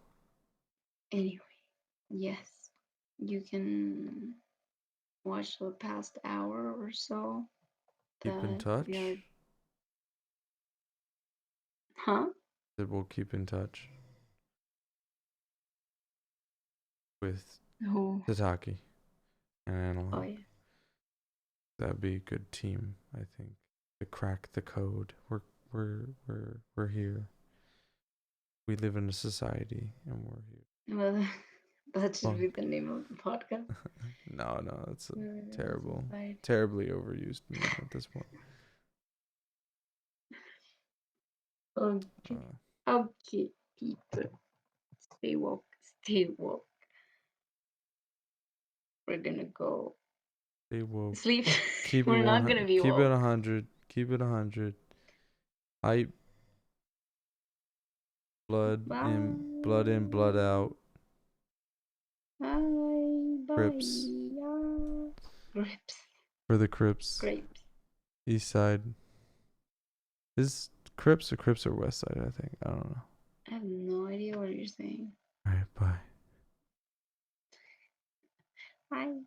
Anyway, yes, you can watch the past hour or so. keep in that touch. we are- Huh? That we'll keep in touch with Who? Tataki and analog. Oh yeah. That'd be a good team, I think, to crack the code. We're here. We live in a society, and we're here. Well, that should be Funk. the name of the podcast. No, that's a We live in a terrible, society. terribly overused meme at this point. Okay. Uh, Okay, people. Stay woke. Stay woke. We're gonna go Stay woke. sleep. Keep We're it not 100. gonna be Keep woke. it 100. Keep it 100. Hype. Blood in, blood in, blood out. Bye. Crips. Bye. Grips. For the Crips. Grapes. East side. Is Crips or West side, I think. I don't know. I have no idea what you're saying. Alright, bye. Bye.